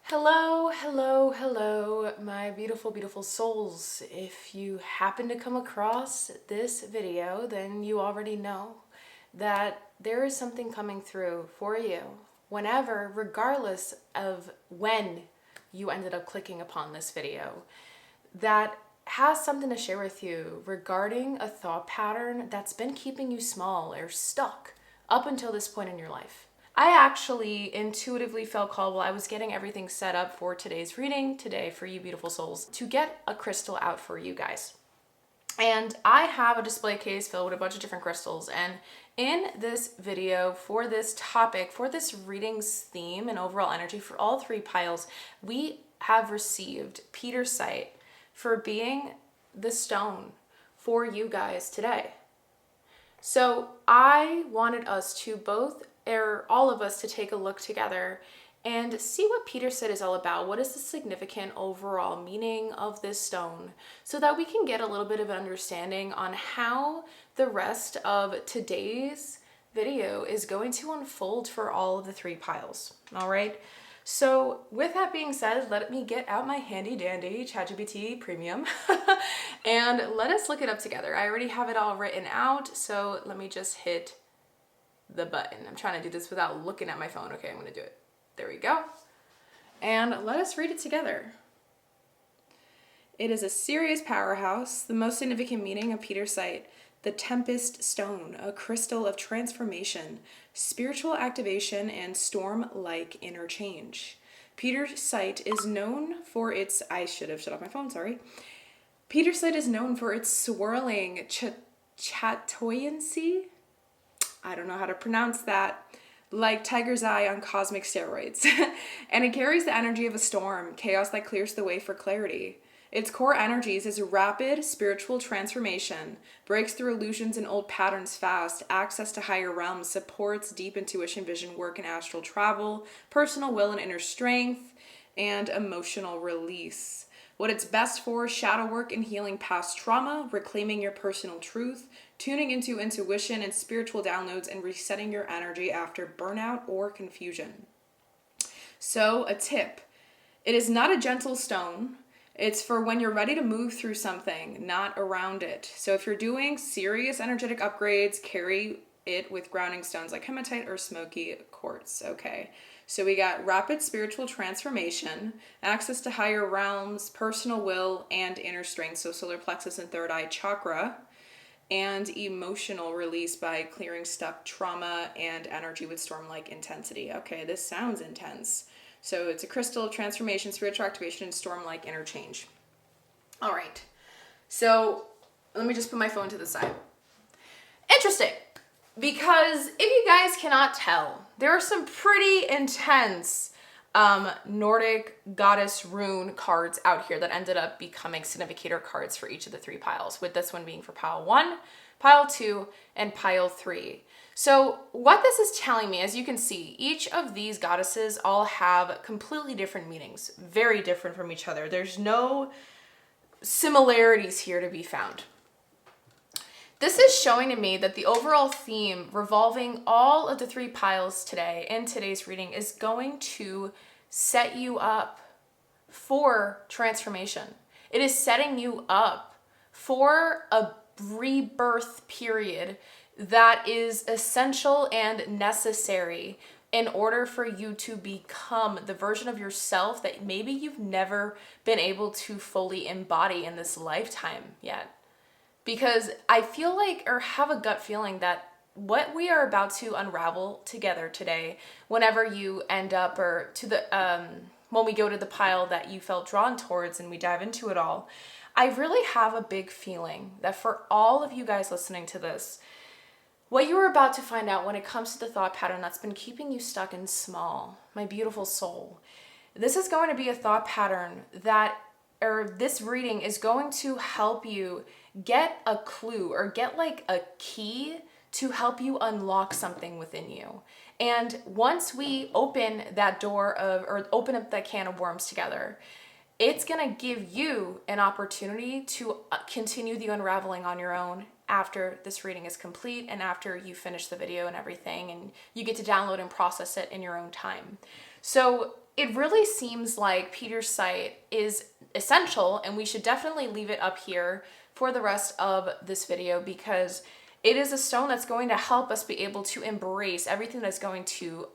Hello, hello, hello, my beautiful, beautiful souls. If you happen to come across this video, then you already know that there is something coming through for you whenever, regardless of when you ended up clicking upon this video, that has something to share with you regarding a thought pattern that's been keeping you small or stuck up until this point in your life. I actually intuitively felt called while I was getting everything set up for today's reading today for you beautiful souls to get a crystal out for you guys. And I have a display case filled with a bunch of different crystals. And in this video for this topic, for this reading's theme and overall energy for all three piles, we have received Peter's sight for being the stone for you guys today. So I wanted us to all of us to take a look together and see what Peter said is all about. What is the significant overall meaning of this stone so that we can get a little bit of an understanding on how the rest of today's video is going to unfold for all of the three piles. All right. So with that being said, let me get out my handy dandy ChatGPT Premium and let us look it up together. I already have it all written out. So let me just hit the button. I'm trying to do this without looking at my phone. Okay, I'm going to do it. There we go. And let us read it together. It is a serious powerhouse. The most significant meaning of Peter's sight: the Tempest Stone, a crystal of transformation, spiritual activation, and storm-like interchange. Peter's sight is known for its... I should have shut off my phone, sorry. Peter's sight is known for its swirling chatoyancy. I don't know how to pronounce that. Like tiger's eye on cosmic steroids. And it carries the energy of a storm, chaos that clears the way for clarity. Its core energies is rapid spiritual transformation, breaks through illusions and old patterns fast, access to higher realms, supports deep intuition, vision work, and astral travel, personal will and inner strength, and emotional release. What it's best for: shadow work and healing past trauma, reclaiming your personal truth, tuning into intuition and spiritual downloads, and resetting your energy after burnout or confusion. So, a tip. It is not a gentle stone. It's for when you're ready to move through something, not around it. So if you're doing serious energetic upgrades, carry it with grounding stones like hematite or smoky quartz. Okay, so we got rapid spiritual transformation, access to higher realms, personal will, and inner strength. So solar plexus and third eye chakra. And emotional release by clearing stuck trauma and energy with storm-like intensity. Okay, this sounds intense. So it's a crystal of transformation, spiritual activation, and storm-like interchange. All right. So let me just put my phone to the side. Interesting. Because if you guys cannot tell, there are some pretty intense Nordic goddess rune cards out here that ended up becoming significator cards for each of the three piles, with this one being for pile 1, pile 2, and pile 3. So what this is telling me, as you can see, each of these goddesses all have completely different meanings, very different from each other. There's no similarities here to be found. This is showing to me that the overall theme revolving all of the three piles today in today's reading is going to set you up for transformation. It is setting you up for a rebirth period that is essential and necessary in order for you to become the version of yourself that maybe you've never been able to fully embody in this lifetime yet. Because I feel like, or have a gut feeling that what we are about to unravel together today, whenever you end up, or to the, when we go to the pile that you felt drawn towards and we dive into it all, I really have a big feeling that for all of you guys listening to this, what you are about to find out when it comes to the thought pattern that's been keeping you stuck in small, my beautiful soul, this is going to be a thought pattern that, or this reading is going to help you get a clue or get like a key to help you unlock something within you. And once we open that door of, or open up that can of worms together, it's gonna give you an opportunity to continue the unraveling on your own after this reading is complete and after you finish the video and everything, and you get to download and process it in your own time. So it really seems like Peter's site is essential, and we should definitely leave it up here for the rest of this video, because it is a stone that's going to help us be able to embrace everything that's going to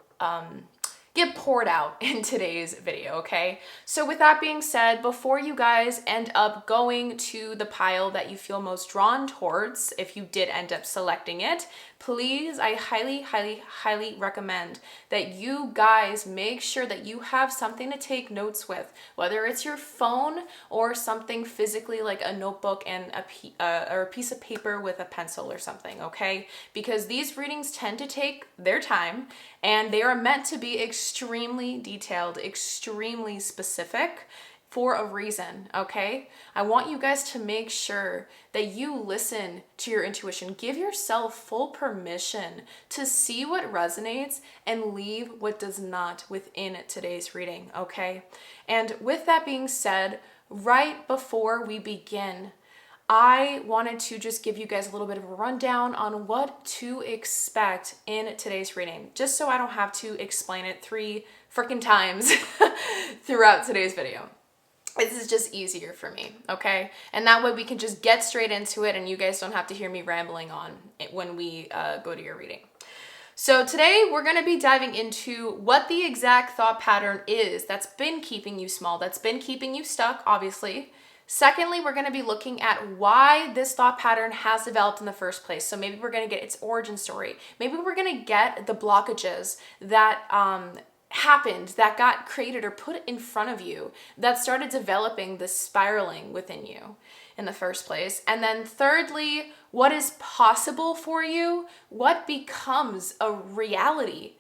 get poured out in today's video, okay? So with that being said, before you guys end up going to the pile that you feel most drawn towards, if you did end up selecting it, please, I highly, highly, highly recommend that you guys make sure that you have something to take notes with, whether it's your phone or something physically like a notebook and or a piece of paper with a pencil or something, okay? Because these readings tend to take their time, and they are meant to be extremely detailed, extremely specific, for a reason, okay? I want you guys to make sure that you listen to your intuition. Give yourself full permission to see what resonates and leave what does not within today's reading, okay? And with that being said, right before we begin, I wanted to just give you guys a little bit of a rundown on what to expect in today's reading, just so I don't have to explain it 3 freaking times throughout today's video. This is just easier for me, okay? And that way we can just get straight into it, and you guys don't have to hear me rambling on it when we go to your reading. So today we're going to be diving into what the exact thought pattern is that's been keeping you small, that's been keeping you stuck, obviously. Secondly, we're going to be looking at why this thought pattern has developed in the first place. So maybe we're going to get its origin story. Maybe we're going to get the blockages that happened, that got created or put in front of you, that started developing this spiraling within you in the first place. And then thirdly, what is possible for you? What becomes a reality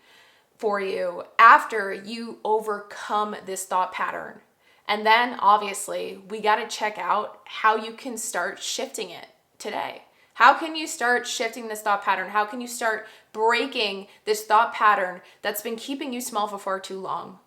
for you after you overcome this thought pattern? And then obviously we got to check out how you can start shifting it today. How can you start shifting this thought pattern? How can you start breaking this thought pattern that's been keeping you small for far too long?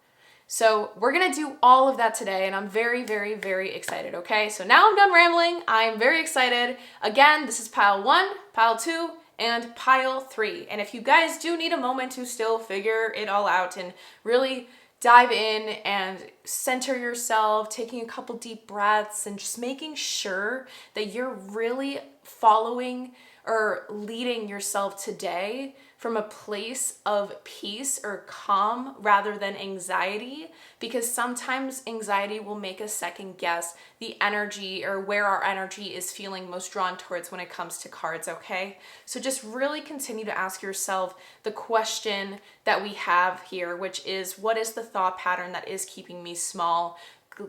So we're going to do all of that today, and I'm very, very, very excited, okay? So now I'm done rambling. I am very excited. Again, this is pile 1, pile 2, and pile 3. And if you guys do need a moment to still figure it all out and really dive in and center yourself, taking a couple deep breaths and just making sure that you're really following or leading yourself today from a place of peace or calm rather than anxiety, because sometimes anxiety will make us second guess the energy or where our energy is feeling most drawn towards when it comes to cards, okay? So just really continue to ask yourself the question that we have here, which is, what is the thought pattern that is keeping me small?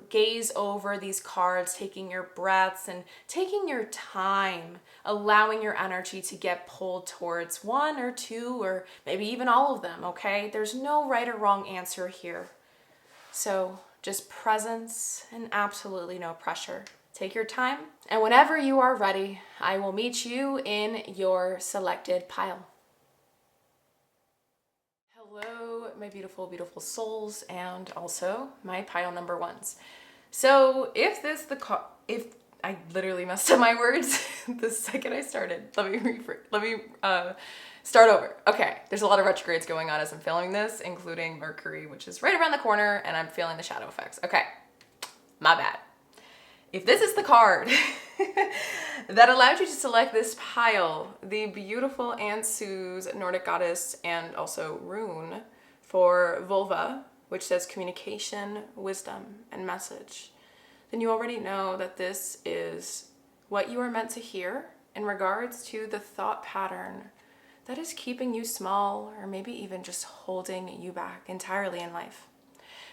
Gaze over these cards, taking your breaths and taking your time, allowing your energy to get pulled towards 1 or 2 or maybe even all of them, okay? There's no right or wrong answer here. So just presence and absolutely no pressure. Take your time, and whenever you are ready, I will meet you in your selected pile. Hello, my beautiful, beautiful souls, and also my pile number 1s. So if I literally messed up my words the second I started. Let me start over. Okay, there's a lot of retrogrades going on as I'm filming this, including Mercury, which is right around the corner, and I'm feeling the shadow effects. Okay, my bad. If this is the card that allowed you to select this pile, the beautiful Aunt Sue's Nordic goddess and also rune for vulva, which says communication, wisdom, and message, then you already know that this is what you are meant to hear in regards to the thought pattern that is keeping you small or maybe even just holding you back entirely in life.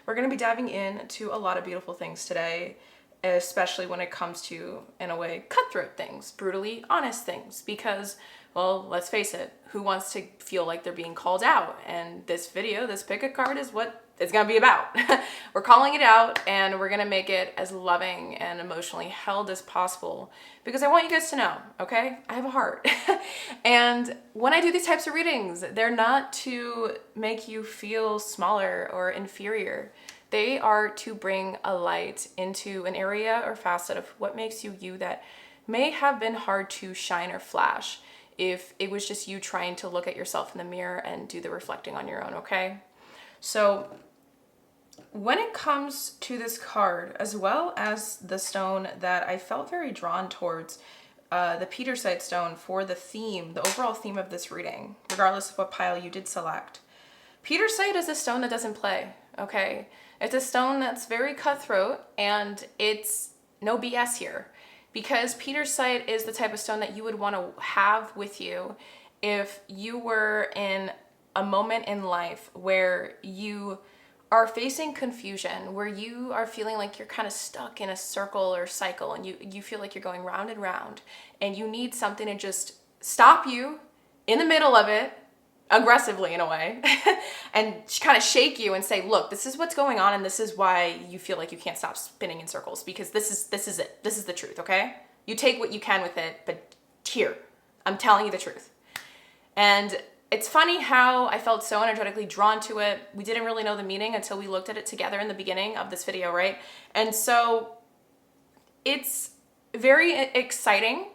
We're going to be diving into a lot of beautiful things today, especially when it comes to, in a way, cutthroat things, brutally honest things, because, well, let's face it, who wants to feel like they're being called out? And this video, this pick a card, is what it's gonna be about. We're calling it out, and we're gonna make it as loving and emotionally held as possible, because I want you guys to know, okay? I have a heart. And when I do these types of readings, they're not to make you feel smaller or inferior. They are to bring a light into an area or facet of what makes you you that may have been hard to shine or flash if it was just you trying to look at yourself in the mirror and do the reflecting on your own, okay? So when it comes to this card, as well as the stone that I felt very drawn towards, the Petersite stone for the theme, the overall theme of this reading, regardless of what pile you did select. Petersite is a stone that doesn't play, okay? It's a stone that's very cutthroat, and it's no BS here. Because Petersite is the type of stone that you would want to have with you if you were in a moment in life where you are facing confusion, where you are feeling like you're kind of stuck in a circle or cycle, and you feel like you're going round and round, and you need something to just stop you in the middle of it, aggressively in a way, and kind of shake you and say, look, this is what's going on, and this is why you feel like you can't stop spinning in circles, because this is it. This is the truth, okay? You take what you can with it, but here, I'm telling you the truth. And it's funny how I felt so energetically drawn to it. We didn't really know the meaning until we looked at it together in the beginning of this video, right? And so it's very exciting.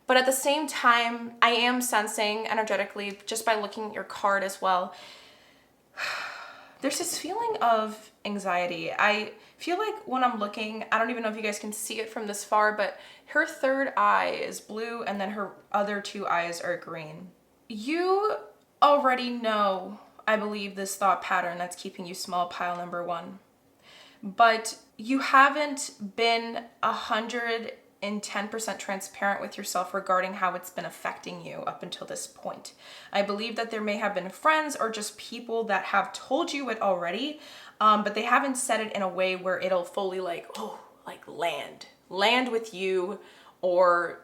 But at the same time, I am sensing energetically, just by looking at your card as well, there's this feeling of anxiety. I feel like when I'm looking, I don't even know if you guys can see it from this far, but her third eye is blue and then her other two eyes are green. You already know, I believe, this thought pattern that's keeping you small, pile number one. But you haven't been 110% transparent with yourself regarding how it's been affecting you up until this point. I believe that there may have been friends or just people that have told you it already, but they haven't said it in a way where it'll fully land with you, or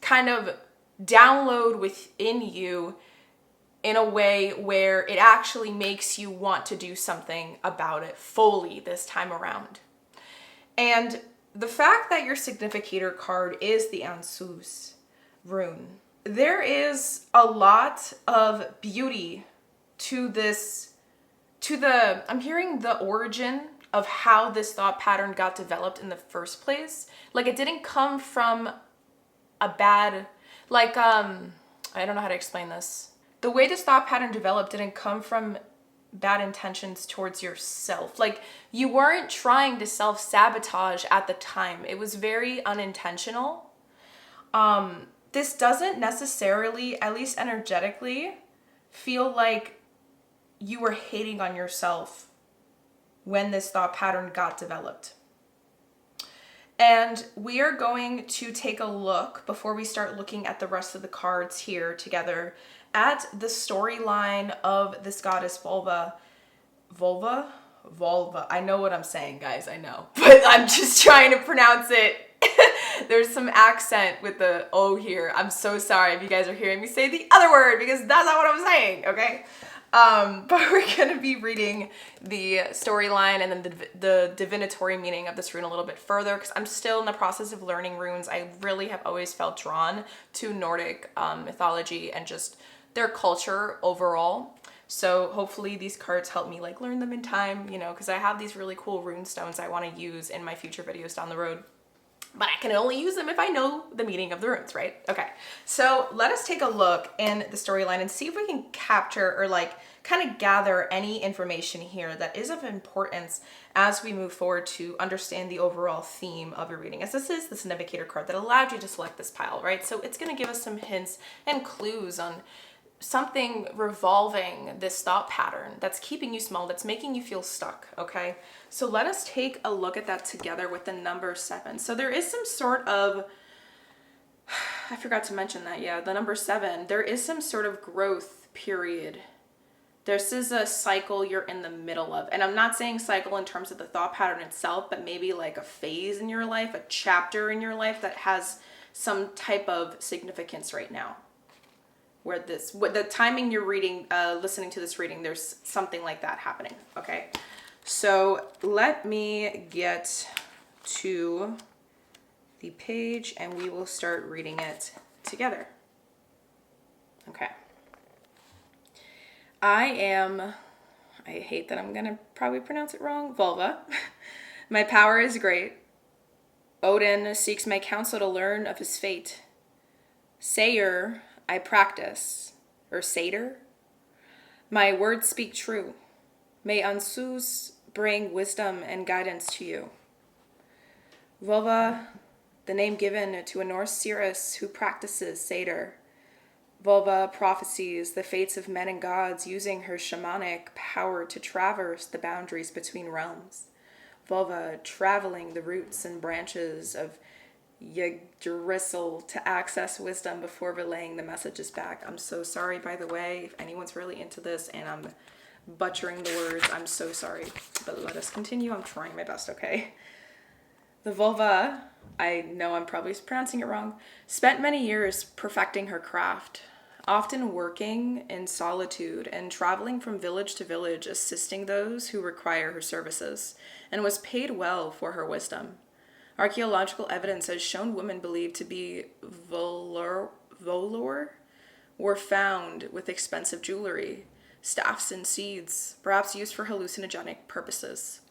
kind of download within you in a way where it actually makes you want to do something about it fully this time around. And the fact that your significator card is the Ansuz rune, there is a lot of beauty to this, I'm hearing the origin of how this thought pattern got developed in the first place. Like, it didn't come from a bad, I don't know how to explain this. The way this thought pattern developed didn't come from bad intentions towards yourself. Like, you weren't trying to self-sabotage at the time. It was very unintentional. This doesn't necessarily, at least energetically, feel like you were hating on yourself when this thought pattern got developed. And we are going to take a look, before we start looking at the rest of the cards here together, at the storyline of this goddess Volva. I know what I'm saying, guys, I know. But I'm just trying to pronounce it. There's some accent with the O here. I'm so sorry if you guys are hearing me say the other word, because that's not what I'm saying, okay? But we're going to be reading the storyline and then the divinatory meaning of this rune a little bit further, because I'm still in the process of learning runes. I really have always felt drawn to Nordic mythology and just their culture overall. So hopefully these cards help me learn them in time, because I have these really cool rune stones I want to use in my future videos down the road. But I can only use them if I know the meaning of the runes, right? Okay, so let us take a look in the storyline and see if we can capture or kind of gather any information here that is of importance as we move forward to understand the overall theme of your reading. As this is the significator card that allowed you to select this pile, right? So it's going to give us some hints and clues on something revolving this thought pattern that's keeping you small, that's making you feel stuck, okay? So let us take a look at that together with the number 7. So there is some sort of, I forgot to mention that, yeah, the number 7, there is some sort of growth period. This is a cycle you're in the middle of. And I'm not saying cycle in terms of the thought pattern itself, but maybe a phase in your life, a chapter in your life that has some type of significance right now. Where the timing you're reading, listening to this reading, there's something like that happening, okay? So let me get to the page and we will start reading it together. Okay. I hate that I'm gonna probably pronounce it wrong, Volva. My power is great. Odin seeks my counsel to learn of his fate. Sayer, I practice, or satyr. My words speak true. May Ansuz bring wisdom and guidance to you. Vova, the name given to a Norse seeress who practices Seder. Vova prophesies the fates of men and gods using her shamanic power to traverse the boundaries between realms. Vova traveling the roots and branches of Yggdrasil to access wisdom before relaying the messages back. I'm so sorry, by the way, if anyone's really into this and I'm butchering the words, I'm so sorry. But let us continue. I'm trying my best, okay? The Volva, I know I'm probably pronouncing it wrong, spent many years perfecting her craft, often working in solitude and traveling from village to village, assisting those who require her services, and was paid well for her wisdom. Archaeological evidence has shown women believed to be Volur were found with expensive jewelry, staffs and seeds, perhaps used for hallucinogenic purposes.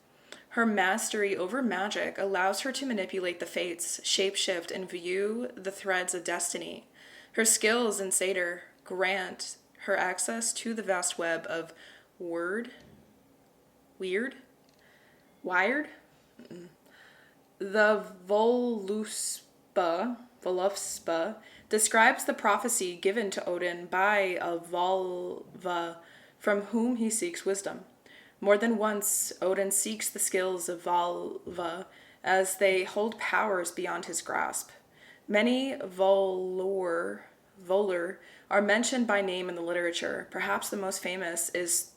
Her mastery over magic allows her to manipulate the fates, shapeshift, and view the threads of destiny. Her skills in Seder grant her access to the vast web of wired? The Voluspa describes the prophecy given to Odin by a Volva from whom he seeks wisdom. More than once, Odin seeks the skills of Volva as they hold powers beyond his grasp. Many Volur are mentioned by name in the literature. Perhaps the most famous is,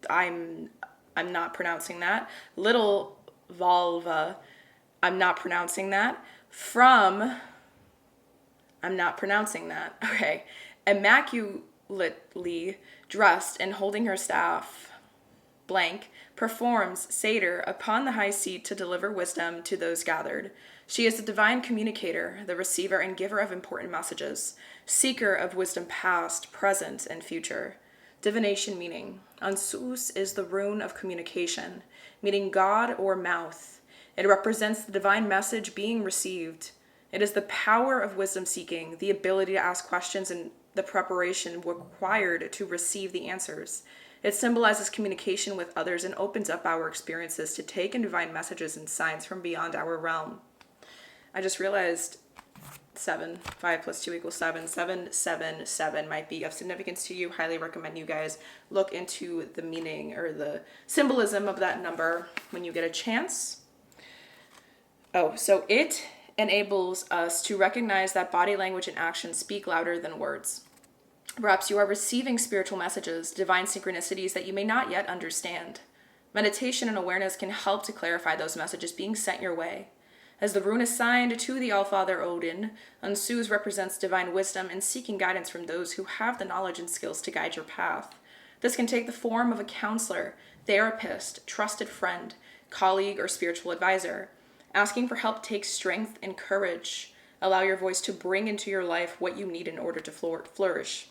I'm not pronouncing that, Little Volva, I'm not pronouncing that, from, I'm not pronouncing that, okay, immaculately dressed and holding her staff, blank, performs Seder upon the high seat to deliver wisdom to those gathered. She is the divine communicator, the receiver and giver of important messages, seeker of wisdom past, present, and future. Divination meaning. Ansus is the rune of communication, meaning God or mouth. It represents the divine message being received. It is the power of wisdom seeking, the ability to ask questions and the preparation required to receive the answers. It symbolizes communication with others and opens up our experiences to take in divine messages and signs from beyond our realm. I just realized 7, 5 plus 2 equals 7. 7 might be of significance to you. Highly recommend you guys look into the meaning or the symbolism of that number when you get a chance. Oh, so it enables us to recognize that body language and actions speak louder than words. Perhaps you are receiving spiritual messages, divine synchronicities that you may not yet understand. Meditation and awareness can help to clarify those messages being sent your way. As the rune assigned to the Allfather Odin, Ansus represents divine wisdom and seeking guidance from those who have the knowledge and skills to guide your path. This can take the form of a counselor, therapist, trusted friend, colleague, or spiritual advisor. Asking for help takes strength and courage. Allow your voice to bring into your life what you need in order to flourish.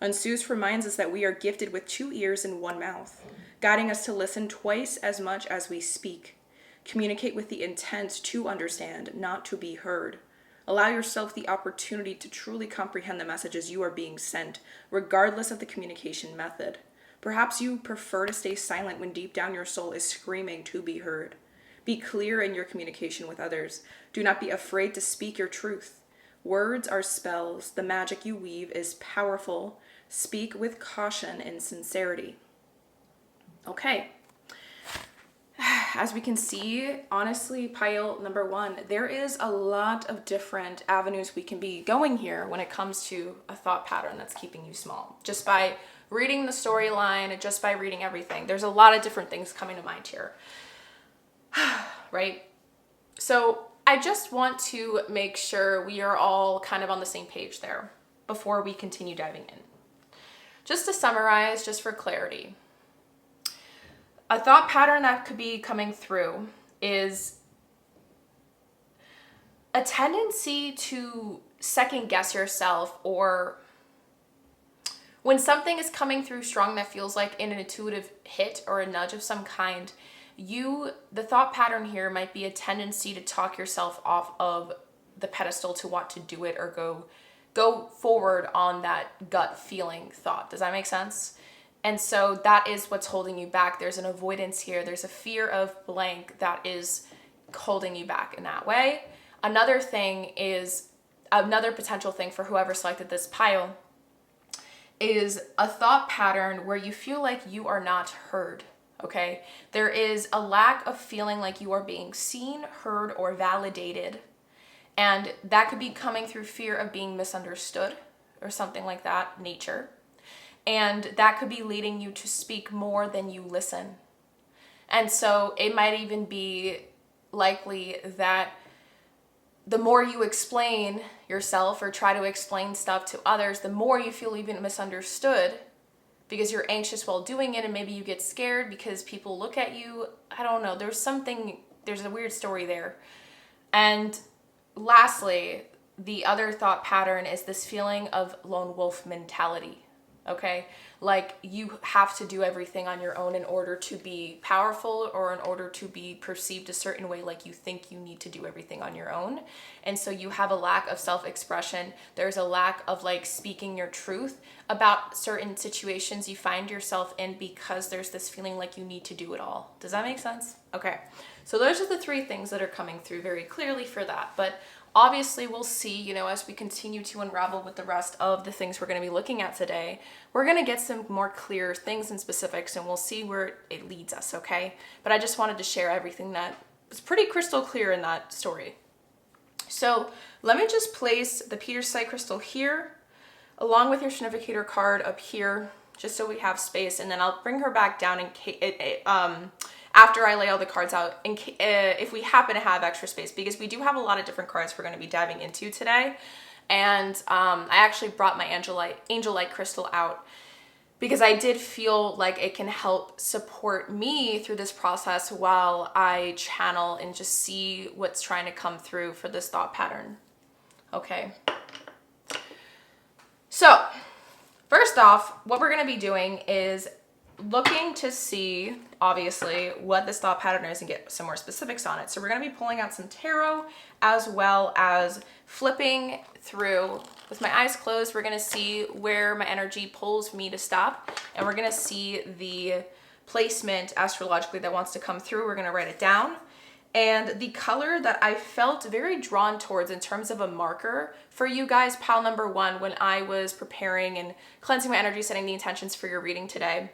Ansus reminds us that we are gifted with 2 ears and 1 mouth, guiding us to listen twice as much as we speak. Communicate with the intent to understand, not to be heard. Allow yourself the opportunity to truly comprehend the messages you are being sent, regardless of the communication method. Perhaps you prefer to stay silent when deep down your soul is screaming to be heard. Be clear in your communication with others. Do not be afraid to speak your truth. Words are spells. The magic you weave is powerful. Speak with caution and sincerity. Okay. As we can see, honestly, pile number 1, there is a lot of different avenues we can be going here when it comes to a thought pattern that's keeping you small. Just by reading the storyline, just by reading everything, there's a lot of different things coming to mind here. Right? So I just want to make sure we are all kind of on the same page there before we continue diving in. Just to summarize, just for clarity, a thought pattern that could be coming through is a tendency to second guess yourself, or when something is coming through strong that feels like an intuitive hit or a nudge of some kind, the thought pattern here might be a tendency to talk yourself off of the pedestal to want to do it or go forward on that gut feeling thought. Does that make sense? And so that is what's holding you back. There's an avoidance here. There's a fear of blank that is holding you back in that way. Another potential thing for whoever selected this pile is a thought pattern where you feel like you are not heard. Okay? There is a lack of feeling like you are being seen, heard, or validated. And that could be coming through fear of being misunderstood or something like that nature. And that could be leading you to speak more than you listen. And so it might even be likely that the more you explain yourself or try to explain stuff to others, the more you feel even misunderstood because you're anxious while doing it, and maybe you get scared because people look at you. I don't know. There's a weird story there. And lastly, the other thought pattern is this feeling of lone wolf mentality. Okay? Like you have to do everything on your own in order to be powerful or in order to be perceived a certain way, like you think you need to do everything on your own. And so you have a lack of self-expression. There's a lack of like speaking your truth about certain situations you find yourself in because there's this feeling like you need to do it all. Does that make sense? Okay. So those are the three things that are coming through very clearly for that. But obviously, we'll see, as we continue to unravel with the rest of the things we're going to be looking at today, we're going to get some more clear things and specifics, and we'll see where it leads us, okay? But I just wanted to share everything that was pretty crystal clear in that story. So let me just place the Petersite crystal here, along with your significator card up here, just so we have space, and then I'll bring her back down in case after I lay all the cards out, if we happen to have extra space, because we do have a lot of different cards we're going to be diving into today. And I actually brought my angel light crystal out because I did feel like it can help support me through this process while I channel and just see what's trying to come through for this thought pattern. Okay. So first off, what we're going to be doing is looking to see, obviously, what this thought pattern is and get some more specifics on it. So we're going to be pulling out some tarot as well as flipping through. With my eyes closed, we're going to see where my energy pulls me to stop. And we're going to see the placement astrologically that wants to come through. We're going to write it down. And the color that I felt very drawn towards in terms of a marker for you guys, pile number 1, when I was preparing and cleansing my energy, setting the intentions for your reading today,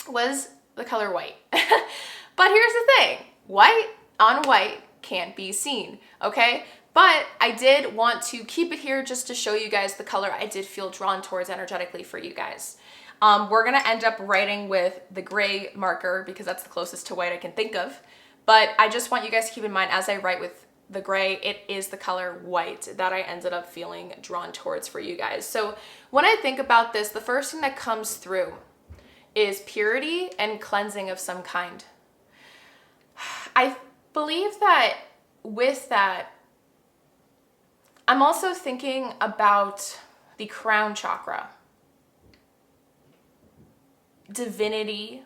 was the color white. But here's the thing, white on white can't be seen, okay? But I did want to keep it here just to show you guys the color I did feel drawn towards energetically for you guys. We're gonna end up writing with the gray marker because that's the closest to white I can think of. But I just want you guys to keep in mind as I write with the gray, it is the color white that I ended up feeling drawn towards for you guys. So when I think about this, the first thing that comes through is purity and cleansing of some kind. I believe that with that, I'm also thinking about the crown chakra, divinity,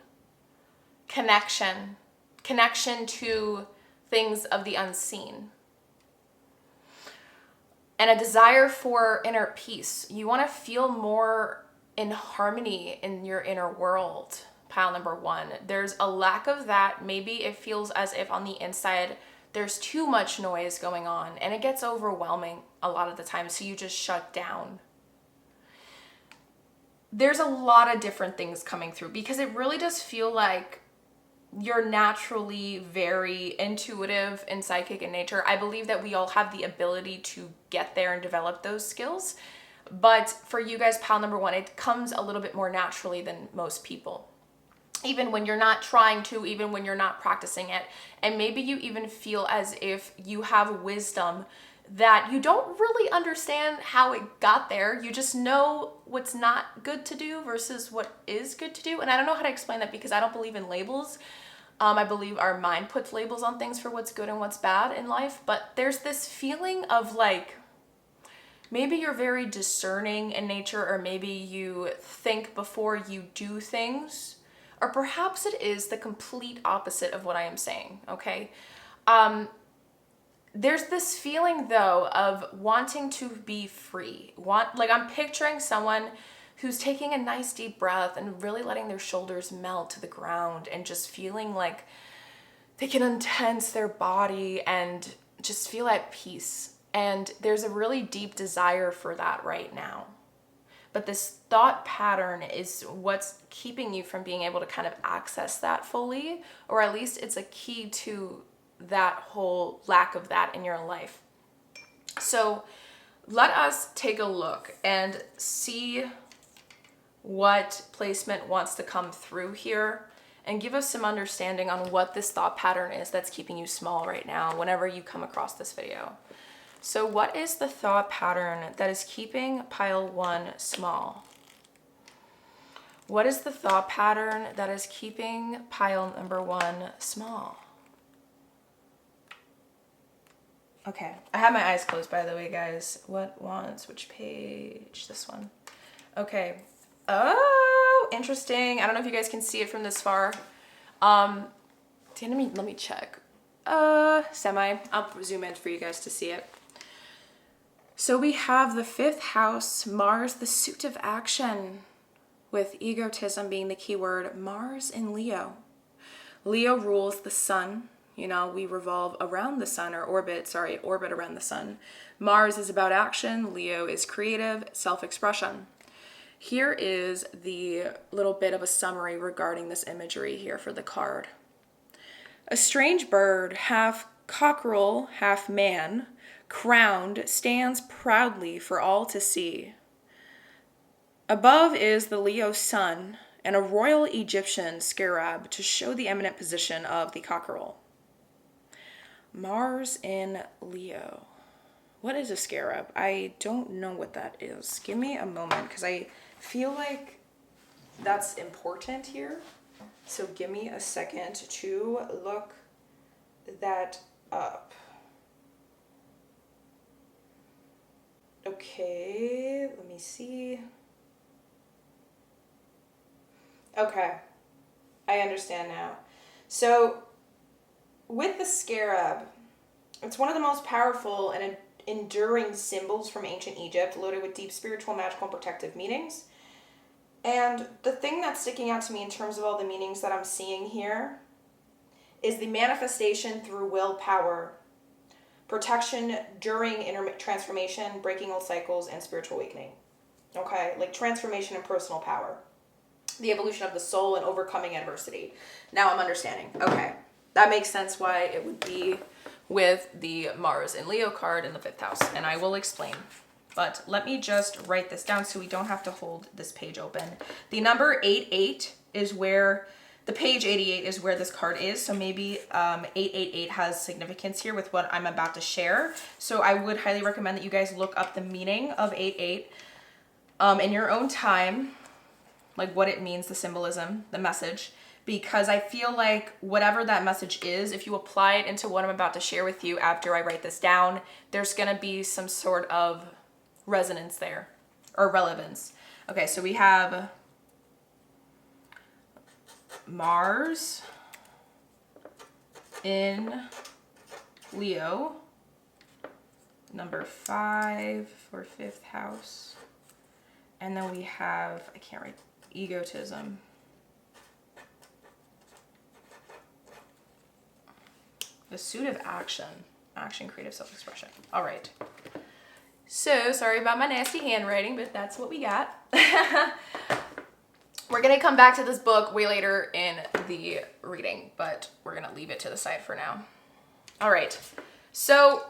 connection to things of the unseen, and a desire for inner peace. You want to feel more in harmony in your inner world, pile number 1. There's a lack of that. Maybe it feels as if on the inside there's too much noise going on and it gets overwhelming a lot of the time, so you just shut down. There's a lot of different things coming through because it really does feel like you're naturally very intuitive and psychic in nature. I believe that we all have the ability to get there and develop those skills. But for you guys, pile number 1, it comes a little bit more naturally than most people. Even when you're not trying to, even when you're not practicing it. And maybe you even feel as if you have wisdom that you don't really understand how it got there. You just know what's not good to do versus what is good to do. And I don't know how to explain that because I don't believe in labels. I believe our mind puts labels on things for what's good and what's bad in life. But there's this feeling of like, maybe you're very discerning in nature, or maybe you think before you do things, or perhaps it is the complete opposite of what I am saying, okay? There's this feeling though of wanting to be free. I'm picturing someone who's taking a nice deep breath and really letting their shoulders melt to the ground and just feeling like they can untense their body and just feel at peace. And there's a really deep desire for that right now. But this thought pattern is what's keeping you from being able to kind of access that fully, or at least it's a key to that whole lack of that in your life. So let us take a look and see what placement wants to come through here and give us some understanding on what this thought pattern is that's keeping you small right now whenever you come across this video. So what is the thought pattern that is keeping pile 1 small? What is the thought pattern that is keeping pile number 1 small? Okay, I have my eyes closed, by the way, guys. What wants which page? This one. Okay. Oh, interesting. I don't know if you guys can see it from this far. Let me check. Semi. I'll zoom in for you guys to see it. So we have the 5th house, Mars, the suit of action, with egotism being the key word. Mars in Leo. Leo rules the sun. You know, we revolve around the sun, or orbit around the sun. Mars is about action. Leo is creative, self-expression. Here is the little bit of a summary regarding this imagery here for the card. A strange bird, half cockerel, half man, crowned, stands proudly for all to see. Above is the Leo sun and a royal Egyptian scarab to show the eminent position of the cockerel. Mars in Leo. What is a scarab? I don't know what that is. Give me a moment because I feel like that's important here. So give me a second to look that up. Okay, let me see. Okay, I understand now. So with the scarab, it's one of the most powerful and enduring symbols from ancient Egypt, loaded with deep spiritual, magical, and protective meanings. And the thing that's sticking out to me in terms of all the meanings that I'm seeing here is the manifestation through willpower, protection during transformation, breaking old cycles, and spiritual awakening. Okay, like transformation and personal power. The evolution of the soul and overcoming adversity. Now I'm understanding. Okay, that makes sense why it would be with the Mars in Leo card in the 5th house, and I will explain. But let me just write this down so we don't have to hold this page open. The number 88 is where, the page 88 is where this card is. So maybe 888 has significance here with what I'm about to share. So I would highly recommend that you guys look up the meaning of 88 in your own time, like what it means, the symbolism, the message. Because I feel like whatever that message is, if you apply it into what I'm about to share with you after I write this down, there's gonna be some sort of resonance there, or relevance. Okay, so we have Mars in Leo, number 5 for 5th house. And then we have, I can't write, egotism. The suit of action, creative, self-expression. All right. So, sorry about my nasty handwriting, but that's what we got. We're going to come back to this book way later in the reading, but we're going to leave it to the side for now. All right. So,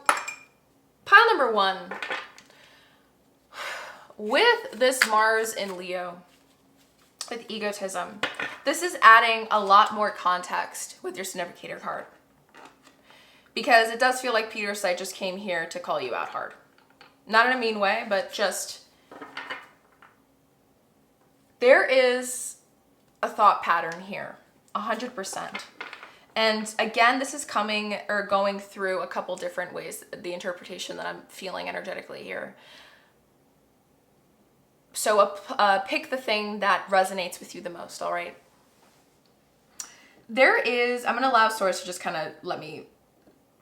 pile number 1. With this Mars in Leo, with egotism, this is adding a lot more context with your significator card. Because it does feel like Peter's site just came here to call you out hard. Not in a mean way, but just, there is a thought pattern here, 100%. And again, this is coming or going through a couple different ways, the interpretation that I'm feeling energetically here. So pick the thing that resonates with you the most, all right? There is, I'm gonna allow Source to just kind of let me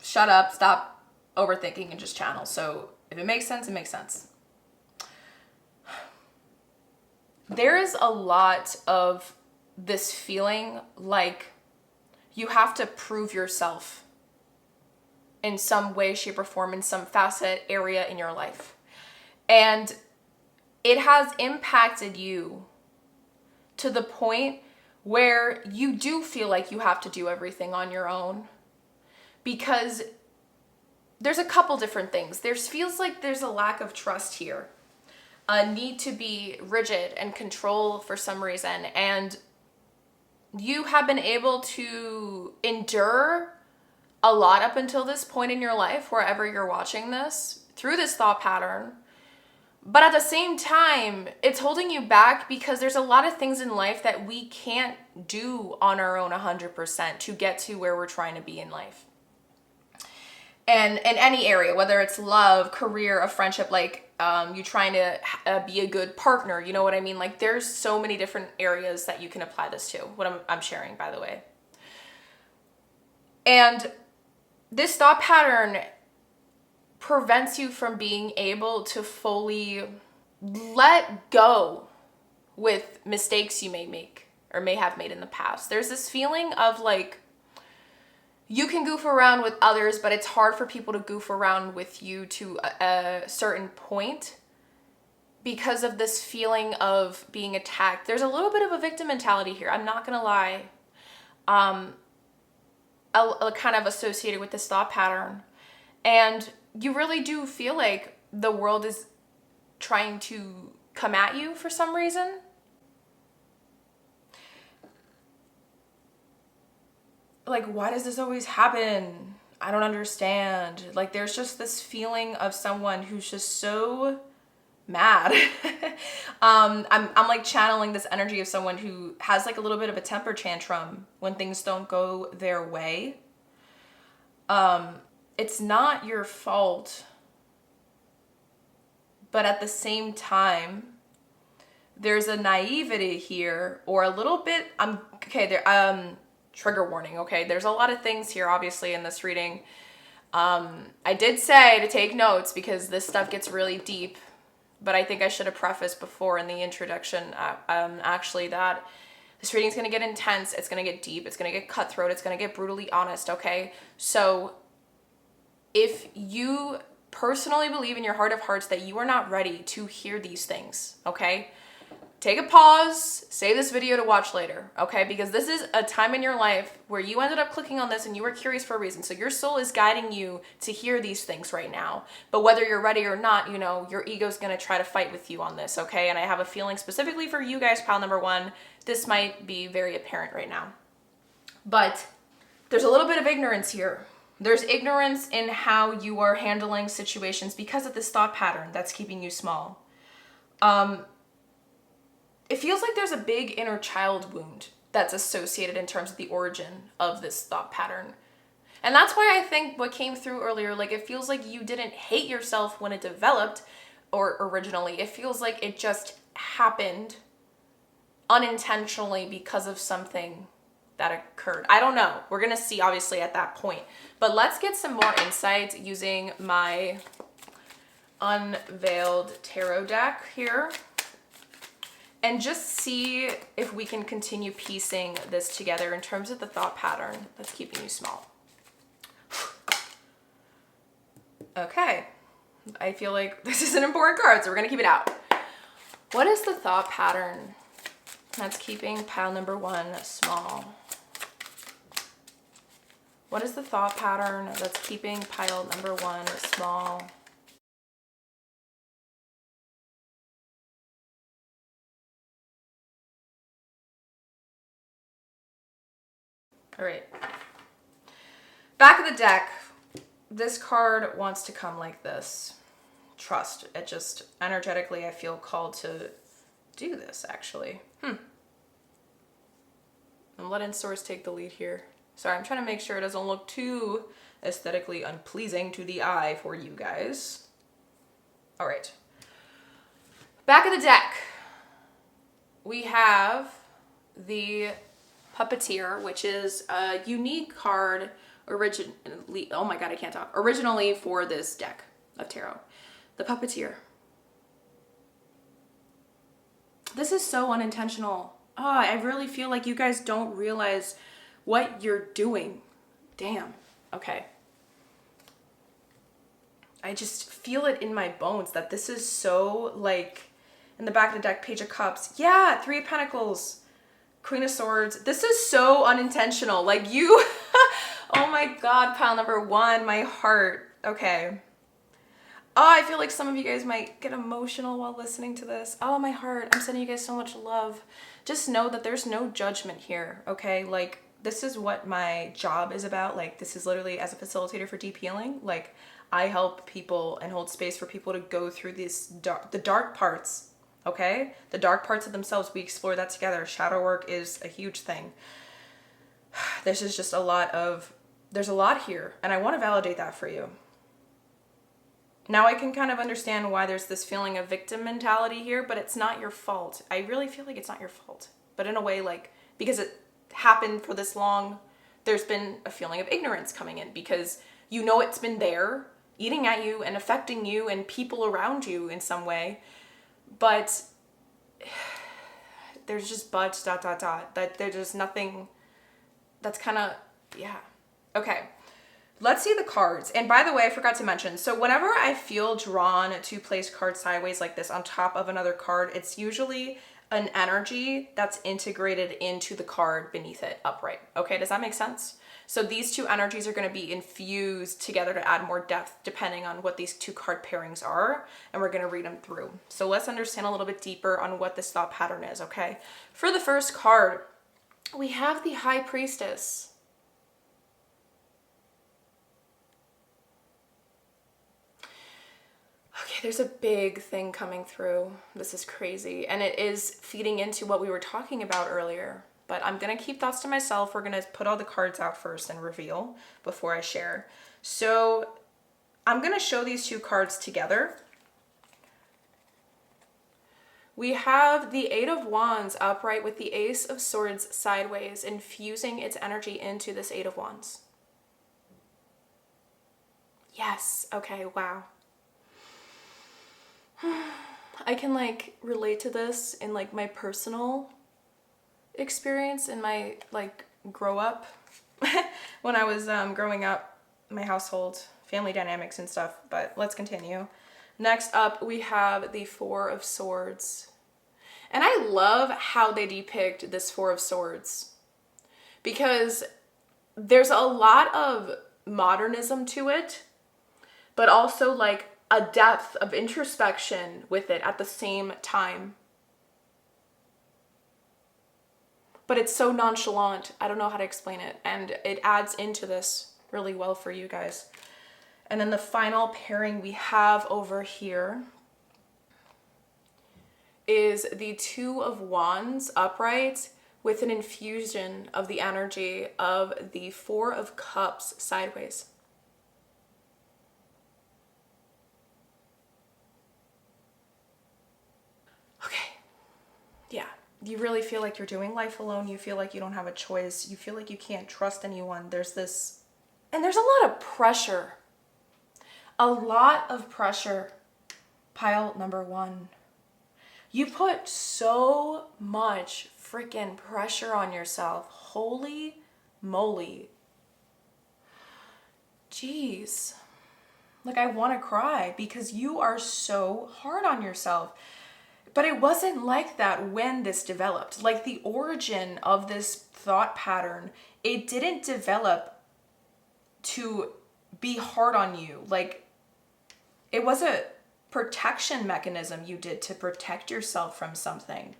shut up, stop overthinking, and just channel. So if it makes sense, it makes sense. there is a lot of this feeling like you have to prove yourself in some way, shape, or form, in some facet area in your life. And it has impacted you to the point where you do feel like you have to do everything on your own, because there's a couple different things. There feels like there's a lack of trust here, a need to be rigid and control for some reason. And you have been able to endure a lot up until this point in your life, wherever you're watching this, through this thought pattern. But at the same time, it's holding you back because there's a lot of things in life that we can't do on our own 100% to get to where we're trying to be in life. And in any area, whether it's love, career, a friendship, like you trying to be a good partner, you know what I mean? Like there's so many different areas that you can apply this to, what I'm sharing, by the way. And this thought pattern prevents you from being able to fully let go with mistakes you may make or may have made in the past. There's this feeling of like, you can goof around with others, but it's hard for people to goof around with you to a certain point because of this feeling of being attacked. There's a little bit of a victim mentality here. I'm not gonna lie. Kind of associated with this thought pattern. And you really do feel like the world is trying to come at you for some reason. Like, why does this always happen? I don't understand. Like, there's just this feeling of someone who's just so mad. I'm like channeling this energy of someone who has like a little bit of a temper tantrum when things don't go their way. It's not your fault, but at the same time, there's a naivety here, or a little bit, trigger warning, okay? There's a lot of things here, obviously, in this reading. I did say to take notes because this stuff gets really deep, but I think I should have prefaced before in the introduction, actually, that this reading is going to get intense, it's going to get deep, it's going to get cutthroat, it's going to get brutally honest, okay? So if you personally believe in your heart of hearts that you are not ready to hear these things, okay? Take a pause, save this video to watch later, okay? Because this is a time in your life where you ended up clicking on this and you were curious for a reason. So your soul is guiding you to hear these things right now. But whether you're ready or not, you know, your ego's gonna try to fight with you on this, okay? And I have a feeling specifically for you guys, pile number one, this might be very apparent right now. But there's a little bit of ignorance here. There's ignorance in how you are handling situations because of this thought pattern that's keeping you small. It feels like there's a big inner child wound that's associated in terms of the origin of this thought pattern. And that's why I think what came through earlier, like it feels like you didn't hate yourself when it developed or originally. It feels like it just happened unintentionally because of something that occurred. I don't know. We're going to see obviously at that point. But let's get some more insight using my unveiled tarot deck here. And just see if we can continue piecing this together in terms of the thought pattern that's keeping you small. Okay. I feel like this is an important card, so we're going to keep it out. What is the thought pattern that's keeping pile number one small? What is the thought pattern that's keeping pile number one small? All right. Back of the deck, this card wants to come like this. Trust. It just, energetically, I feel called to do this, actually. I'm letting Source take the lead here. Sorry, I'm trying to make sure it doesn't look too aesthetically unpleasing to the eye for you guys. All right. Back of the deck, we have the Puppeteer, which is a unique card originally, oh my god, I can't talk, originally for this deck of tarot. The Puppeteer. This is so unintentional. I really feel like you guys don't realize what you're doing. Damn. Okay. I just feel it in my bones that this is so, like, in the back of the deck, Page of Cups. Yeah, Three of Pentacles, Queen of Swords. This is so unintentional. Like, you, oh my God, pile number one, my heart. Okay. Oh, I feel like some of you guys might get emotional while listening to this. Oh, my heart. I'm sending you guys so much love. Just know that there's no judgment here, okay? Like, this is what my job is about. Like, this is literally as a facilitator for deep healing. Like, I help people and hold space for people to go through the dark parts, okay? The dark parts of themselves. We explore that together. Shadow work is a huge thing. This is just there's a lot here, and I want to validate that for you. Now I can kind of understand why there's this feeling of victim mentality here, but it's not your fault. I really feel like it's not your fault. But in a way, like, because it happened for this long, there's been a feeling of ignorance coming in because you know it's been there, eating at you and affecting you and people around you in some way. But there's just that there's just nothing that's kind of, yeah. Okay. Let's see the cards. And by the way, I forgot to mention, so whenever I feel drawn to place cards sideways like this on top of another card, it's usually an energy that's integrated into the card beneath it upright. Okay, does that make sense? So these two energies are going to be infused together to add more depth depending on what these two card pairings are, and we're going to read them through. So let's understand a little bit deeper on what this thought pattern is, okay? For the first card, we have the High Priestess. Okay, there's a big thing coming through. This is crazy. And it is feeding into what we were talking about earlier. But I'm going to keep thoughts to myself. We're going to put all the cards out first and reveal before I share. So I'm going to show these two cards together. We have the Eight of Wands upright with the Ace of Swords sideways, infusing its energy into this Eight of Wands. Yes. Okay, wow. I can like relate to this in like my personal experience in my like grow up when I was growing up, my household, family dynamics and stuff, but let's continue. Next up, we have the Four of Swords. And I love how they depict this Four of Swords because there's a lot of modernism to it, but also like a depth of introspection with it at the same time. But it's so nonchalant. I don't know how to explain it. And it adds into this really well for you guys. And then the final pairing we have over here is the Two of Wands upright with an infusion of the energy of the Four of Cups sideways. Okay. Yeah. You really feel like you're doing life alone. You feel like you don't have a choice. You feel like you can't trust anyone. There's this, and there's a lot of pressure. A lot of pressure. Pile number one. You put so much freaking pressure on yourself. Holy moly. Jeez. Like I want to cry because you are so hard on yourself. But it wasn't like that when this developed. Like the origin of this thought pattern, it didn't develop to be hard on you. Like it was a protection mechanism you did to protect yourself from something.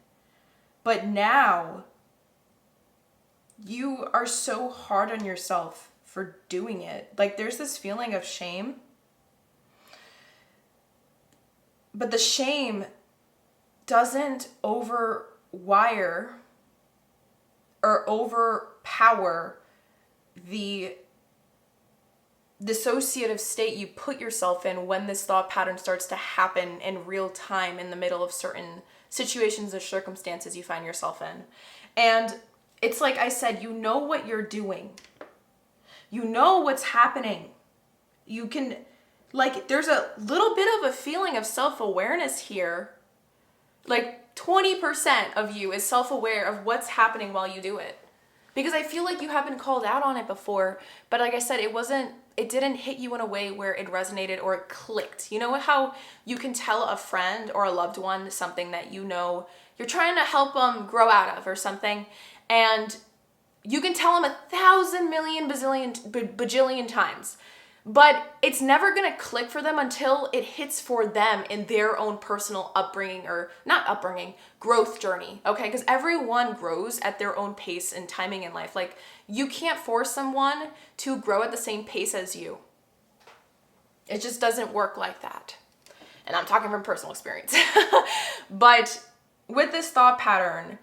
But now you are so hard on yourself for doing it. Like there's this feeling of shame. But the shame doesn't overwire or overpower the dissociative state you put yourself in when this thought pattern starts to happen in real time in the middle of certain situations or circumstances you find yourself in. And it's like I said, you know what you're doing. You know what's happening. You can, like, there's a little bit of a feeling of self-awareness here. Like, 20% of you is self-aware of what's happening while you do it. Because I feel like you have been called out on it before, but like I said, it didn't hit you in a way where it resonated or it clicked. You know how you can tell a friend or a loved one something that you know you're trying to help them grow out of or something, and you can tell them 1,000 million bajillion times, but it's never gonna click for them until it hits for them in their own personal upbringing, or not upbringing, growth journey, okay? Because everyone grows at their own pace and timing in life. Like, you can't force someone to grow at the same pace as you. It just doesn't work like that. And I'm talking from personal experience. But with this thought pattern,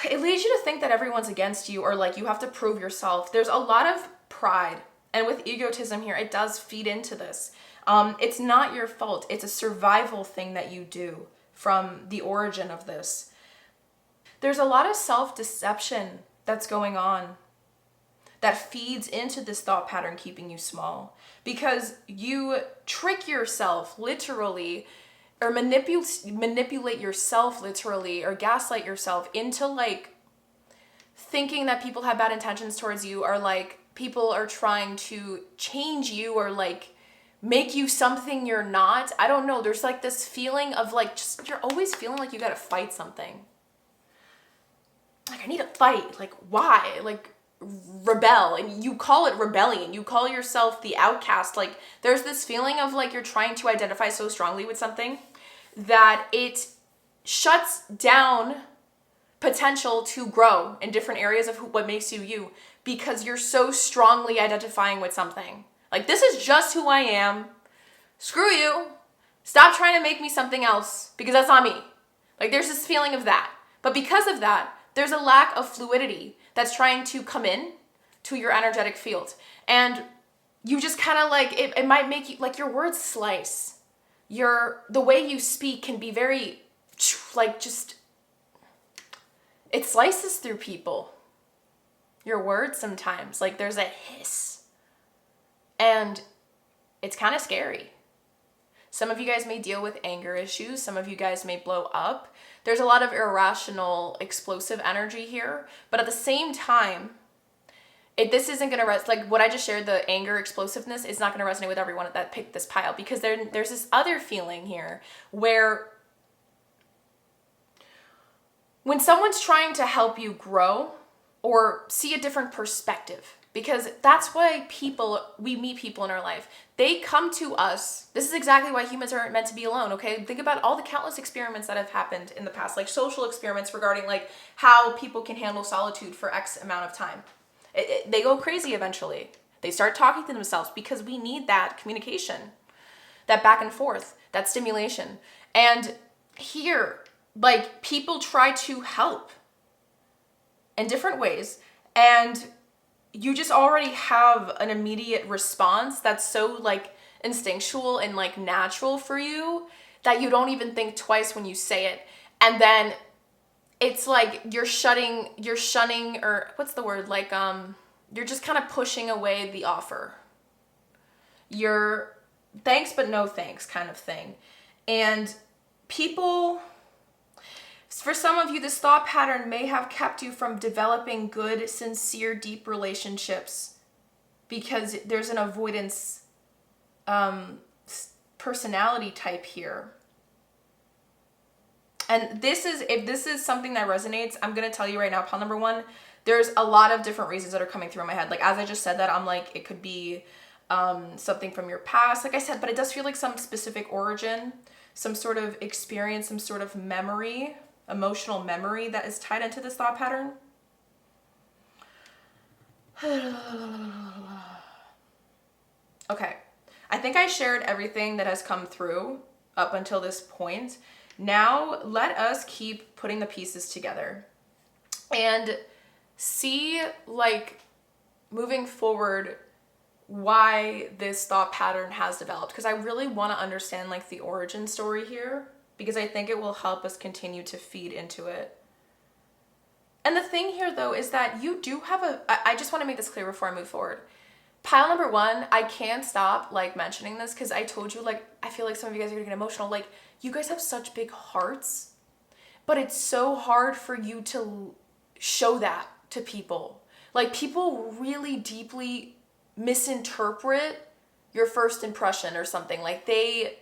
it leads you to think that everyone's against you, or like you have to prove yourself. There's a lot of pride. And with egotism here, it does feed into this. It's not your fault. It's a survival thing that you do from the origin of this. There's a lot of self-deception that's going on that feeds into this thought pattern keeping you small, because you trick yourself literally, or manipulate yourself literally, or gaslight yourself into like thinking that people have bad intentions towards you, or like people are trying to change you, or like make you something you're not. I don't know. There's like this feeling of like, just, you're always feeling like you gotta fight something. Like, I need to fight. Like, why? Like, rebel. And you call it rebellion. You call yourself the outcast. Like, there's this feeling of like you're trying to identify so strongly with something that it shuts down potential to grow in different areas of what makes you you, because you're so strongly identifying with something. Like, this is just who I am. Screw you. Stop trying to make me something else, because that's not me. Like, there's this feeling of that. But because of that, there's a lack of fluidity that's trying to come in to your energetic field. And you just kind of like, it might make you, like, your words slice. The way you speak can be very, like, just, it slices through people. Your words sometimes, like, there's a hiss. And it's kind of scary. Some of you guys may deal with anger issues. Some of you guys may blow up. There's a lot of irrational, explosive energy here. But at the same time, this isn't going to, like what I just shared, the anger, explosiveness is not going to resonate with everyone that picked this pile. Because there's this other feeling here where when someone's trying to help you grow or see a different perspective, because that's why we meet people in our life. They come to us. This is exactly why humans aren't meant to be alone, okay? Think about all the countless experiments that have happened in the past, like social experiments regarding like how people can handle solitude for X amount of time. They go crazy eventually. They start talking to themselves because we need that communication, that back and forth, that stimulation. And here, like, people try to help in different ways, and you just already have an immediate response that's so like instinctual and like natural for you that you don't even think twice when you say it. And then it's like you're shunning, or what's the word? Like, you're just kind of pushing away the offer. You're thanks, but no thanks kind of thing. And people, for some of you, this thought pattern may have kept you from developing good, sincere, deep relationships because there's an avoidance personality type here. And if this is something that resonates, I'm going to tell you right now, pile number one, there's a lot of different reasons that are coming through in my head. Like, as I just said that, I'm like, it could be something from your past, like I said, but it does feel like some specific origin, some sort of experience, some sort of memory, emotional memory that is tied into this thought pattern. Okay, I think I shared everything that has come through up until this point. Now let us keep putting the pieces together and see, like, moving forward, why this thought pattern has developed, because I really want to understand like the origin story here, because I think it will help us continue to feed into it. And the thing here though is that you do have I just want to make this clear before I move forward. Pile number one, I can't stop like mentioning this because I told you, like, I feel like some of you guys are gonna get emotional. Like, you guys have such big hearts. but it's so hard for you to show that to people. Like, people really deeply misinterpret your first impression or something. Like, they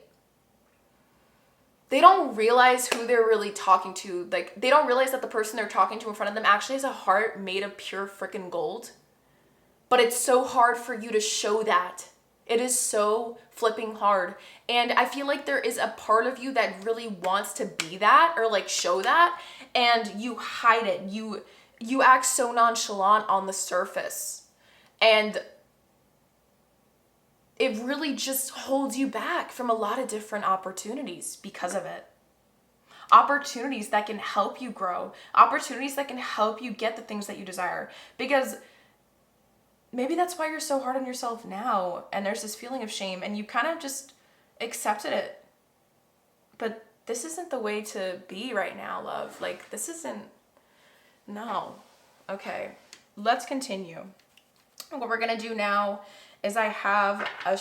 don't realize who they're really talking to. Like, they don't realize that the person they're talking to in front of them actually has a heart made of pure freaking gold. But it's so hard for you to show that. It is so flipping hard. And I feel like there is a part of you that really wants to be that or like show that, and you hide it. You act so nonchalant on the surface. And it really just holds you back from a lot of different opportunities because of it. Opportunities that can help you grow. Opportunities that can help you get the things that you desire. Because maybe that's why you're so hard on yourself now, and there's this feeling of shame, and you kind of just accepted it. But this isn't the way to be right now, love. Like, this isn't... No. Okay, let's continue. What we're going to do now is I have a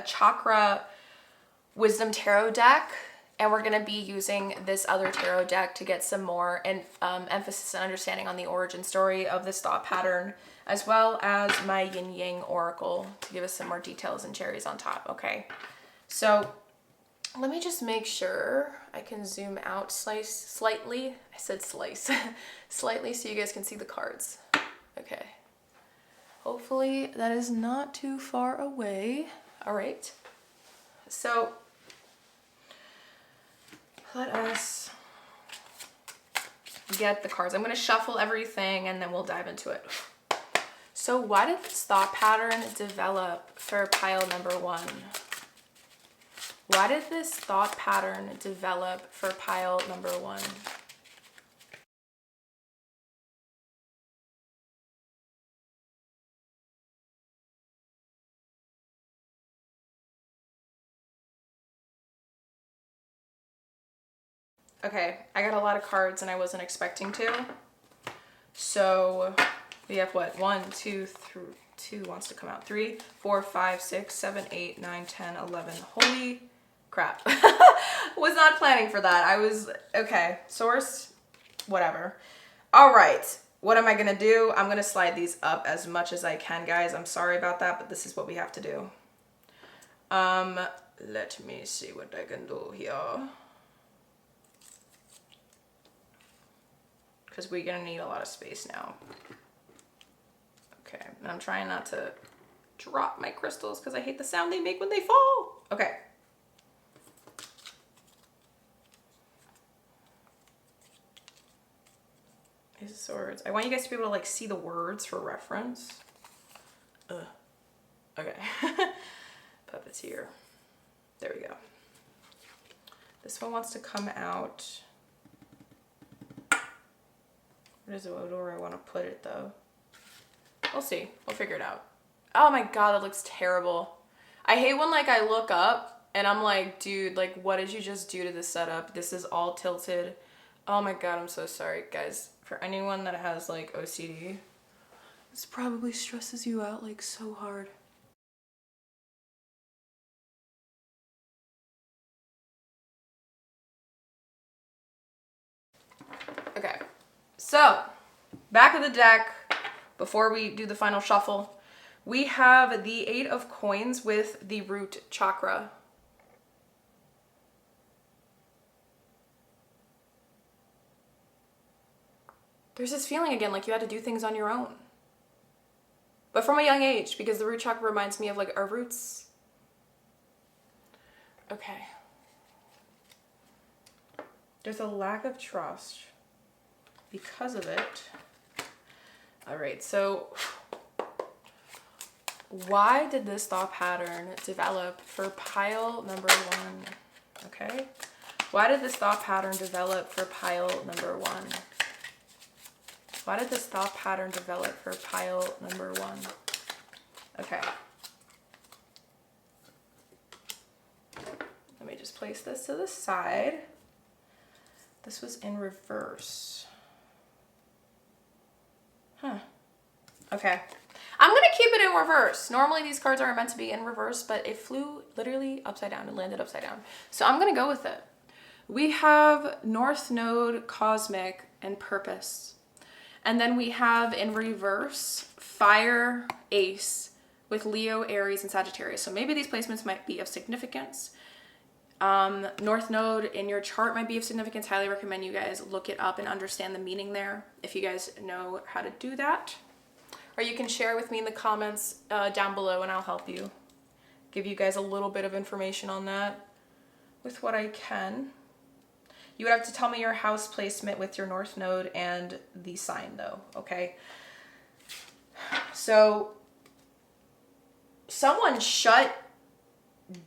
chakra wisdom tarot deck, and we're going to be using this other tarot deck to get some more emphasis and understanding on the origin story of this thought pattern, as well as my yin yang oracle to give us some more details and cherries on top. Okay, so let me just make sure I can zoom out slightly. I said slice slightly so you guys can see the cards. Okay, hopefully that is not too far away. All right, so let us get the cards. I'm going to shuffle everything and then we'll dive into it. So why did this thought pattern develop for pile number 1? Why did this thought pattern develop for pile number 1? Okay, I got a lot of cards and I wasn't expecting to. So we have what? 1, 2, 3, 2 wants to come out. 3, 4, 5, 6, 7, 8, 9, 10, 11. Holy crap. Was not planning for that. I was, okay, source, whatever. All right, what am I gonna do? I'm gonna slide these up as much as I can, guys. I'm sorry about that, but this is what we have to do. Let me see what I can do here. Because we're gonna need a lot of space now. Okay, and I'm trying not to drop my crystals because I hate the sound they make when they fall. Okay. Ace of Swords. I want you guys to be able to like see the words for reference. Okay. Puppeteer. There we go. This one wants to come out. What is it? Where I want to put it though? We'll see. We'll figure it out. Oh my god, that looks terrible. I hate when like I look up and I'm like, dude, like what did you just do to this setup? This is all tilted. Oh my god, I'm so sorry, guys. For anyone that has like OCD, this probably stresses you out like so hard. Okay, so back of the deck, before we do the final shuffle, we have the 8 of coins with the root chakra. There's this feeling again like you had to do things on your own. But from a young age, because the root chakra reminds me of like our roots. Okay. There's a lack of trust because of it. All right, so why did this thought pattern develop for pile number 1? Okay. Why did this thought pattern develop for pile number 1? Why did this thought pattern develop for pile number 1? Okay. Let me just place this to the side. This was in reverse. Huh. Okay. I'm going to keep it in reverse. Normally these cards aren't meant to be in reverse, but it flew literally upside down and landed upside down. So I'm going to go with it. We have North Node, Cosmic, and Purpose. And then we have in reverse, Fire, Ace, with Leo, Aries, and Sagittarius. So maybe these placements might be of significance. North Node in your chart might be of significance. Highly recommend you guys look it up and understand the meaning there if you guys know how to do that. Or you can share with me in the comments down below and I'll help you. Give you guys a little bit of information on that with what I can. You would have to tell me your house placement with your North Node and the sign though, okay? So someone shut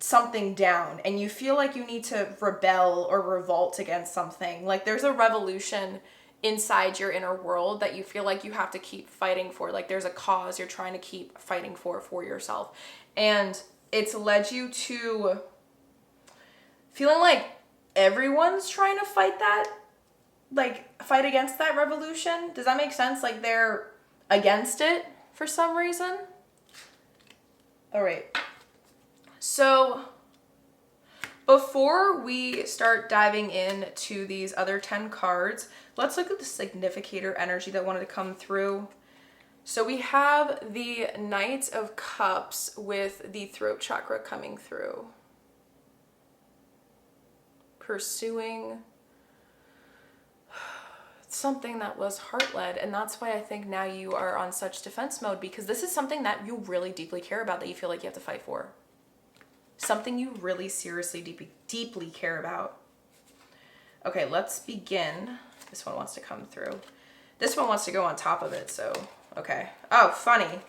something down and you feel like you need to rebel or revolt against something. Like there's a revolution inside your inner world that you feel like you have to keep fighting for. Like there's a cause you're trying to keep fighting for yourself. And it's led you to feeling like everyone's trying to fight that, like fight against that revolution. Does that make sense? Like they're against it for some reason. All right. So before we start diving into these other 10 cards, let's look at the significator energy that wanted to come through. So we have the Knight of Cups with the throat chakra coming through. Pursuing something that was heart-led, and that's why I think now you are on such defense mode, because this is something that you really deeply care about, that you feel like you have to fight for. Something you really seriously, deeply care about. Okay, let's begin. This one wants to come through. This one wants to go on top of it, so, okay. Oh, funny.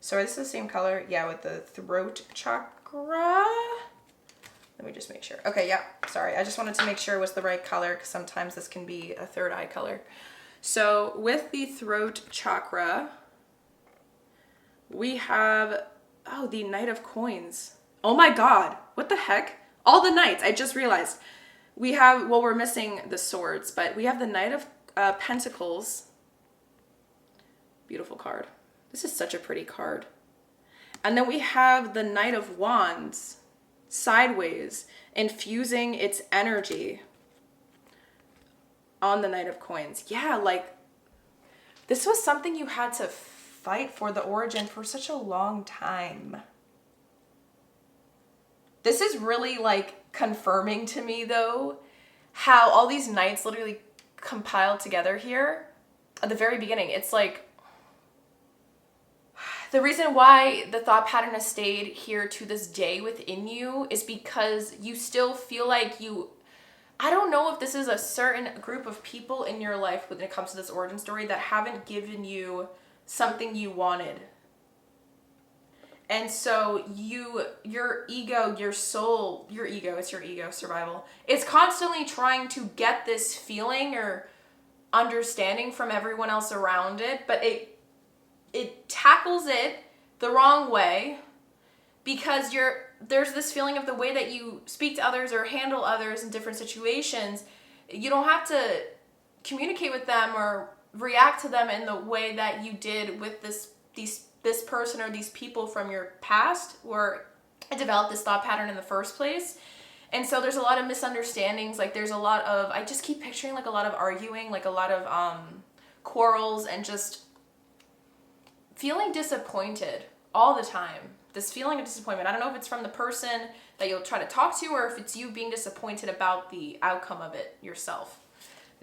So this is the same color, yeah, with the throat chakra. Let me just make sure. Okay, yeah, sorry. I just wanted to make sure it was the right color because sometimes this can be a third eye color. So with the throat chakra, we have, oh, the Knight of Coins. Oh my God, what the heck? All the knights, I just realized. We have, well, we're missing the swords, but we have the Knight of Pentacles. Beautiful card. This is such a pretty card. And then we have the Knight of Wands sideways, infusing its energy on the Knight of Coins. Yeah, like this was something you had to fight for, the origin, for such a long time. This is really like confirming to me though, how all these knights literally compiled together here at the very beginning. It's like, the reason why the thought pattern has stayed here to this day within you is because you still feel like I don't know if this is a certain group of people in your life when it comes to this origin story that haven't given you something you wanted. And so your ego, your soul, it's your ego, survival. It's constantly trying to get this feeling or understanding from everyone else around it, but it tackles it the wrong way because there's this feeling of the way that you speak to others or handle others in different situations. You don't have to communicate with them or react to them in the way that you did with this person or these people from your past where I developed this thought pattern in the first place. And so there's a lot of misunderstandings. Like there's a lot of, I just keep picturing like a lot of arguing, like a lot of quarrels and just feeling disappointed all the time. This feeling of disappointment. I don't know if it's from the person that you'll try to talk to or if it's you being disappointed about the outcome of it yourself.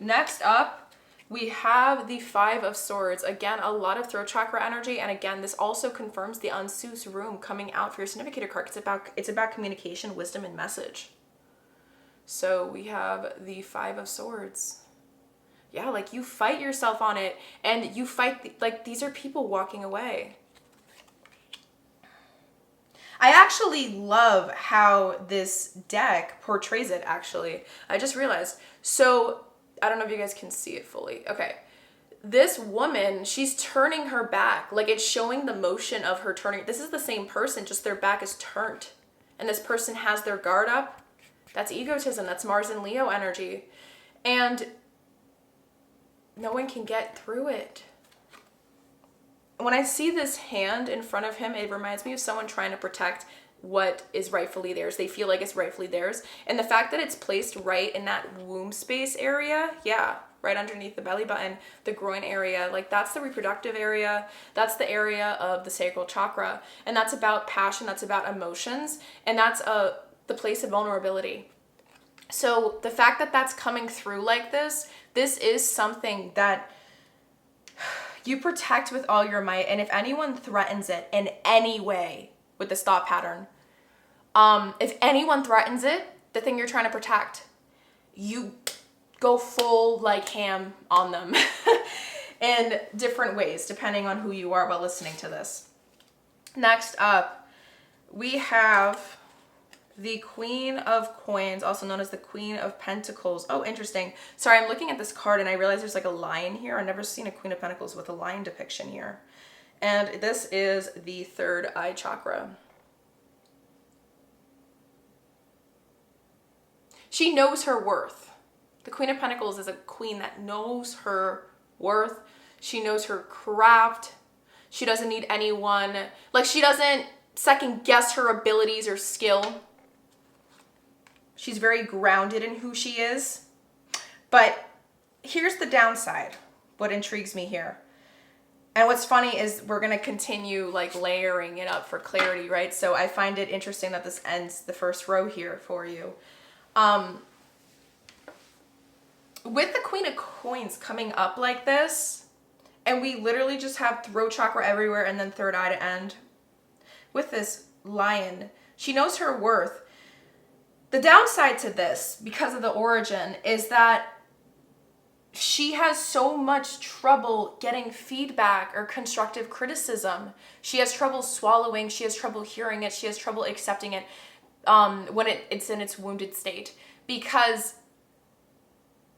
Next up, we have the Five of Swords. Again, a lot of throat chakra energy. And again, this also confirms the Ansus room coming out for your significator card. It's about communication, wisdom, and message. So we have the Five of Swords. Yeah, like you fight yourself on it and you fight, like these are people walking away. I actually love how this deck portrays it, actually. I just realized. So, I don't know if you guys can see it fully. Okay. This woman, she's turning her back. Like it's showing the motion of her turning. This is the same person, just their back is turned. And this person has their guard up. That's egotism. That's Mars and Leo energy. And no one can get through it. When I see this hand in front of him, it reminds me of someone trying to protect what is rightfully theirs. They feel like it's rightfully theirs. And the fact that it's placed right in that womb space area, yeah, right underneath the belly button, the groin area, like that's the reproductive area. That's the area of the sacral chakra. And that's about passion, that's about emotions, and that's the place of vulnerability. So the fact that that's coming through like this is something that you protect with all your might. And if anyone threatens it in any way with this thought pattern, if anyone threatens it, the thing you're trying to protect, you go full like ham on them in different ways, depending on who you are while listening to this. Next up, we have the Queen of Coins, also known as the Queen of Pentacles. Oh, interesting. Sorry, I'm looking at this card and I realize there's like a lion here. I've never seen a Queen of Pentacles with a lion depiction here. And this is the third eye chakra. She knows her worth. The Queen of Pentacles is a queen that knows her worth. She knows her craft. She doesn't need anyone. Like, she doesn't second guess her abilities or skill. She's very grounded in who she is. But here's the downside, what intrigues me here. And what's funny is we're going to continue like layering it up for clarity, right? So I find it interesting that this ends the first row here for you. With the Queen of Coins coming up like this, and we literally just have throat chakra everywhere and then third eye to end. With this lion, she knows her worth. The downside to this, because of the origin, is that she has so much trouble getting feedback or constructive criticism. She has trouble swallowing. She has trouble hearing it. She has trouble accepting it when it's in its wounded state, because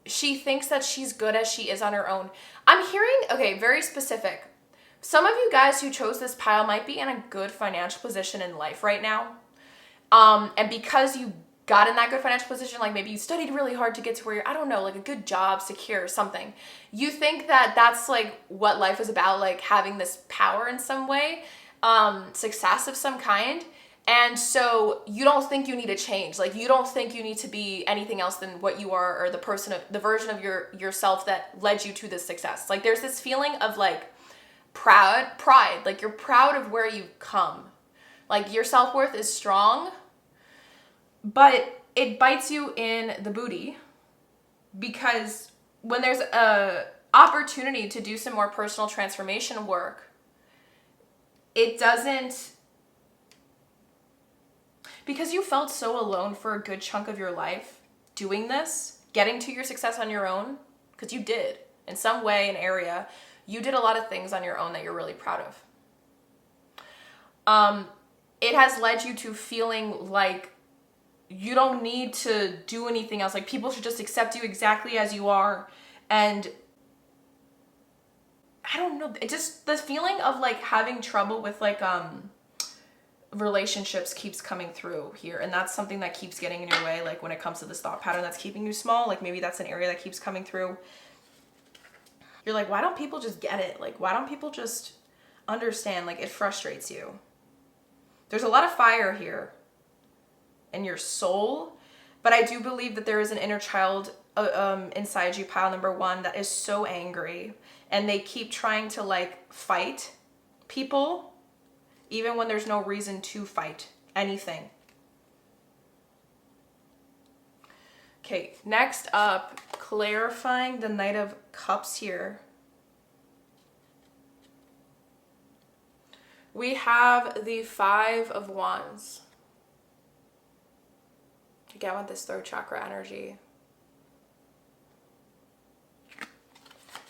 she thinks that she's good as she is on her own. I'm hearing, okay, very specific. Some of you guys who chose this pile might be in a good financial position in life right now. And because you got in that good financial position, like maybe you studied really hard to get to where you're, I don't know, like a good job, secure, something. You think that that's like what life is about, like having this power in some way, success of some kind. And so you don't think you need to change. Like, you don't think you need to be anything else than what you are, or the version of yourself that led you to this success. Like, there's this feeling of like pride, like you're proud of where you've come. Like, your self-worth is strong, but it bites you in the booty, because when there's a opportunity to do some more personal transformation work, it doesn't, because you felt so alone for a good chunk of your life doing this, getting to your success on your own, because you did, in some way, an area, you did a lot of things on your own that you're really proud of. It has led you to feeling like you don't need to do anything else. Like, people should just accept you exactly as you are. And I don't know, it just, the feeling of like having trouble with like, relationships keeps coming through here. And that's something that keeps getting in your way. Like, when it comes to this thought pattern that's keeping you small, like maybe that's an area that keeps coming through. You're like, why don't people just get it? Like, why don't people just understand? Like, it frustrates you. There's a lot of fire here in your soul, but I do believe that there is an inner child inside you, pile number one, that is so angry, and they keep trying to like fight people even when there's no reason to fight anything. Okay, next up, clarifying the Knight of Cups here. We have the Five of Wands. Again, with this third chakra energy.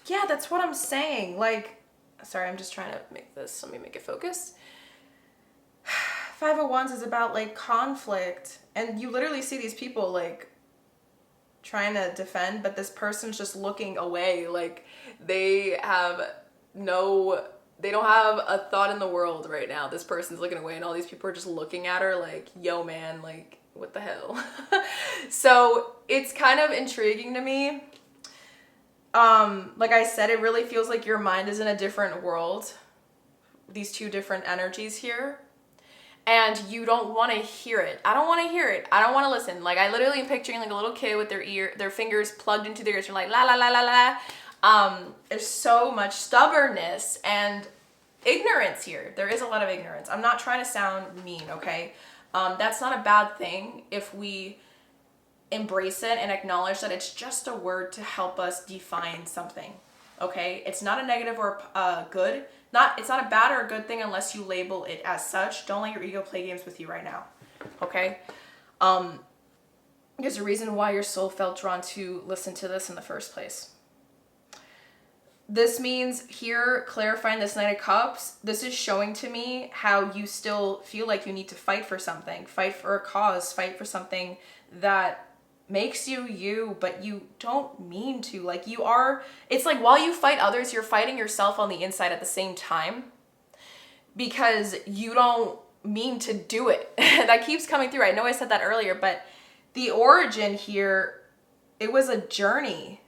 Yeah, that's what I'm saying. Like, sorry, I'm just trying to make this, let me make it focus. Five of Wands is about like conflict, and you literally see these people like trying to defend, but this person's just looking away. Like, they don't have a thought in the world right now. This person's looking away, and all these people are just looking at her like, yo man, like, what the hell? So it's kind of intriguing to me. Like I said, it really feels like your mind is in a different world. These two different energies here. and you don't want to hear it. I don't want to hear it. I don't want to listen. Like, I literally am picturing like a little kid with their fingers plugged into their ears. They're like, la la la la la. There's so much stubbornness and ignorance here. There is a lot of ignorance. I'm not trying to sound mean, okay? That's not a bad thing if we embrace it and acknowledge that it's just a word to help us define something, okay? It's not a negative or good. It's not a bad or a good thing unless you label it as such. Don't let your ego play games with you right now, okay? There's a reason why your soul felt drawn to listen to this in the first place. This means here, clarifying this Knight of Cups, this is showing to me how you still feel like you need to fight for something, fight for a cause, fight for something that makes you you, but you don't mean to. Like, you are, it's like while you fight others, you're fighting yourself on the inside at the same time because you don't mean to do it. That keeps coming through. I know I said that earlier, but the origin here, it was a journey.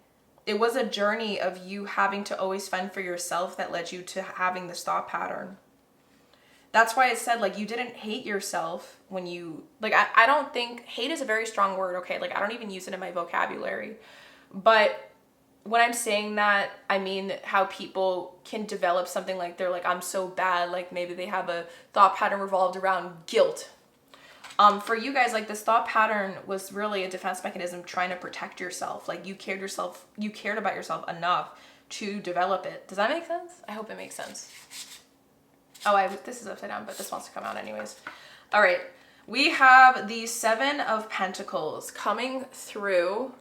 It was a journey of you having to always fend for yourself that led you to having this thought pattern. That's why it said, like, you didn't hate yourself when you, like, I don't think, hate is a very strong word, okay? Like, I don't even use it in my vocabulary. But when I'm saying that, I mean how people can develop something like they're like, I'm so bad. Like, maybe they have a thought pattern revolved around guilt. For you guys, like, this thought pattern was really a defense mechanism trying to protect yourself. Like, you cared about yourself enough to develop it. Does that make sense? I hope it makes sense. Oh, this is upside down, but this wants to come out anyways. All right. We have the Seven of Pentacles coming through.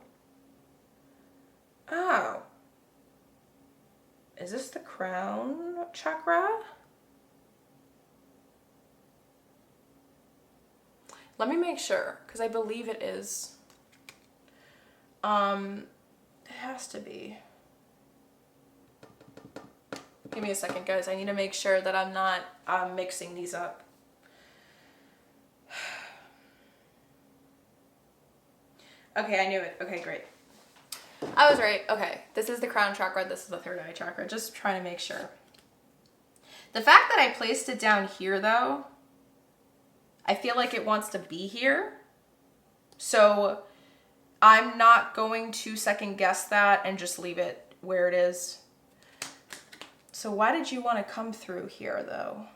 Oh. Is this the crown chakra? Let me make sure, because I believe it is. It has to be. Give me a second, guys. I need to make sure that I'm not mixing these up. Okay, I knew it. Okay, great. I was right. Okay, this is the crown chakra. This is the third eye chakra. Just trying to make sure. The fact that I placed it down here, though, I feel like it wants to be here. So I'm not going to second guess that and just leave it where it is. So why did you want to come through here, though?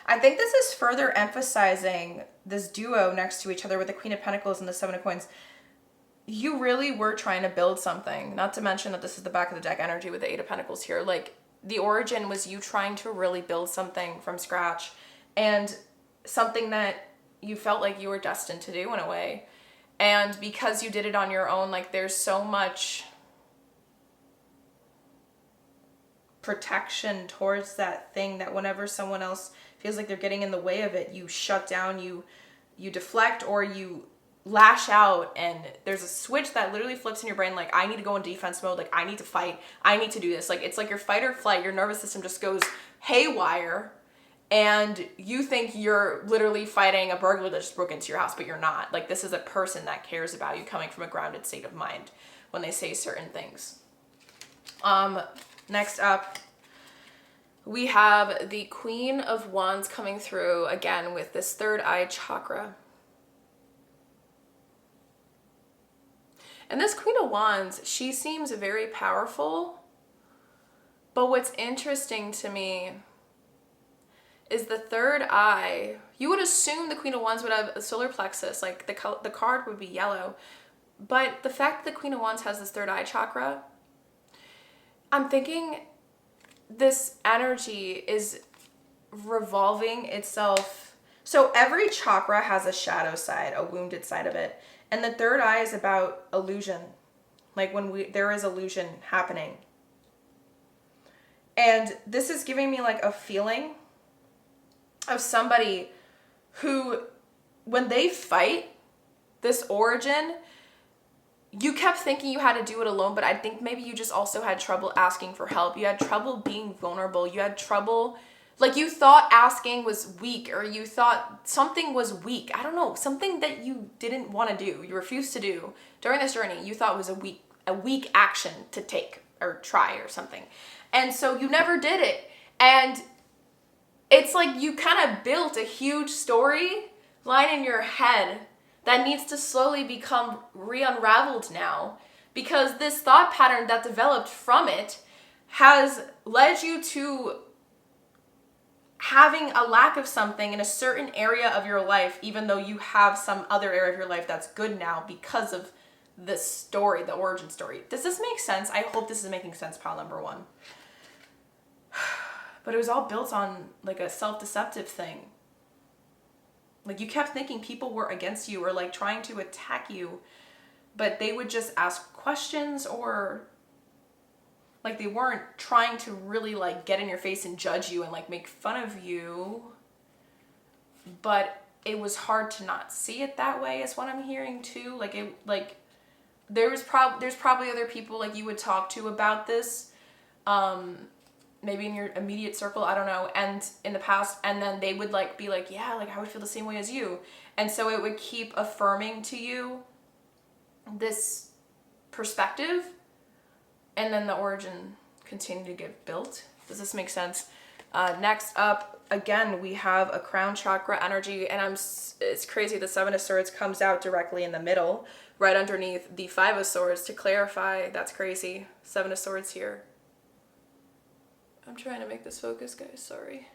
I think this is further emphasizing this duo next to each other with the Queen of Pentacles and the Seven of Coins. You really were trying to build something. Not to mention that this is the back of the deck energy with the Eight of Pentacles here. Like, the origin was you trying to really build something from scratch and something that you felt like you were destined to do in a way. And because you did it on your own, like, there's so much protection towards that thing that whenever someone else feels like they're getting in the way of it, you shut down, you deflect, or you lash out, and there's a switch that literally flips in your brain, like, I need to go in defense mode, like, I need to fight, I need to do this. Like, it's like your fight or flight, your nervous system just goes haywire, and you think you're literally fighting a burglar that just broke into your house, but you're not. Like, this is a person that cares about you, coming from a grounded state of mind when they say certain things. Next up, we have the Queen of Wands coming through again with this third eye chakra. And this Queen of Wands, she seems very powerful. But what's interesting to me is the third eye. You would assume the Queen of Wands would have a solar plexus, like the card would be yellow. But the fact that the Queen of Wands has this third eye chakra, I'm thinking this energy is revolving itself. So every chakra has a shadow side, a wounded side of it. And the third eye is about illusion. Like, when there is illusion happening. And this is giving me like a feeling of somebody who, when they fight this origin, you kept thinking you had to do it alone, but I think maybe you just also had trouble asking for help. You had trouble being vulnerable. You had trouble, like, you thought asking was weak, or you thought something was weak. I don't know, something that you didn't want to do, you refused to do during this journey, you thought was a weak action to take or try or something. And so you never did it. And it's like you kind of built a huge story line in your head that needs to slowly become re-unraveled now, because this thought pattern that developed from it has led you to having a lack of something in a certain area of your life, even though you have some other area of your life that's good now because of this story, the origin story. Does this make sense? I hope this is making sense, pile number one. But it was all built on like a self-deceptive thing. Like you kept thinking people were against you or like trying to attack you, but they would just ask questions, or like they weren't trying to really like get in your face and judge you and like make fun of you. But it was hard to not see it that way, is what I'm hearing too. Like it, like there's probably other people like you would talk to about this, maybe in your immediate circle, I don't know, and in the past, and then they would like be like, yeah, like I would feel the same way as you. And so it would keep affirming to you this perspective, and then the origin continued to get built. Does this make sense? Next up, again, we have a crown chakra energy, and it's crazy. The Seven of Swords comes out directly in the middle, right underneath the Five of Swords. To clarify, that's crazy. Seven of Swords here. I'm trying to make this focus, guys. Sorry.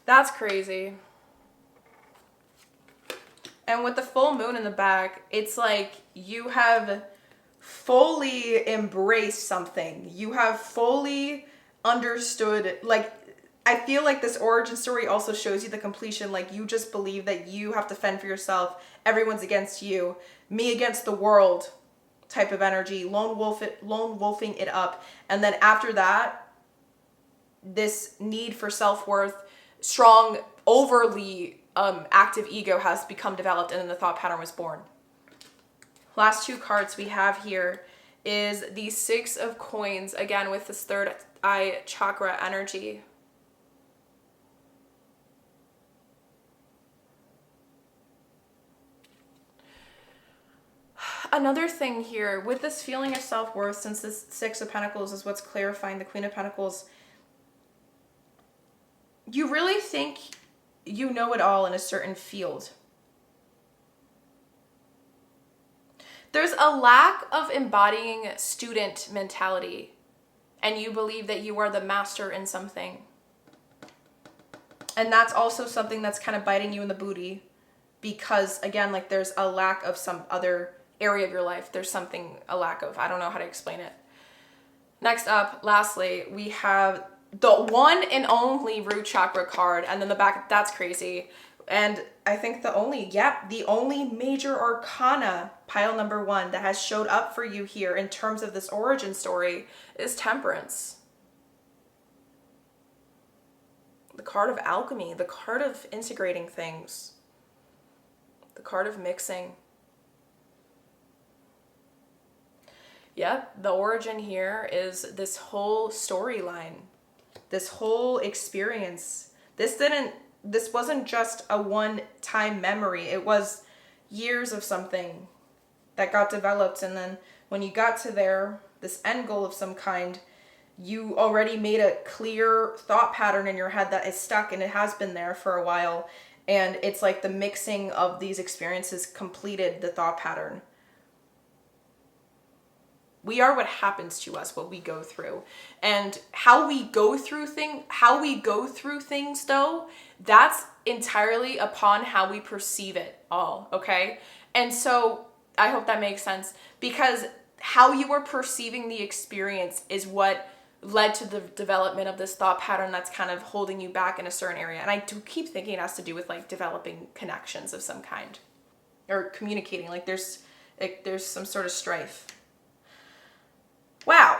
That's crazy. And with the full moon in the back, it's like you have fully embraced something. You have fully understood, like, I feel like this origin story also shows you the completion. Like, you just believe that you have to fend for yourself. Everyone's against you. Me against the world type of energy. Lone wolfing it up. And then after that, this need for self-worth, strong, overly active ego has become developed, and then the thought pattern was born. Last two cards we have here is the Six of Coins, again with this third eye chakra energy. Another thing here with this feeling of self-worth, since this Six of Pentacles is what's clarifying the Queen of Pentacles, you really think you know it all in a certain field. There's a lack of embodying student mentality, and you believe that you are the master in something. And that's also something that's kind of biting you in the booty, because again, like there's a lack of some other area of your life. There's something, a lack of, I don't know how to explain it. Next up, lastly, we have the one and only root chakra card, and then the back, that's crazy. And I think the only major arcana, pile number one, that has showed up for you here in terms of this origin story is Temperance. The card of alchemy, the card of integrating things, the card of mixing. Yep, the origin here is this whole storyline, this whole experience. This wasn't just a one-time memory. It was years of something that got developed, and then when you got to this end goal of some kind, you already made a clear thought pattern in your head that is stuck, and it has been there for a while. And it's like the mixing of these experiences completed the thought pattern. We are what happens to us, what we go through. And how we go through things though, that's entirely upon how we perceive it all, okay? And so I hope that makes sense, because how you are perceiving the experience is what led to the development of this thought pattern that's kind of holding you back in a certain area. And I do keep thinking it has to do with like developing connections of some kind, or communicating, like there's some sort of strife. Wow.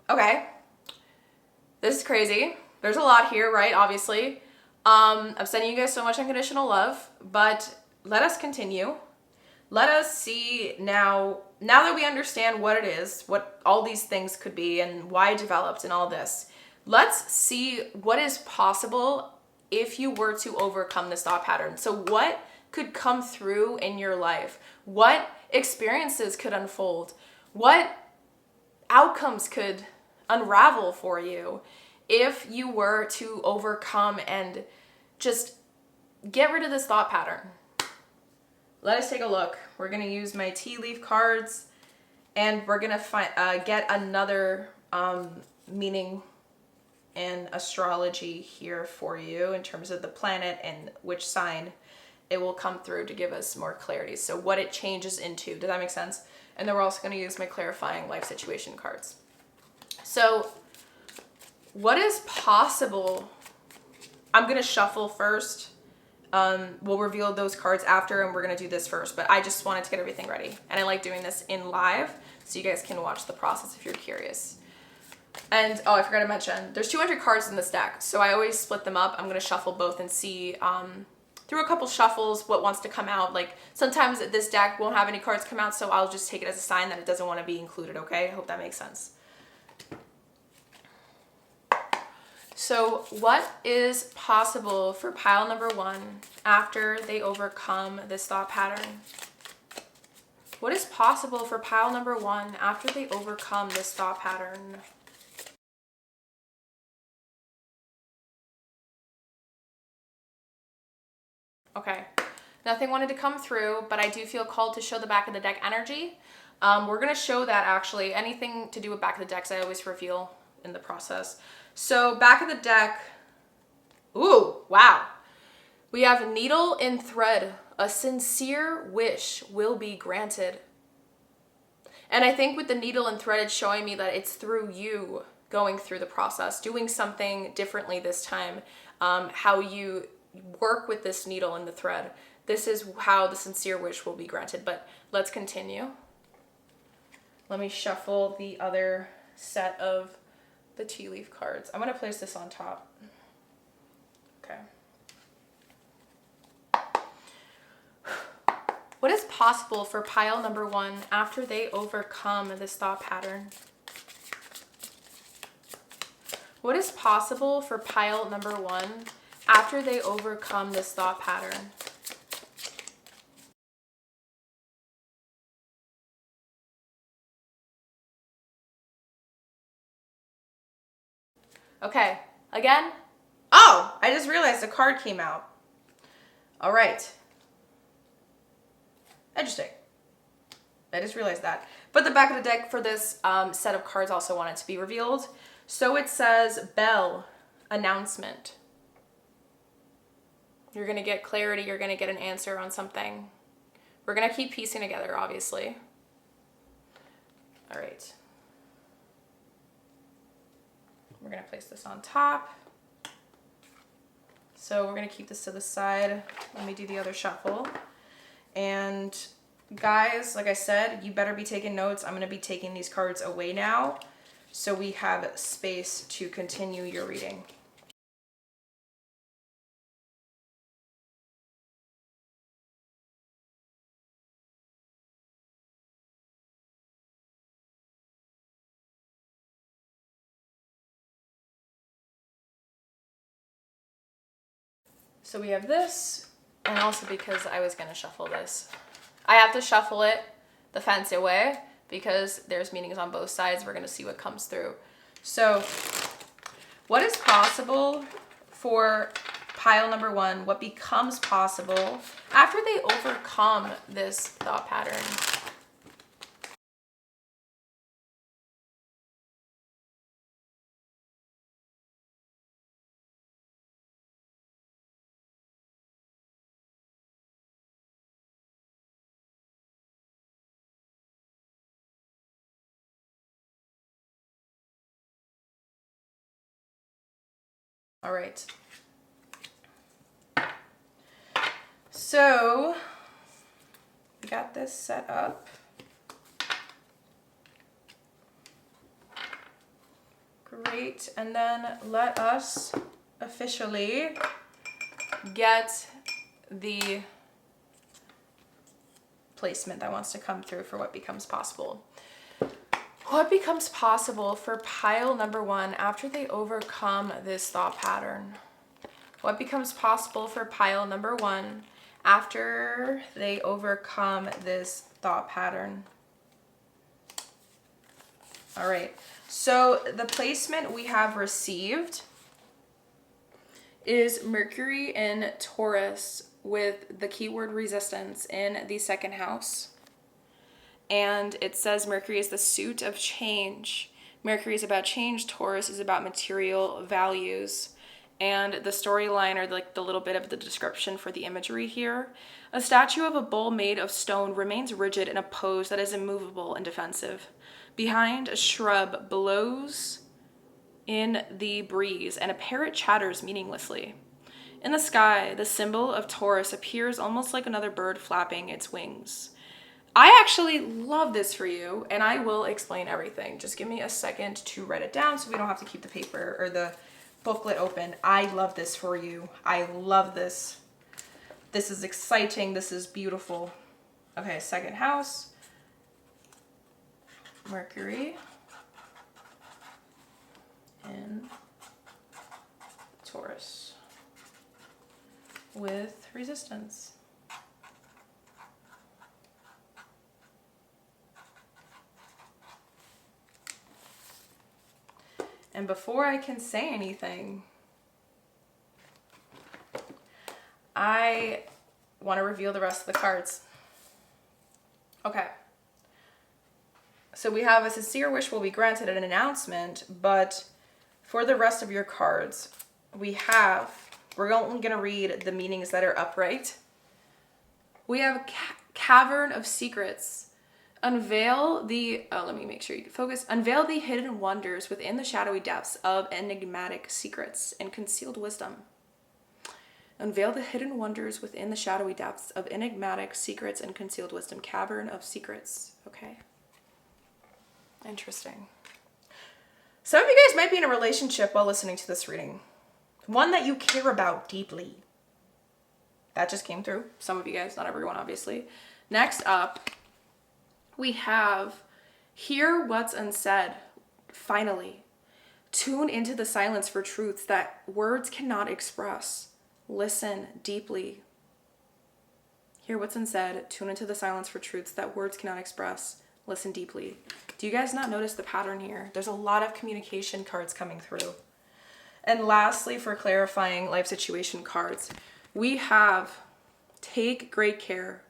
Okay. This is crazy. There's a lot here, right? Obviously. I'm sending you guys so much unconditional love, but let us continue. Let us see now that we understand what it is, what all these things could be and why it developed and all this, let's see what is possible if you were to overcome this thought pattern. So what could come through in your life? What experiences could unfold? What outcomes could unravel for you if you were to overcome and just get rid of this thought pattern? Let us take a look. We're going to use my tea leaf cards, and we're going to get another meaning in astrology here for you in terms of the planet and which sign it will come through to give us more clarity. So what it changes into. Does that make sense? And then we're also going to use my clarifying life situation cards. So what is possible? I'm going to shuffle first. We'll reveal those cards after, and we're going to do this first. But I just wanted to get everything ready. And I like doing this in live so you guys can watch the process if you're curious. And, oh, I forgot to mention, there's 200 cards in this deck. So I always split them up. I'm going to shuffle both and see through a couple shuffles what wants to come out. Like, sometimes this deck won't have any cards come out, so I'll just take it as a sign that it doesn't want to be included, okay? I hope that makes sense. So what is possible for pile number 1 after they overcome this thought pattern? What is possible for pile number 1 after they overcome this thought pattern? Okay, nothing wanted to come through, but I do feel called to show the back of the deck energy. We're going to show that actually. Anything to do with back of the decks, I always reveal in the process. So back of the deck, ooh, wow. We have needle and thread. A sincere wish will be granted. And I think with the needle and thread, it's showing me that it's through you going through the process, doing something differently this time, how you work with this needle and the thread. This is how the sincere wish will be granted. But let's continue. Let me shuffle the other set of the tea leaf cards. I'm going to place this on top. Okay. What is possible for pile number 1 after they overcome this thought pattern? What is possible for pile number 1 after they overcome this thought pattern? Okay, again. Oh, I just realized a card came out. All right. Interesting. I just realized that. But the back of the deck for this set of cards also wanted to be revealed. So it says bell, announcement. You're going to get clarity. You're going to get an answer on something. We're going to keep piecing together, obviously. All right. We're going to place this on top. So we're going to keep this to the side. Let me do the other shuffle. And guys, like I said, you better be taking notes. I'm going to be taking these cards away now so we have space to continue your reading. So we have this, and also because I was going to shuffle this. I have to shuffle it the fancy way because there's meanings on both sides. We're going to see what comes through. So what is possible for pile number 1? What becomes possible after they overcome this thought pattern? All right. So we got this set up. Great. And then let us officially get the placement that wants to come through for what becomes possible. What becomes possible for pile number 1 after they overcome this thought pattern? What becomes possible for pile number 1 after they overcome this thought pattern? All right. So the placement we have received is Mercury in Taurus with the keyword resistance in the second house. And it says Mercury is the suit of change. Mercury is about change. Taurus is about material values. And the storyline, or like the little bit of the description for the imagery here, a statue of a bull made of stone remains rigid in a pose that is immovable and defensive. Behind, a shrub blows in the breeze, and a parrot chatters meaninglessly. In the sky, the symbol of Taurus appears almost like another bird flapping its wings. I actually love this for you, and I will explain everything. Just give me a second to write it down so we don't have to keep the paper or the booklet open. I love this for you. I love this. This is exciting. This is beautiful. Okay, second house. Mercury in Taurus with resistance. And before I can say anything, I want to reveal the rest of the cards. Okay. So we have a sincere wish will be granted an announcement, but for the rest of your cards, we're only going to read the meanings that are upright. We have Cavern of Secrets. Unveil the, let me make sure you can focus. Unveil the hidden wonders within the shadowy depths of enigmatic secrets and concealed wisdom. Unveil the hidden wonders within the shadowy depths of enigmatic secrets and concealed wisdom. Cavern of Secrets. Okay. Interesting. Some of you guys might be in a relationship while listening to this reading. One that you care about deeply. That just came through. Some of you guys, not everyone, obviously. Next up, we have Hear What's Unsaid. Finally, tune into the silence for truths that words cannot express. Listen deeply. Hear what's unsaid. Tune into the silence for truths that words cannot express. Listen deeply. Do you guys not notice the pattern here? There's a lot of communication cards coming through. And lastly, for clarifying life situation cards, we have Take Great Care.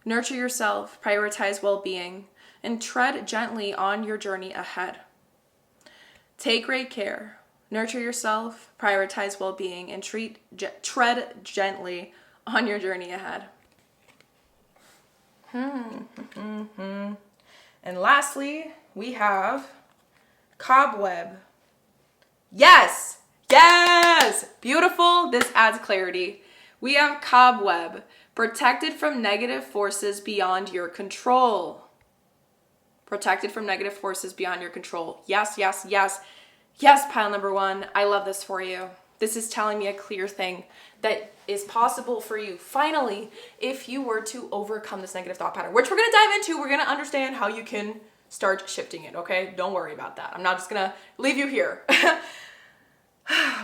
Nurture yourself, prioritize well-being, and tread gently on your journey ahead. Take great care. Nurture yourself, prioritize well-being, and tread gently on your journey ahead. And lastly, we have Cobweb. Yes! Yes! Beautiful. This adds clarity. We have Cobweb. Protected from negative forces beyond your control. Protected from negative forces beyond your control. Yes, yes, yes. Yes, pile number one. I love this for you. This is telling me a clear thing that is possible for you. Finally, if you were to overcome this negative thought pattern, which we're going to dive into, we're going to understand how you can start shifting it, okay? Don't worry about that. I'm not just going to leave you here.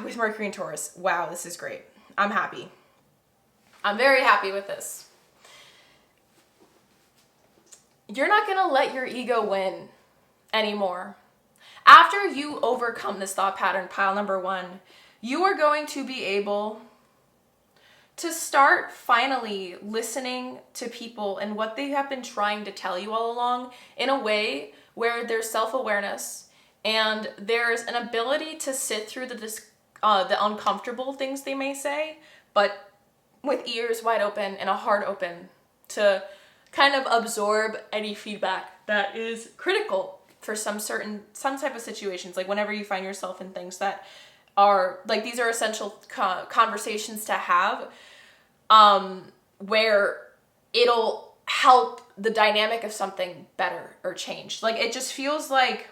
With Mercury and Taurus. Wow, this is great. I'm happy. I'm very happy with this. You're not going to let your ego win anymore. After you overcome this thought pattern, pile number one, you are going to be able to start finally listening to people and what they have been trying to tell you all along in a way where there's self-awareness and there's an ability to sit through the uncomfortable things they may say, but with ears wide open and a heart open to kind of absorb any feedback that is critical for some type of situations. Like whenever you find yourself in things that are like, these are essential conversations to have, where it'll help the dynamic of something better or change. Like it just feels like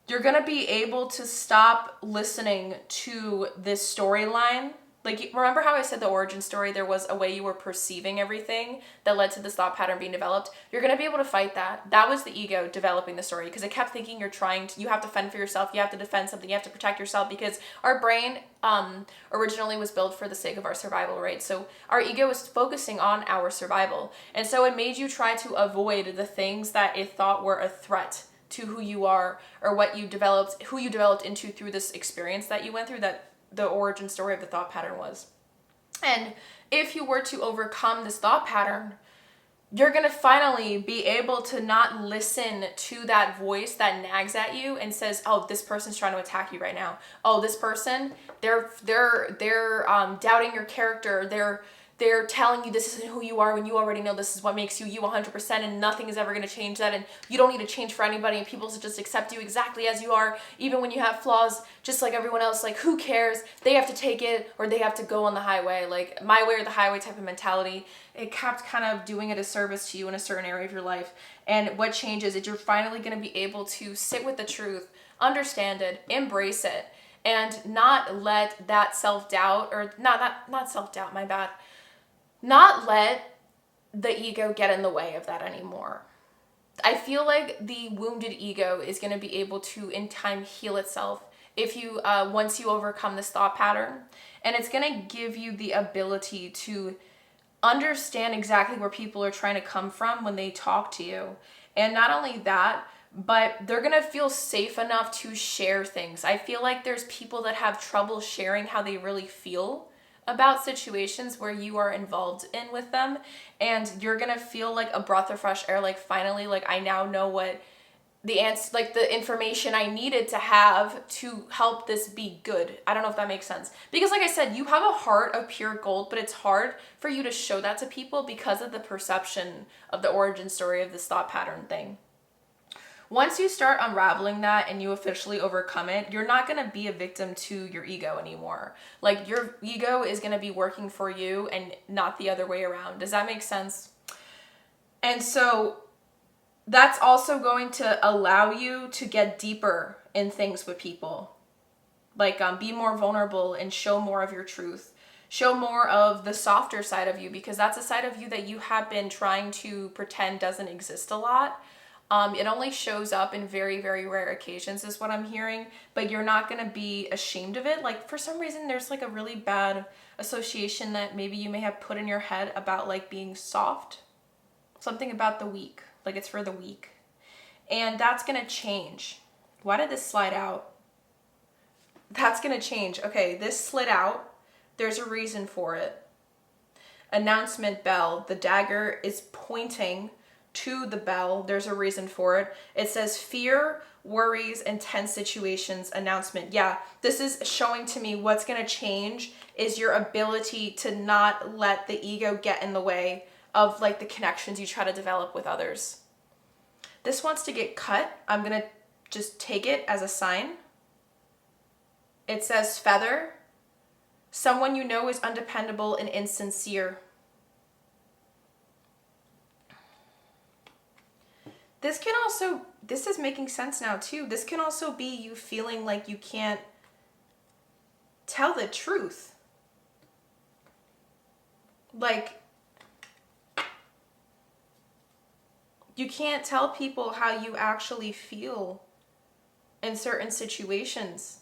you're going to be able to stop listening to this storyline. Like, remember how I said the origin story, there was a way you were perceiving everything that led to this thought pattern being developed? You're going to be able to fight that. That was the ego developing the story, because it kept thinking you have to fend for yourself, you have to defend something, you have to protect yourself, because our brain originally was built for the sake of our survival, right? So our ego was focusing on our survival. And so it made you try to avoid the things that it thought were a threat to who you are, or who you developed into through this experience that you went through, that the origin story of the thought pattern was. And if you were to overcome this thought pattern, you're going to finally be able to not listen to that voice that nags at you and says, oh, this person's trying to attack you right now. Oh, this person, they're doubting your character. They're telling you this isn't who you are when you already know this is what makes you 100%, and nothing is ever going to change that, and you don't need to change for anybody, and people should just accept you exactly as you are, even when you have flaws, just like everyone else. Like, who cares? They have to take it, or they have to go on the highway, like my way or the highway type of mentality. It kept kind of doing a disservice to you in a certain area of your life. And what changes is you're finally going to be able to sit with the truth, understand it, embrace it, and not let that self-doubt, or not self-doubt, my bad, not let the ego get in the way of that anymore. I feel like the wounded ego is going to be able to, in time, heal itself if you once you overcome this thought pattern. And it's going to give you the ability to understand exactly where people are trying to come from when they talk to you. And not only that, but they're going to feel safe enough to share things. I feel like there's people that have trouble sharing how they really feel about situations where you are involved in with them, and you're gonna feel like a breath of fresh air, like finally, like I now know what the answer, like the information I needed to have to help this be good. I don't know if that makes sense, because like I said, you have a heart of pure gold, but it's hard for you to show that to people because of the perception of the origin story of this thought pattern thing. Once you start unraveling that and you officially overcome it, you're not going to be a victim to your ego anymore. Like, your ego is going to be working for you and not the other way around. Does that make sense? And so that's also going to allow you to get deeper in things with people. Like, be more vulnerable and show more of your truth. Show more of the softer side of you, because that's a side of you that you have been trying to pretend doesn't exist a lot. It only shows up in very, very rare occasions is what I'm hearing, but you're not going to be ashamed of it. Like, for some reason, there's like a really bad association that maybe you may have put in your head about like being soft. Something about the weak, like it's for the weak. And that's going to change. Why did this slide out? That's going to change. Okay, this slid out. There's a reason for it. Announcement bell. The dagger is pointing to the bell. There's a reason for it. It says fear, worries, and tense situations announcement. Yeah, this is showing to me what's going to change is your ability to not let the ego get in the way of like the connections you try to develop with others. This wants to get cut. I'm going to just take it as a sign. It says feather. Someone you know is undependable and insincere. This is making sense now too. This can also be you feeling like you can't tell the truth. Like, you can't tell people how you actually feel in certain situations.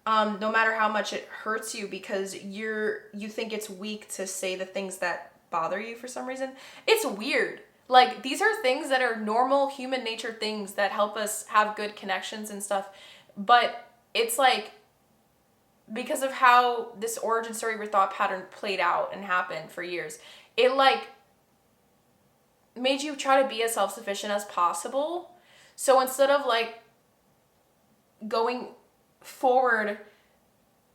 No matter how much it hurts you, because you think it's weak to say the things that bother you for some reason. It's weird. Like, these are things that are normal human nature things that help us have good connections and stuff. But it's like, because of how this origin story of your thought pattern played out and happened for years, it like made you try to be as self-sufficient as possible. So instead of like going forward,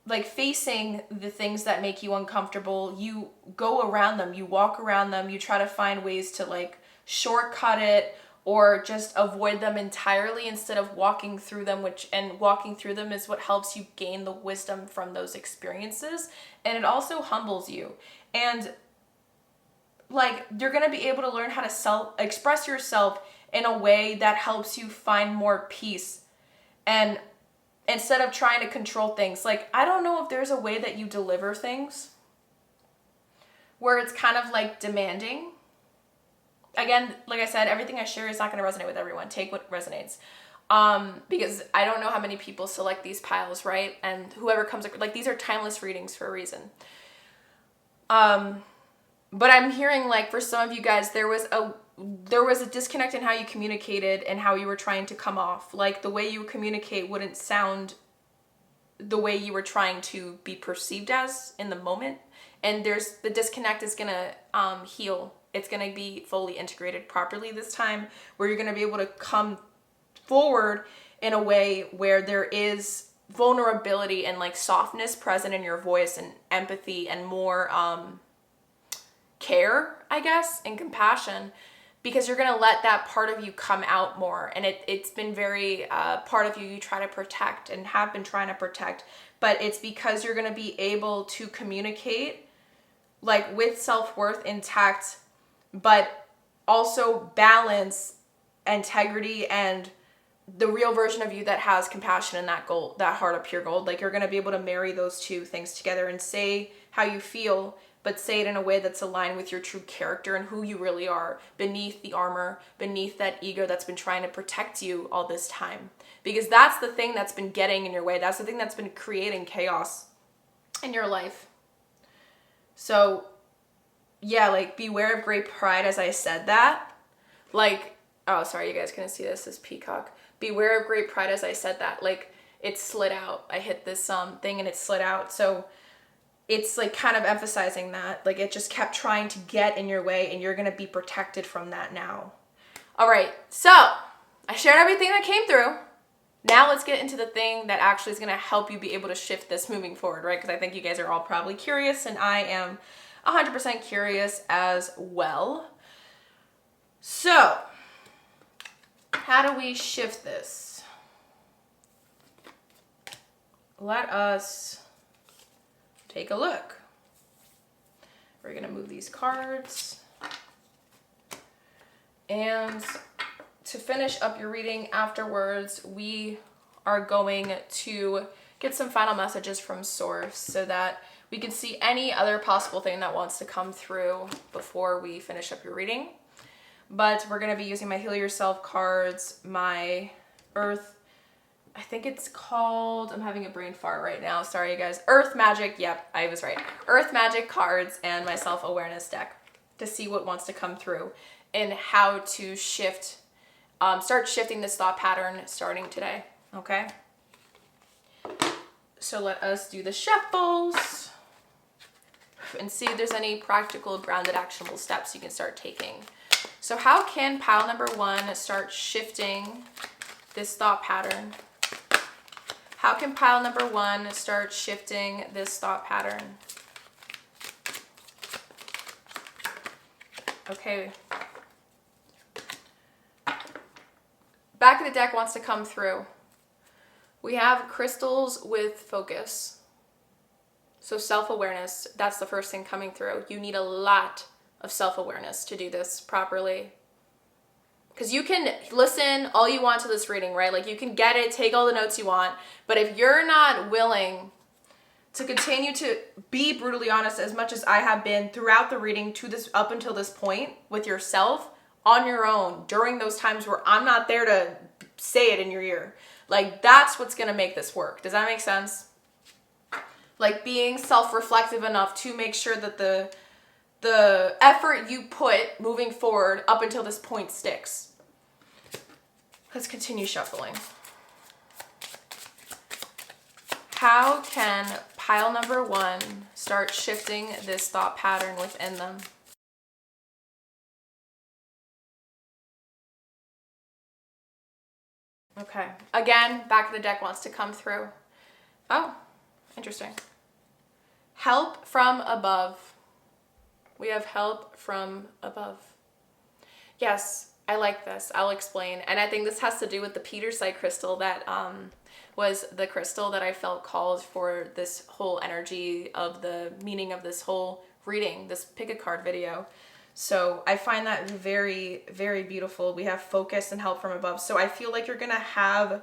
like facing the things that make you uncomfortable, you go around them, you walk around them, you try to find ways to like shortcut it or just avoid them entirely instead of walking through them, and walking through them is what helps you gain the wisdom from those experiences. And it also humbles you. And like, you're going to be able to learn how to express yourself in a way that helps you find more peace. And instead of trying to control things, like, I don't know if there's a way that you deliver things where it's kind of like demanding. Again, like I said, everything I share is not going to resonate with everyone. Take what resonates. Because I don't know how many people select these piles, right? And whoever comes, like, these are timeless readings for a reason. But I'm hearing, like, for some of you guys, there was there was a disconnect in how you communicated and how you were trying to come off. Like the way you communicate wouldn't sound the way you were trying to be perceived as in the moment. And the disconnect is gonna heal. It's gonna be fully integrated properly this time, where you're gonna be able to come forward in a way where there is vulnerability and like softness present in your voice, and empathy, and more care, I guess, and compassion, because you're gonna let that part of you come out more. And it's been very part of you try to protect and have been trying to protect, but it's because you're gonna be able to communicate like with self-worth intact, but also balance integrity and the real version of you that has compassion and that gold, that heart of pure gold. Like you're going to be able to marry those two things together and say how you feel, but say it in a way that's aligned with your true character and who you really are, beneath the armor, beneath that ego that's been trying to protect you all this time. Because that's the thing that's been getting in your way. That's the thing that's been creating chaos in your life. So yeah, like beware of great pride as I said that. Like, oh, sorry, you guys couldn't see this. This peacock. Beware of great pride as I said that. Like, it slid out. I hit this thing and it slid out. So it's like kind of emphasizing that. Like, it just kept trying to get in your way, and you're going to be protected from that now. All right, so I shared everything that came through. Now let's get into the thing that actually is going to help you be able to shift this moving forward, right? Because I think you guys are all probably curious, and I am 100% curious as well. So, how do we shift this? Let us take a look. We're going to move these cards. And to finish up your reading afterwards, we are going to get some final messages from Source so that we can see any other possible thing that wants to come through before we finish up your reading. But we're going to be using my Heal Yourself cards, my Earth, I think it's called, I'm having a brain fart right now, sorry you guys, Earth Magic, yep, I was right, Earth Magic cards, and my Self-Awareness deck to see what wants to come through and how to shift, start shifting this thought pattern starting today, okay? So let us do the shuffles and see if there's any practical, grounded, actionable steps you can start taking. So how can pile number one start shifting this thought pattern? How can pile number one start shifting this thought pattern? Okay. Back of the deck wants to come through. We have crystals with focus. So self-awareness, that's the first thing coming through. You need a lot of self-awareness to do this properly. Because you can listen all you want to this reading, right? Like you can get it, take all the notes you want, but if you're not willing to continue to be brutally honest as much as I have been throughout the reading to this, up until this point with yourself on your own during those times where I'm not there to say it in your ear, like that's what's going to make this work. Does that make sense? Like being self-reflective enough to make sure that the effort you put moving forward up until this point sticks. Let's continue shuffling. How can pile number one start shifting this thought pattern within them? Okay. Again, back of the deck wants to come through. Oh, interesting. Help from above. We have help from above. Yes, I like this. I'll explain. And I think this has to do with the Petersite crystal that was the crystal that I felt called for this whole energy of the meaning of this whole reading, this pick a card video. So I find that very, very beautiful. We have focus and help from above. So I feel like you're going to have,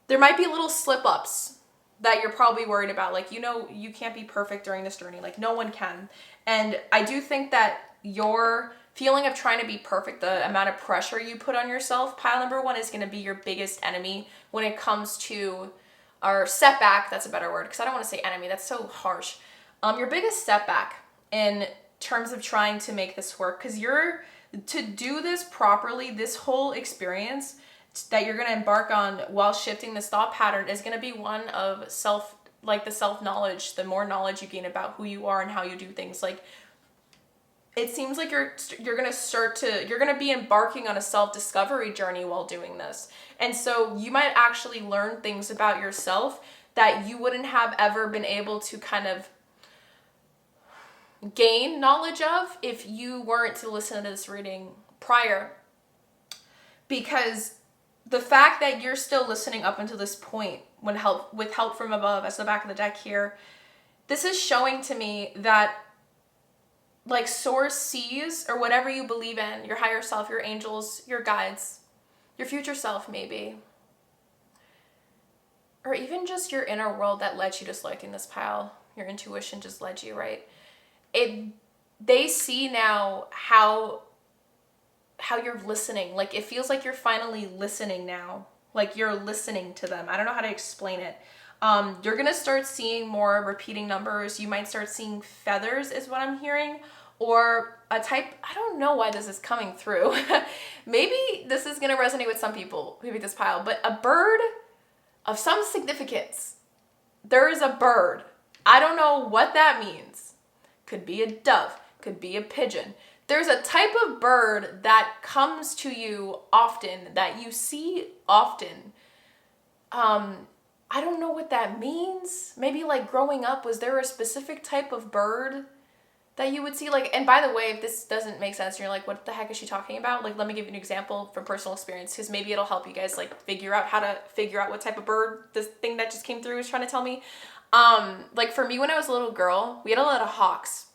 there might be little slip ups that you're probably worried about. Like, you know, you can't be perfect during this journey. Like no one can. And I do think that your feeling of trying to be perfect, the amount of pressure you put on yourself, pile number one is going to be your biggest enemy when it comes to, or setback, that's a better word, because I don't want to say enemy, that's so harsh. Your biggest setback in terms of trying to make this work, because you're To do this properly, this whole experience that you're going to embark on while shifting this thought pattern is going to be one of the self-knowledge, the more knowledge you gain about who you are and how you do things. Like, it seems like you're going to be embarking on a self-discovery journey while doing this. And so you might actually learn things about yourself that you wouldn't have ever been able to kind of gain knowledge of if you weren't to listen to this reading prior. Because the fact that you're still listening up until this point with help from above as the back of the deck here, this is showing to me that like source sees, or whatever you believe in, your higher self, your angels, your guides, your future self maybe, or even just your inner world that led you to selecting this pile, your intuition just led you, right? They see now how you're listening. Like, it feels like you're finally listening now. Like, you're listening to them. I don't know how to explain it. You're going to start seeing more repeating numbers. You might start seeing feathers is what I'm hearing. Or a type, I don't know why this is coming through. Maybe this is going to resonate with some people who pick this pile. But a bird of some significance. There is a bird. I don't know what that means. Could be a dove. Could be a pigeon. There's a type of bird that comes to you often, that you see often. I don't know what that means. Maybe like growing up, was there a specific type of bird that you would see? Like, and by the way, if this doesn't make sense and you're like, what the heck is she talking about? Like, let me give you an example from personal experience, because maybe it'll help you guys like figure out what type of bird this thing that just came through is trying to tell me. Like for me, when I was a little girl, we had a lot of hawks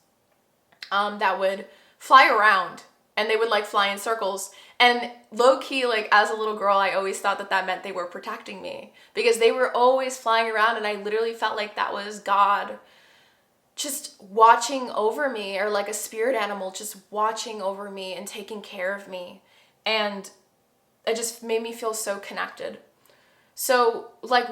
that would fly around, and they would like fly in circles. And low key, like as a little girl, I always thought that meant they were protecting me, because they were always flying around, and I literally felt like that was God just watching over me, or like a spirit animal just watching over me and taking care of me. And it just made me feel so connected. So like,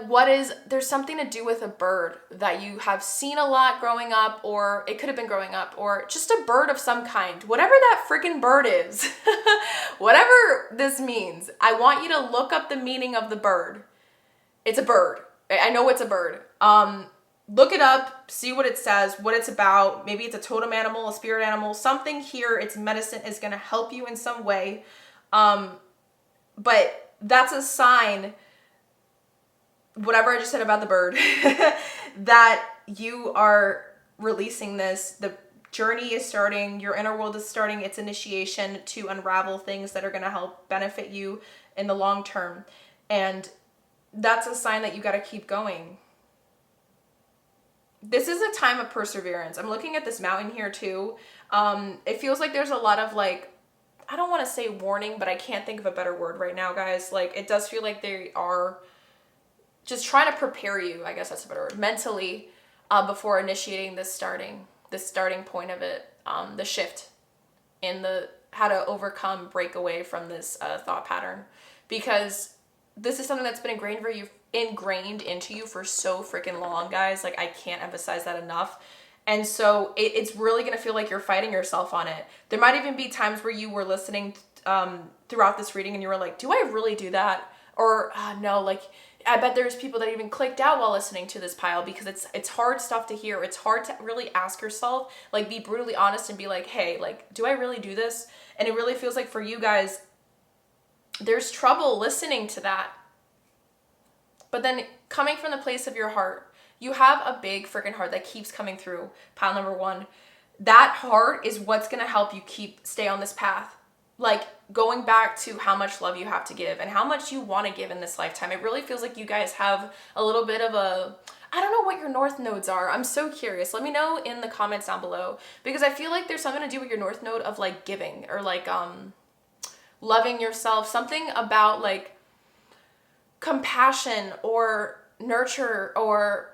there's something to do with a bird that you have seen a lot growing up, or it could have been growing up, or just a bird of some kind, whatever that freaking bird is, whatever this means. I want you to look up the meaning of the bird. It's a bird. I know it's a bird. Look it up, see what it says, what it's about. Maybe it's a totem animal, a spirit animal, something here. Its medicine is going to help you in some way. But that's a sign, whatever I just said about the bird, that you are releasing this. The journey is starting. Your inner world is starting its initiation to unravel things that are going to help benefit you in the long term. And that's a sign that you got to keep going. This is a time of perseverance. I'm looking at this mountain here too. It feels like there's a lot of like, I don't want to say warning, but I can't think of a better word right now, guys. Like, it does feel like they are just trying to prepare you, I guess that's a better word, mentally, before initiating this starting point of it, the shift in how to overcome, break away from this thought pattern. Because this is something that's been ingrained into you for so freaking long, guys. Like, I can't emphasize that enough. And so it's really going to feel like you're fighting yourself on it. There might even be times where you were listening throughout this reading and you were like, do I really do that? Or no, like, I bet there's people that even clicked out while listening to this pile, because it's hard stuff to hear. It's hard to really ask yourself, like, be brutally honest and be like, hey, like, do I really do this? And it really feels like for you guys, there's trouble listening to that. But then coming from the place of your heart, you have a big freaking heart that keeps coming through. Pile number 1. That heart is what's going to help you stay on this path. Like, going back to how much love you have to give and how much you want to give in this lifetime. It really feels like you guys have a little bit of I don't know what your north nodes are. I'm so curious. Let me know in the comments down below, because I feel like there's something to do with your north node of like giving, or like loving yourself, something about like compassion or nurture or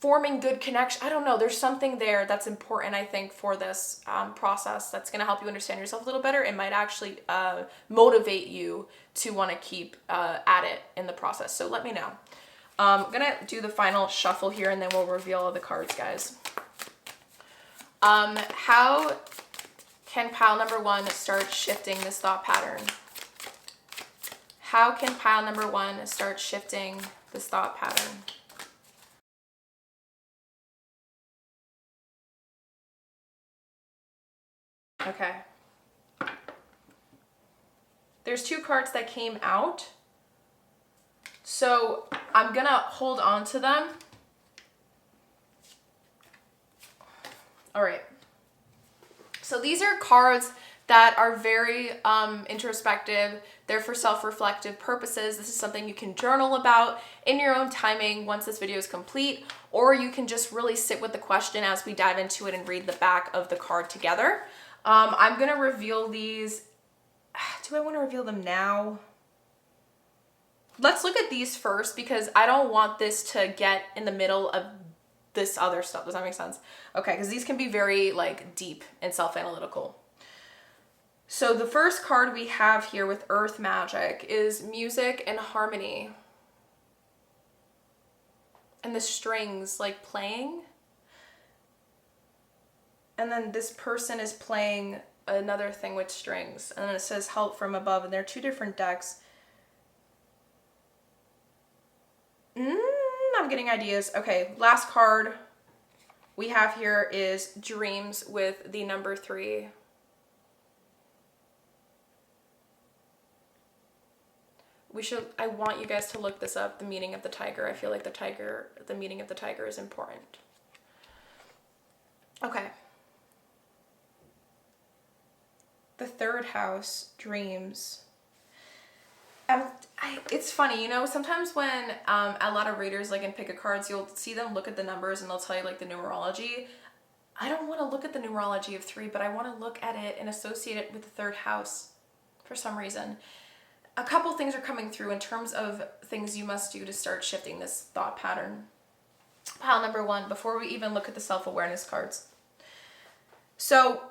forming good connection. I don't know. There's something there that's important, I think, for this process that's going to help you understand yourself a little better. It might actually motivate you to want to keep at it in the process. So let me know. I'm going to do the final shuffle here, and then we'll reveal all the cards, guys. How can pile number 1 start shifting this thought pattern? How can pile number 1 start shifting this thought pattern? Okay. There's 2 cards that came out. So I'm gonna hold on to them. All right. So these are cards that are very introspective. They're for self-reflective purposes. This is something you can journal about in your own timing once this video is complete, or you can just really sit with the question as we dive into it and read the back of the card together. I'm gonna reveal these. Do I want to reveal them now? Let's look at these first because I don't want this to get in the middle of this other stuff. Does that make sense? Okay, because these can be very like deep and self-analytical. So the first card we have here with Earth Magic is music and harmony. And the strings like playing. And then this person is playing another thing with strings. And then it says help from above. And they're 2 different decks. I'm getting ideas. Okay, last card we have here is dreams with the number 3. I want you guys to look this up, the meaning of the tiger. I feel like the meaning of the tiger is important. Okay. The 3rd house, dreams. It's funny, you know, sometimes when a lot of readers like in pick-a cards, you'll see them look at the numbers and they'll tell you like the numerology. I don't want to look at the numerology of 3, but I want to look at it and associate it with the 3rd house for some reason. A couple things are coming through in terms of things you must do to start shifting this thought pattern. Pile number 1, before we even look at the self-awareness cards. So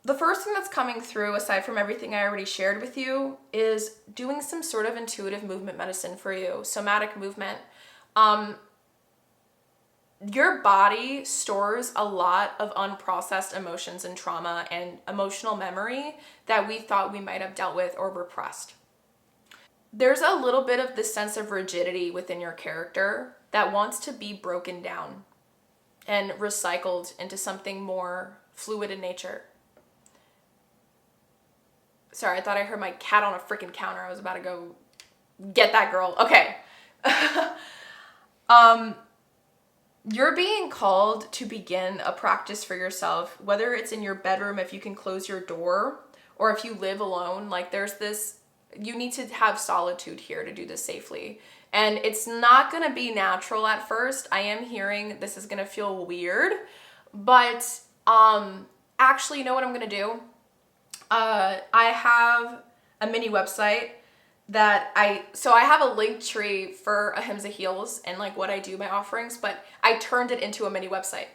the first thing that's coming through, aside from everything I already shared with you, is doing some sort of intuitive movement medicine for you, somatic movement. Your body stores a lot of unprocessed emotions and trauma and emotional memory that we thought we might have dealt with or repressed. There's a little bit of this sense of rigidity within your character that wants to be broken down and recycled into something more fluid in nature. Sorry, I thought I heard my cat on a freaking counter. I was about to go get that girl. Okay. You're being called to begin a practice for yourself, whether it's in your bedroom, if you can close your door, or if you live alone. Like you need to have solitude here to do this safely. And it's not going to be natural at first. I am hearing this is going to feel weird, but actually, you know what I'm going to do? I have a mini website that I have a link tree for Ahimsa Heals and like what I do, my offerings, but I turned it into a mini website.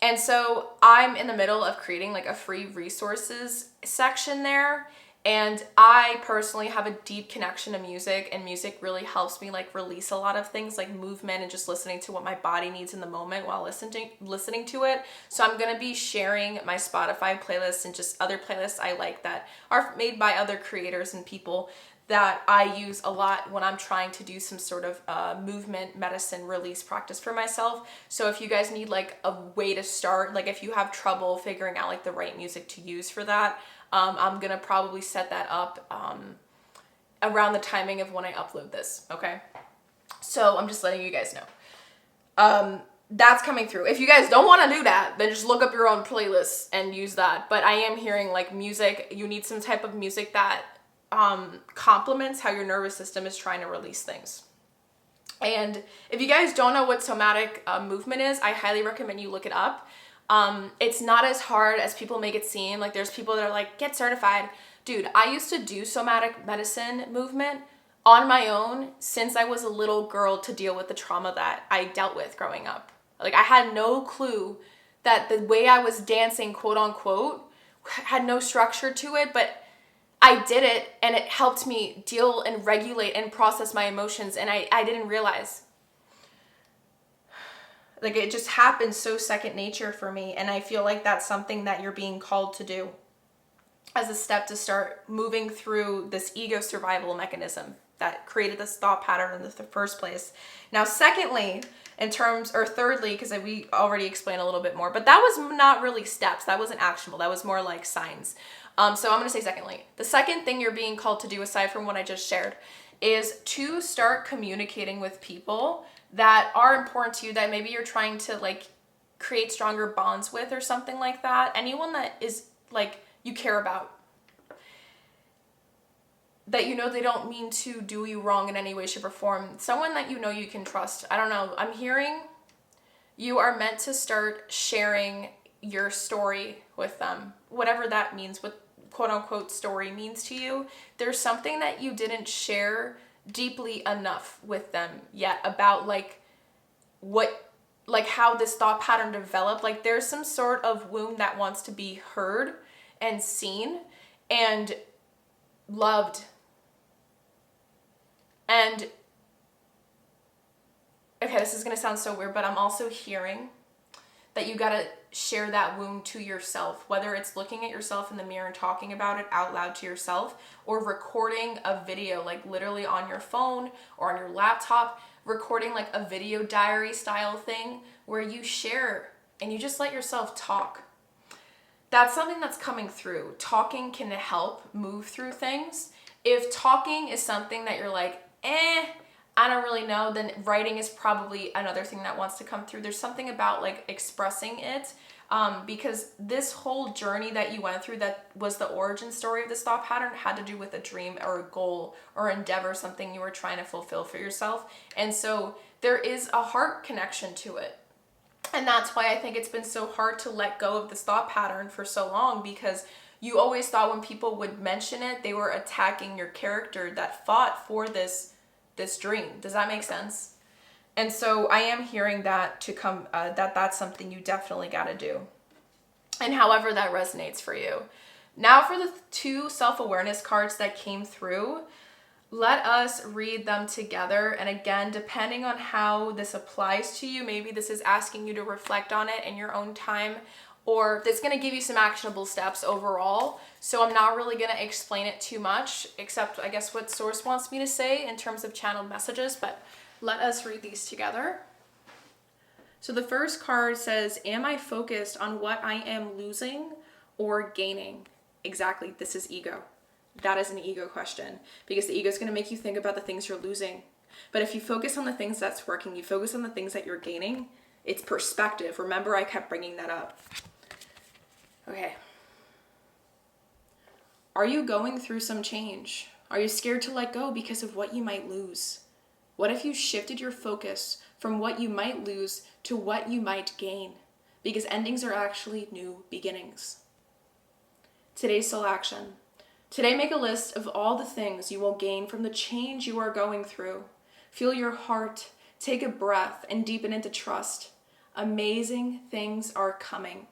And so I'm in the middle of creating like a free resources section there. And I personally have a deep connection to music, and music really helps me like release a lot of things like movement and just listening to what my body needs in the moment while listening to it. So I'm going to be sharing my Spotify playlists and just other playlists I like that are made by other creators and people that I use a lot when I'm trying to do some sort of movement medicine release practice for myself. So if you guys need like a way to start, like if you have trouble figuring out like the right music to use for that, I'm gonna probably set that up around the timing of when I upload this, okay? So I'm just letting you guys know. That's coming through. If you guys don't want to do that, then just look up your own playlists and use that. But I am hearing like music, you need some type of music that complements how your nervous system is trying to release things. And if you guys don't know what somatic movement is, I highly recommend you look it up. It's not as hard as people make it seem. Like there's people that are like, get certified. Dude, I used to do somatic medicine movement on my own since I was a little girl to deal with the trauma that I dealt with growing up. Like I had no clue that the way I was dancing, quote unquote, had no structure to it, but I did it and it helped me deal and regulate and process my emotions, and I didn't realize. Like it just happens so second nature for me. And I feel like that's something that you're being called to do as a step to start moving through this ego survival mechanism that created this thought pattern in the first place. Now, secondly, thirdly, because we already explained a little bit more, but that was not really steps. That wasn't actionable. That was more like signs. So I'm going to say secondly. The second thing you're being called to do, aside from what I just shared, is to start communicating with people that are important to you, that maybe you're trying to like create stronger bonds with or something like that. Anyone that is like you care about, that you know they don't mean to do you wrong in any way, shape, or form. Someone that you know you can trust. I don't know. I'm hearing you are meant to start sharing your story with them. Whatever that means, what quote unquote story means to you. There's something that you didn't share deeply enough with them yet about like how this thought pattern developed. Like there's some sort of wound that wants to be heard and seen and loved. And okay, this is going to sound so weird, but I'm also hearing that you got to share that wound to yourself, whether it's looking at yourself in the mirror and talking about it out loud to yourself, or recording a video, like literally on your phone or on your laptop, recording like a video diary style thing where you share and you just let yourself talk. That's something that's coming through. Talking can help move through things. If talking is something that you're like, I don't really know, then writing is probably another thing that wants to come through. There's something about like expressing it, because this whole journey that you went through, that was the origin story of this thought pattern, had to do with a dream or a goal or endeavor, something you were trying to fulfill for yourself. And so there is a heart connection to it. And that's why I think it's been so hard to let go of this thought pattern for so long, because you always thought when people would mention it, they were attacking your character that fought for this dream. Does that make sense? And so I am hearing that to come, that's something you definitely got to do. And however that resonates for you. Now for the 2 self-awareness cards that came through, let us read them together. And again, depending on how this applies to you, maybe this is asking you to reflect on it in your own time, or it's going to give you some actionable steps overall. So I'm not really going to explain it too much, except I guess what source wants me to say in terms of channeled messages, but let us read these together. So the first card says, am I focused on what I am losing or gaining? Exactly, this is ego. That is an ego question, because the ego is going to make you think about the things you're losing. But if you focus on the things that's working, you focus on the things that you're gaining, it's perspective. Remember, I kept bringing that up. Okay. Are you going through some change? Are you scared to let go because of what you might lose? What if you shifted your focus from what you might lose to what you might gain? Because endings are actually new beginnings. Today's soul action. Today, make a list of all the things you will gain from the change you are going through. Feel your heart, take a breath, and deepen into trust. Amazing things are coming.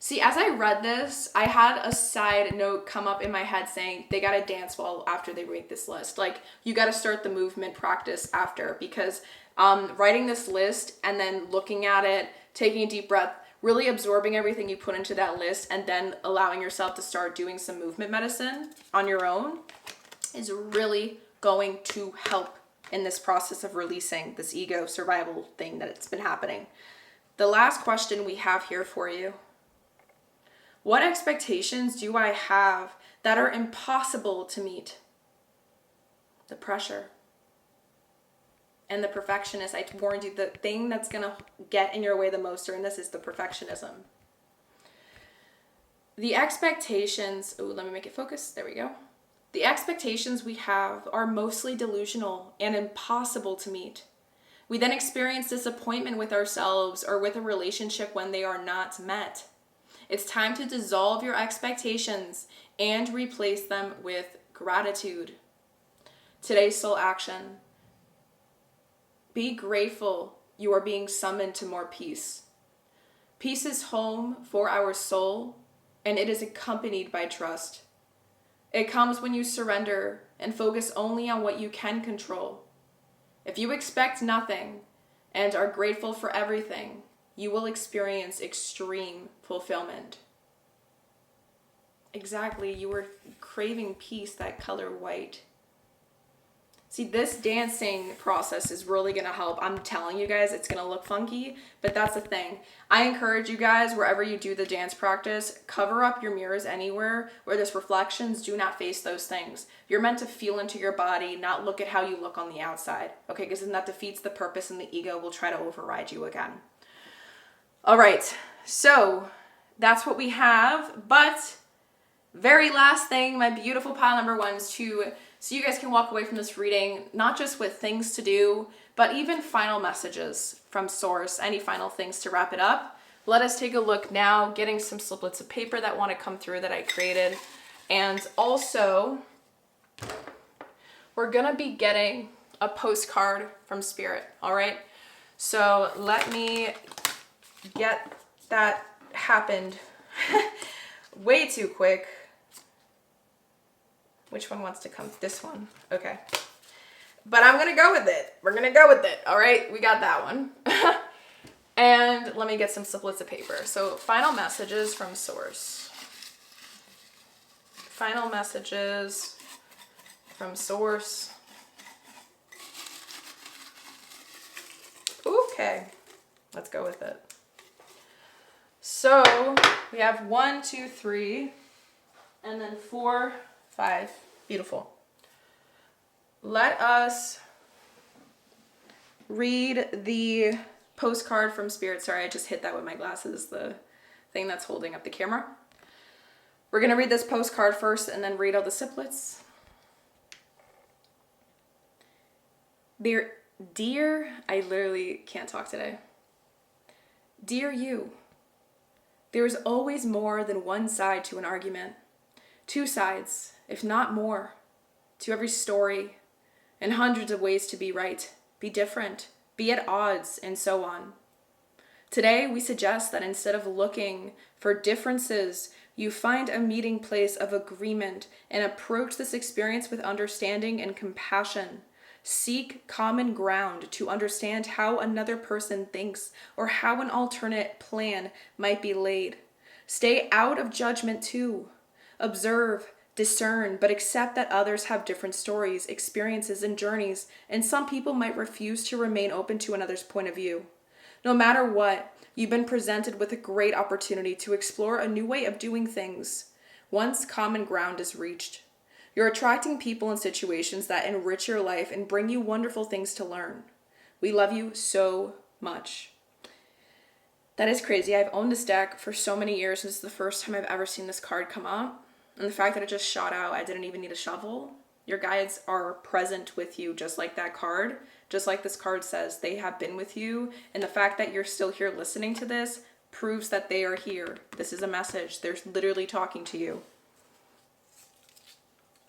See, as I read this, I had a side note come up in my head saying they got to dance well after they make this list. Like, you got to start the movement practice after, because writing this list and then looking at it, taking a deep breath, really absorbing everything you put into that list, and then allowing yourself to start doing some movement medicine on your own is really going to help in this process of releasing this ego survival thing that's been happening. The last question we have here for you: what expectations do I have that are impossible to meet? The pressure and the perfectionist. I warned you, the thing that's going to get in your way the most during this is the perfectionism. The expectations, let me make it focus. There we go. The expectations we have are mostly delusional and impossible to meet. We then experience disappointment with ourselves or with a relationship when they are not met. It's time to dissolve your expectations and replace them with gratitude. Today's soul action. Be grateful you are being summoned to more peace. Peace is home for our soul, and it is accompanied by trust. It comes when you surrender and focus only on what you can control. If you expect nothing, and are grateful for everything, you will experience extreme fulfillment. Exactly, you were craving peace, that color white. See, this dancing process is really going to help. I'm telling you guys, it's going to look funky, but that's the thing. I encourage you guys, wherever you do the dance practice, cover up your mirrors anywhere where there's reflections. Do not face those things. You're meant to feel into your body, not look at how you look on the outside, okay? Because then that defeats the purpose and the ego will try to override you again. All right, so that's what we have, but very last thing, my beautiful pile number one is so you guys can walk away from this reading, not just with things to do, but even final messages from source, any final things to wrap it up. Let us take a look now, getting some sliplets of paper that want to come through that I created. And also, we're gonna be getting a postcard from Spirit, all right? So let me get that happened way too quick. Which one wants to come? This one. Okay. But I'm going to go with it. We're going to go with it. All right. We got that one. And let me get some sliplets of paper. So final messages from source. Final messages from source. Okay. Let's go with it. So we have 1, 2, 3, and then 4, 5. Beautiful. Let us read the postcard from Spirit. Sorry, I just hit that with my glasses, the thing that's holding up the camera. We're going to read this postcard first and then read all the sliplets. Dear, I literally can't talk today. Dear you, there is always more than one side to an argument. 2 sides, if not more, to every story, and hundreds of ways to be right, be different, be at odds, and so on. Today, we suggest that instead of looking for differences, you find a meeting place of agreement and approach this experience with understanding and compassion. Seek common ground to understand how another person thinks or how an alternate plan might be laid. Stay out of judgment too. Observe, discern, but accept that others have different stories, experiences, and journeys, and some people might refuse to remain open to another's point of view. No matter what, you've been presented with a great opportunity to explore a new way of doing things once common ground is reached. You're attracting people and situations that enrich your life and bring you wonderful things to learn. We love you so much. That is crazy. I've owned this deck for so many years. This is the first time I've ever seen this card come up. And the fact that it just shot out, I didn't even need a shovel. Your guides are present with you, just like that card. Just like this card says, they have been with you. And the fact that you're still here listening to this proves that they are here. This is a message. They're literally talking to you.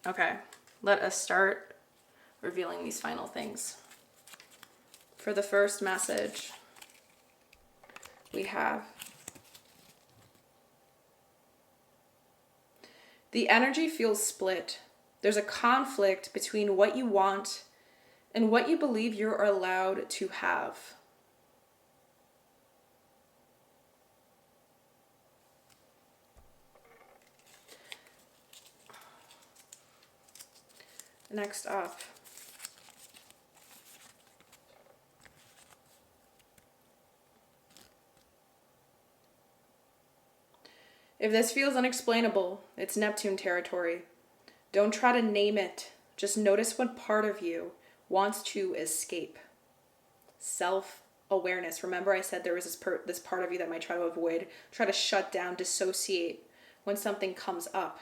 Okay, let us start revealing these final things. For the first message, we have the energy feels split. There's a conflict between what you want and what you believe you're allowed to have. Next up, if this feels unexplainable, it's Neptune territory. Don't try to name it. Just notice what part of you wants to escape. Self-awareness. Remember I said there was this part of you that might try to avoid, try to shut down, dissociate when something comes up.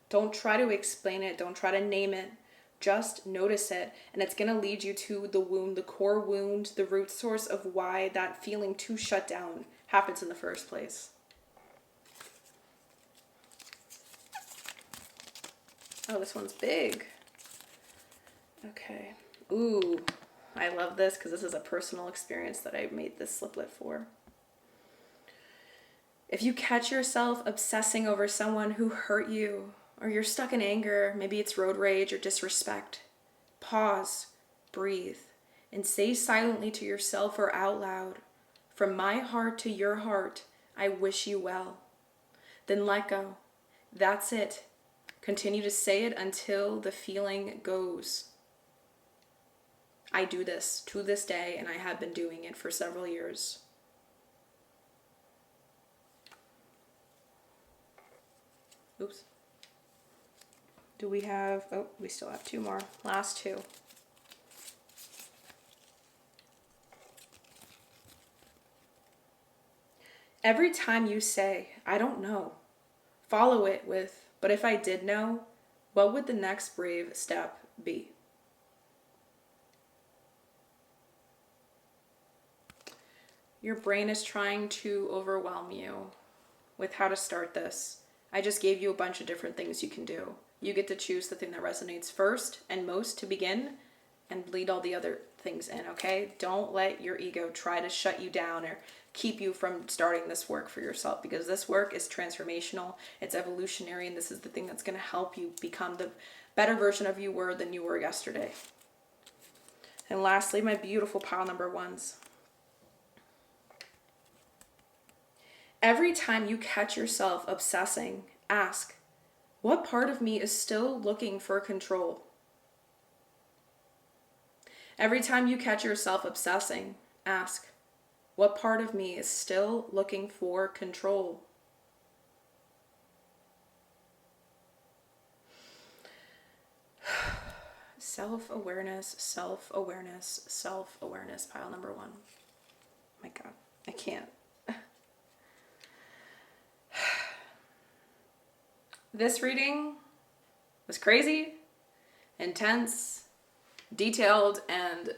Don't try to explain it. Don't try to name it. Just notice it. And it's going to lead you to the wound, the core wound, the root source of why that feeling to shut down happens in the first place. Oh, this one's big. Okay. Ooh, I love this because this is a personal experience that I made this sliplet for. If you catch yourself obsessing over someone who hurt you, or you're stuck in anger, maybe it's road rage or disrespect, pause, breathe, and say silently to yourself or out loud, "From my heart to your heart, I wish you well." Then let go. That's it. Continue to say it until the feeling goes. I do this to this day, and I have been doing it for several years. Oops. Do we have, oh, we still have two more. Last two. Every time you say, "I don't know," follow it with, "But if I did know, what would the next brave step be?" Your brain is trying to overwhelm you with how to start this. I just gave you a bunch of different things you can do. You get to choose the thing that resonates first and most to begin and bleed all the other things in, okay? Don't let your ego try to shut you down or keep you from starting this work for yourself, because this work is transformational, it's evolutionary, and this is the thing that's going to help you become the better version of you were than you were yesterday. And lastly, my beautiful pile number ones. Every time you catch yourself obsessing, ask, what part of me is still looking for control? Every time you catch yourself obsessing, ask, what part of me is still looking for control? Self-awareness, self-awareness, self-awareness, pile number one. My God, I can't. This reading was crazy, intense, detailed, and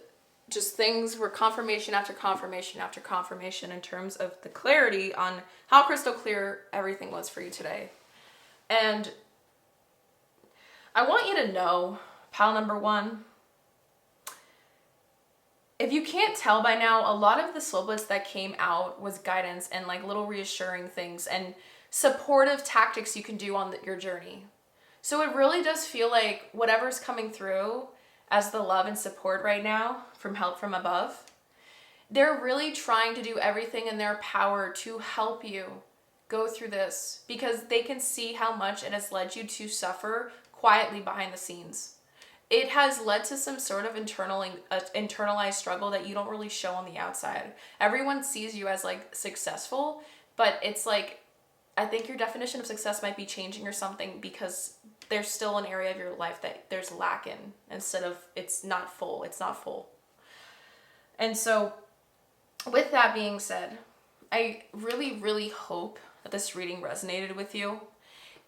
just things were confirmation after confirmation after confirmation in terms of the clarity on how crystal clear everything was for you today. And I want you to know, pile number one, if you can't tell by now, a lot of the soul bliss that came out was guidance and like little reassuring things and supportive tactics you can do on your journey. So it really does feel like whatever's coming through as the love and support right now from help from above, they're really trying to do everything in their power to help you go through this, because they can see how much it has led you to suffer quietly behind the scenes. It has led to some sort of internalized struggle that you don't really show on the outside. Everyone sees you as like successful, but it's like, I think your definition of success might be changing or something, because there's still an area of your life that there's lack in, instead of it's not full. And so with that being said, I really, really hope that this reading resonated with you.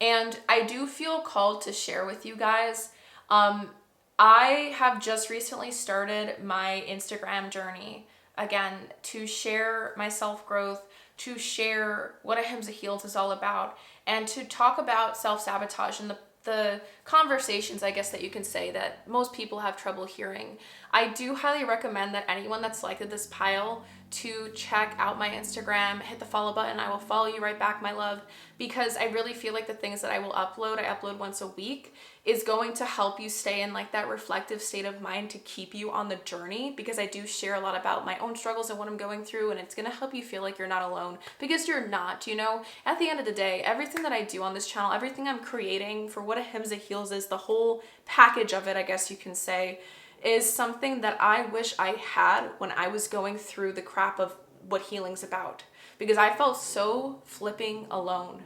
And I do feel called to share with you guys. I have just recently started my Instagram journey again to share my self-growth, to share what a Hymns of Heals is all about, and to talk about self-sabotage and the conversations, I guess that you can say, that most people have trouble hearing. I do highly recommend that anyone that's liked this pile to check out my Instagram, hit the follow button. I will follow you right back, my love, because I really feel like the things that I upload once a week, is going to help you stay in like that reflective state of mind to keep you on the journey, because I do share a lot about my own struggles and what I'm going through, and it's going to help you feel like you're not alone, because you're not. You know, at the end of the day, everything that I do on this channel, everything I'm creating for what a Hymns of Heals is, the whole package of it, I guess you can say, is something that I wish I had when I was going through the crap of what healing's about, because I felt so flipping alone.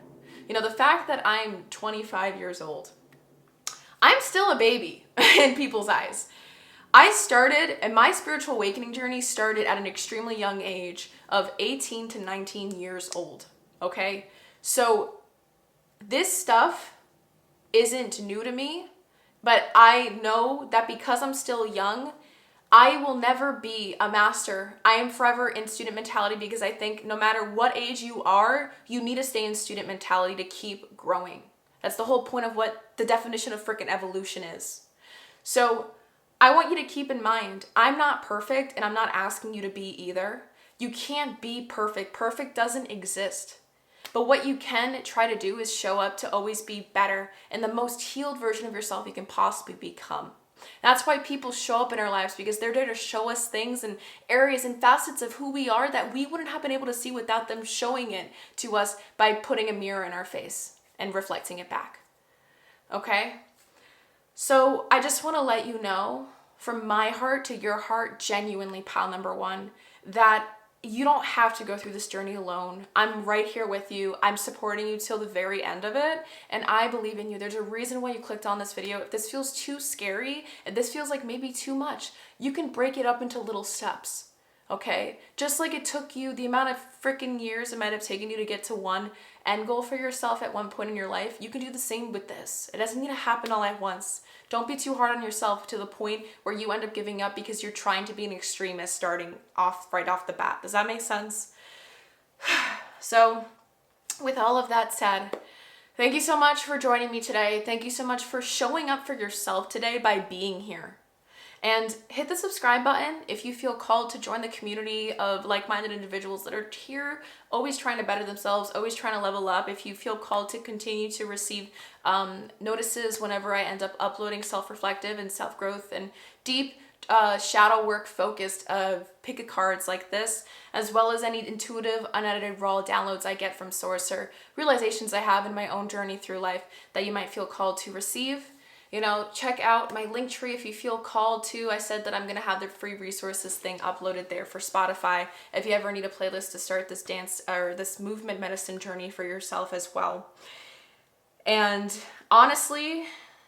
You know, the fact that I'm 25 years old, I'm still a baby in people's eyes. And my spiritual awakening journey started at an extremely young age of 18 to 19 years old, okay? So this stuff isn't new to me, but I know that because I'm still young, I will never be a master. I am forever in student mentality, because I think no matter what age you are, you need to stay in student mentality to keep growing. That's the whole point of what the definition of freaking evolution is. So I want you to keep in mind, I'm not perfect, and I'm not asking you to be either. You can't be perfect. Perfect doesn't exist. But what you can try to do is show up to always be better and the most healed version of yourself you can possibly become. That's why people show up in our lives, because they're there to show us things and areas and facets of who we are that we wouldn't have been able to see without them showing it to us by putting a mirror in our face and reflecting it back. Okay? So I just want to let you know, from my heart to your heart, genuinely, pile number one, that you don't have to go through this journey alone. I'm right here with you. I'm supporting you till the very end of it, and I believe in you. There's a reason why you clicked on this video. If this feels too scary, if this feels like maybe too much, you can break it up into little steps, okay? Just like it took you the amount of freaking years it might have taken you to get to one end goal for yourself at one point in your life, you can do the same with this. It doesn't need to happen all at once. Don't be too hard on yourself to the point where you end up giving up because you're trying to be an extremist starting off right off the bat. Does that make sense? So, with all of that said, thank you so much for joining me today. Thank you so much for showing up for yourself today by being here. And hit the subscribe button if you feel called to join the community of like-minded individuals that are here, always trying to better themselves, always trying to level up. If you feel called to continue to receive notices whenever I end up uploading self-reflective and self-growth and deep shadow work focused pick a cards like this, as well as any intuitive, unedited, raw downloads I get from source or realizations I have in my own journey through life that you might feel called to receive. You know, check out my link tree if you feel called to. I said that I'm going to have the free resources thing uploaded there for Spotify if you ever need a playlist to start this dance or this movement medicine journey for yourself as well. And honestly,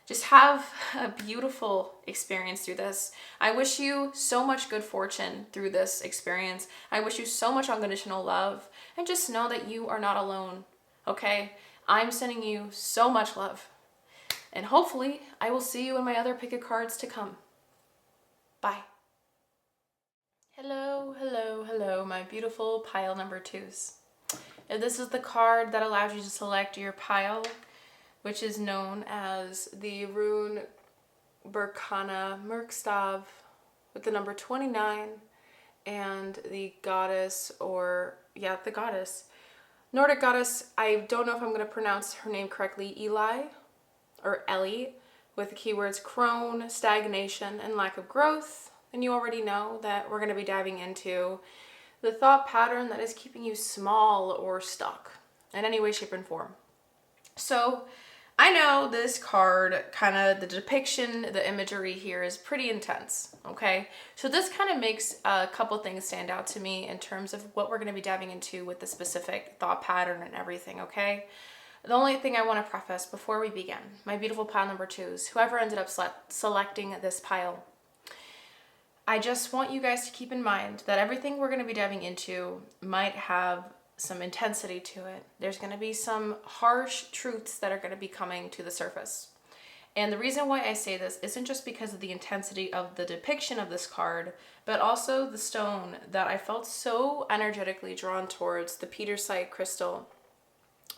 just have a beautiful experience through this. I wish you so much good fortune through this experience. I wish you so much unconditional love, and just know that you are not alone, okay? I'm sending you so much love. And hopefully, I will see you in my other pick a cards to come. Bye. Hello, hello, hello, my beautiful pile number twos. And this is the card that allows you to select your pile, which is known as the rune Berkana Merkstav with the number 29 and the goddess, the goddess. Nordic goddess, I don't know if I'm going to pronounce her name correctly, Ellie, with the keywords crone, stagnation, and lack of growth. And you already know that we're going to be diving into the thought pattern that is keeping you small or stuck in any way, shape, and form. So I know this card, kind of the depiction, the imagery here is pretty intense, okay? So this kind of makes a couple things stand out to me in terms of what we're going to be diving into with the specific thought pattern and everything, okay? The only thing I want to preface before we begin, my beautiful pile number twos, whoever ended up selecting this pile, I just want you guys to keep in mind that everything we're going to be diving into might have some intensity to it. There's going to be some harsh truths that are going to be coming to the surface. And the reason why I say this isn't just because of the intensity of the depiction of this card, but also the stone that I felt so energetically drawn towards, the Petersite crystal,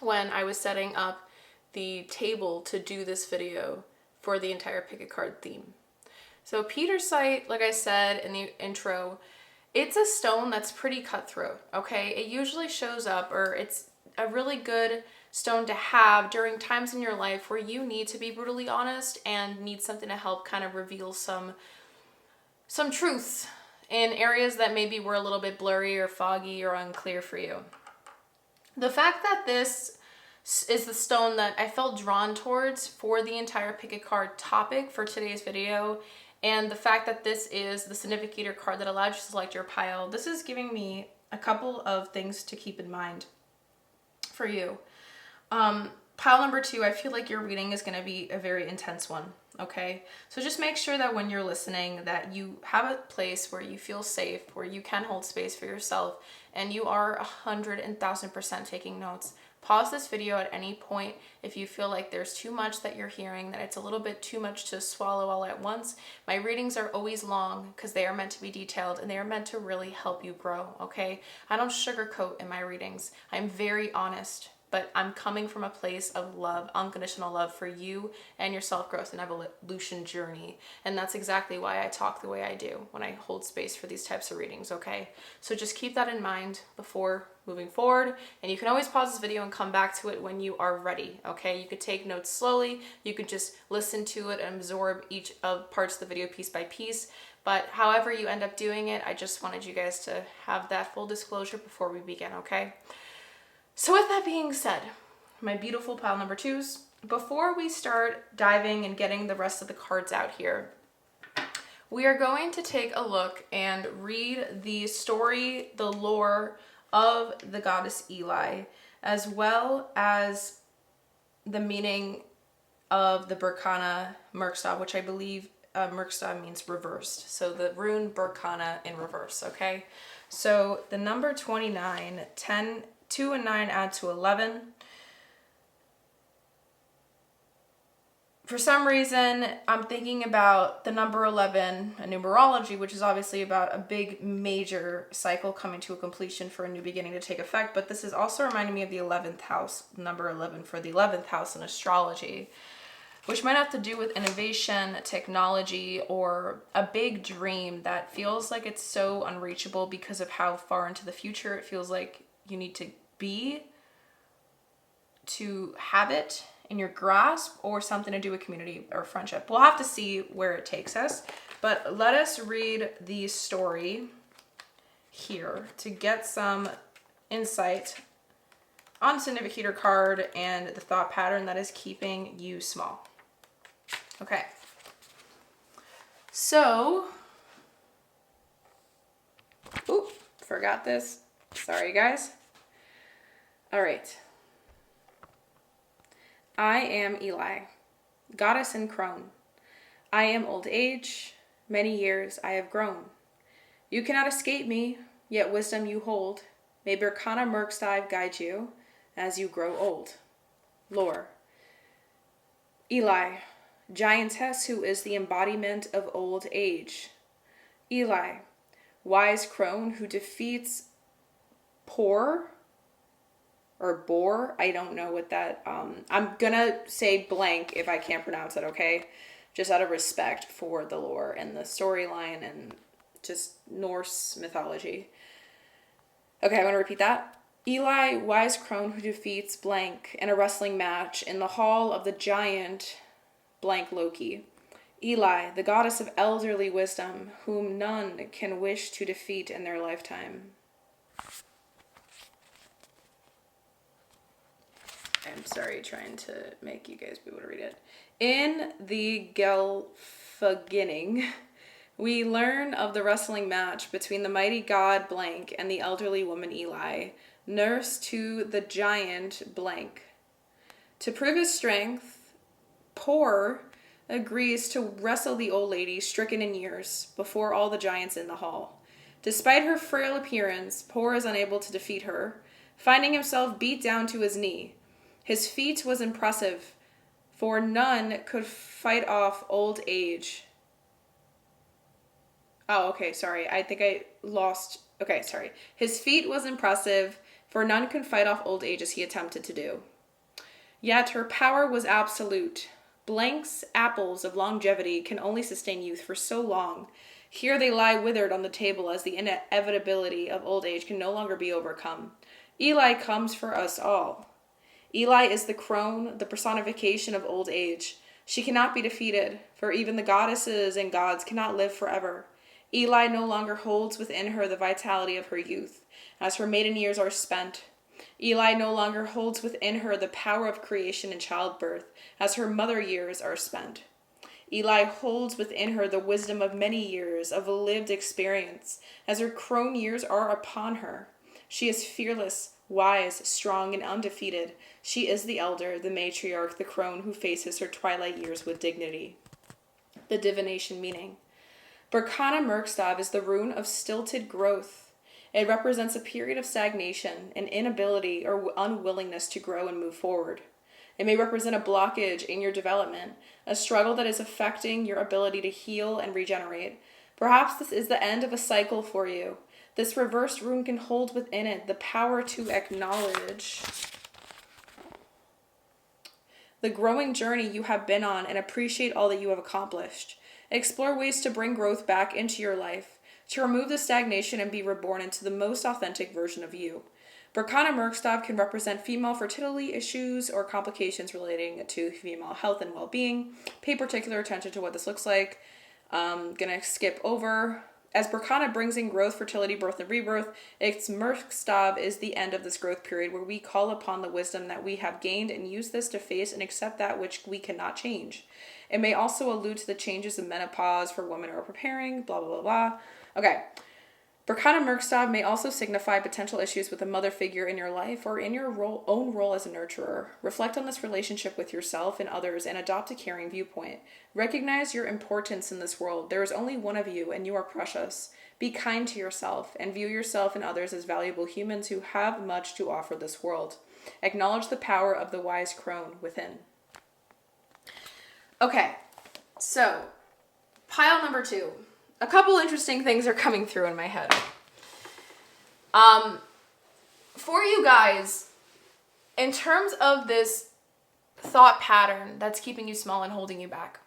when I was setting up the table to do this video for the entire pick a card theme. So Petersite, like I said in the intro, it's a stone that's pretty cutthroat, okay? It usually shows up, or it's a really good stone to have during times in your life where you need to be brutally honest and need something to help kind of reveal some truths in areas that maybe were a little bit blurry or foggy or unclear for you. The fact that this is the stone that I felt drawn towards for the entire pick a card topic for today's video, and the fact that this is the significator card that allows you to select your pile, this is giving me a couple of things to keep in mind for you. Pile number two, I feel like your reading is going to be a very intense one, okay? So just make sure that when you're listening that you have a place where you feel safe, where you can hold space for yourself, and you are 100,000% taking notes. Pause this video at any point if you feel like there's too much that you're hearing, that it's a little bit too much to swallow all at once. My readings are always long because they are meant to be detailed and they are meant to really help you grow, okay? I don't sugarcoat in my readings. I'm very honest, but I'm coming from a place of love, unconditional love for you and your self-growth and evolution journey. And that's exactly why I talk the way I do when I hold space for these types of readings, okay? So just keep that in mind before moving forward. And you can always pause this video and come back to it when you are ready, okay? You could take notes slowly. You could just listen to it and absorb each of parts of the video piece by piece. But however you end up doing it, I just wanted you guys to have that full disclosure before we begin, okay? So with that being said, my beautiful pile number twos, before we start diving and getting the rest of the cards out here, we are going to take a look and read the story, the lore of the goddess Eli, as well as the meaning of the Berkana Merkstah, which I believe Merkstah means reversed. So the rune Berkana in reverse, okay? So the number 29, 10, 2 and 9 add to 11. For some reason, I'm thinking about the number 11, a numerology, which is obviously about a big major cycle coming to a completion for a new beginning to take effect. But this is also reminding me of the 11th house, number 11 for the 11th house in astrology, which might have to do with innovation, technology, or a big dream that feels like it's so unreachable because of how far into the future it feels like you need to be to have it in your grasp, or something to do with community or friendship. We'll have to see where it takes us, but let us read the story here to get some insight on significator card and the thought pattern that is keeping you small. Okay. So, oop, forgot this. Sorry, guys. All right. I am Eli, goddess in crone. I am old age, many years I have grown. You cannot escape me, yet wisdom you hold. May Berkana Merkstah guide you as you grow old. Lore. Eli, giantess who is the embodiment of old age. Eli, wise crone who defeats poor or boar. I don't know what that, I'm gonna say blank if I can't pronounce it, okay? Just out of respect for the lore and the storyline and just Norse mythology. Okay, I'm gonna repeat that. Eli, wise crone who defeats blank in a wrestling match in the hall of the giant blank Loki. Eli, the goddess of elderly wisdom, whom none can wish to defeat in their lifetime. I'm sorry, trying to make you guys be able to read it. In the Gelfaginning, we learn of the wrestling match between the mighty god blank and the elderly woman Eli, nurse to the giant blank. To prove his strength, Poor agrees to wrestle the old lady stricken in years before all the giants in the hall. Despite her frail appearance, Poor is unable to defeat her, finding himself beat down to his knee. His feat was impressive, for none could fight off old age. Oh, okay, sorry. I think I lost. Okay, sorry. His feat was impressive, for none could fight off old age as he attempted to do. Yet her power was absolute. Blank's apples of longevity can only sustain youth for so long. Here they lie withered on the table as the inevitability of old age can no longer be overcome. Eli comes for us all. Eli is the crone, the personification of old age. She cannot be defeated, for even the goddesses and gods cannot live forever. Eli no longer holds within her the vitality of her youth, as her maiden years are spent. Eli no longer holds within her the power of creation and childbirth, as her mother years are spent. Eli holds within her the wisdom of many years of lived experience, as her crone years are upon her. She is fearless, wise, strong, and undefeated. She is the elder, the matriarch, the crone who faces her twilight years with dignity. The divination meaning. Berkana Merkstah is the rune of stilted growth. It represents a period of stagnation, an inability or unwillingness to grow and move forward. It may represent a blockage in your development, a struggle that is affecting your ability to heal and regenerate. Perhaps this is the end of a cycle for you. This reversed rune can hold within it the power to acknowledge the growing journey you have been on and appreciate all that you have accomplished. Explore ways to bring growth back into your life, to remove the stagnation and be reborn into the most authentic version of you. Berkana Merkstav can represent female fertility issues or complications relating to female health and well-being. Pay particular attention to what this looks like. Gonna skip over. As Berkana brings in growth, fertility, birth, and rebirth, its Merkstav is the end of this growth period where we call upon the wisdom that we have gained and use this to face and accept that which we cannot change. It may also allude to the changes in menopause for women who are preparing, blah, blah, blah, blah. Okay. Berkana Merkstav may also signify potential issues with a mother figure in your life or in your own role as a nurturer. Reflect on this relationship with yourself and others and adopt a caring viewpoint. Recognize your importance in this world. There is only one of you and you are precious. Be kind to yourself and view yourself and others as valuable humans who have much to offer this world. Acknowledge the power of the wise crone within. Okay, so pile number 2. A couple interesting things are coming through in my head. For you guys, in terms of this thought pattern that's keeping you small and holding you back,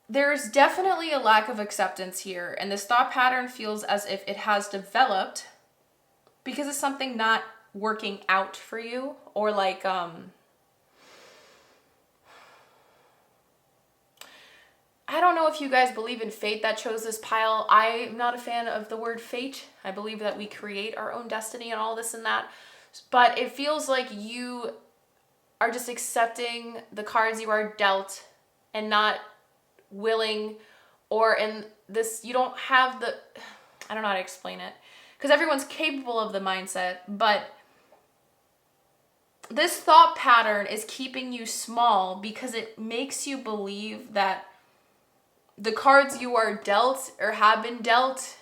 there's definitely a lack of acceptance here, and this thought pattern feels as if it has developed because of something not working out for you, or like, I don't know if you guys believe in fate that chose this pile. I'm not a fan of the word fate. I believe that we create our own destiny and all this and that. But it feels like you are just accepting the cards you are dealt and not willing, or in this, you don't have the, I don't know how to explain it, because everyone's capable of the mindset, but this thought pattern is keeping you small because it makes you believe that the cards you are dealt or have been dealt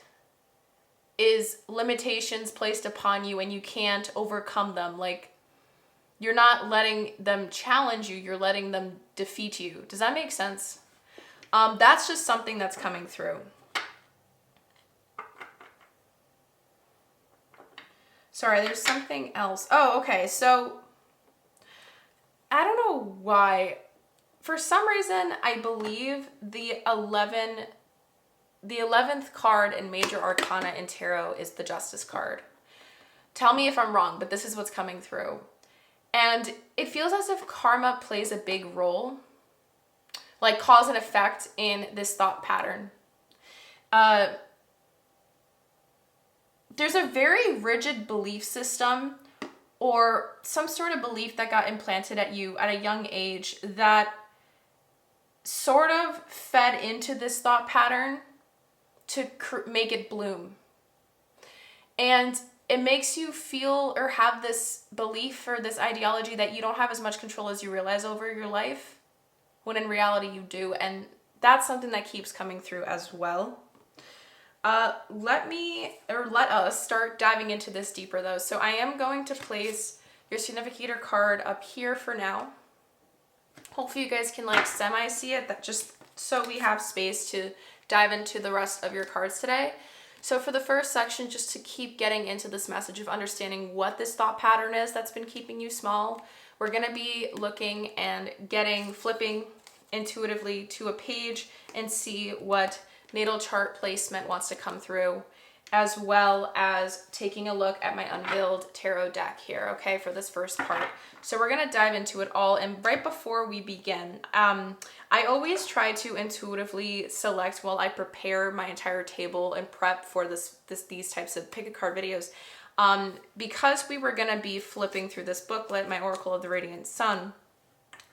is limitations placed upon you and you can't overcome them. Like, you're not letting them challenge you, you're letting them defeat you. Does that make sense? That's just something that's coming through. Sorry, there's something else. Oh, okay. So I don't know why. For some reason, I believe the 11th card in Major Arcana in Tarot is the Justice card. Tell me if I'm wrong, but this is what's coming through. And it feels as if karma plays a big role, like cause and effect in this thought pattern. There's a very rigid belief system or some sort of belief that got implanted at you at a young age that sort of fed into this thought pattern to make it bloom. And it makes you feel or have this belief or this ideology that you don't have as much control as you realize over your life, when in reality you do. And that's something that keeps coming through as well. Let us start diving into this deeper though. So I am going to place your significator card up here for now. Hopefully you guys can like semi-see it, that just so we have space to dive into the rest of your cards today. So for the first section, just to keep getting into this message of understanding what this thought pattern is that's been keeping you small, we're going to be looking and flipping intuitively to a page and see what natal chart placement wants to come through, as well as taking a look at my unveiled tarot deck here, okay, for this first part. So we're going to dive into it all. And right before we begin, I always try to intuitively select while I prepare my entire table and prep for these types of pick a card videos. Because we were going to be flipping through this booklet, my Oracle of the Radiant Sun,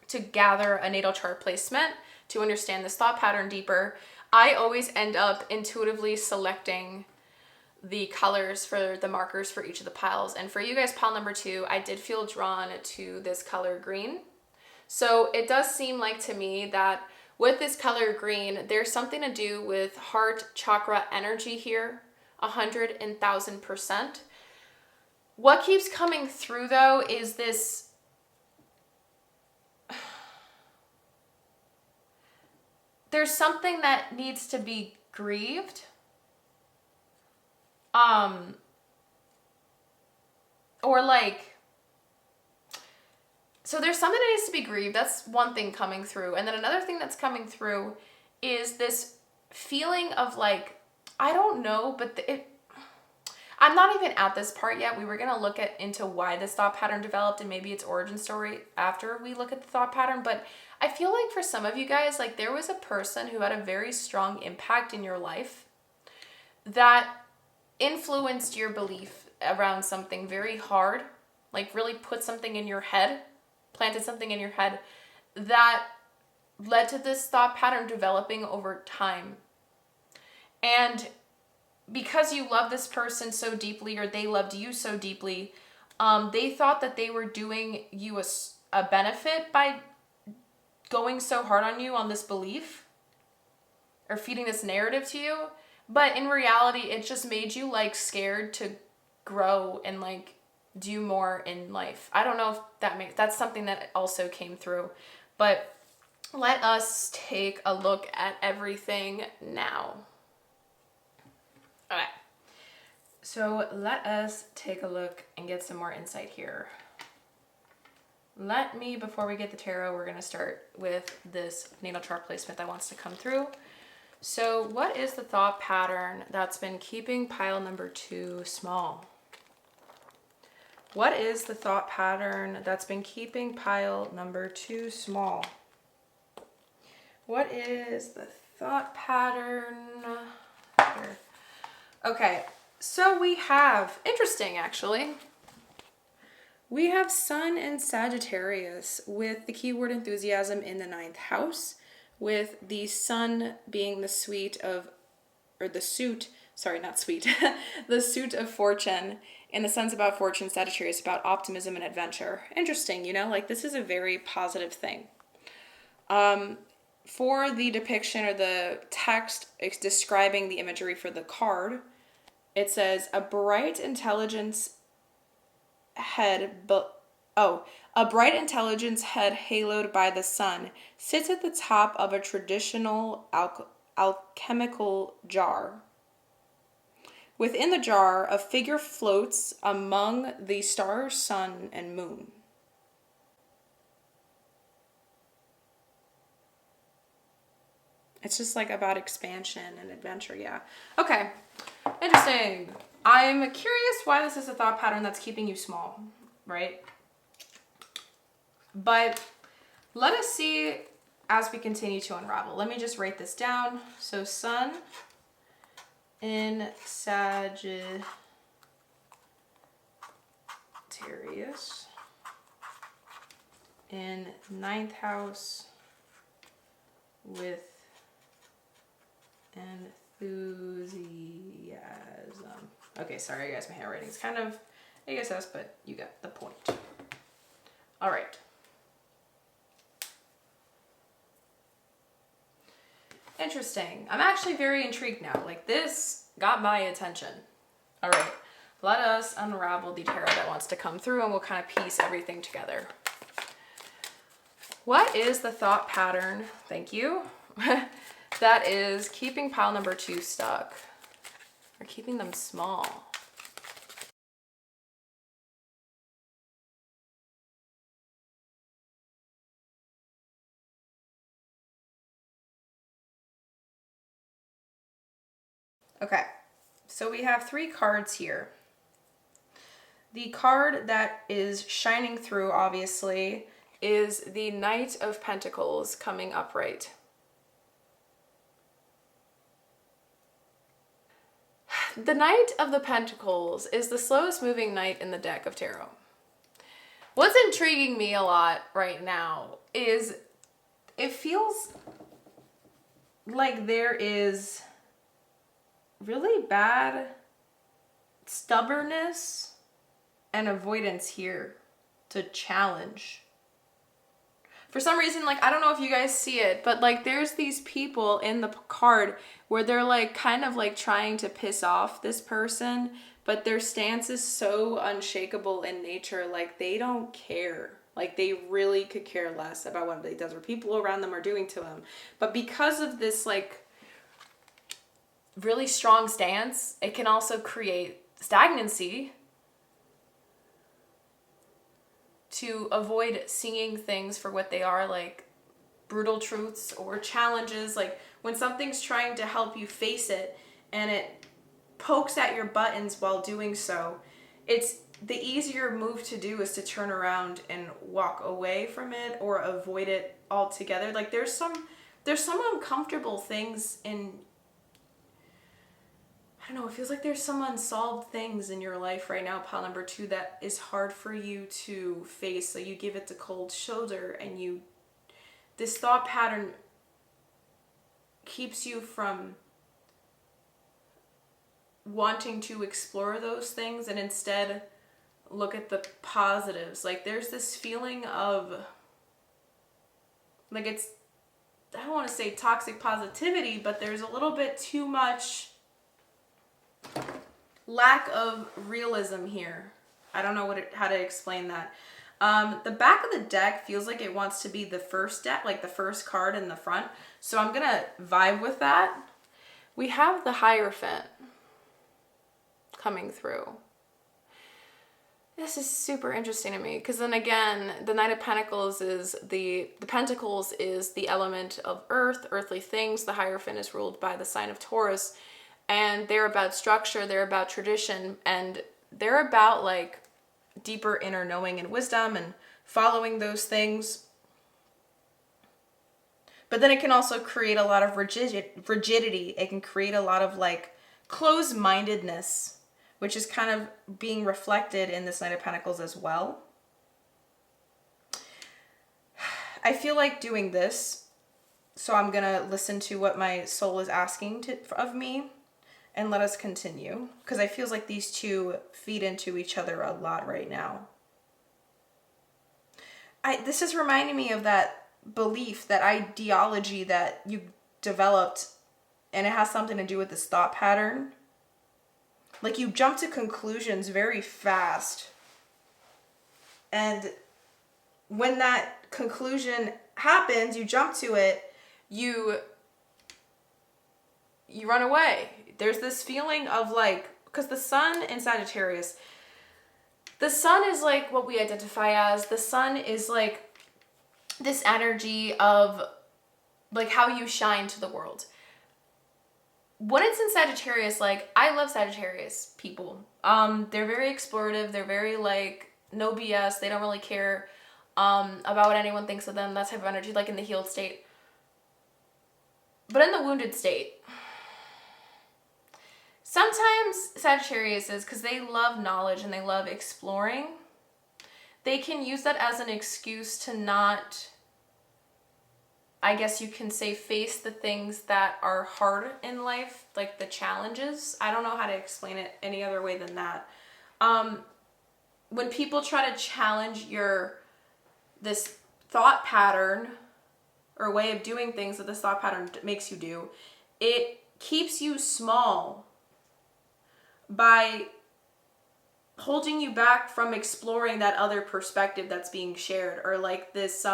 to gather a natal chart placement to understand this thought pattern deeper, I always end up intuitively selecting the colors for the markers for each of the piles. And for you guys, pile number 2, I did feel drawn to this color green. So it does seem like to me that with this color green, there's something to do with heart chakra energy here, 100,000%. What keeps coming through though is this, there's something that needs to be grieved. Or like, so there's something that needs to be grieved. That's one thing coming through. And then another thing that's coming through is this feeling of like, I don't know, but I'm not even at this part yet. We were going to look into why this thought pattern developed and maybe its origin story after we look at the thought pattern. But I feel like for some of you guys, like there was a person who had a very strong impact in your life that influenced your belief around something very hard, like really put something in your head, planted something in your head that led to this thought pattern developing over time. And because you love this person so deeply, or they loved you so deeply, they thought that they were doing you a benefit by going so hard on you on this belief or feeding this narrative to you. But in reality, it just made you like scared to grow and like do more in life. I don't know if that's something that also came through, but let us take a look at everything now. Okay, so let us take a look and get some more insight here. Before we get the tarot, we're going to start with this natal chart placement that wants to come through. So what is the thought pattern that's been keeping pile number 2 small? What is the thought pattern that's been keeping pile number 2 small? What is the thought pattern here? Okay, so we have, interesting actually, we have Sun and Sagittarius with the keyword enthusiasm in the 9th house, with the Sun being the suit of fortune, and the Sun's about fortune, Sagittarius about optimism and adventure. Interesting, you know, like this is a very positive thing. For the depiction or the text describing the imagery for the card, it says a bright intelligence head haloed by the sun sits at the top of a traditional alchemical jar. Within the jar, a figure floats among the stars, sun, and moon. It's just like about expansion and adventure, yeah. Okay, interesting. I'm curious why this is a thought pattern that's keeping you small, right? But let us see as we continue to unravel. Let me just write this down. So Sun in Sagittarius in 9th house with enthusiasm. Okay, sorry guys, my handwriting's kind of ASS, but you get the point. All right. Interesting. I'm actually very intrigued now. Like this got my attention. All right, let us unravel the tarot that wants to come through and we'll kind of piece everything together. What is the thought pattern? Thank you. That is keeping pile number 2 stuck or keeping them small. Okay, so we have 3 cards here. The card that is shining through, obviously, is the Knight of Pentacles coming upright. The Knight of the Pentacles is the slowest moving knight in the deck of tarot. What's intriguing me a lot right now is it feels like there is really bad stubbornness and avoidance here to challenge. For some reason, like, I don't know if you guys see it, but like there's these people in the card where they're like kind of like trying to piss off this person, but their stance is so unshakable in nature, like they don't care. Like they really could care less about what they does or people around them are doing to them. But because of this like really strong stance, it can also create stagnancy to avoid seeing things for what they are, like brutal truths or challenges. Like when something's trying to help you face it and it pokes at your buttons while doing so, it's the easier move to do is to turn around and walk away from it or avoid it altogether. Like there's some uncomfortable things in, I don't know, it feels like there's some unsolved things in your life right now, pile number 2, that is hard for you to face. So you give it the cold shoulder, and this thought pattern keeps you from wanting to explore those things and instead look at the positives. Like there's this feeling of, like, it's, I don't want to say toxic positivity, but there's a little bit too much lack of realism here. I don't know how to explain that. The back of the deck feels like it wants to be the first deck, like the first card in the front. So I'm going to vibe with that. We have the Hierophant coming through. This is super interesting to me because then again, the Knight of Pentacles is the Pentacles is the element of earth, earthly things. The Hierophant is ruled by the sign of Taurus, and they're about structure, they're about tradition, and they're about like deeper inner knowing and wisdom and following those things. But then it can also create a lot of rigidity. It can create a lot of like closed-mindedness, which is kind of being reflected in this Knight of Pentacles as well. I feel like doing this, so I'm going to listen to what my soul is asking of me and let us continue, because I feel like these two feed into each other a lot right now. This is reminding me of that belief, that ideology that you developed, and it has something to do with this thought pattern. Like you jump to conclusions very fast, and when that conclusion happens, you jump to it, you run away. There's this feeling of like, because the sun in Sagittarius, the sun is like what we identify as. The sun is like this energy of like how you shine to the world. When it's in Sagittarius, like, I love Sagittarius people. They're very explorative. They're very like no BS. They don't really care about what anyone thinks of them. That type of energy, like in the healed state. But in the wounded state, sometimes Sagittarius is, because they love knowledge and they love exploring, they can use that as an excuse to not, I guess you can say, face the things that are hard in life, like the challenges. I don't know how to explain it any other way than that. When people try to challenge this thought pattern or way of doing things that this thought pattern makes you do, it keeps you small by holding you back from exploring that other perspective that's being shared, or like this,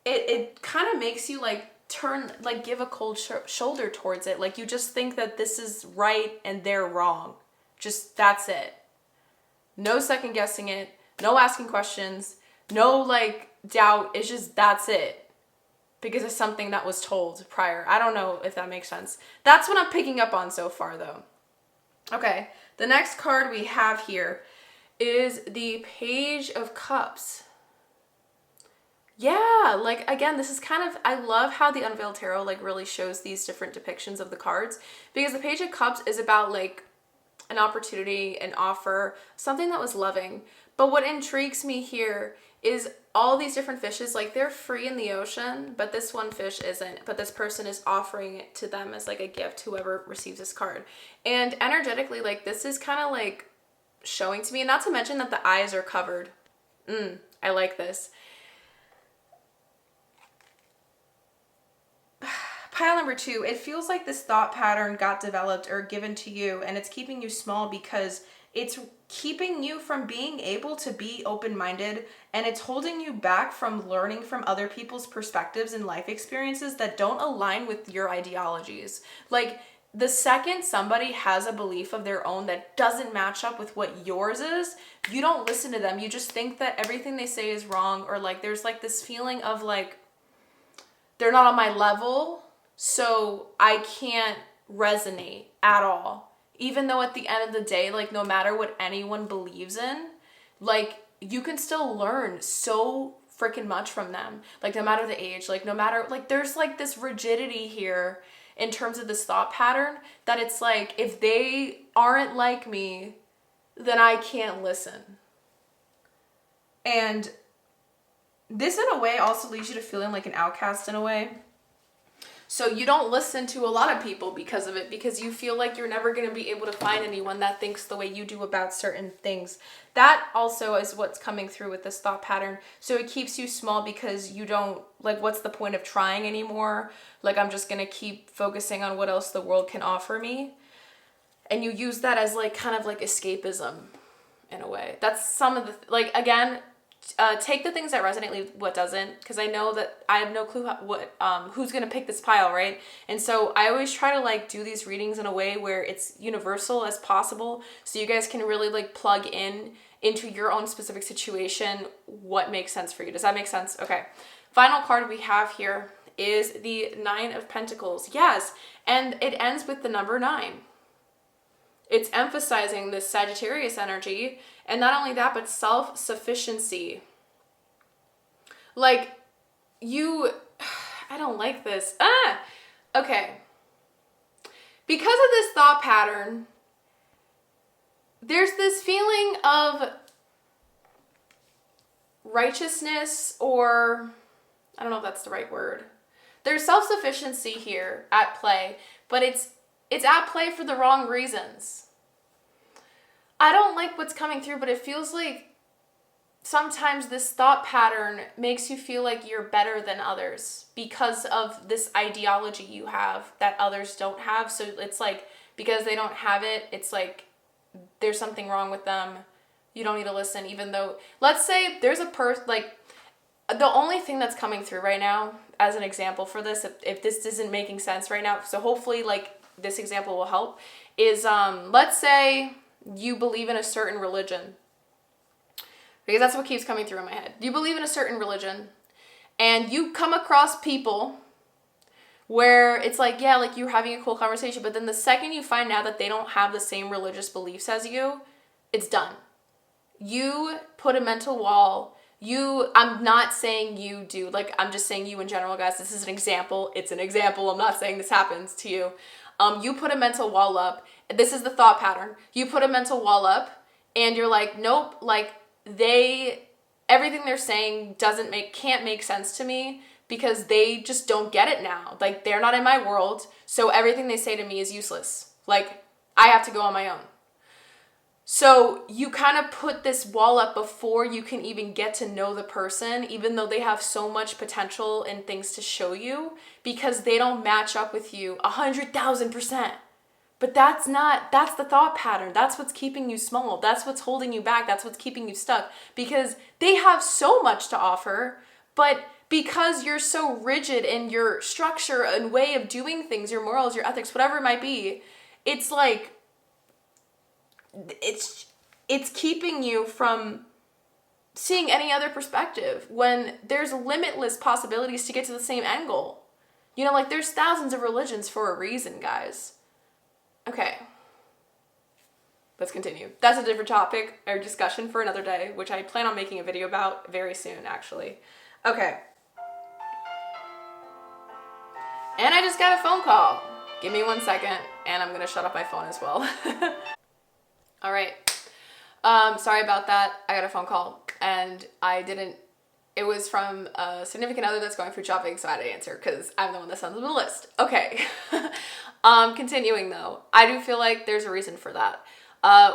it kind of makes you like turn, like give a cold shoulder towards it. Like you just think that this is right and they're wrong. Just, that's it. No second guessing it. No asking questions. No like doubt. It's just, that's it. Because it's something that was told prior. I don't know if that makes sense. That's what I'm picking up on so far though. Okay, the next card we have here is the Page of Cups. Yeah, like again, this is kind of, I love how the Unveiled Tarot like really shows these different depictions of the cards, because the Page of Cups is about like an opportunity, an offer, something that was loving. But what intrigues me here is all these different fishes, like they're free in the ocean, but this one fish isn't, but this person is offering it to them as like a gift, whoever receives this card. And energetically, like this is kind of like showing to me, and not to mention that the eyes are covered. I like this. Pile number 2, it feels like this thought pattern got developed or given to you, and it's keeping you small because it's keeping you from being able to be open-minded, and it's holding you back from learning from other people's perspectives and life experiences that don't align with your ideologies. Like, the second somebody has a belief of their own that doesn't match up with what yours is, you don't listen to them. You just think that everything they say is wrong, or like there's like this feeling of like they're not on my level, so I can't resonate at all. Even though at the end of the day, like no matter what anyone believes in, like you can still learn so freaking much from them. Like no matter the age, like no matter, like there's like this rigidity here in terms of this thought pattern that it's like, if they aren't like me, then I can't listen. And this in a way also leads you to feeling like an outcast in a way. So you don't listen to a lot of people because of it, because you feel like you're never going to be able to find anyone that thinks the way you do about certain things. That also is what's coming through with this thought pattern. So it keeps you small because you don't, like, what's the point of trying anymore? Like, I'm just going to keep focusing on what else the world can offer me. And you use that as like kind of like escapism in a way. That's some of the, like, again, take the things that resonate, leave what doesn't, because I know that I have no clue who's gonna pick this pile, right? And so I always try to like do these readings in a way where it's universal as possible, so you guys can really like plug in into your own specific situation what makes sense for you. Does that make sense? Okay. Final card we have here is the Nine of Pentacles. Yes, and it ends with the number 9. It's emphasizing this Sagittarius energy, and not only that, but self-sufficiency. Like, I don't like this. Okay. Because of this thought pattern, there's this feeling of righteousness, or I don't know if that's the right word. There's self-sufficiency here at play, but it's at play for the wrong reasons. I don't like what's coming through, but it feels like sometimes this thought pattern makes you feel like you're better than others because of this ideology you have that others don't have. So it's like, because they don't have it, it's like there's something wrong with them. You don't need to listen, even though, let's say there's a person, like, the only thing that's coming through right now as an example for this, if this isn't making sense right now, so hopefully like this example will help, is let's say you believe in a certain religion, because that's what keeps coming through in my head. You believe in a certain religion and you come across people where it's like, yeah, like you're having a cool conversation, but then the second you find out that they don't have the same religious beliefs as you, it's done. You put a mental wall. I'm not saying you do, like, I'm just saying you in general, guys. This is an example. It's an example. I'm not saying this happens to you. You put a mental wall up. This is the thought pattern. You put a mental wall up and you're like, nope, like everything they're saying can't make sense to me because they just don't get it now. Like, they're not in my world. So everything they say to me is useless. Like, I have to go on my own. So you kind of put this wall up before you can even get to know the person, even though they have so much potential and things to show you, because they don't match up with you 100,000%. But that's the thought pattern. That's what's keeping you small. That's what's holding you back. That's what's keeping you stuck, because they have so much to offer, but because you're so rigid in your structure and way of doing things, your morals, your ethics, whatever it might be, it's like, it's keeping you from seeing any other perspective when there's limitless possibilities to get to the same end goal. You know, like, there's thousands of religions for a reason, guys. Okay. Let's continue. That's a different topic or discussion for another day, which I plan on making a video about very soon, actually. Okay. And I just got a phone call. Give me 1 second, and I'm going to shut off my phone as well. All right. Sorry about that. I got a phone call and it was from a significant other that's going through shopping, so I had to answer because I'm the one that sends them the list. Okay. Continuing though, I do feel like there's a reason for that.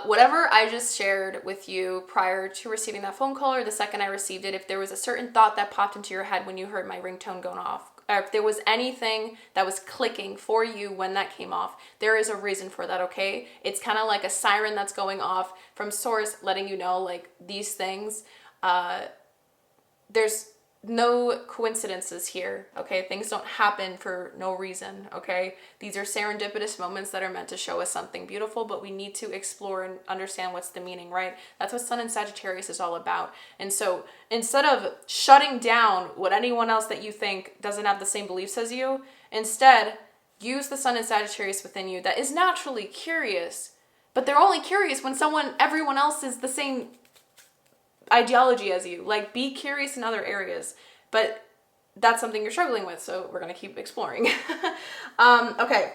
Whatever I just shared with you prior to receiving that phone call, or the second I received it, if there was a certain thought that popped into your head when you heard my ringtone going off, or if there was anything that was clicking for you when that came off, there is a reason for that, okay? It's kind of like a siren that's going off from source, letting you know, like, these things. There's no coincidences here, okay? Things don't happen for no reason, okay? These are serendipitous moments that are meant to show us something beautiful, but we need to explore and understand what's the meaning, right? That's what Sun in Sagittarius is all about. And so instead of shutting down what anyone else that you think doesn't have the same beliefs as you, instead use the sun in Sagittarius within you that is naturally curious, but they're only curious when everyone else is the same ideology as you. Like, be curious in other areas, but that's something you're struggling with, so we're gonna keep exploring. Okay,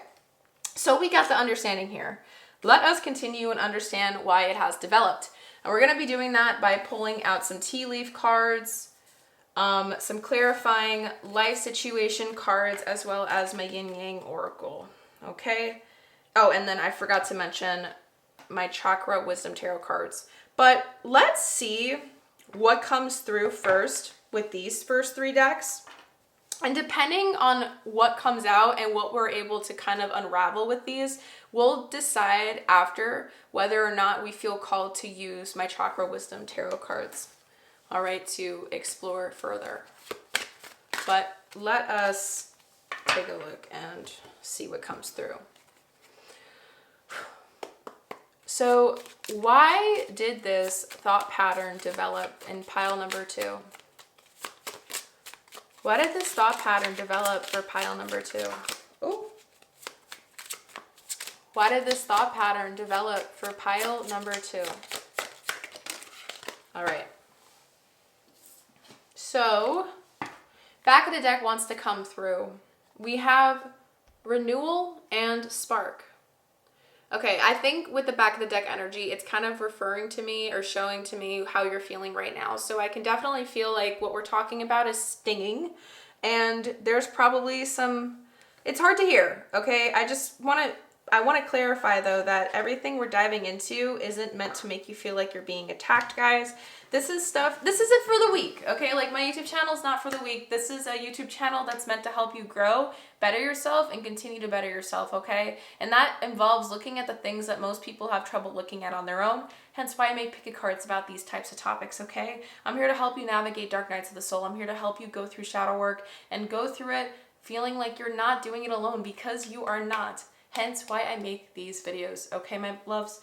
so we got the understanding here. Let us continue and understand why it has developed. And we're gonna be doing that by pulling out some tea leaf cards, some clarifying life situation cards, as well as my yin yang oracle. Okay. Oh, and then I forgot to mention my chakra wisdom tarot cards. But let's see what comes through first with these first 3 decks. And depending on what comes out and what we're able to kind of unravel with these, we'll decide after whether or not we feel called to use my chakra wisdom tarot cards, all right, to explore further. But let us take a look and see what comes through. So why did this thought pattern develop in pile number 2? Why did this thought pattern develop for pile number 2? Oh. Why did this thought pattern develop for pile number 2? All right. So, back of the deck wants to come through. We have renewal and spark. Okay, I think with the back of the deck energy, it's kind of referring to me or showing to me how you're feeling right now. So I can definitely feel like what we're talking about is stinging, and there's probably some, it's hard to hear, okay? I want to clarify though that everything we're diving into isn't meant to make you feel like you're being attacked, guys. This isn't for the weak, okay? Like, my YouTube channel is not for the weak. This is a YouTube channel that's meant to help you grow, better yourself, and continue to better yourself, okay? And that involves looking at the things that most people have trouble looking at on their own, hence why I make picket cards about these types of topics, okay? I'm here to help you navigate dark nights of the soul. I'm here to help you go through shadow work and go through it feeling like you're not doing it alone, because you are not. Hence why I make these videos, okay, my loves?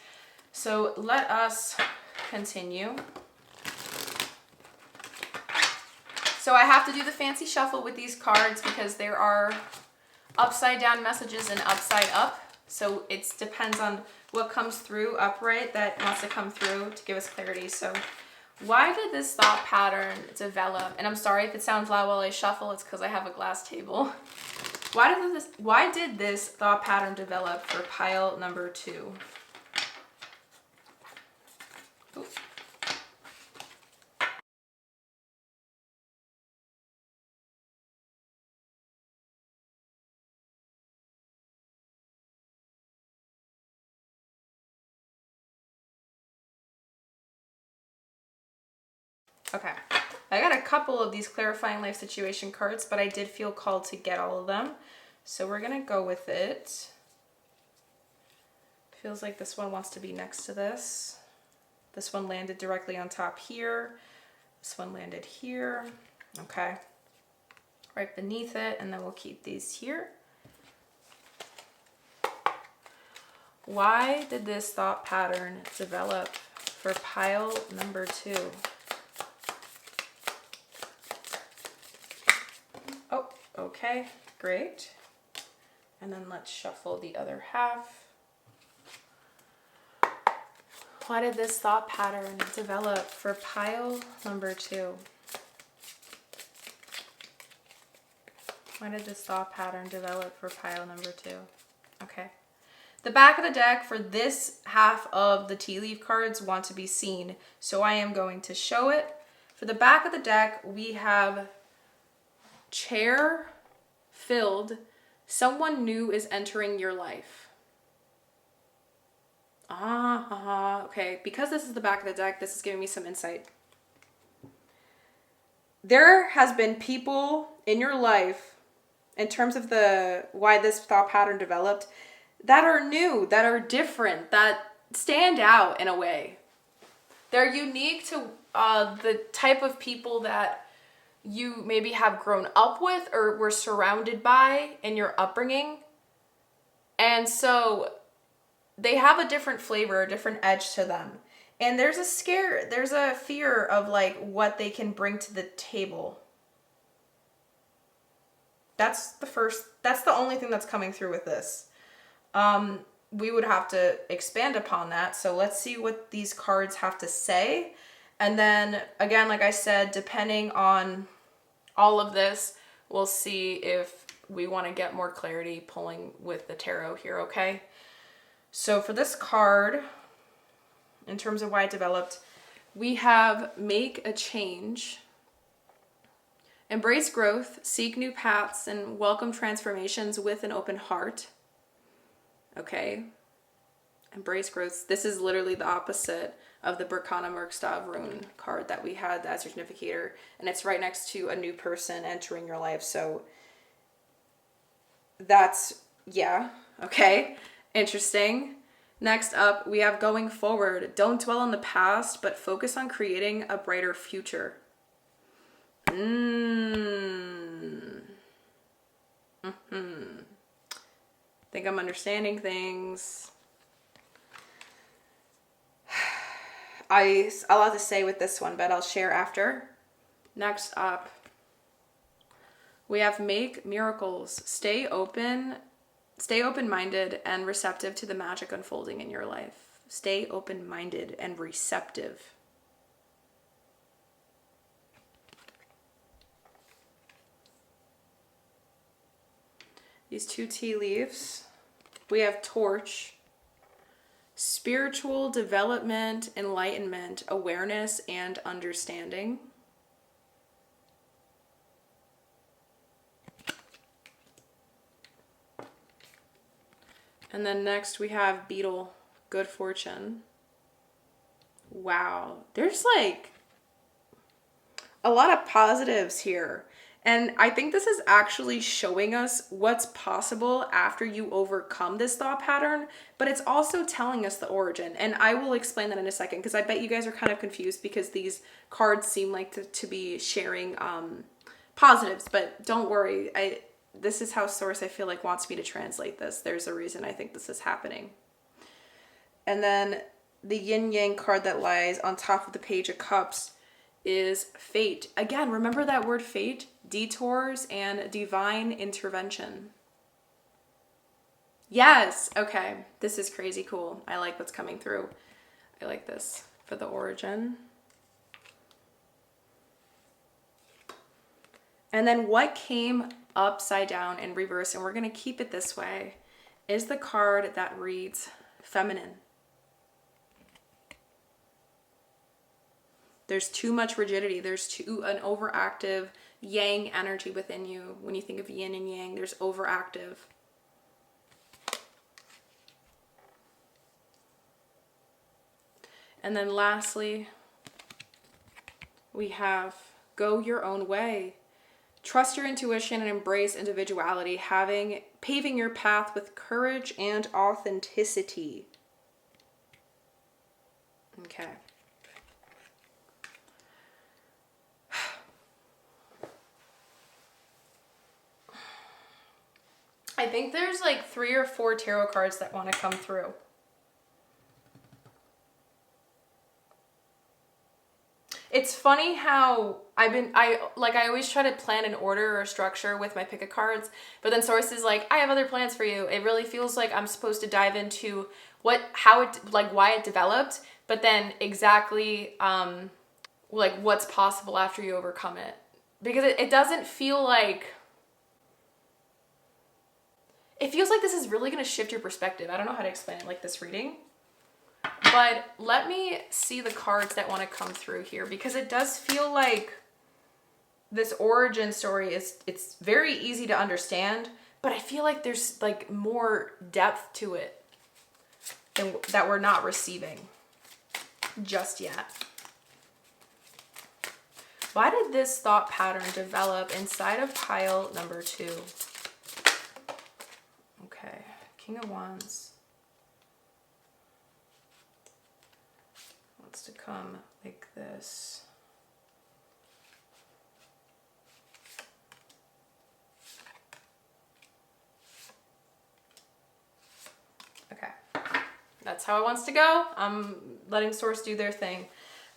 So let us continue. So I have to do the fancy shuffle with these cards because there are upside down messages and upside up. So it depends on what comes through upright that wants to come through to give us clarity. So why did this thought pattern develop? And I'm sorry if it sounds loud while I shuffle, it's because I have a glass table. Why did this thought pattern develop for pile number 2? Ooh. Okay, I got a couple of these clarifying life situation cards, but I did feel called to get all of them. So we're gonna go with it. Feels like this one wants to be next to this. This one landed directly on top here. This one landed here. Okay, right beneath it, and then we'll keep these here. Why did this thought pattern develop for pile number 2? Oh, okay, great. And then let's shuffle the other half. Why did this thought pattern develop for pile number 2? Why did this thought pattern develop for pile number 2? Okay. The back of the deck for this half of the tea leaf cards want to be seen, so I am going to show it. For the back of the deck, we have chair filled, someone new is entering your life. Okay, because this is the back of the deck, this is giving me some insight. There has been people in your life, in terms of why this thought pattern developed, that are new, that are different, that stand out in a way. They're unique to the type of people that you maybe have grown up with or were surrounded by in your upbringing. And so they have a different flavor, a different edge to them. And there's a fear of like what they can bring to the table. That's the only thing that's coming through with this. We would have to expand upon that. So let's see what these cards have to say. And then again, like I said, depending on all of this, we'll see if we want to get more clarity pulling with the tarot here, okay? So for this card, in terms of why it developed, we have make a change, embrace growth, seek new paths, and welcome transformations with an open heart. Okay. Embrace growth. This is literally the opposite of the Berkana Merkstav rune card that we had as your significator. And it's right next to a new person entering your life. So that's, yeah. Okay. Interesting. Next up, we have going forward. Don't dwell on the past, but focus on creating a brighter future. Think I'm understanding things. A lot to say with this one, but I'll share after. Next up, we have make miracles. Stay open-minded and receptive to the magic unfolding in your life. Stay open-minded and receptive. These 2 tea leaves. We have torch. Spiritual development, enlightenment, awareness, and understanding. And then next we have beetle, good fortune. Wow, there's like a lot of positives here. And I think this is actually showing us what's possible after you overcome this thought pattern, but it's also telling us the origin. And I will explain that in a second, because I bet you guys are kind of confused because these cards seem like to be sharing positives, but don't worry. This is how Source, I feel like, wants me to translate this. There's a reason I think this is happening. And then the yin yang card that lies on top of the Page of Cups is fate. Again, remember that word fate? Detours and divine intervention. Yes. Okay. This is crazy cool. I like what's coming through. I like this for the origin. And then what came upside down in reverse, and we're going to keep it this way, is the card that reads feminine. There's too much rigidity. There's an overactive yang energy within you. When you think of yin and yang, there's overactive. And then lastly, we have go your own way. Trust your intuition and embrace individuality, paving your path with courage and authenticity. Okay. I think there's like 3 or 4 tarot cards that want to come through. It's funny how I always try to plan an order or a structure with my pick of cards, but then Source is like, I have other plans for you. It really feels like I'm supposed to dive into why it developed, but then exactly what's possible after you overcome it. Because it doesn't feel like, it feels like this is really going to shift your perspective. I don't know how to explain it like this reading. But let me see the cards that want to come through here, because it does feel like this origin story it's very easy to understand, but I feel like there's like more depth to it that we're not receiving just yet. Why did this thought pattern develop inside of pile number 2? Okay, King of Wands. Wants to come like this. Okay, that's how it wants to go. I'm letting Source do their thing.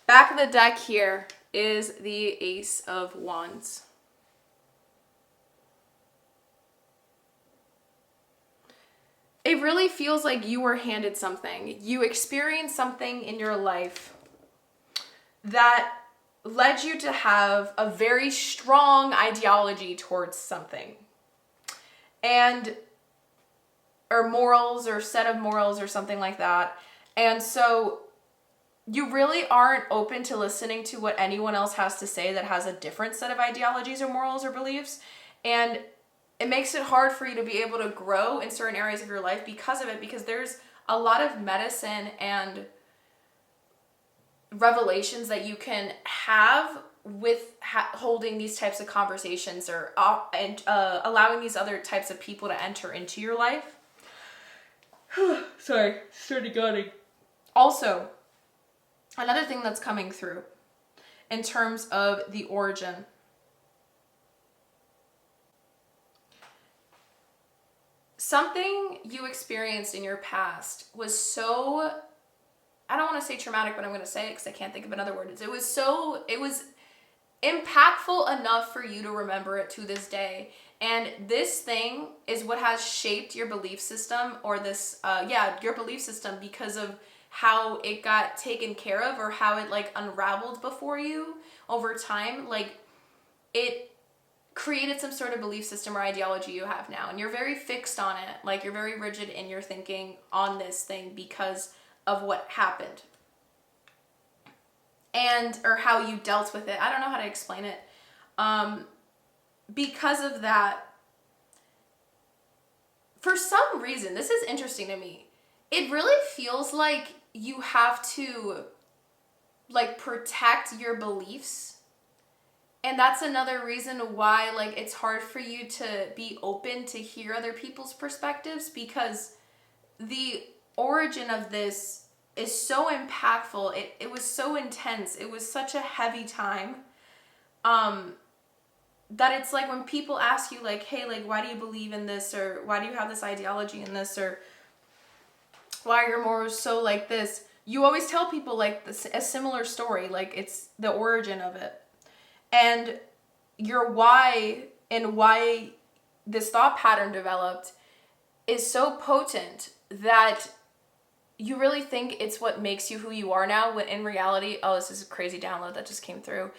Back of the deck here is the Ace of Wands. it really feels like you were handed something. You experienced something in your life that led you to have a very strong ideology towards something. And, or morals, or set of morals, or something like that. And so you really aren't open to listening to what anyone else has to say that has a different set of ideologies or morals or beliefs. And it makes it hard for you to be able to grow in certain areas of your life because of it, because there's a lot of medicine and revelations that you can have with holding these types of conversations, or allowing these other types of people to enter into your life. Sorry, started yawning. Also, another thing that's coming through in terms of the origin. Something you experienced in your past was so, I don't want to say traumatic, but I'm going to say it because I can't think of another word. It was impactful enough for you to remember it to this day. And this thing is what has shaped your belief system, or your belief system, because of how it got taken care of, or how it like unraveled before you over time. Like, it created some sort of belief system or ideology you have now, and you're very fixed on it. Like, you're very rigid in your thinking on this thing because of what happened, and or how you dealt with it. I don't know how to explain it. Because of that, for some reason, this is interesting to me, it really feels like you have to like protect your beliefs. And that's another reason why like it's hard for you to be open to hear other people's perspectives, because the origin of this is so impactful. It was so intense. It was such a heavy time. That it's like when people ask you like, hey, like, why do you believe in this? Or why do you have this ideology in this? Or why are your morals so like this? You always tell people like this, a similar story. Like, it's the origin of it. And your why, and why this thought pattern developed, is so potent that you really think it's what makes you who you are now, when in reality, oh, this is a crazy download that just came through.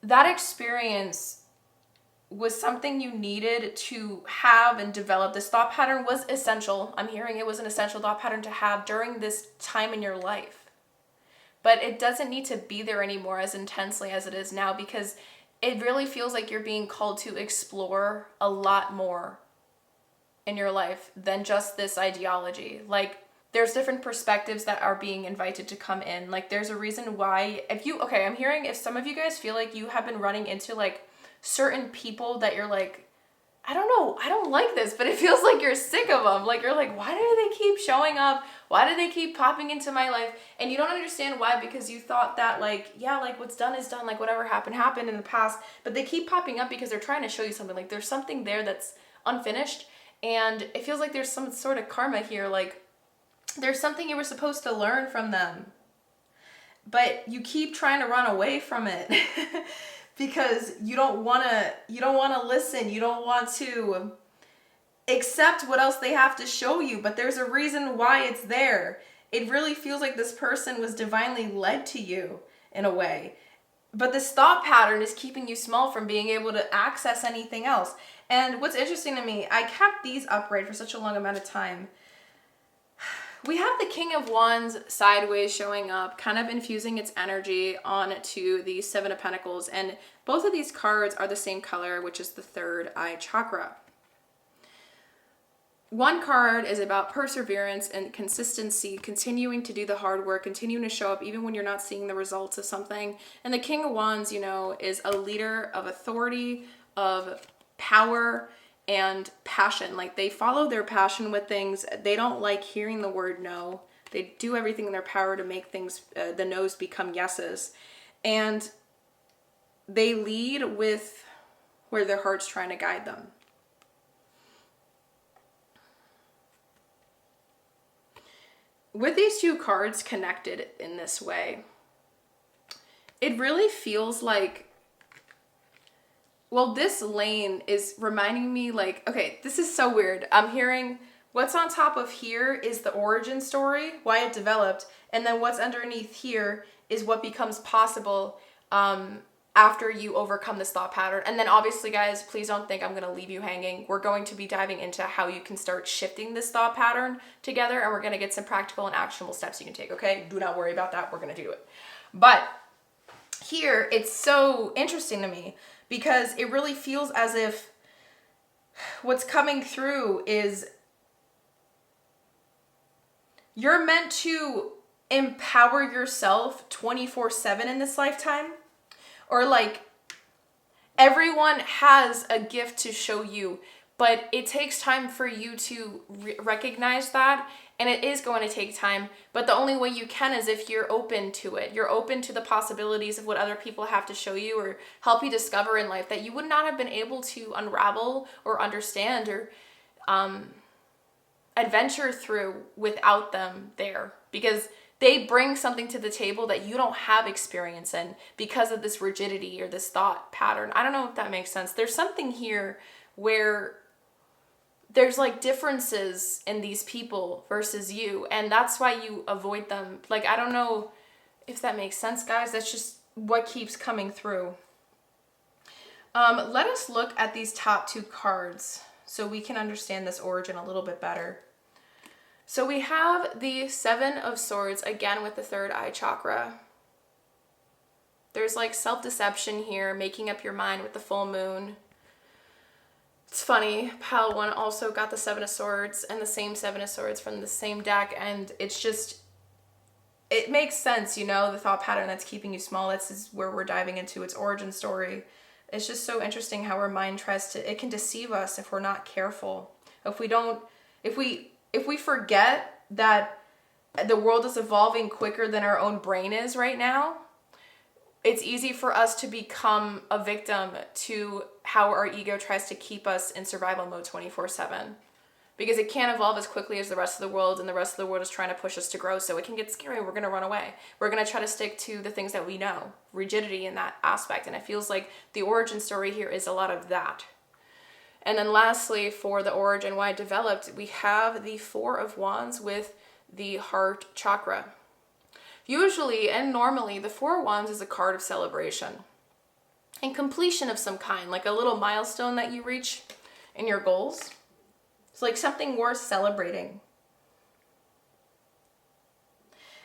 That experience was something you needed to have and develop. This thought pattern was essential. I'm hearing it was an essential thought pattern to have during this time in your life. But it doesn't need to be there anymore as intensely as it is now, because it really feels like you're being called to explore a lot more in your life than just this ideology. Like, there's different perspectives that are being invited to come in. Like, there's a reason why, I'm hearing if some of you guys feel like you have been running into like certain people that you're like, I don't know, I don't like this, but it feels like you're sick of them. Like, you're like, why do they keep showing up? Why do they keep popping into my life? And you don't understand why, because you thought that like, yeah, like what's done is done, like whatever happened in the past, but they keep popping up because they're trying to show you something. Like, there's something there that's unfinished, and it feels like there's some sort of karma here. Like, there's something you were supposed to learn from them, but you keep trying to run away from it because you don't want to listen. You don't want to accept what else they have to show you, but there's a reason why it's there. It really feels like this person was divinely led to you in a way, but this thought pattern is keeping you small from being able to access anything else. And what's interesting to me, I kept these upright for such a long amount of time. We have the King of Wands sideways showing up, kind of infusing its energy onto the Seven of Pentacles. And both of these cards are the same color, which is the third eye chakra. One card is about perseverance and consistency, continuing to do the hard work, continuing to show up even when you're not seeing the results of something. And the King of Wands, is a leader of authority, of power, and passion. Like, they follow their passion with things. They don't like hearing the word no. They do everything in their power to make things, the no's become yeses. And they lead with where their heart's trying to guide them. With these two cards connected in this way, it really feels like Well, this lane is reminding me like, okay, this is so weird. I'm hearing what's on top of here is the origin story, why it developed, and then what's underneath here is what becomes possible after you overcome this thought pattern. And then obviously, guys, please don't think I'm going to leave you hanging. We're going to be diving into how you can start shifting this thought pattern together, and we're going to get some practical and actionable steps you can take, okay? Do not worry about that. We're going to do it. But here, it's so interesting to me because it really feels as if what's coming through is you're meant to empower yourself 24/7 in this lifetime. Or like everyone has a gift to show you, but it takes time for you to recognize that. And it is going to take time, but the only way you can is if you're open to it. You're open to the possibilities of what other people have to show you or help you discover in life that you would not have been able to unravel or understand or adventure through without them there, because they bring something to the table that you don't have experience in because of this rigidity or this thought pattern. I don't know if that makes sense. There's something here where there's like differences in these people versus you, and that's why you avoid them. Like, I don't know if that makes sense, guys. That's just what keeps coming through. Let us look at these top two cards so we can understand this origin a little bit better. So we have the Seven of Swords, again with the third eye chakra. There's like self-deception here, making up your mind with the full moon. It's funny, Pal 1 also got the Seven of Swords and the same Seven of Swords from the same deck, and it's just, it makes sense, you know, the thought pattern that's keeping you small. This is where we're diving into its origin story. It's just so interesting how our mind tries to, it can deceive us if we're not careful. If we forget that the world is evolving quicker than our own brain is right now, it's easy for us to become a victim to how our ego tries to keep us in survival mode 24/7. Because it can't evolve as quickly as the rest of the world, and the rest of the world is trying to push us to grow, so it can get scary. We're going to run away. We're going to try to stick to the things that we know. Rigidity in that aspect, and it feels like the origin story here is a lot of that. And then lastly, for the origin, why it developed, we have the Four of Wands with the heart chakra. Usually and normally, the Four of Wands is a card of celebration and completion of some kind, like a little milestone that you reach in your goals. It's like something worth celebrating.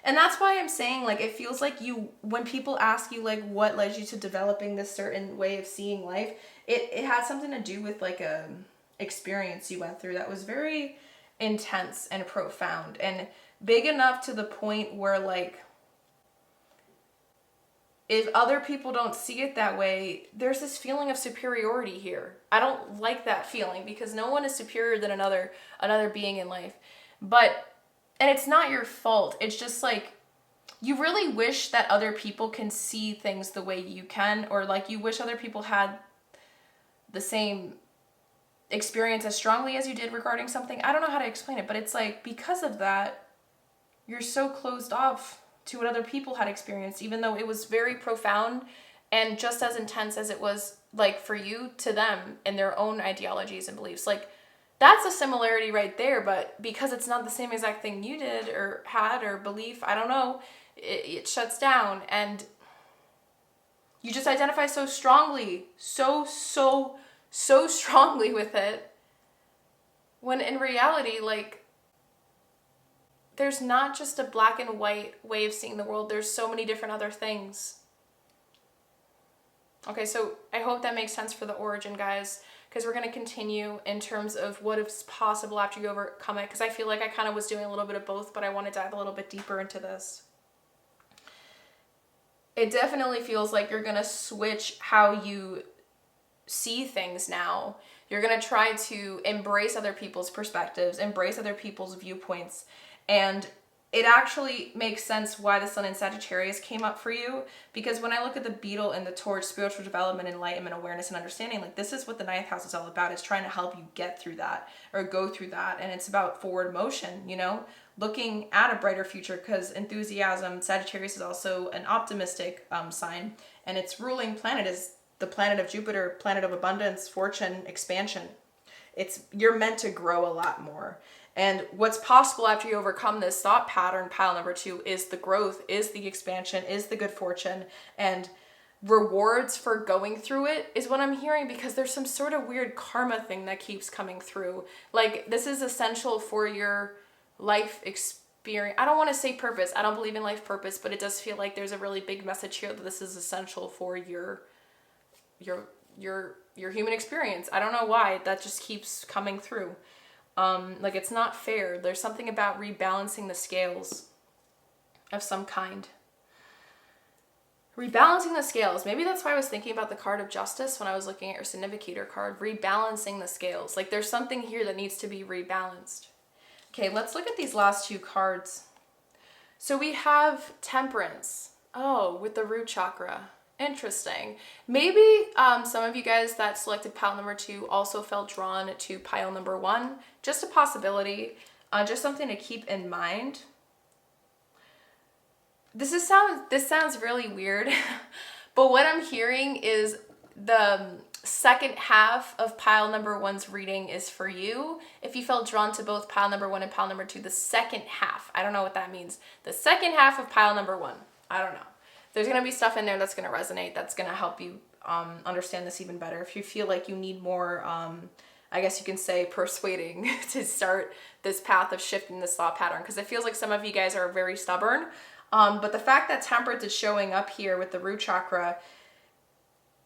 And that's why I'm saying, like, it feels like you, when people ask you, like, what led you to developing this certain way of seeing life, it had something to do with, like, a experience you went through that was very intense and profound and big enough to the point where, like, if other people don't see it that way, there's this feeling of superiority here. I don't like that feeling because no one is superior than another being in life. And it's not your fault. It's just like, you really wish that other people can see things the way you can, or like you wish other people had the same experience as strongly as you did regarding something. I don't know how to explain it, but it's like, because of that, you're so closed off to what other people had experienced, even though it was very profound and just as intense as it was like for you to them and their own ideologies and beliefs. Like, that's a similarity right there, but because it's not the same exact thing you did or had or belief, I don't know, it shuts down, and you just identify so strongly, so strongly with it, when in reality, like, there's not just a black and white way of seeing the world. There's so many different other things. Okay, so I hope that makes sense for the origin, guys, because we're going to continue in terms of what is possible after you overcome it, because I feel like I kind of was doing a little bit of both, but I want to dive a little bit deeper into this. It definitely feels like you're going to switch how you see things now. You're going to try to embrace other people's perspectives, embrace other people's viewpoints, and it actually makes sense why the Sun in Sagittarius came up for you, because when I look at the beetle and the torch, spiritual development, enlightenment, awareness, and understanding, like, this is what the ninth house is all about. It's trying to help you get through that or go through that, and it's about forward motion, you know, looking at a brighter future, because enthusiasm, Sagittarius is also an optimistic sign, and its ruling planet is the planet of Jupiter, planet of abundance, fortune, expansion. You're meant to grow a lot more. And what's possible after you overcome this thought pattern, pile number 2, is the growth, is the expansion, is the good fortune, and rewards for going through it is what I'm hearing, because there's some sort of weird karma thing that keeps coming through. Like, this is essential for your life experience. I don't want to say purpose. I don't believe in life purpose, but it does feel like there's a really big message here that this is essential for your human experience. I don't know why, that just keeps coming through. Like, it's not fair. There's something about rebalancing the scales of some kind. Rebalancing the scales. Maybe that's why I was thinking about the card of justice when I was looking at your significator card. Rebalancing the scales. Like, there's something here that needs to be rebalanced. Okay, let's look at these last 2 cards. So we have temperance. Oh, with the root chakra. Interesting. Maybe some of you guys that selected pile number 2 also felt drawn to pile number 1. Just a possibility. Just something to keep in mind. This sounds really weird, but what I'm hearing is the second half of pile number 1's reading is for you. If you felt drawn to both pile number 1 and pile number 2, the second half, I don't know what that means. The second half of pile number 1, I don't know. There's going to be stuff in there that's going to resonate, that's going to help you understand this even better. If you feel like you need more, I guess you can say, persuading to start this path of shifting this thought pattern, because it feels like some of you guys are very stubborn. But the fact that temperance is showing up here with the root chakra,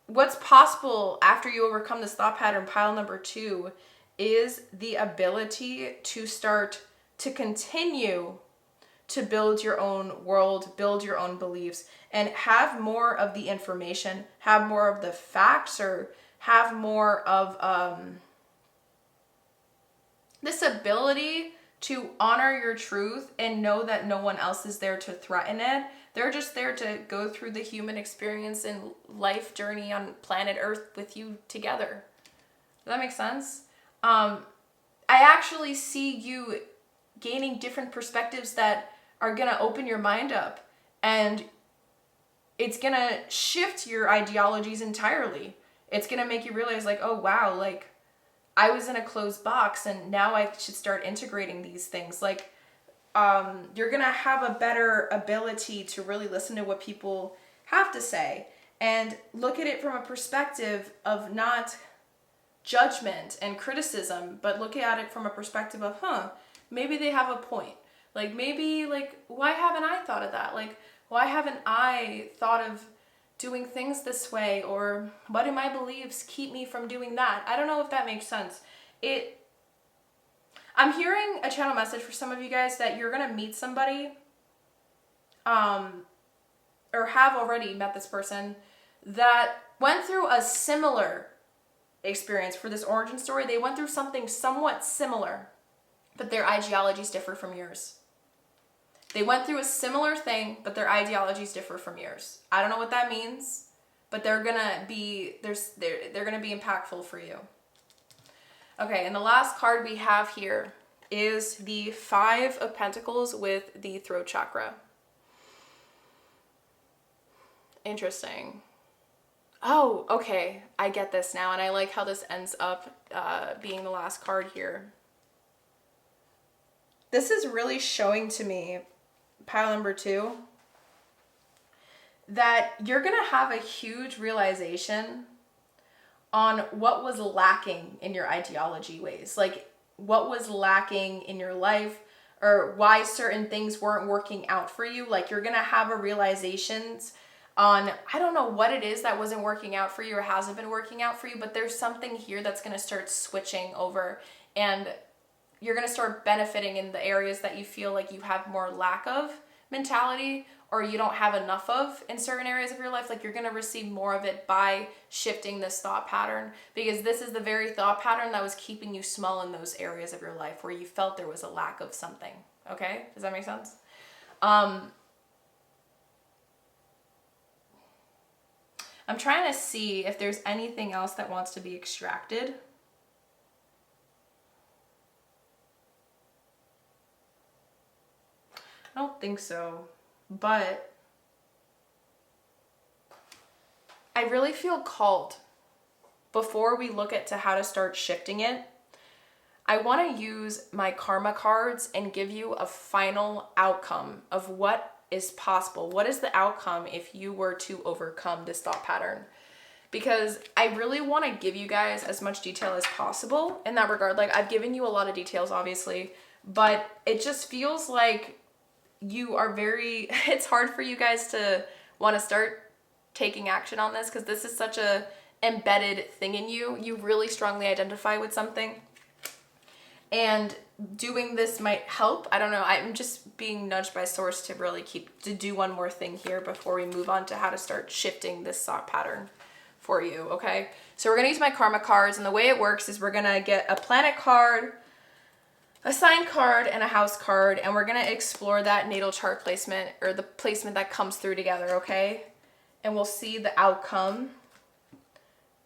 what's possible after you overcome this thought pattern, pile number 2, is the ability to start to continue to build your own world, build your own beliefs, and have more of the information, have more of the facts, or have more of this ability to honor your truth and know that no one else is there to threaten it. They're just there to go through the human experience and life journey on planet Earth with you together. Does that make sense? I actually see you gaining different perspectives that are going to open your mind up, and it's going to shift your ideologies entirely. It's going to make you realize, like, oh wow, like, I was in a closed box and now I should start integrating these things. Like, you're going to have a better ability to really listen to what people have to say and look at it from a perspective of not judgment and criticism, but look at it from a perspective of, maybe they have a point. Like, maybe, like, why haven't I thought of that? Like, why haven't I thought of doing things this way? Or what do my beliefs keep me from doing that? I don't know if that makes sense. I'm hearing a channel message for some of you guys that you're going to meet somebody, or have already met this person that went through a similar experience. For this origin story, they went through something somewhat similar, but their ideologies differ from yours. They went through a similar thing, but their ideologies differ from yours. I don't know what that means, but they're gonna be impactful for you. Okay, and the last card we have here is the 5 of Pentacles with the throat chakra. Interesting. Oh, okay, I get this now, and I like how this ends up being the last card here. This is really showing to me, pile number 2, that you're gonna have a huge realization on what was lacking in your ideology ways. Like, what was lacking in your life, or why certain things weren't working out for you. Like, you're gonna have a realizations on, I don't know what it is that wasn't working out for you or hasn't been working out for you, but there's something here that's gonna start switching over, and you're gonna start benefiting in the areas that you feel like you have more lack of mentality, or you don't have enough of in certain areas of your life. Like, you're going to receive more of it by shifting this thought pattern, because this is the very thought pattern that was keeping you small in those areas of your life where you felt there was a lack of something. Okay? Does that make sense? I'm trying to see if there's anything else that wants to be extracted. I don't think so. But I really feel called, before we look at to how to start shifting it, I want to use my karma cards and give you a final outcome of what is possible. What is the outcome if you were to overcome this thought pattern? Because I really want to give you guys as much detail as possible in that regard. Like, I've given you a lot of details, obviously, but it just feels like you are it's hard for you guys to want to start taking action on this, because this is such a embedded thing in you. You really strongly identify with something. And doing this might help. I don't know. I'm just being nudged by source to really to do one more thing here before we move on to how to start shifting this thought pattern for you, okay? So we're going to use my karma cards, and the way it works is we're going to get a planet card, a sign card, and a house card, and we're going to explore that natal chart placement, or the placement that comes through together, okay? And we'll see the outcome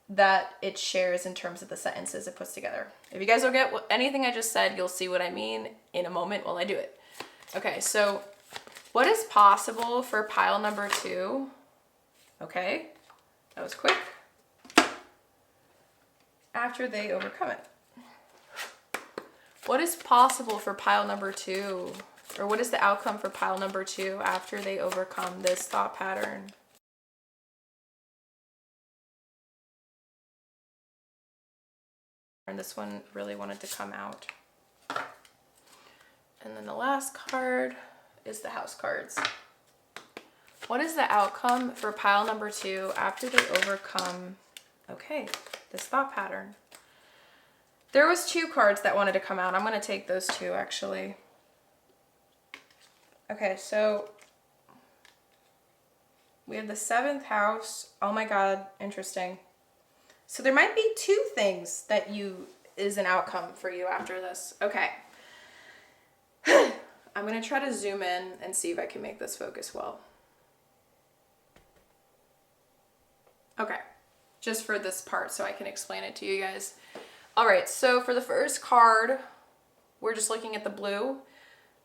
that it shares in terms of the sentences it puts together. If you guys don't get anything I just said, you'll see what I mean in a moment while I do it. Okay, so what is possible for pile number 2? Okay, that was quick. After they overcome it. What is possible for pile number 2? Or what is the outcome for pile number 2 after they overcome this thought pattern? And this one really wanted to come out. And then the last card is the house cards. What is the outcome for pile number 2 after they overcome, okay, this thought pattern? There was 2 cards that wanted to come out. I'm going to take those 2 actually. Okay, so we have the 7th house. Oh my God, interesting. So there might be 2 things that is an outcome for you after this. Okay. I'm going to try to zoom in and see if I can make this focus well. Okay. Just for this part so I can explain it to you guys. All right. So for the first card, we're just looking at the blue.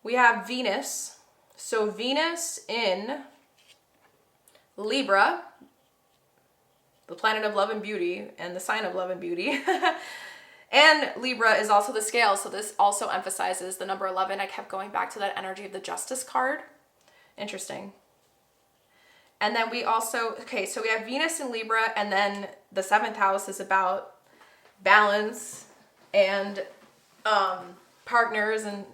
We have Venus. So Venus in Libra, the planet of love and beauty, and the sign of love and beauty. And Libra is also the scale, so this also emphasizes the number 11. I kept going back to that energy of the Justice card. Interesting. And then we also, okay, so we have Venus in Libra, and then the 7th house is about balance and partners, and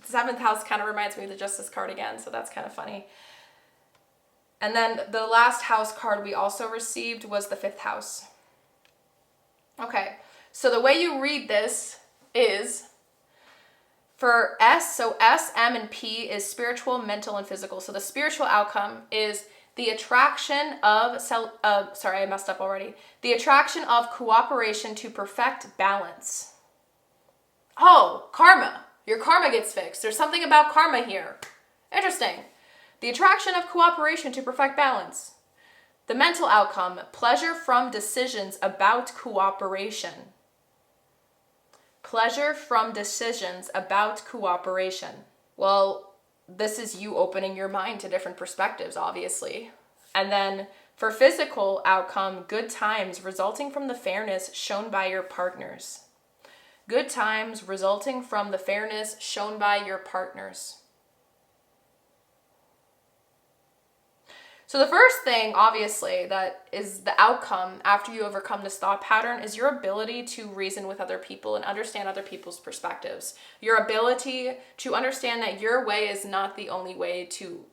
the 7th house kind of reminds me of the Justice card again, so that's kind of funny. And then the last house card we also received was the 5th house. Okay, so the way you read this is for S, so S, M, and P is spiritual, mental, and physical. So the spiritual outcome is the attraction of, sorry, I messed up already. The attraction of cooperation to perfect balance. Oh, karma. Your karma gets fixed. There's something about karma here. Interesting. The attraction of cooperation to perfect balance. The mental outcome, pleasure from decisions about cooperation. Pleasure from decisions about cooperation. Well, this is you opening your mind to different perspectives, obviously. And then for physical outcome, good times resulting from the fairness shown by your partners. Good times resulting from the fairness shown by your partners. So the first thing, obviously, that is the outcome after you overcome this thought pattern is your ability to reason with other people and understand other people's perspectives. Your ability to understand that your way is not the only way to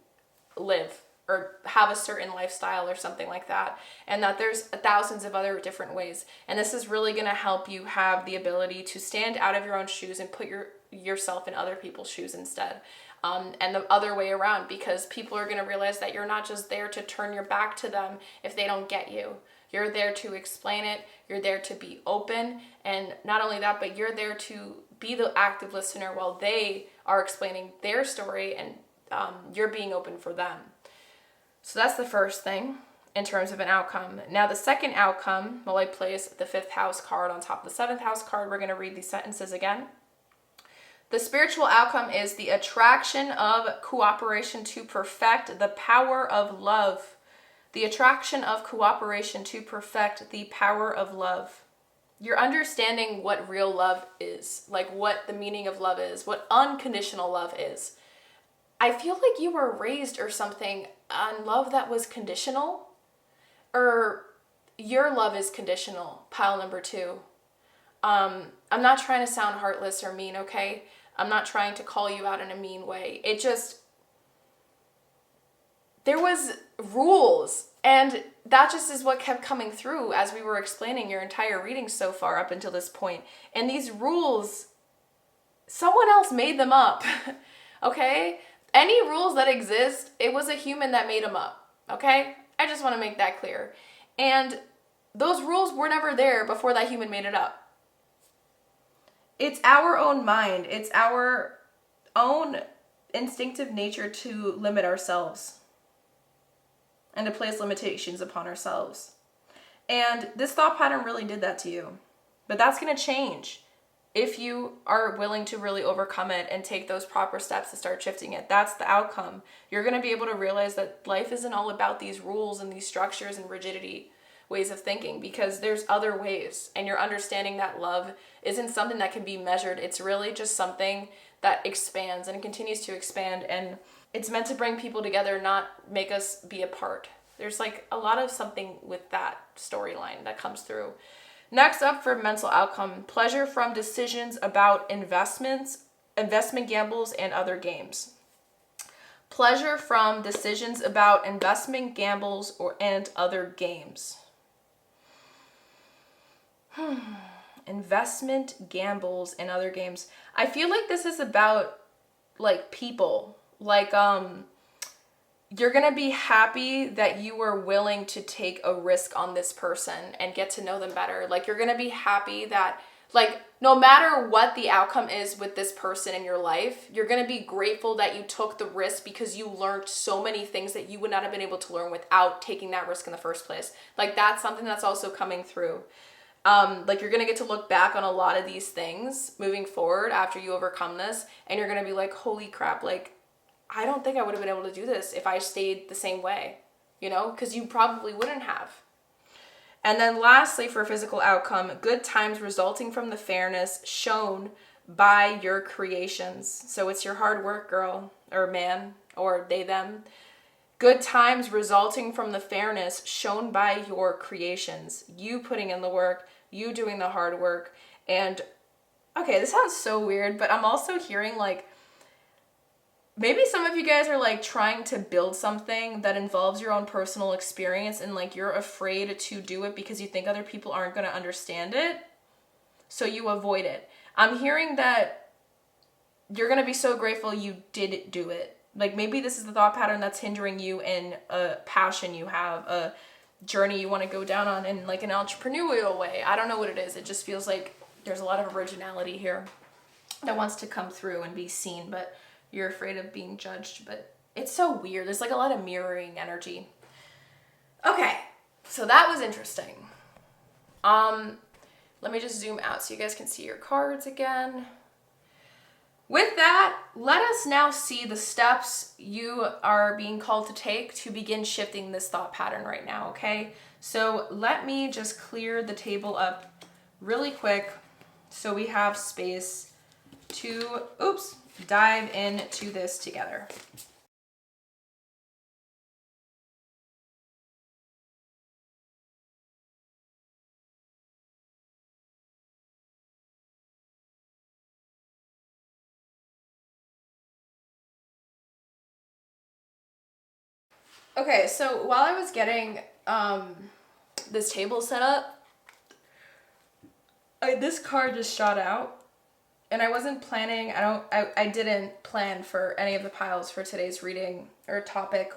live or have a certain lifestyle or something like that, and that there's thousands of other different ways. And this is really going to help you have the ability to stand out of your own shoes and put yourself in other people's shoes instead. And the other way around, because people are going to realize that you're not just there to turn your back to them if they don't get you. You're there to explain it. You're there to be open. And not only that, but you're there to be the active listener while they are explaining their story, and you're being open for them. So that's the first thing in terms of an outcome. Now the second outcome, while I place the 5th house card on top of the 7th house card, we're going to read these sentences again. The spiritual outcome is the attraction of cooperation to perfect the power of love. the attraction of cooperation to perfect the power of love. You're understanding what real love is, like what the meaning of love is, what unconditional love is. I feel like you were raised or something on love that was conditional, or your love is conditional, pile number 2. I'm not trying to sound heartless or mean, okay? I'm not trying to call you out in a mean way. It just, there was rules, and that just is what kept coming through as we were explaining your entire reading so far up until this point. And these rules, someone else made them up, okay? Any rules that exist, it was a human that made them up, okay? I just want to make that clear. And those rules were never there before that human made it up. It's our own mind. It's our own instinctive nature to limit ourselves and to place limitations upon ourselves. And this thought pattern really did that to you. But that's going to change if you are willing to really overcome it and take those proper steps to start shifting it. That's the outcome. You're going to be able to realize that life isn't all about these rules and these structures and rigidity ways of thinking, because there's other ways, and you're understanding that love isn't something that can be measured. It's really just something that expands and continues to expand, and it's meant to bring people together, not make us be apart. There's like a lot of something with that storyline that comes through. Next up for mental outcome, pleasure from decisions about investment gambles, and other games. Pleasure from decisions about investment gambles and other games. Investment gambles and other games. I feel like this is about like people. Like you're going to be happy that you were willing to take a risk on this person and get to know them better. Like you're going to be happy that like no matter what the outcome is with this person in your life, you're going to be grateful that you took the risk, because you learned so many things that you would not have been able to learn without taking that risk in the first place. Like that's something that's also coming through. Like you're going to get to look back on a lot of these things moving forward after you overcome this, and you're going to be like, holy crap, like I don't think I would have been able to do this if I stayed the same way, you know, because you probably wouldn't have. And then lastly, for physical outcome, good times resulting from the fairness shown by your creations. So it's your hard work, girl or man, or they, them. Good times resulting from the fairness shown by your creations. You putting in the work, you doing the hard work. And okay, this sounds so weird, but I'm also hearing like, maybe some of you guys are like trying to build something that involves your own personal experience, and like you're afraid to do it because you think other people aren't going to understand it. So you avoid it. I'm hearing that you're going to be so grateful you did do it. Like maybe this is the thought pattern that's hindering you in a passion you have, a journey you want to go down on in like an entrepreneurial way. I don't know what it is. It just feels like there's a lot of originality here that wants to come through and be seen, but you're afraid of being judged. But it's so weird. There's like a lot of mirroring energy. Okay, so that was interesting. Let me just zoom out so you guys can see your cards again. With that, let us now see the steps you are being called to take to begin shifting this thought pattern right now, okay? So let me just clear the table up really quick so we have space to, dive into this together. Okay, so while I was getting this table set up, this card just shot out, and I wasn't planning, I didn't plan for any of the piles for today's reading or topic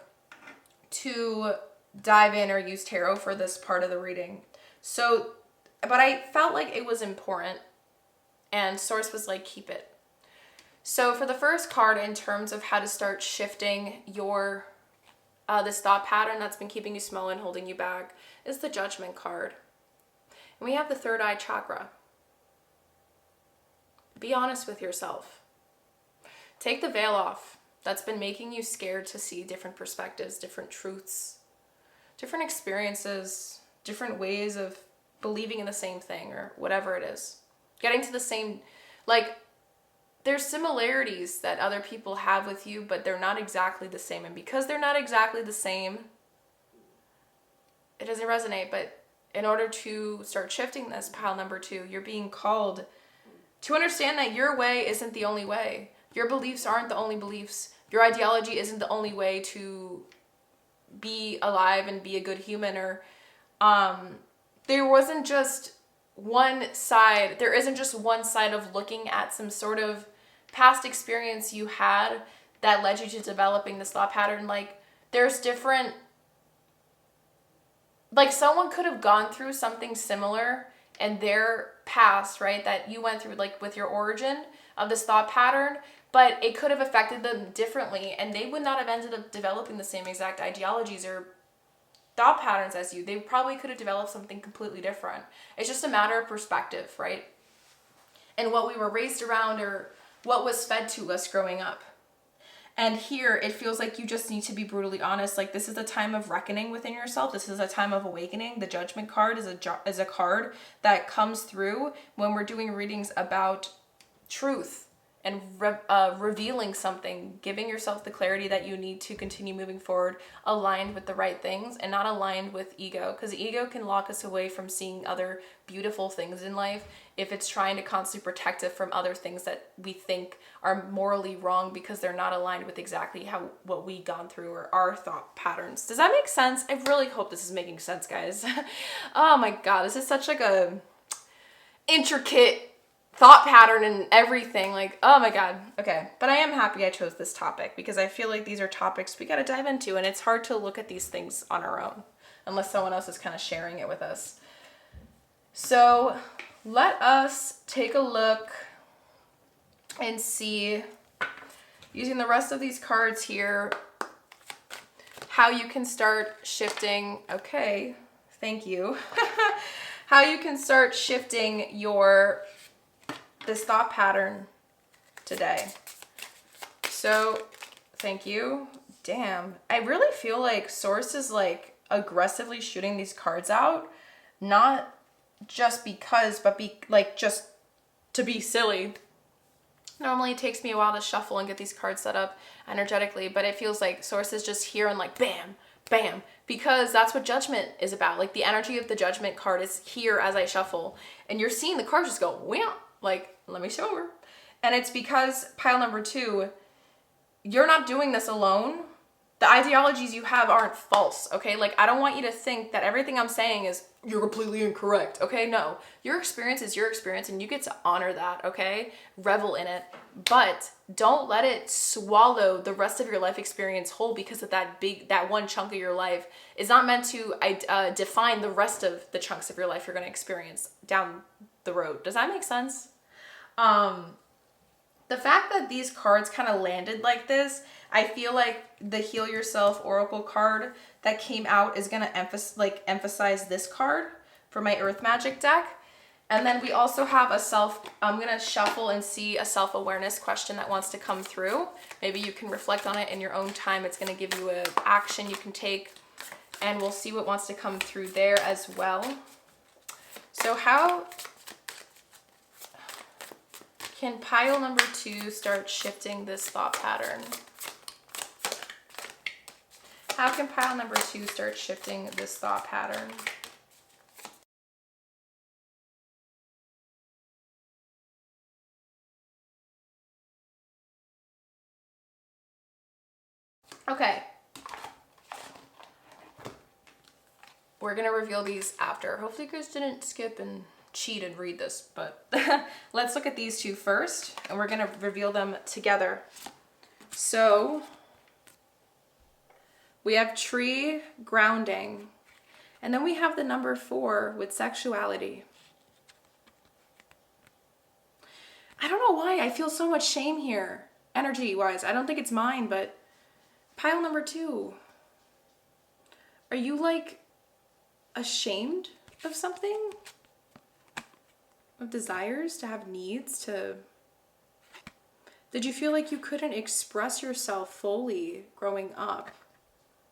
to dive in or use tarot for this part of the reading. So, but I felt like it was important, and Source was like, keep it. So for the first card, in terms of how to start shifting your this thought pattern that's been keeping you small and holding you back, is the Judgment card. And we have the third eye chakra. Be honest with yourself. Take the veil off that's been making you scared to see different perspectives, different truths, different experiences, different ways of believing in the same thing or whatever it is. Getting to the same, like, there's similarities that other people have with you, but they're not exactly the same. And because they're not exactly the same, it doesn't resonate. But in order to start shifting this, pile number 2, you're being called to understand that your way isn't the only way. Your beliefs aren't the only beliefs. Your ideology isn't the only way to be alive and be a good human. Or there wasn't just one side. There isn't just one side of looking at some sort of past experience you had that led you to developing this thought pattern. Like, there's different, like, someone could have gone through something similar in their past, right, that you went through, like with your origin of this thought pattern, but it could have affected them differently, and they would not have ended up developing the same exact ideologies or thought patterns as you. They probably could have developed something completely different. It's just a matter of perspective, right? And what we were raised around, or what was fed to us growing up. And here it feels like you just need to be brutally honest. Like, this is a time of reckoning within yourself. This is a time of awakening. The Judgment card is a card that comes through when we're doing readings about truth and revealing something, giving yourself the clarity that you need to continue moving forward, aligned with the right things and not aligned with ego. Because ego can lock us away from seeing other beautiful things in life if it's trying to constantly protect us from other things that we think are morally wrong because they're not aligned with exactly what we gone through or our thought patterns. Does that make sense? I really hope this is making sense, guys. Oh my God, this is such like a intricate thought pattern and everything. Like, oh my God. Okay. But I am happy I chose this topic because I feel like these are topics we got to dive into, and it's hard to look at these things on our own unless someone else is kind of sharing it with us. So let us take a look and see, using the rest of these cards here, how you can start shifting. Okay. Thank you. How you can start shifting this thought pattern today. So, thank you. Damn. I really feel like Source is like aggressively shooting these cards out, not just because, but just to be silly. Normally it takes me a while to shuffle and get these cards set up energetically, but it feels like Source is just here and like bam, bam, because that's what Judgment is about. Like, the energy of the Judgment card is here as I shuffle, and you're seeing the cards just go wham. Like, let me show her. And it's because, pile number 2, you're not doing this alone. The ideologies you have aren't false, okay? Like, I don't want you to think that everything I'm saying is, you're completely incorrect, okay? No. Your experience is your experience, and you get to honor that, okay? Revel in it. But don't let it swallow the rest of your life experience whole, because of that one chunk of your life is not meant to define the rest of the chunks of your life you're going to experience down the road. Does that make sense? The fact that these cards kind of landed like this, I feel like the Heal Yourself Oracle card that came out is going to emphasize this card for my Earth Magic deck. And then we also have I'm going to shuffle and see a self-awareness question that wants to come through. Maybe you can reflect on it in your own time. It's going to give you an action you can take, and we'll see what wants to come through there as well. So how can pile number 2 start shifting this thought pattern? How can pile number 2 start shifting this thought pattern? Okay. We're going to reveal these after. Hopefully you guys didn't skip and cheat and read this, but let's look at these 2 first, and we're going to reveal them together. So we have tree, grounding, and then we have the number 4 with sexuality. I don't know why I feel so much shame here, energy-wise. I don't think it's mine, but pile number 2. Are you like ashamed of something? Of desires, to have needs, did you feel like you couldn't express yourself fully growing up?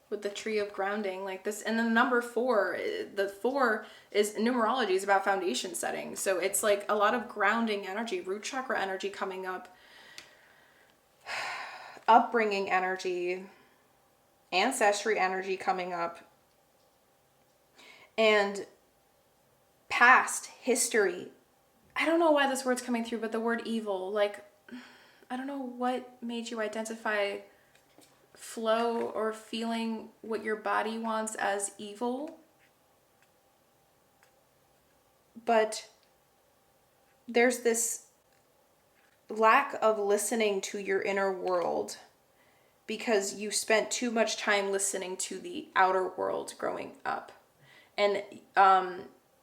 with the tree of grounding like this. And then number 4, the 4 is numerology, is about foundation setting. So it's like a lot of grounding energy, root chakra energy coming up, upbringing energy, ancestry energy coming up, and past history. I don't know why this word's coming through, but the word evil, like, I don't know what made you identify flow or feeling what your body wants as evil. But there's this lack of listening to your inner world because you spent too much time listening to the outer world growing up. And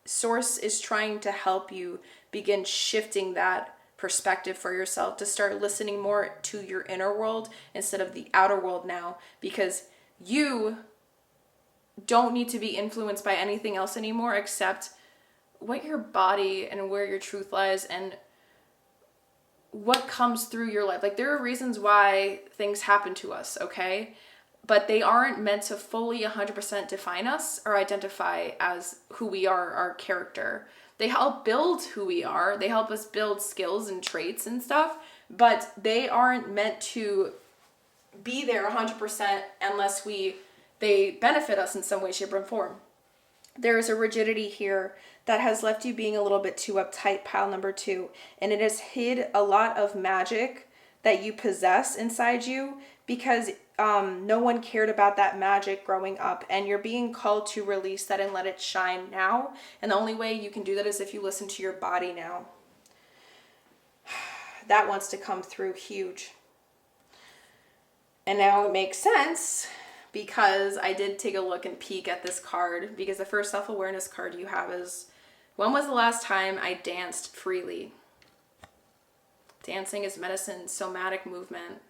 Source is trying to help you begin shifting that perspective for yourself, to start listening more to your inner world instead of the outer world now, because you don't need to be influenced by anything else anymore except what your body and where your truth lies and what comes through your life. Like, there are reasons why things happen to us, okay? But they aren't meant to fully 100% define us or identify as who we are, our character. They help build who we are. They help us build skills and traits and stuff, but they aren't meant to be there 100% unless they benefit us in some way, shape, or form. There is a rigidity here that has left you being a little bit too uptight, pile number 2, and it has hid a lot of magic that you possess inside you because no one cared about that magic growing up, and you're being called to release that and let it shine now. And the only way you can do that is if you listen to your body now. That wants to come through huge. And now it makes sense because I did take a look and peek at this card, because the first self-awareness card you have is, when was the last time I danced freely? Dancing is medicine, somatic movement.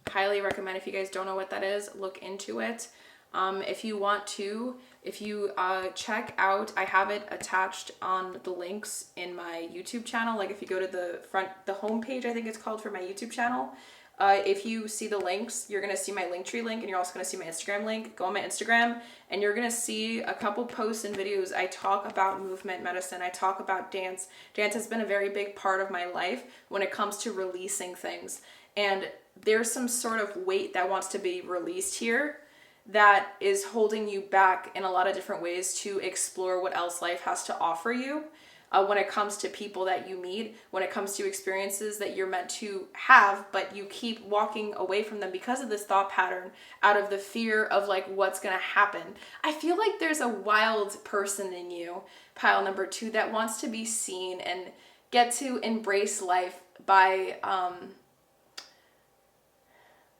Highly recommend, if you guys don't know what that is, look into it. If you want to, if you check out, I have it attached on the links in my YouTube channel. Like, if you go to the home page, I think it's called, for my YouTube channel. If you see the links, you're going to see my Linktree link, and you're also going to see my Instagram link. Go on my Instagram, and you're going to see a couple posts and videos. I talk about movement medicine. I talk about dance. Dance has been a very big part of my life when it comes to releasing things. And there's some sort of weight that wants to be released here that is holding you back in a lot of different ways to explore what else life has to offer you. When it comes to people that you meet, when it comes to experiences that you're meant to have, but you keep walking away from them because of this thought pattern, out of the fear of like what's gonna happen. I feel like there's a wild person in you, pile number 2, that wants to be seen and get to embrace life by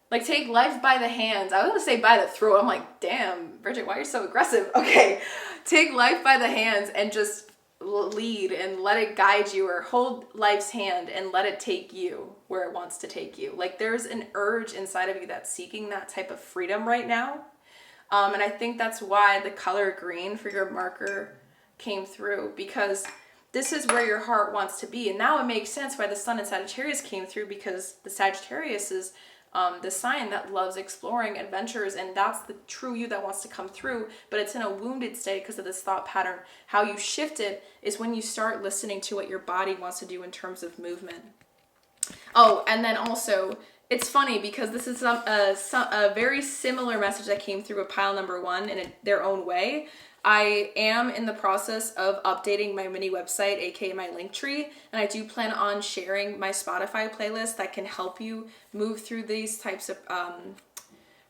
like, take life by the hands. I was gonna say by the throat. I'm like, damn, Bridget, why are you so aggressive? Okay, take life by the hands and just lead and let it guide you, or hold life's hand and let it take you where it wants to take you. Like, there's an urge inside of you that's seeking that type of freedom right now. And I think that's why the color green for your marker came through, because this is where your heart wants to be. And now it makes sense why the Sun in Sagittarius came through, because the Sagittarius is the sign that loves exploring adventures, and that's the true you that wants to come through, but it's in a wounded state because of this thought pattern. How you shift it is when you start listening to what your body wants to do in terms of movement. Oh, and then also, it's funny because this is a very similar message that came through with pile number 1 in their own way. I am in the process of updating my mini website, aka my Linktree, and I do plan on sharing my Spotify playlist that can help you move through these types of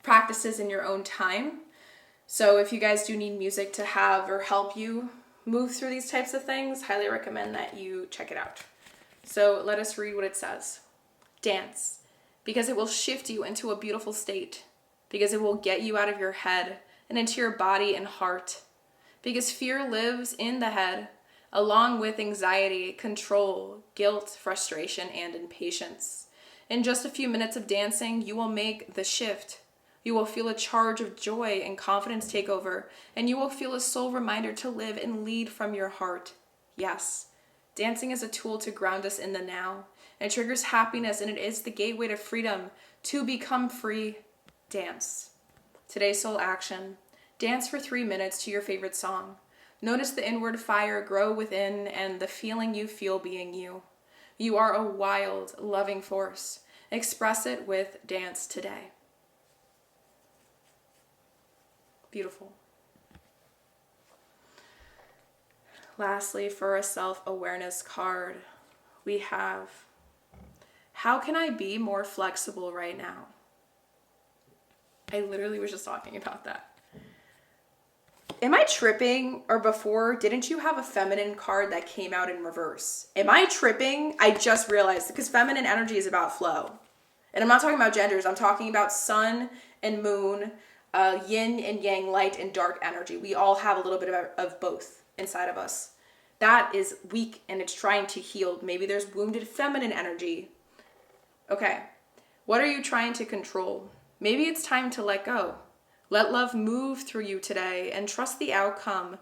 practices in your own time. So if you guys do need music to have or help you move through these types of things, highly recommend that you check it out. So let us read what it says. Dance, because it will shift you into a beautiful state, because it will get you out of your head and into your body and heart. Because fear lives in the head, along with anxiety, control, guilt, frustration, and impatience. In just a few minutes of dancing, you will make the shift. You will feel a charge of joy and confidence take over, and you will feel a soul reminder to live and lead from your heart. Yes, dancing is a tool to ground us in the now. It triggers happiness, and it is the gateway to freedom. To become free, dance. Today's soul action. Dance for 3 minutes to your favorite song. Notice the inward fire grow within and the feeling you feel being you. You are a wild, loving force. Express it with dance today. Beautiful. Lastly, for a self-awareness card, we have, how can I be more flexible right now? I literally was just talking about that. Am I tripping? Or before, didn't you have a feminine card that came out in reverse? Am I tripping? I just realized, because feminine energy is about flow. And I'm not talking about genders. I'm talking about sun and moon, yin and yang, light and dark energy. We all have a little bit of both inside of us. That is weak and it's trying to heal. Maybe there's wounded feminine energy. Okay. What are you trying to control? Maybe it's time to let go. Let love move through you today and trust the outcome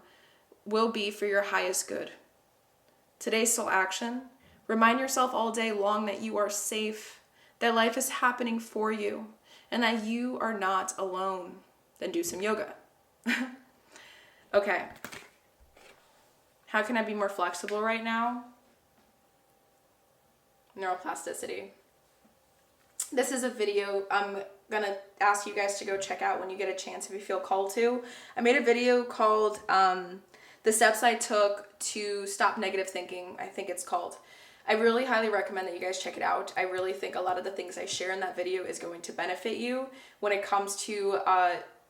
will be for your highest good. Today's soul action. Remind yourself all day long that you are safe, that life is happening for you, and that you are not alone. Then do some yoga. Okay. How can I be more flexible right now? Neuroplasticity. This is a video I'm going to ask you guys to go check out when you get a chance if you feel called to. I made a video called The Steps I Took to Stop Negative Thinking, I think it's called. I really highly recommend that you guys check it out. I really think a lot of the things I share in that video is going to benefit you when it comes to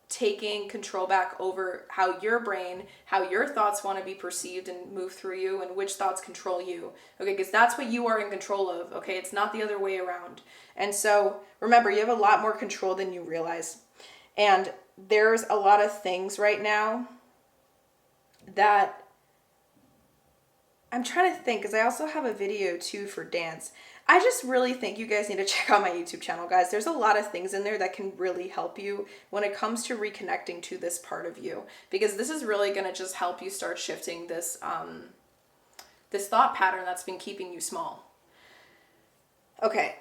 taking control back over how your brain, how your thoughts want to be perceived and move through you, and which thoughts control you. Okay, because that's what you are in control of. Okay, it's not the other way around. And so remember, you have a lot more control than you realize. And there's a lot of things right now that I'm trying to think, because I also have a video too for dance. I just really think you guys need to check out my YouTube channel, guys. There's a lot of things in there that can really help you when it comes to reconnecting to this part of you, because this is really going to just help you start shifting this this thought pattern that's been keeping you small. Okay.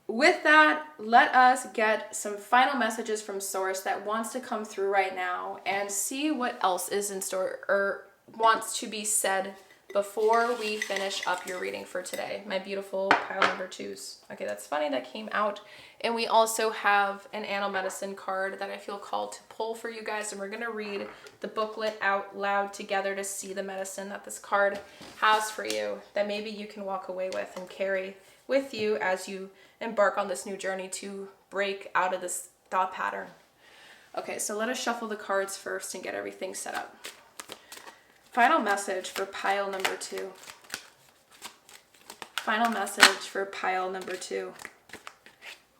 With that, let us get some final messages from Source that wants to come through right now and see what else is in store or wants to be said before we finish up your reading for today. My beautiful pile number 2s. Okay, that's funny, that came out. And we also have an animal medicine card that I feel called to pull for you guys, and we're going to read the booklet out loud together to see the medicine that this card has for you that maybe you can walk away with and carry with you as you embark on this new journey to break out of this thought pattern. Okay, so let us shuffle the cards first and get everything set up. Final message for pile number 2. Final message for pile number 2.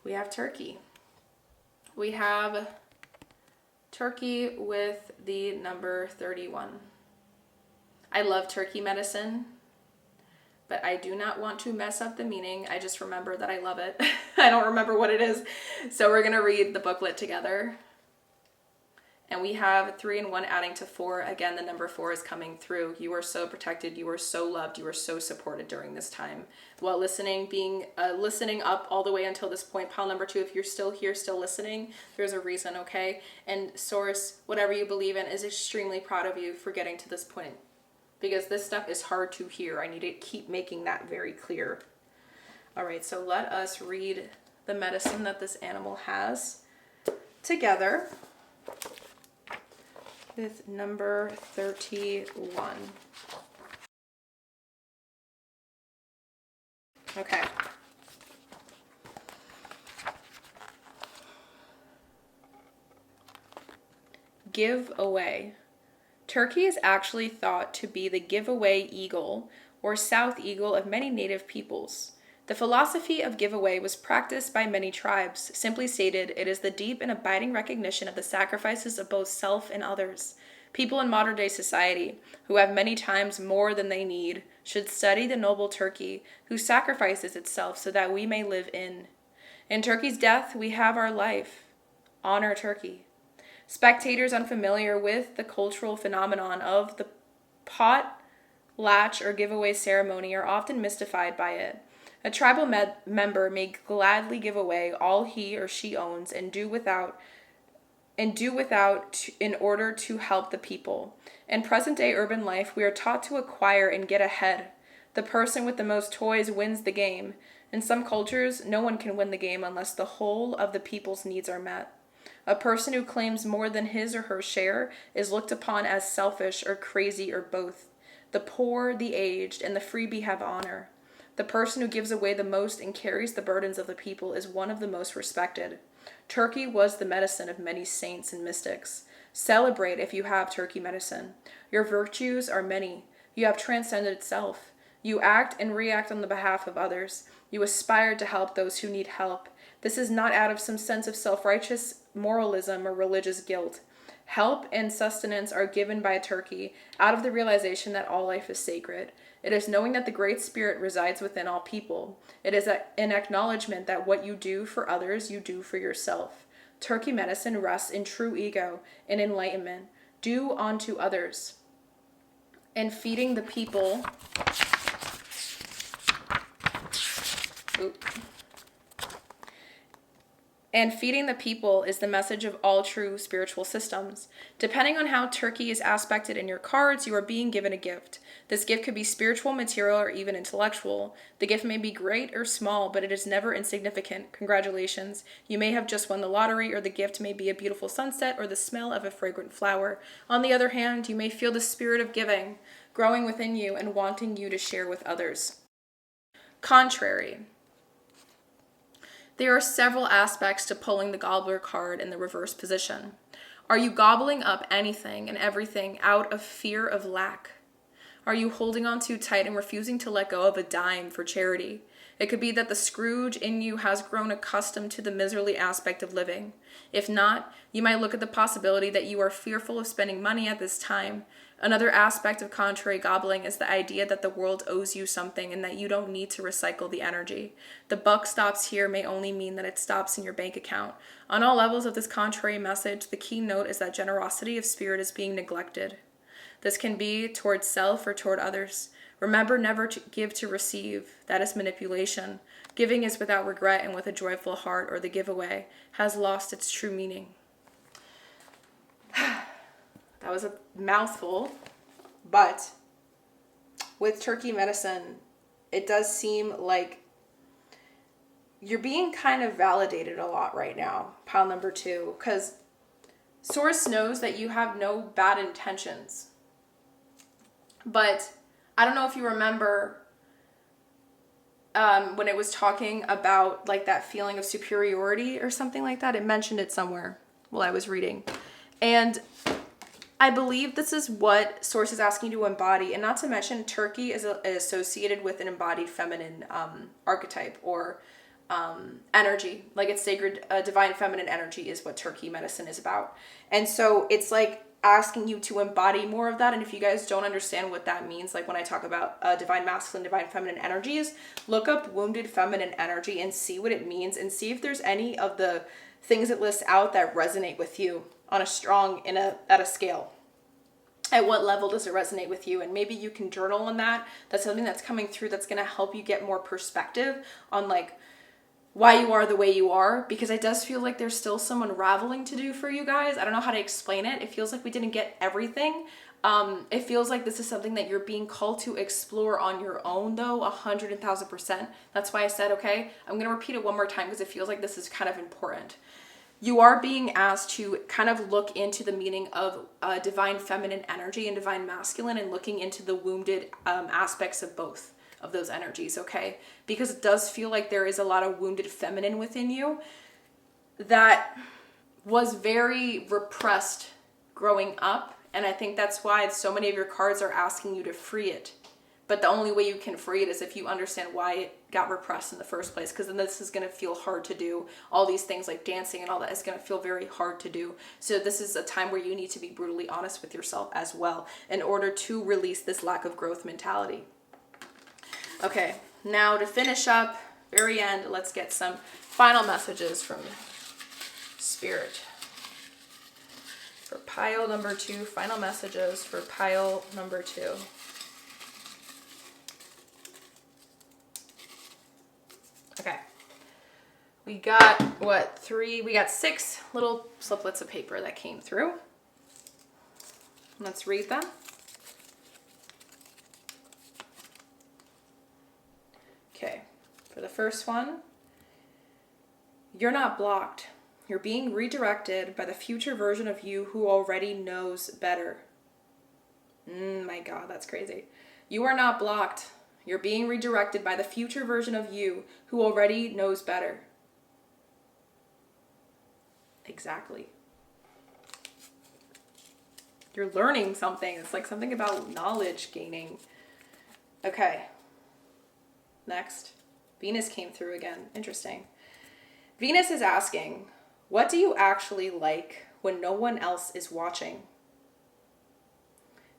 We have turkey. We have turkey with the number 31. I love turkey medicine, but I do not want to mess up the meaning. I just remember that I love it. I don't remember what it is. So we're going to read the booklet together. And we have 3 and 1 adding to 4. Again, the number 4 is coming through. You are so protected. You are so loved. You are so supported during this time. While listening, listening up all the way until this point. Pile number 2, if you're still here, still listening, there's a reason, okay? And Source, whatever you believe in, is extremely proud of you for getting to this point. Because this stuff is hard to hear. I need to keep making that very clear. All right, so let us read the medicine that this animal has together. With number 31. Okay. Give away. Turkey is actually thought to be the giveaway eagle or south eagle of many native peoples. The philosophy of giveaway was practiced by many tribes. Simply stated, it is the deep and abiding recognition of the sacrifices of both self and others. People in modern-day society, who have many times more than they need, should study the noble turkey, who sacrifices itself so that we may live in. In turkey's death, we have our life. Honor turkey. Spectators unfamiliar with the cultural phenomenon of the pot, latch, or giveaway ceremony are often mystified by it. A tribal member may gladly give away all he or she owns and do without and do without in order to help the people. In present day urban life, we are taught to acquire and get ahead. The person with the most toys wins the game. In some cultures, no one can win the game unless the whole of the people's needs are met. A person who claims more than his or her share is looked upon as selfish or crazy or both. The poor, the aged, and the freebie have honor. The person who gives away the most and carries the burdens of the people is one of the most respected. Turkey was the medicine of many saints and mystics. Celebrate if you have turkey medicine. Your virtues are many. You have transcended self. You act and react on the behalf of others. You aspire to help those who need help. This is not out of some sense of self-righteous moralism or religious guilt. Help and sustenance are given by turkey out of the realization that all life is sacred. It is knowing that the Great Spirit resides within all people. It is an acknowledgement that what you do for others, you do for yourself. Turkey medicine rests in true ego and enlightenment. Do unto others. And feeding the people... And feeding the people is the message of all true spiritual systems. Depending on how turkey is aspected in your cards, you are being given a gift. This gift could be spiritual, material, or even intellectual. The gift may be great or small, but it is never insignificant. Congratulations. You may have just won the lottery, or the gift may be a beautiful sunset or the smell of a fragrant flower. On the other hand, you may feel the spirit of giving growing within you and wanting you to share with others. Contrary. There are several aspects to pulling the gobbler card in the reverse position. Are you gobbling up anything and everything out of fear of lack? Are you holding on too tight and refusing to let go of a dime for charity? It could be that the Scrooge in you has grown accustomed to the miserly aspect of living. If not, you might look at the possibility that you are fearful of spending money at this time. Another aspect of contrary gobbling is the idea that the world owes you something and that you don't need to recycle the energy. The buck stops here may only mean that it stops in your bank account. On all levels of this contrary message, the key note is that generosity of spirit is being neglected. This can be toward self or toward others. Remember never to give to receive. That is manipulation. Giving is without regret and with a joyful heart, or the giveaway has lost its true meaning. That was a mouthful, but with turkey medicine, it does seem like you're being kind of validated a lot right now, pile number 2, because Source knows that you have no bad intentions. But I don't know if you remember when it was talking about like that feeling of superiority or something like that. It mentioned it somewhere while I was reading. And I believe this is what Source is asking you to embody. And not to mention, turkey is associated with an embodied feminine archetype or energy. Like it's sacred, divine feminine energy is what turkey medicine is about. And so it's like asking you to embody more of that. And if you guys don't understand what that means, like when I talk about divine masculine, divine feminine energies, look up wounded feminine energy and see what it means and see if there's any of the things it lists out that resonate with you on a strong, at a scale. At what level does it resonate with you? And maybe you can journal on that. That's something that's coming through that's going to help you get more perspective on like why you are the way you are, because it does feel like there's still some unraveling to do for you guys. I don't know how to explain it. It feels like we didn't get everything. It feels like this is something that you're being called to explore on your own though, 100,000%. That's why I said, okay, I'm going to repeat it one more time because it feels like this is kind of important. You are being asked to kind of look into the meaning of divine feminine energy and divine masculine and looking into the wounded aspects of both of those energies, okay? Because it does feel like there is a lot of wounded feminine within you that was very repressed growing up. And I think that's why so many of your cards are asking you to free it. But the only way you can free it is if you understand why it got repressed in the first place, because then this is going to feel hard to do. All these things like dancing and all that is going to feel very hard to do. So this is a time where you need to be brutally honest with yourself as well in order to release this lack of growth mentality. Okay, now to finish up, very end, let's get some final messages from Spirit. For pile number 2, final messages for pile number 2. Okay, We got, what, 3? We got 6 little sliplets of paper that came through. Let's read them. Okay, for the first one, you're not blocked. You're being redirected by the future version of you who already knows better. My God, that's crazy. You are not blocked. You're being redirected by the future version of you who already knows better. Exactly. You're learning something. It's like something about knowledge gaining. Okay. Next. Venus came through again. Interesting. Venus is asking, what do you actually like when no one else is watching?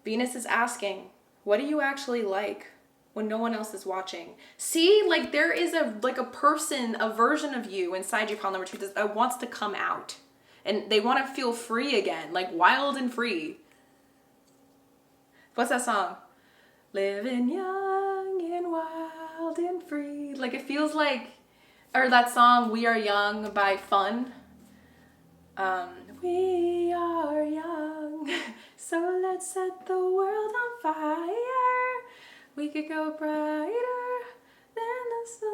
Venus is asking, what do you actually like when no one else is watching? See, like there is a person, a version of you inside your pile number 2 that wants to come out. And they want to feel free again, like wild and free. What's that song? Living young and wild and free. Like it feels like, or that song, We Are Young by Fun. We are young, so let's set the world on fire. We could go brighter than the sun.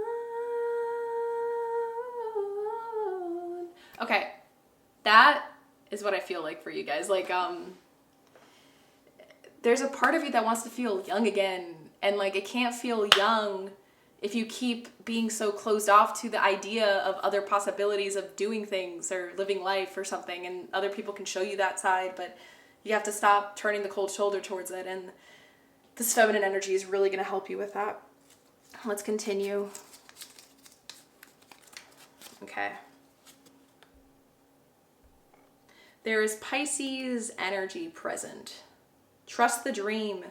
Okay, that is what I feel like for you guys. Like, there's a part of you that wants to feel young again, and like it can't feel young if you keep being so closed off to the idea of other possibilities of doing things or living life or something, and other people can show you that side, but you have to stop turning the cold shoulder towards it, and this feminine energy is really going to help you with that. Let's continue. Okay. There is Pisces energy present. Trust the dream,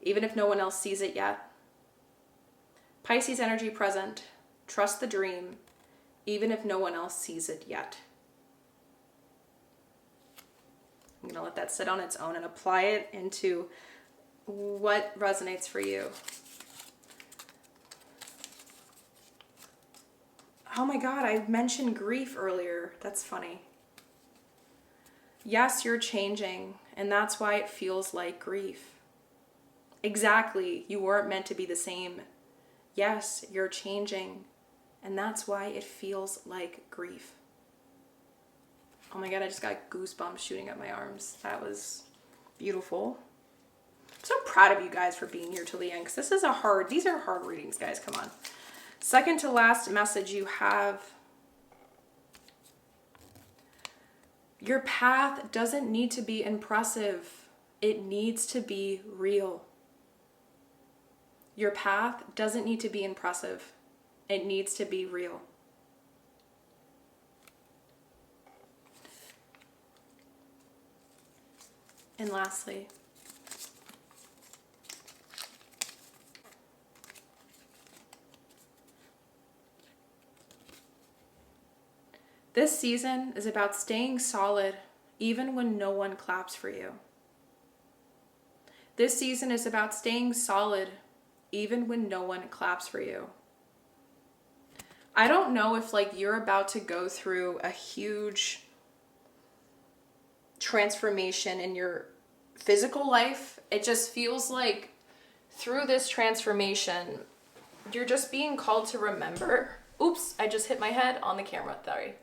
even if no one else sees it yet. Pisces energy present. Trust the dream, even if no one else sees it yet. I'm going to let that sit on its own and apply it into what resonates for you. Oh my God, I mentioned grief earlier. That's funny. Yes, you're changing, and that's why it feels like grief. Exactly, you weren't meant to be the same. Yes, you're changing, and that's why it feels like grief. Oh my God, I just got goosebumps shooting up my arms. That was beautiful. I'm so proud of you guys for being here till the end, because these are hard readings, guys. Come on. Second to last message you have. Your path doesn't need to be impressive. It needs to be real. Your path doesn't need to be impressive. It needs to be real. And lastly, this season is about staying solid even when no one claps for you. This season is about staying solid even when no one claps for you. I don't know if you're about to go through a huge transformation in your physical life. It just feels like through this transformation, you're just being called to remember. Oops, I just hit my head on the camera, sorry.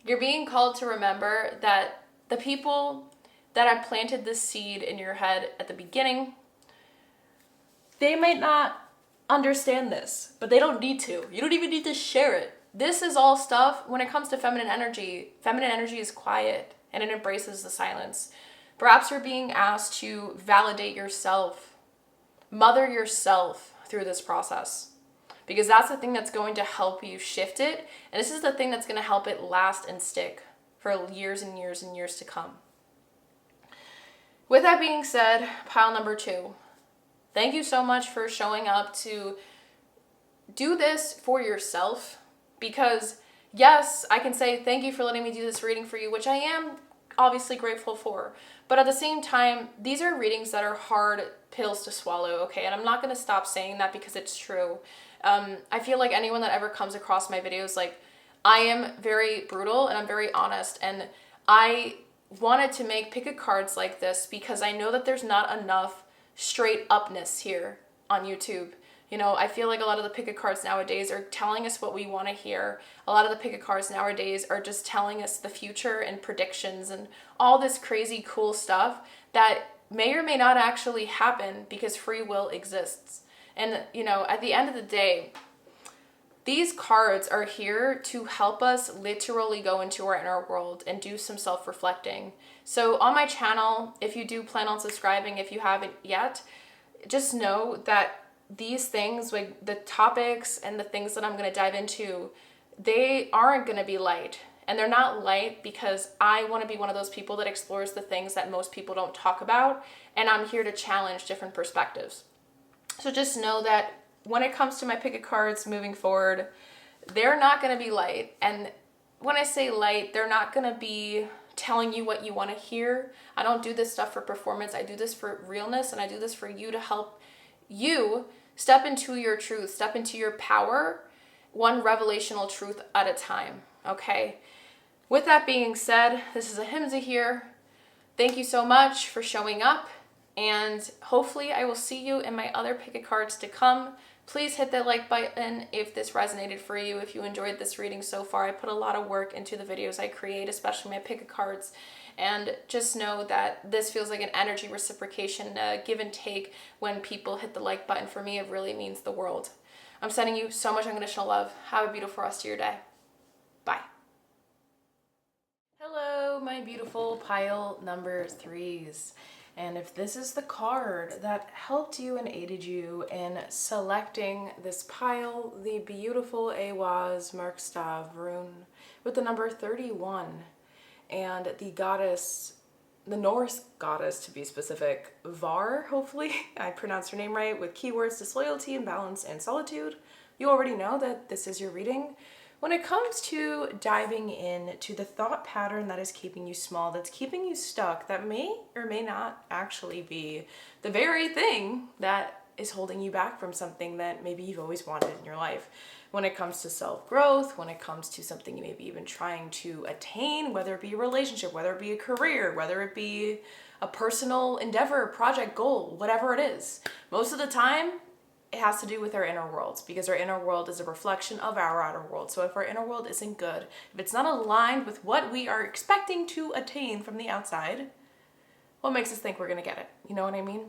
You're being called to remember that the people that had planted this seed in your head at the beginning, they might not understand this, but they don't need to. You don't even need to share it. This is all stuff, when it comes to feminine energy is quiet and it embraces the silence. Perhaps you're being asked to validate yourself, mother yourself through this process, because that's the thing that's going to help you shift it. And this is the thing that's going to help it last and stick for years and years and years to come. With that being said, pile number 2. Thank you so much for showing up to do this for yourself, because yes, I can say thank you for letting me do this reading for you, which I am obviously grateful for. But at the same time, these are readings that are hard pills to swallow, okay? And I'm not going to stop saying that because it's true. I feel like anyone that ever comes across my videos, like, I am very brutal and I'm very honest, and I wanted to make pick a cards like this because I know that there's not enough straight upness here on YouTube. You know, I feel like a lot of the pick a cards nowadays are telling us what we want to hear. A lot of the pick a cards nowadays are just telling us the future and predictions and all this crazy cool stuff that may or may not actually happen because free will exists. And, you know, at the end of the day, these cards are here to help us literally go into our inner world and do some self-reflecting. So on my channel, if you do plan on subscribing, if you haven't yet, just know that these things, like the topics and the things that I'm going to dive into, they aren't going to be light. And they're not light because I want to be one of those people that explores the things that most people don't talk about. And I'm here to challenge different perspectives. So just know that when it comes to my pick a cards moving forward, they're not going to be light. And when I say light, they're not going to be telling you what you want to hear. I don't do this stuff for performance. I do this for realness, and I do this for you to help you step into your truth, step into your power, one revelational truth at a time, okay? With that being said, this is Ahimsa here. Thank you so much for showing up, and hopefully I will see you in my other pick a cards to come. Please hit that like button if this resonated for you, if you enjoyed this reading so far. I put a lot of work into the videos I create, especially my pick a cards. And just know that this feels like an energy reciprocation, give and take. When people hit the like button, for me, it really means the world. I'm sending you so much unconditional love. Have a beautiful rest of your day. Bye. Hello, my beautiful pile number 3s. And if this is the card that helped you and aided you in selecting this pile, the beautiful Awaz Merkstav rune with the number 31, and the goddess, the Norse goddess to be specific, Var, hopefully I pronounced her name right, with keywords disloyalty, imbalance, and solitude, you already know that this is your reading. When it comes to diving into the thought pattern that is keeping you small, that's keeping you stuck, that may or may not actually be the very thing that is holding you back from something that maybe you've always wanted in your life. When it comes to self-growth, when it comes to something you may be even trying to attain, whether it be a relationship, whether it be a career, whether it be a personal endeavor, project, goal, whatever it is, most of the time, it has to do with our inner worlds, because our inner world is a reflection of our outer world. So if our inner world isn't good, if it's not aligned with what we are expecting to attain from the outside, what makes us think we're going to get it? You know what I mean?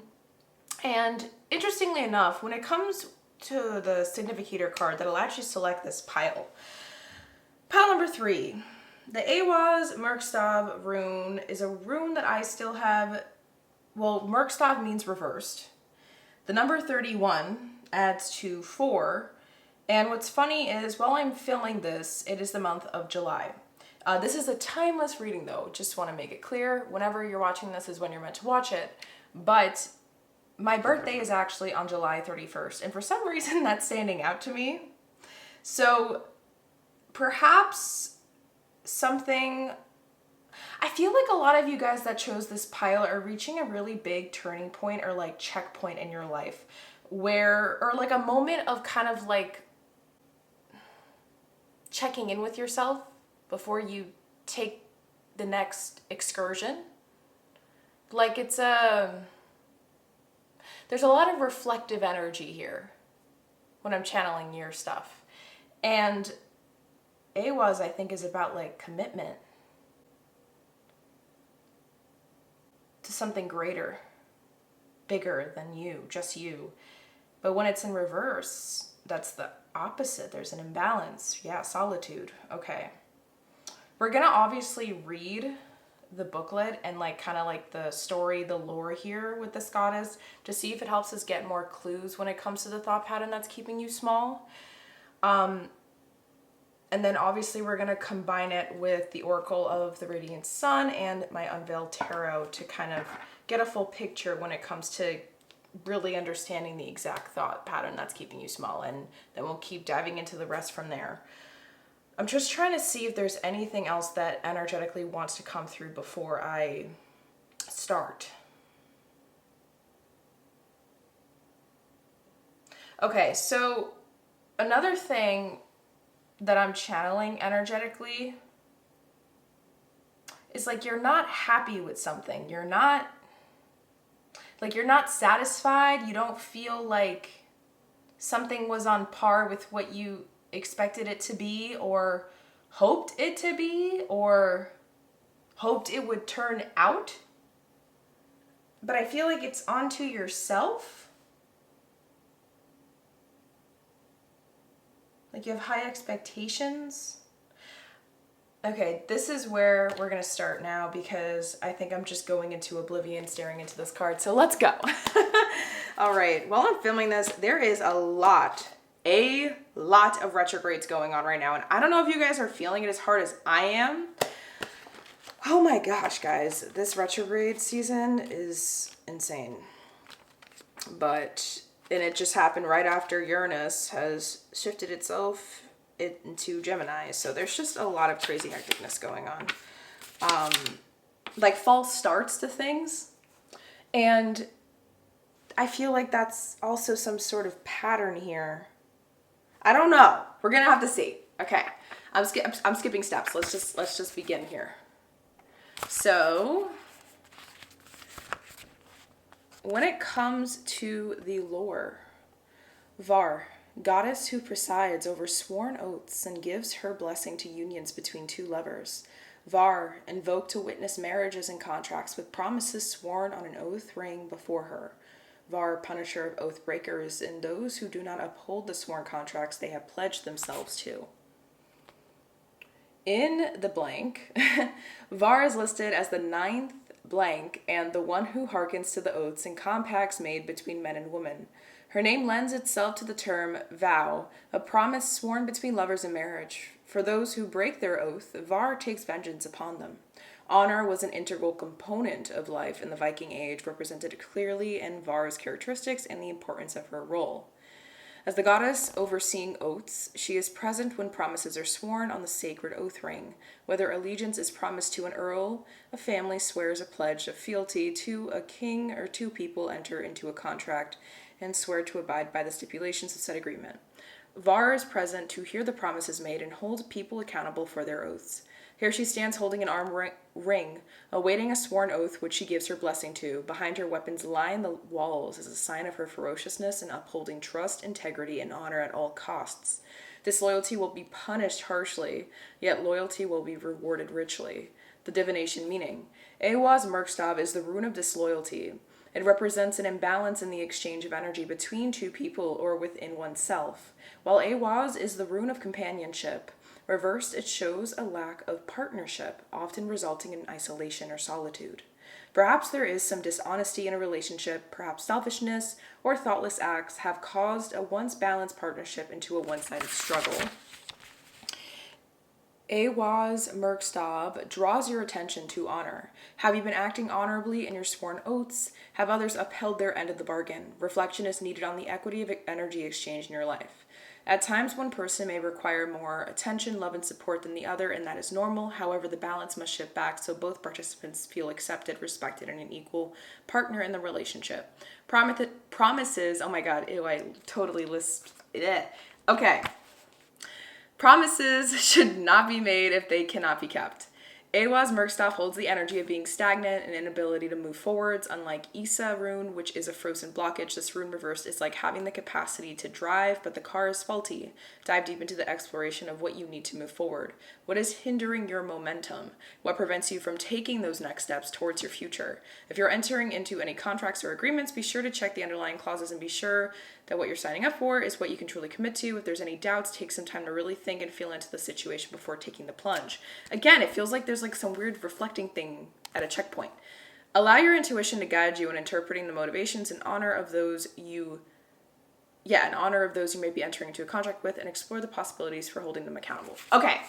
And interestingly enough, when it comes to the significator card that'll actually select this pile, pile number 3, the Awaz Merkstav rune is a rune that I still have. Well, Merkstav means reversed. The number 31 adds to 4. And what's funny is, while I'm filming this, it is the month of July. This is a timeless reading though, just want to make it clear. Whenever you're watching this is when you're meant to watch it. But my birthday is actually on July 31st, and for some reason that's standing out to me. So perhaps something, I feel like a lot of you guys that chose this pile are reaching a really big turning point or like checkpoint in your life, where, or like a moment of kind of like checking in with yourself before you take the next excursion. Like it's there's a lot of reflective energy here when I'm channeling your stuff. And Awaz, I think, is about like commitment to something greater, bigger than you, just you. But when it's in reverse, that's the opposite. There's an imbalance. Yeah, solitude. Okay. We're gonna obviously read the booklet and like kind of like the story, the lore here with this goddess to see if it helps us get more clues when it comes to the thought pattern that's keeping you small. And then obviously we're going to combine it with the Oracle of the Radiant Sun and my Unveiled Tarot to kind of get a full picture when it comes to really understanding the exact thought pattern that's keeping you small. And then we'll keep diving into the rest from there. I'm just trying to see if there's anything else that energetically wants to come through before I start. Okay, so Another thing that I'm channeling energetically is like you're not happy with something. You're not satisfied. You don't feel like something was on par with what you expected it to be or hoped it to be or hoped it would turn out. But I feel like it's onto yourself. Like you have high expectations. Okay, this is where we're going to start now because I think I'm just going into oblivion staring into this card. So let's go. All right, while I'm filming this, there is a lot of retrogrades going on right now. And I don't know if you guys are feeling it as hard as I am. Oh my gosh, guys, this retrograde season is insane. And it just happened right after Uranus has shifted itself into Gemini. So there's just a lot of crazy hecticness going on. Like false starts to things. And I feel like that's also some sort of pattern here. I don't know. We're going to have to see. Okay. I'm skipping steps. Let's just begin here. So, when it comes to the lore, Var, goddess who presides over sworn oaths and gives her blessing to unions between two lovers. Var, invoked to witness marriages and contracts with promises sworn on an oath ring before her. Var, punisher of oath breakers and those who do not uphold the sworn contracts they have pledged themselves to. In the blank, Var is listed as the ninth blank and the one who hearkens to the oaths and compacts made between men and women. Her name lends itself to the term vow, a promise sworn between lovers in marriage. For those who break their oath, Var takes vengeance upon them. Honor was an integral component of life in the Viking Age, represented clearly in Var's characteristics and the importance of her role. As the goddess overseeing oaths, she is present when promises are sworn on the sacred oath ring. Whether allegiance is promised to an earl, a family swears a pledge of fealty to a king, or two people enter into a contract and swear to abide by the stipulations of said agreement. Var is present to hear the promises made and hold people accountable for their oaths. Here she stands holding an arm ring, awaiting a sworn oath which she gives her blessing to. Behind her, weapons line the walls as a sign of her ferociousness in upholding trust, integrity, and honor at all costs. Disloyalty will be punished harshly, yet loyalty will be rewarded richly. The divination meaning. Ewa's Merkstav is the rune of disloyalty. It represents an imbalance in the exchange of energy between two people or within oneself, while Ewa's is the rune of companionship. Reversed, it shows a lack of partnership, often resulting in isolation or solitude. Perhaps there is some dishonesty in a relationship, perhaps selfishness or thoughtless acts have caused a once balanced partnership into a one-sided struggle. Ewa's Merkstav draws your attention to honor. Have you been acting honorably in your sworn oaths? Have others upheld their end of the bargain? Reflection is needed on the equity of energy exchange in your life. At times, one person may require more attention, love, and support than the other, and that is normal. However, the balance must shift back so both participants feel accepted, respected, and an equal partner in the relationship. Promises, oh my god, ew, I totally list it. Okay. Promises should not be made if they cannot be kept. Ewa's Merkstav holds the energy of being stagnant and inability to move forwards. Unlike Isa rune, which is a frozen blockage, this rune reversed is like having the capacity to drive, but the car is faulty. Dive deep into the exploration of what you need to move forward. What is hindering your momentum? What prevents you from taking those next steps towards your future? If you're entering into any contracts or agreements, be sure to check the underlying clauses and be sure that what you're signing up for is what you can truly commit to. If there's any doubts, take some time to really think and feel into the situation before taking the plunge. Again, it feels like there's like some weird reflecting thing at a checkpoint. Allow your intuition to guide you in interpreting the motivations in honor of those you may be entering into a contract with, and explore the possibilities for holding them accountable. Okay.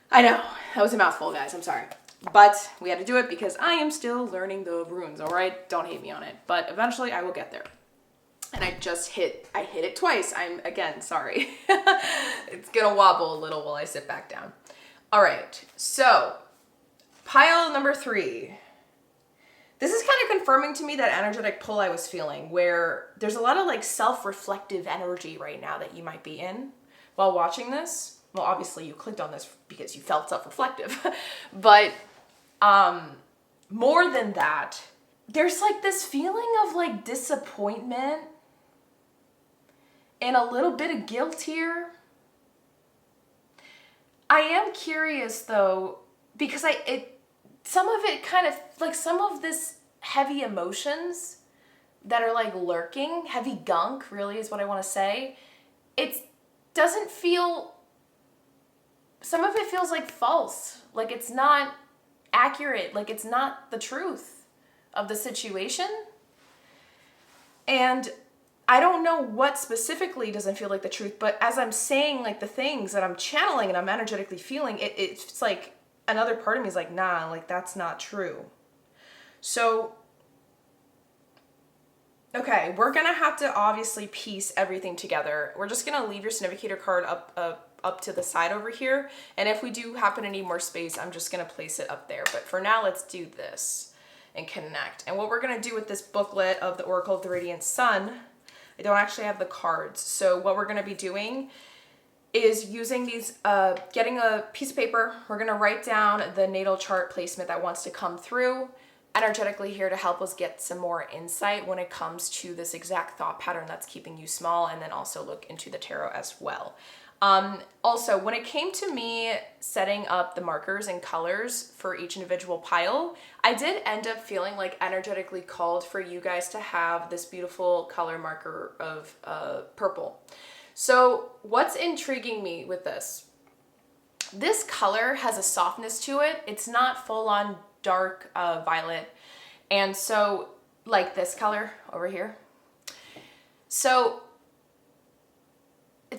I know. That was a mouthful, guys. I'm sorry. But we had to do it because I am still learning the runes, all right? Don't hate me on it. But eventually I will get there. And I hit it twice. I'm, again, sorry. It's gonna wobble a little while I sit back down. All right, so pile number 3. This is kind of confirming to me that energetic pull I was feeling, where there's a lot of like self-reflective energy right now that you might be in while watching this. Well, obviously you clicked on this because you felt self-reflective, but more than that, there's like this feeling of like disappointment and a little bit of guilt here. I am curious though, because some of it kind of, like some of this heavy emotions that are like lurking, heavy gunk really is what I want to say. It doesn't feel, some of it feels like false, like it's not accurate, like it's not the truth of the situation. And I don't know what specifically doesn't feel like the truth, but as I'm saying like the things that I'm channeling and I'm energetically feeling, it's like another part of me is like, nah, like that's not true. So, okay, we're gonna have to obviously piece everything together. We're just gonna leave your significator card up to the side over here. And if we do happen to need more space, I'm just gonna place it up there. But for now, let's do this and connect. And what we're gonna do with this booklet of the Oracle of the Radiant Sun, I don't actually have the cards. So what we're gonna be doing is using these, getting a piece of paper. We're gonna write down the natal chart placement that wants to come through energetically here to help us get some more insight when it comes to this exact thought pattern that's keeping you small, and then also look into the tarot as well. Also, when it came to me setting up the markers and colors for each individual pile, I did end up feeling like energetically called for you guys to have this beautiful color marker of purple. So what's intriguing me with this? This color has a softness to it. It's not full on dark violet. And so like this color over here. So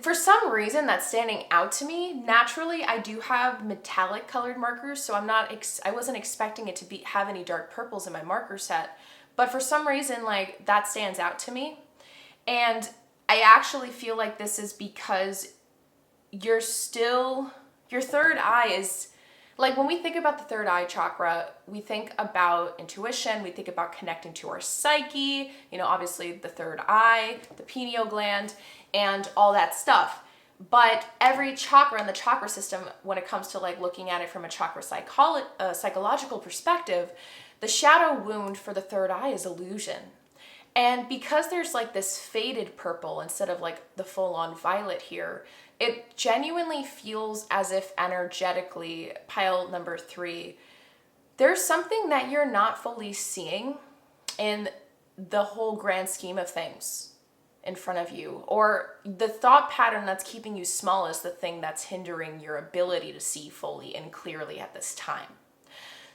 for some reason that's standing out to me. Naturally, I do have metallic colored markers, so I wasn't expecting it to have any dark purples in my marker set. But for some reason, like that stands out to me. And I actually feel like this is because your third eye is, like when we think about the third eye chakra, we think about intuition, we think about connecting to our psyche, obviously the third eye, the pineal gland, and all that stuff. But every chakra in the chakra system, when it comes to like looking at it from a chakra psychological perspective, the shadow wound for the third eye is illusion. And because there's like this faded purple instead of like the full-on violet here, it genuinely feels as if energetically, pile number 3, there's something that you're not fully seeing in the whole grand scheme of things in front of you. Or the thought pattern that's keeping you small is the thing that's hindering your ability to see fully and clearly at this time.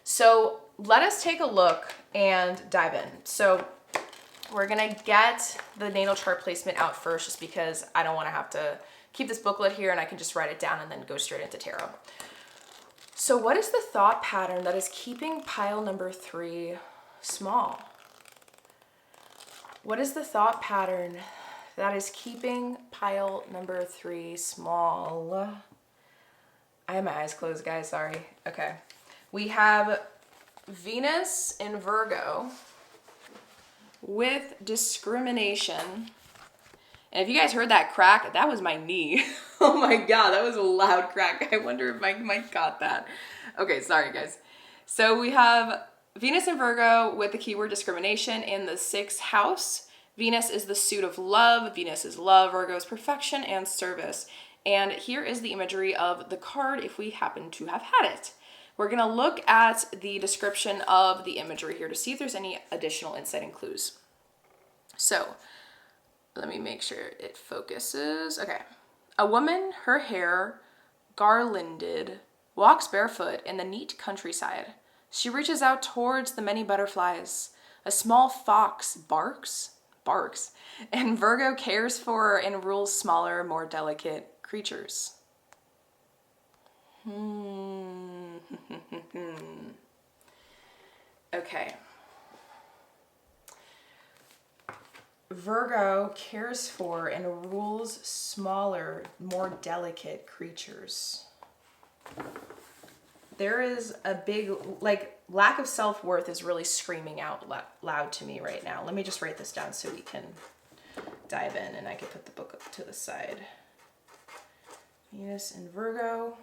So let us take a look and dive in. So we're gonna get the natal chart placement out first, just because I don't wanna have to keep this booklet here and I can just write it down and then go straight into tarot. So what is the thought pattern that is keeping pile number 3 small? What is the thought pattern that is keeping pile number 3 small? I have my eyes closed, guys, sorry. Okay. We have Venus in Virgo with discrimination. And if you guys heard that crack, that was my knee. Oh my God, that was a loud crack. I wonder if my mic got that. Okay, sorry guys. So we have Venus in Virgo with the keyword discrimination in the 6th house. Venus is the suit of love. Venus is love. Virgo is perfection and service. And here is the imagery of the card if we happen to have had it. We're going to look at the description of the imagery here to see if there's any additional insight and clues. So let me make sure it focuses. Okay. A woman, her hair garlanded, walks barefoot in the neat countryside. She reaches out towards the many butterflies. A small fox barks, and Virgo cares for and rules smaller, more delicate creatures. Okay. Virgo cares for and rules smaller, more delicate creatures. there is a big, like, lack of self-worth is really screaming out loud to me right now. Let me just write this down so we can dive in and I can put the book up to the side. Venus and Virgo.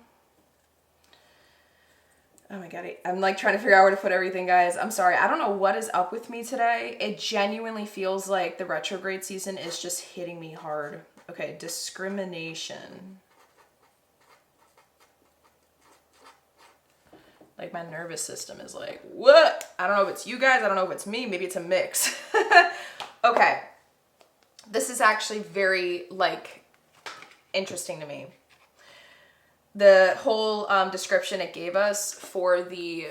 Oh my God, I'm like trying to figure out where to put everything, guys. I'm sorry. I don't know what is up with me today. It genuinely feels like the retrograde season is just hitting me hard. Okay, discrimination. Like my nervous system is like, what? I don't know if it's you guys. I don't know if it's me. Maybe it's a mix. Okay. This is actually very like interesting to me. The whole description it gave us for the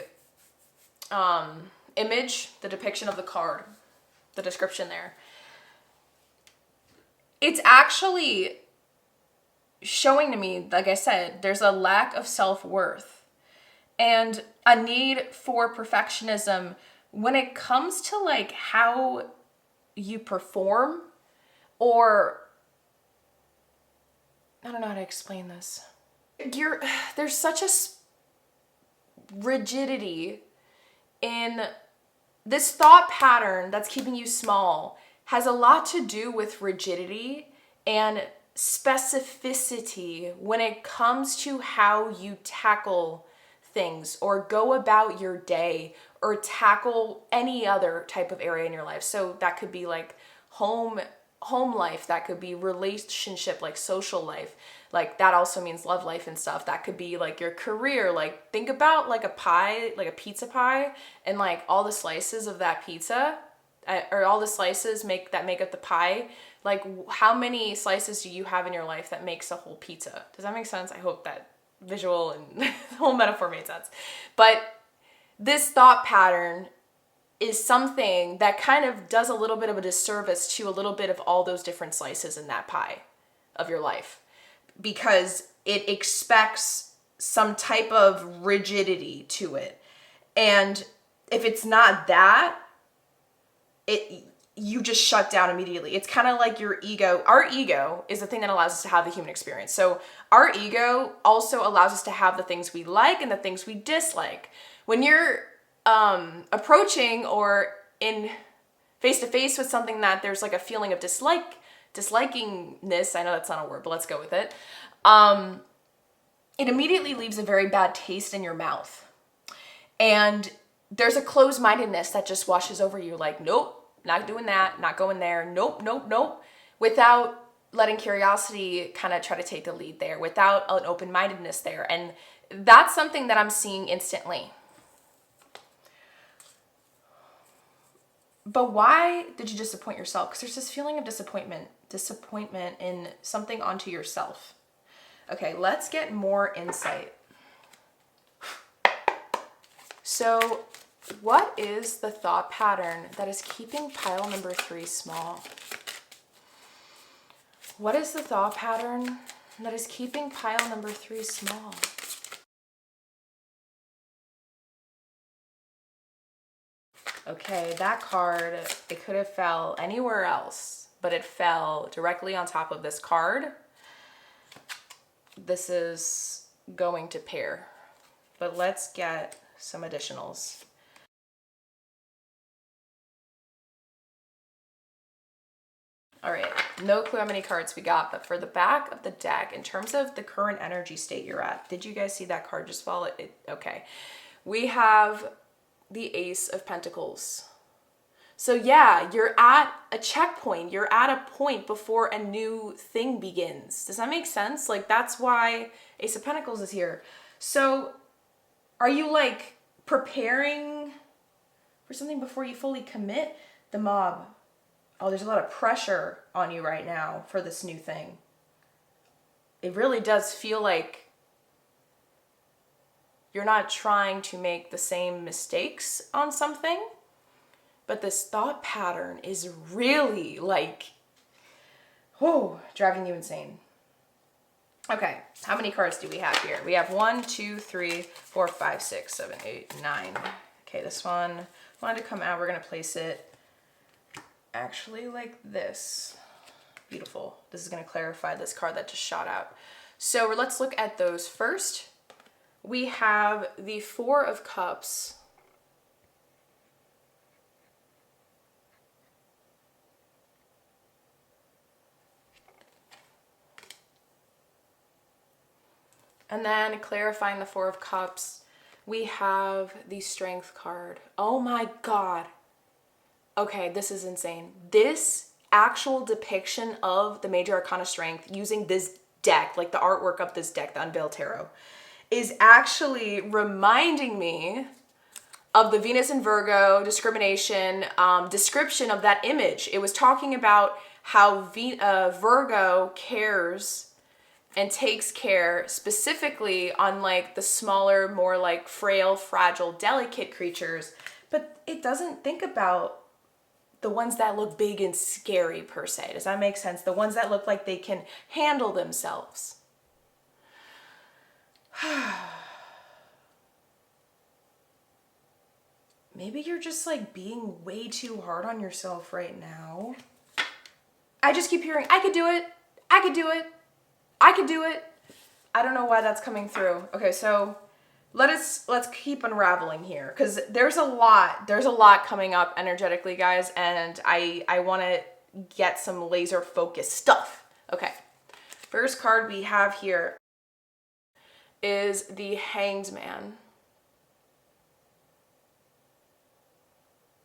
image, the depiction of the card, the description there. It's actually showing to me, like I said, there's a lack of self-worth and a need for perfectionism when it comes to like how you perform, or I don't know how to explain this. There's such a rigidity in this thought pattern that's keeping you small. Has a lot to do with rigidity and specificity when it comes to how you tackle things or go about your day or tackle any other type of area in your life. So that could be like home life, that could be relationship, like social life, like that also means love life and stuff. That could be like your career. Like think about like a pie, like a pizza pie, and like all the slices of that pizza, or all the slices that make up the pie. Like how many slices do you have in your life that makes a whole pizza? Does that make sense? I hope that visual and the whole metaphor made sense. But this thought pattern is something that kind of does a little bit of a disservice to a little bit of all those different slices in that pie of your life, because it expects some type of rigidity to it. And if it's not that, you just shut down immediately. It's kind of like your ego. Our ego is the thing that allows us to have the human experience. So our ego also allows us to have the things we like and the things we dislike. When you're approaching or in face-to-face with something that there's like a feeling of dislikingness, I know that's not a word, but let's go with it. It immediately leaves a very bad taste in your mouth. And there's a closed-mindedness that just washes over you, like, nope, not doing that, not going there, nope, nope, nope, without letting curiosity kind of try to take the lead there, without an open-mindedness there. And that's something that I'm seeing instantly. But why did you disappoint yourself? Because there's this feeling of disappointment in something onto yourself. Okay, let's get more insight. So, what is the thought pattern that is keeping pile number 3 small? What is the thought pattern that is keeping pile number 3 small? Okay, that card, it could have fell anywhere else, but it fell directly on top of this card. This is going to pair, but let's get some additionals. All right, no clue how many cards we got, but for the back of the deck, in terms of the current energy state you're at, did you guys see that card just fall? Okay, we have the Ace of Pentacles. So yeah, you're at a checkpoint. You're at a point before a new thing begins. Does that make sense? Like that's why Ace of Pentacles is here. So are you like preparing for something before you fully commit? The Mob. Oh, there's a lot of pressure on you right now for this new thing. It really does feel like you're not trying to make the same mistakes on something, but this thought pattern is really like, driving you insane. Okay, how many cards do we have here? We have 1, 2, 3, 4, 5, 6, 7, 8, 9. Okay, this one wanted to come out. We're gonna place it actually like this. Beautiful. This is gonna clarify this card that just shot out. So let's look at those first. we have the Four of Cups. And then clarifying the Four of Cups, we have the Strength card. Oh my God. Okay, this is insane. This actual depiction of the Major Arcana Strength using this deck, like the artwork of this deck, the Unveiled Tarot, is actually reminding me of the Venus and Virgo discrimination description of that image. It was talking about how Virgo cares and takes care specifically on like the smaller, more like frail, fragile, delicate creatures, but it doesn't think about the ones that look big and scary per se. Does that make sense? The ones that look like they can handle themselves. Maybe you're just like being way too hard on yourself right now. I just keep hearing, I could do it. I could do it. I could do it. I don't know why that's coming through. Okay, so let's keep unraveling here, because there's a lot coming up energetically, guys, and I want to get some laser focused stuff. Okay, first card we have here is the Hanged Man.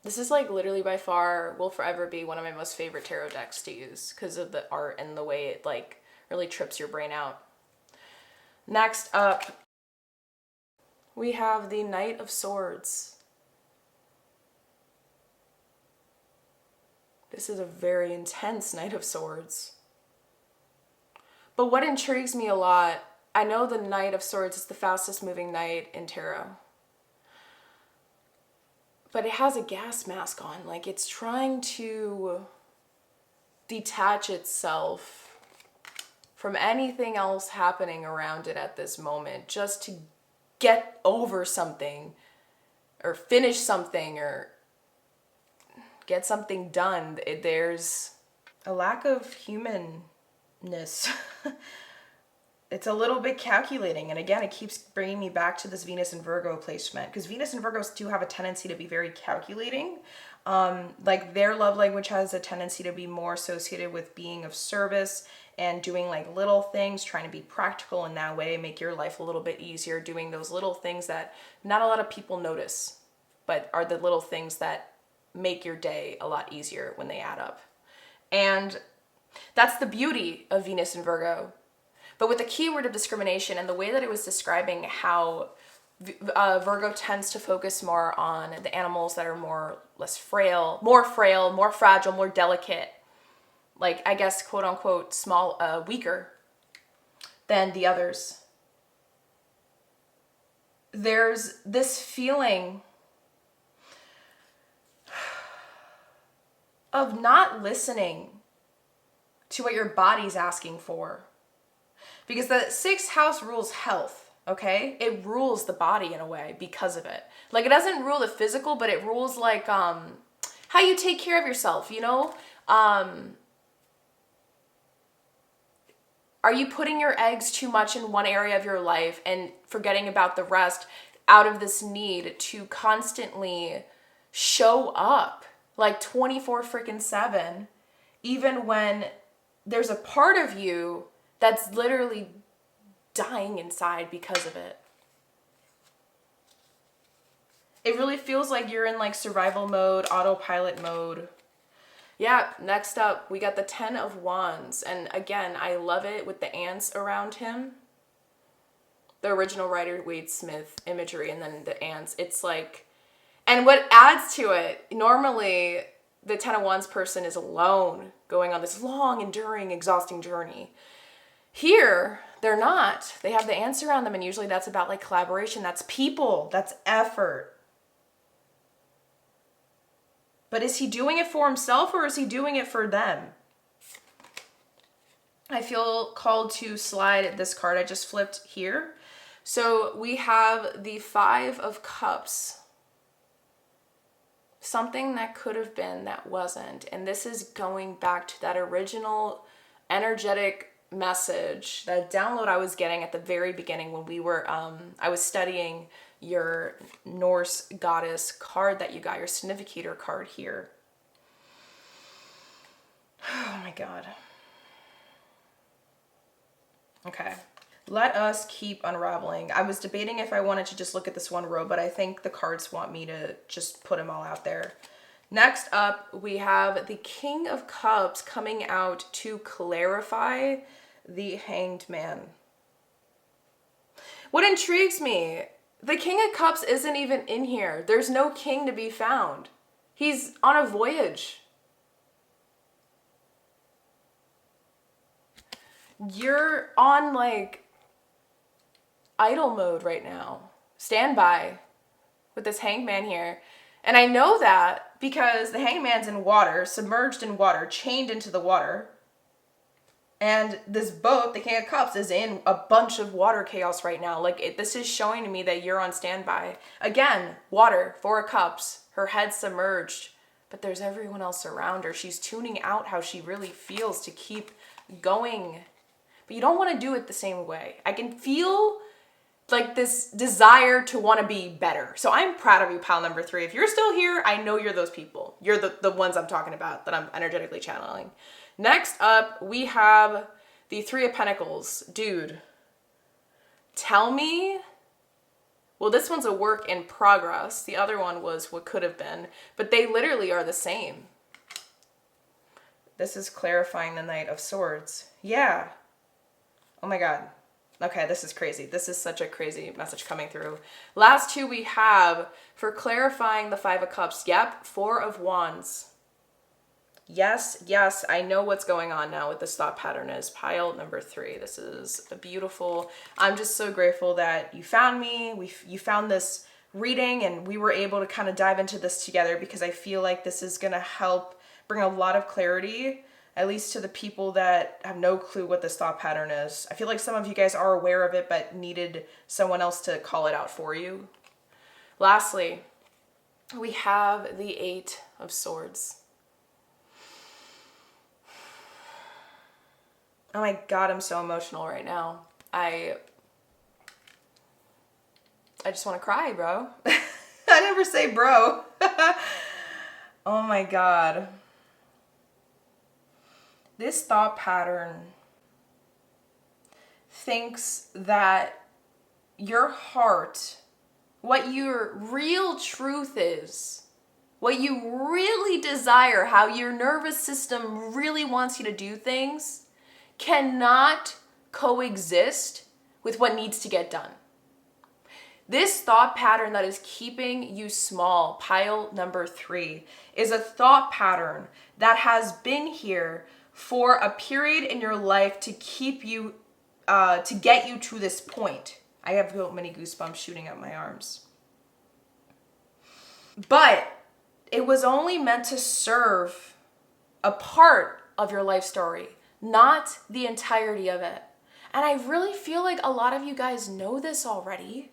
This is like literally by far will forever be one of my most favorite tarot decks to use because of the art and the way it like really trips your brain out. Next up, we have the Knight of Swords. This is a very intense Knight of Swords. But what intrigues me a lot, I know the Knight of Swords is the fastest moving knight in tarot. But it has a gas mask on, like it's trying to detach itself from anything else happening around it at this moment, just to get over something or finish something or get something done. There's a lack of humanness. It's a little bit calculating. And again, it keeps bringing me back to this Venus and Virgo placement, because Venus and Virgos do have a tendency to be very calculating. Like their love language has a tendency to be more associated with being of service and doing like little things, trying to be practical in that way, make your life a little bit easier, doing those little things that not a lot of people notice, but are the little things that make your day a lot easier when they add up. And that's the beauty of Venus and Virgo. But with the keyword of discrimination and the way that it was describing how Virgo tends to focus more on the animals that are more frail, more fragile, more delicate, like I guess quote unquote small, weaker than the others. There's this feeling of not listening to what your body's asking for. Because the sixth house rules health, okay? It rules the body in a way because of it. Like it doesn't rule the physical, but it rules like how you take care of yourself, you know? Are you putting your eggs too much in one area of your life and forgetting about the rest out of this need to constantly show up like 24/7, even when there's a part of you that's literally dying inside because of it? It really feels like you're in like survival mode, autopilot mode. Yeah, next up, we got the 10 of Wands. And again, I love it with the ants around him. The original Rider-Waite Smith imagery and then the ants. It's like, and what adds to it, normally the 10 of Wands person is alone going on this long, enduring, exhausting journey. Here, they're not. They have the ants around them, and usually that's about like collaboration. That's people. That's effort. But is he doing it for himself or is he doing it for them? I feel called to slide this card. I just flipped here. So we have the 5 of Cups. Something that could have been that wasn't. And this is going back to that original energetic message, that download I was getting at the very beginning when we were, I was studying your Norse goddess card that you got, your significator card here. Oh my God. Okay. Let us keep unraveling. I was debating if I wanted to just look at this one row, but I think the cards want me to just put them all out there. Next up, we have the King of Cups coming out to clarify the Hanged Man. What intrigues me, the King of Cups isn't even in here. There's no king to be found. He's on a voyage. You're on like idle mode right now. Standby with this Hanged Man here. And I know that because the Hanged Man's in water, submerged in water, chained into the water. And this boat, the King of Cups, is in a bunch of water chaos right now. Like, this is showing to me that you're on standby. Again, water, 4 of Cups, her head submerged, but there's everyone else around her. She's tuning out how she really feels to keep going. But you don't want to do it the same way. I can feel like this desire to want to be better. So I'm proud of you, pile number 3. If you're still here, I know you're those people. You're the ones I'm talking about that I'm energetically channeling. Next up, we have the 3 of Pentacles. Dude, tell me, well, this one's a work in progress. The other one was what could have been, but they literally are the same. This is clarifying the Knight of Swords. Yeah. Oh my God. Okay, this is crazy. This is such a crazy message coming through. Last 2 we have for clarifying the 5 of Cups. Yep, 4 of Wands. Yes, yes, I know what's going on now with this thought pattern is pile number 3. This is a beautiful, I'm just so grateful that you found me. You found this reading and we were able to kind of dive into this together because I feel like this is going to help bring a lot of clarity, at least to the people that have no clue what this thought pattern is. I feel like some of you guys are aware of it, but needed someone else to call it out for you. Lastly, we have the 8 of Swords. Oh my God, I'm so emotional right now. I just want to cry, bro. I never say bro. Oh my God. This thought pattern thinks that your heart, what your real truth is, what you really desire, how your nervous system really wants you to do things, cannot coexist with what needs to get done. This thought pattern that is keeping you small, pile number 3, is a thought pattern that has been here for a period in your life to keep you, to get you to this point. I have so many goosebumps shooting up my arms. But it was only meant to serve a part of your life story, not the entirety of it. And I really feel like a lot of you guys know this already,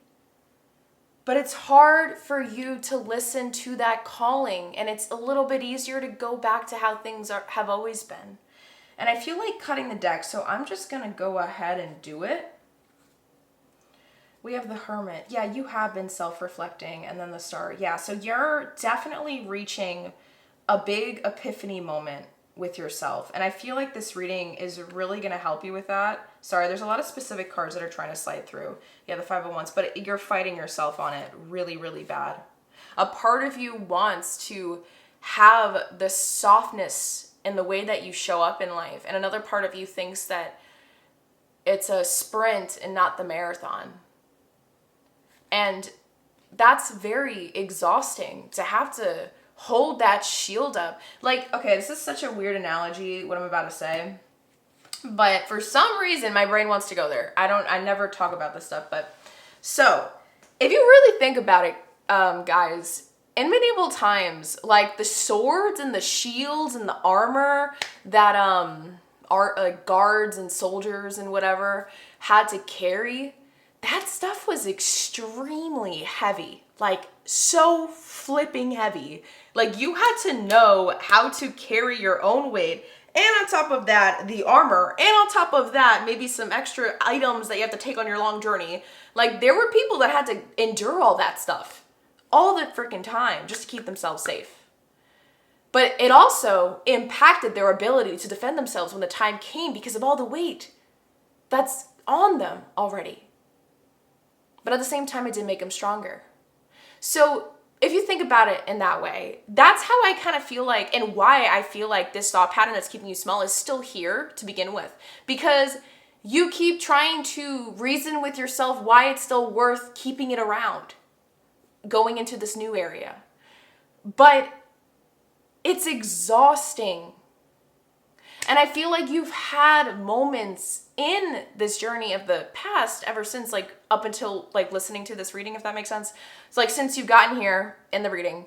but it's hard for you to listen to that calling, and it's a little bit easier to go back to how things have always been. And I feel like cutting the deck, so I'm just gonna go ahead and do it. We have the Hermit. Yeah, you have been self-reflecting, and then the Star. Yeah, so you're definitely reaching a big epiphany moment with yourself. And I feel like this reading is really going to help you with that. Sorry, there's a lot of specific cards that are trying to slide through. Yeah, the 5 of Wands, but you're fighting yourself on it really, really bad. A part of you wants to have the softness in the way that you show up in life. And another part of you thinks that it's a sprint and not the marathon. And that's very exhausting to have to hold that shield up. Like, okay, this is such a weird analogy, what I'm about to say. But for some reason, my brain wants to go there. I never talk about this stuff, but. So, if you really think about it, guys, in medieval times, like the swords and the shields and the armor that, are like guards and soldiers and whatever had to carry, that stuff was extremely heavy. Like, so flipping heavy. Like, you had to know how to carry your own weight And on top of that, the armor. And on top of that, maybe some extra items that you have to take on your long journey. Like, there were people that had to endure all that stuff all the freaking time just to keep themselves safe. But it also impacted their ability to defend themselves when the time came because of all the weight that's on them already. But at the same time, it did make them stronger. So if you think about it in that way, that's how I kind of feel like, and why I feel like this thought pattern that's keeping you small is still here to begin with. Because you keep trying to reason with yourself why it's still worth keeping it around, going into this new area. But it's exhausting. And I feel like you've had moments in this journey of the past ever since, like, up until, like, listening to this reading, if that makes sense. It's like, since you've gotten here in the reading,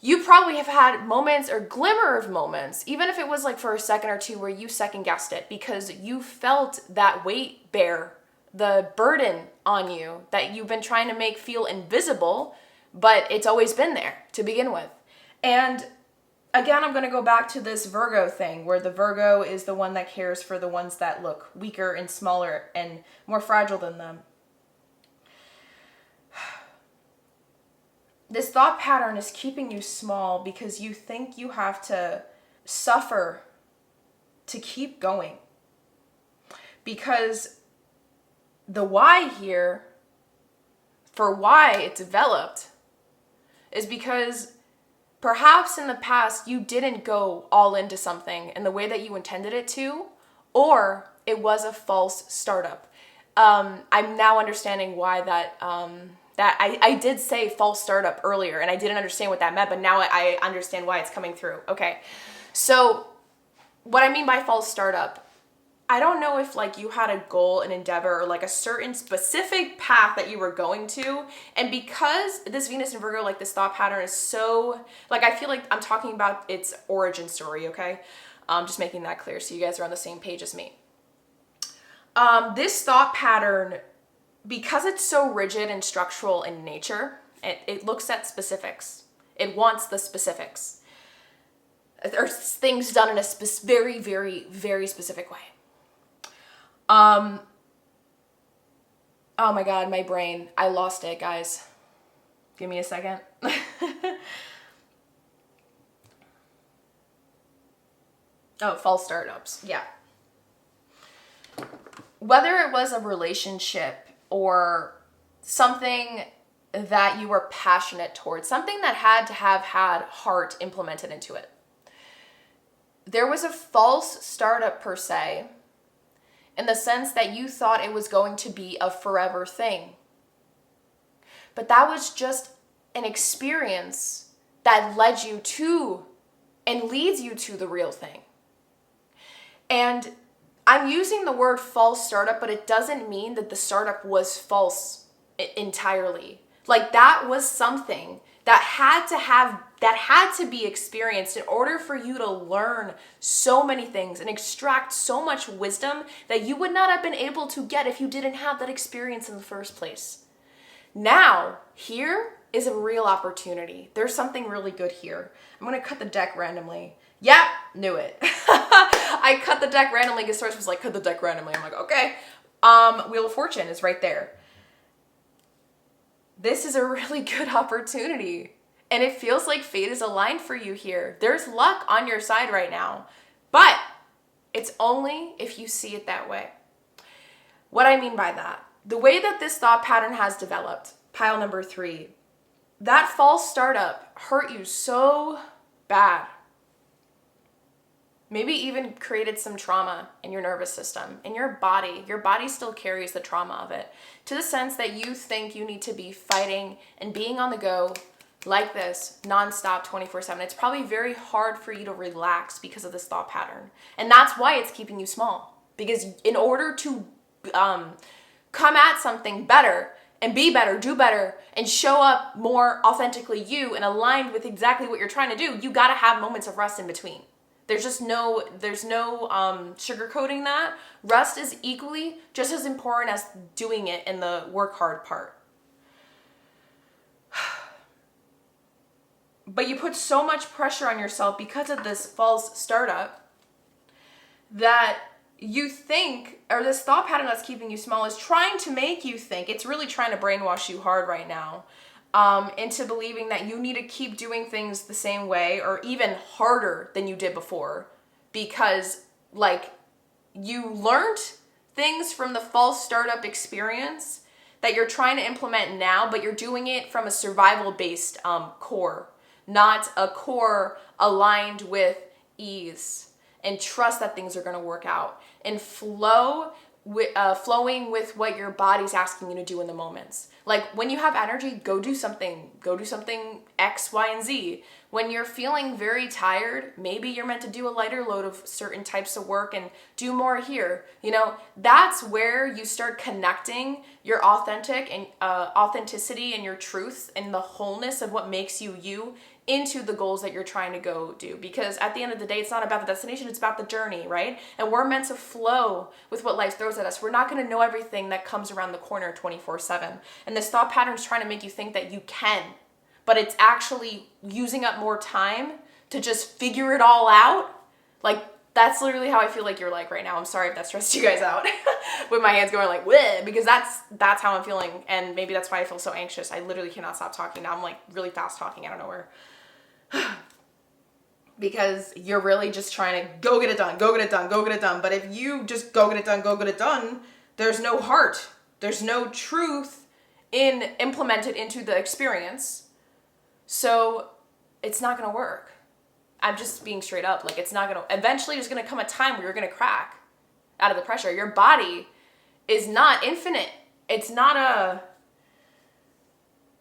you probably have had moments or glimmer of moments, even if it was like for a second or two, where you second guessed it because you felt that weight bear, the burden on you that you've been trying to make feel invisible, but it's always been there to begin with. And again, I'm going to go back to this Virgo thing where the Virgo is the one that cares for the ones that look weaker and smaller and more fragile than them. This thought pattern is keeping you small because you think you have to suffer to keep going. Because the why here, for why it developed, is because perhaps in the past you didn't go all into something in the way that you intended it to, or it was a false startup. I'm now understanding why that I did say false startup earlier, and I didn't understand what that meant, but now I understand why it's coming through. Okay, so what I mean by false startup, I don't know if like you had a goal, an endeavor, or like a certain specific path that you were going to. And because this Venus and Virgo, like this thought pattern is so, like, I feel like I'm talking about its origin story, okay? Just making that clear so you guys are on the same page as me. This thought pattern, because it's so rigid and structural in nature, it looks at specifics. It wants the specifics. There's things done in a very, very, very specific way. Oh my God, my brain. I lost it, guys. Give me a second. Oh, false startups. Yeah. Whether it was a relationship or something that you were passionate towards, something that had to have had heart implemented into it. There was a false startup per se, in the sense that you thought it was going to be a forever thing. But that was just an experience that led you to and leads you to the real thing. And I'm using the word false startup, but it doesn't mean that the startup was false entirely. Like, that was something that had to be experienced in order for you to learn so many things and extract so much wisdom that you would not have been able to get if you didn't have that experience in the first place. Now, here is a real opportunity. There's something really good here. I'm going to cut the deck randomly. Yep, knew it. I cut the deck randomly because Source was like, cut the deck randomly. I'm like, okay. Wheel of Fortune is right there. This is a really good opportunity. And it feels like fate is aligned for you here. There's luck on your side right now. But it's only if you see it that way. What I mean by that, the way that this thought pattern has developed, pile number 3, that false startup hurt you so bad. Maybe even created some trauma in your nervous system, in your body. Your body still carries the trauma of it, to the sense that you think you need to be fighting and being on the go like this, nonstop, 24/7. It's probably very hard for you to relax because of this thought pattern. And that's why it's keeping you small. Because in order to come at something better and be better, do better, and show up more authentically you and aligned with exactly what you're trying to do, you got to have moments of rest in between. There's no sugarcoating that. Rest is equally just as important as doing it in the work hard part. But you put so much pressure on yourself because of this false startup that you think, or this thought pattern that's keeping you small is trying to make you think, it's really trying to brainwash you hard right now, into believing that you need to keep doing things the same way or even harder than you did before because like you learned things from the false startup experience that you're trying to implement now, but you're doing it from a survival-based core, not a core aligned with ease and trust that things are going to work out and flowing with what your body's asking you to do in the moments. Like when you have energy, go do something X, Y, and Z. When you're feeling very tired, maybe you're meant to do a lighter load of certain types of work and do more here. You know, that's where you start connecting your authenticity and your truth and the wholeness of what makes you you into the goals that you're trying to go do. Because at the end of the day, it's not about the destination, it's about the journey, right? And we're meant to flow with what life throws at us. We're not going to know everything that comes around the corner 24/7. And this thought pattern is trying to make you think that you can, but it's actually using up more time to just figure it all out. Like, that's literally how I feel like you're like right now. I'm sorry if that stressed you guys out with my hands going like, bleh, because that's how I'm feeling. And maybe that's why I feel so anxious. I literally cannot stop talking. Now I'm like really fast talking. I don't know where. Because you're really just trying to go get it done, go get it done, go get it done. But if you just go get it done, go get it done, there's no heart. There's no truth implemented into the experience. So it's not going to work. I'm just being straight up. Like, it's not going to, eventually there's going to come a time where you're going to crack out of the pressure. Your body is not infinite. It's not a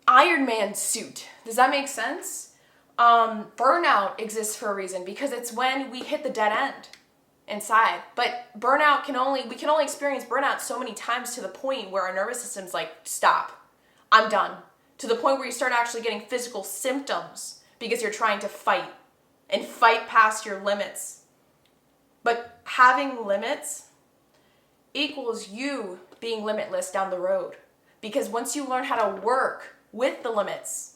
Iron Man suit. Does that make sense? Burnout exists for a reason because it's when we hit the dead end inside. But we can only experience burnout so many times to the point where our nervous system's like, stop, I'm done. To the point where you start actually getting physical symptoms because you're trying to fight and fight past your limits. But having limits equals you being limitless down the road. Because once you learn how to work with the limits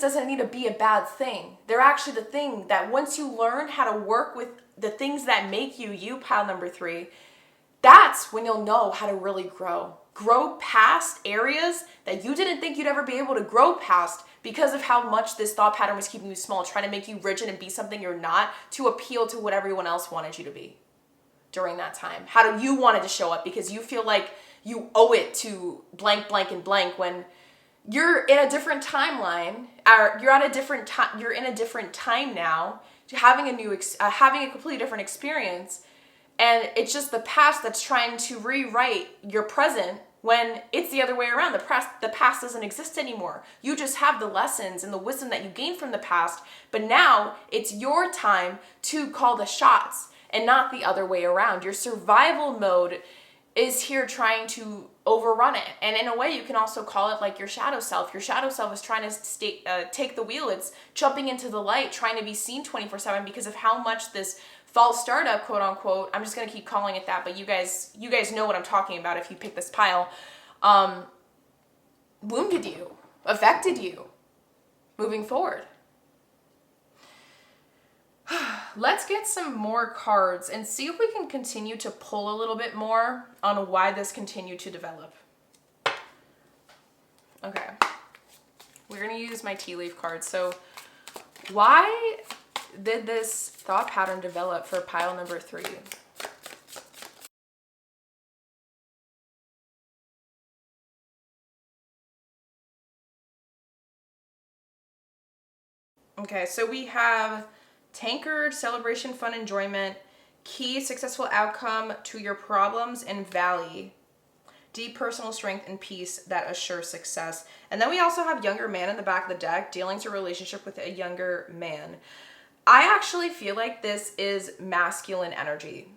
doesn't need to be a bad thing. They're actually the thing that once you learn how to work with the things that make you you, pile number 3, that's when you'll know how to really grow. Grow past areas that you didn't think you'd ever be able to grow past because of how much this thought pattern was keeping you small, trying to make you rigid and be something you're not to appeal to what everyone else wanted you to be during that time. How do you want it to show up because you feel like you owe it to blank, blank, and blank when you're in a different timeline, or you're in a different time now, having a completely different experience, and it's just the past that's trying to rewrite your present when it's the other way around. The past doesn't exist anymore. You just have the lessons and the wisdom that you gained from the past, but now it's your time to call the shots and not the other way around. Your survival mode is here trying to overrun it. And in a way, you can also call it like your shadow self. Your shadow self is trying to take the wheel. It's jumping into the light, trying to be seen 24/7 because of how much this false startup, quote unquote, I'm just going to keep calling it that, but you guys know what I'm talking about if you pick this pile, wounded you, affected you moving forward. Let's get some more cards and see if we can continue to pull a little bit more on why this continued to develop. Okay. We're going to use my tea leaf card. So why did this thought pattern develop for pile number 3? Okay, so we have tankard, celebration, fun, enjoyment, key, successful outcome to your problems, and valley, deep personal strength and peace that assure success. And then we also have younger man in the back of the deck, dealings or relationship with a younger man. I actually feel like this is masculine energy.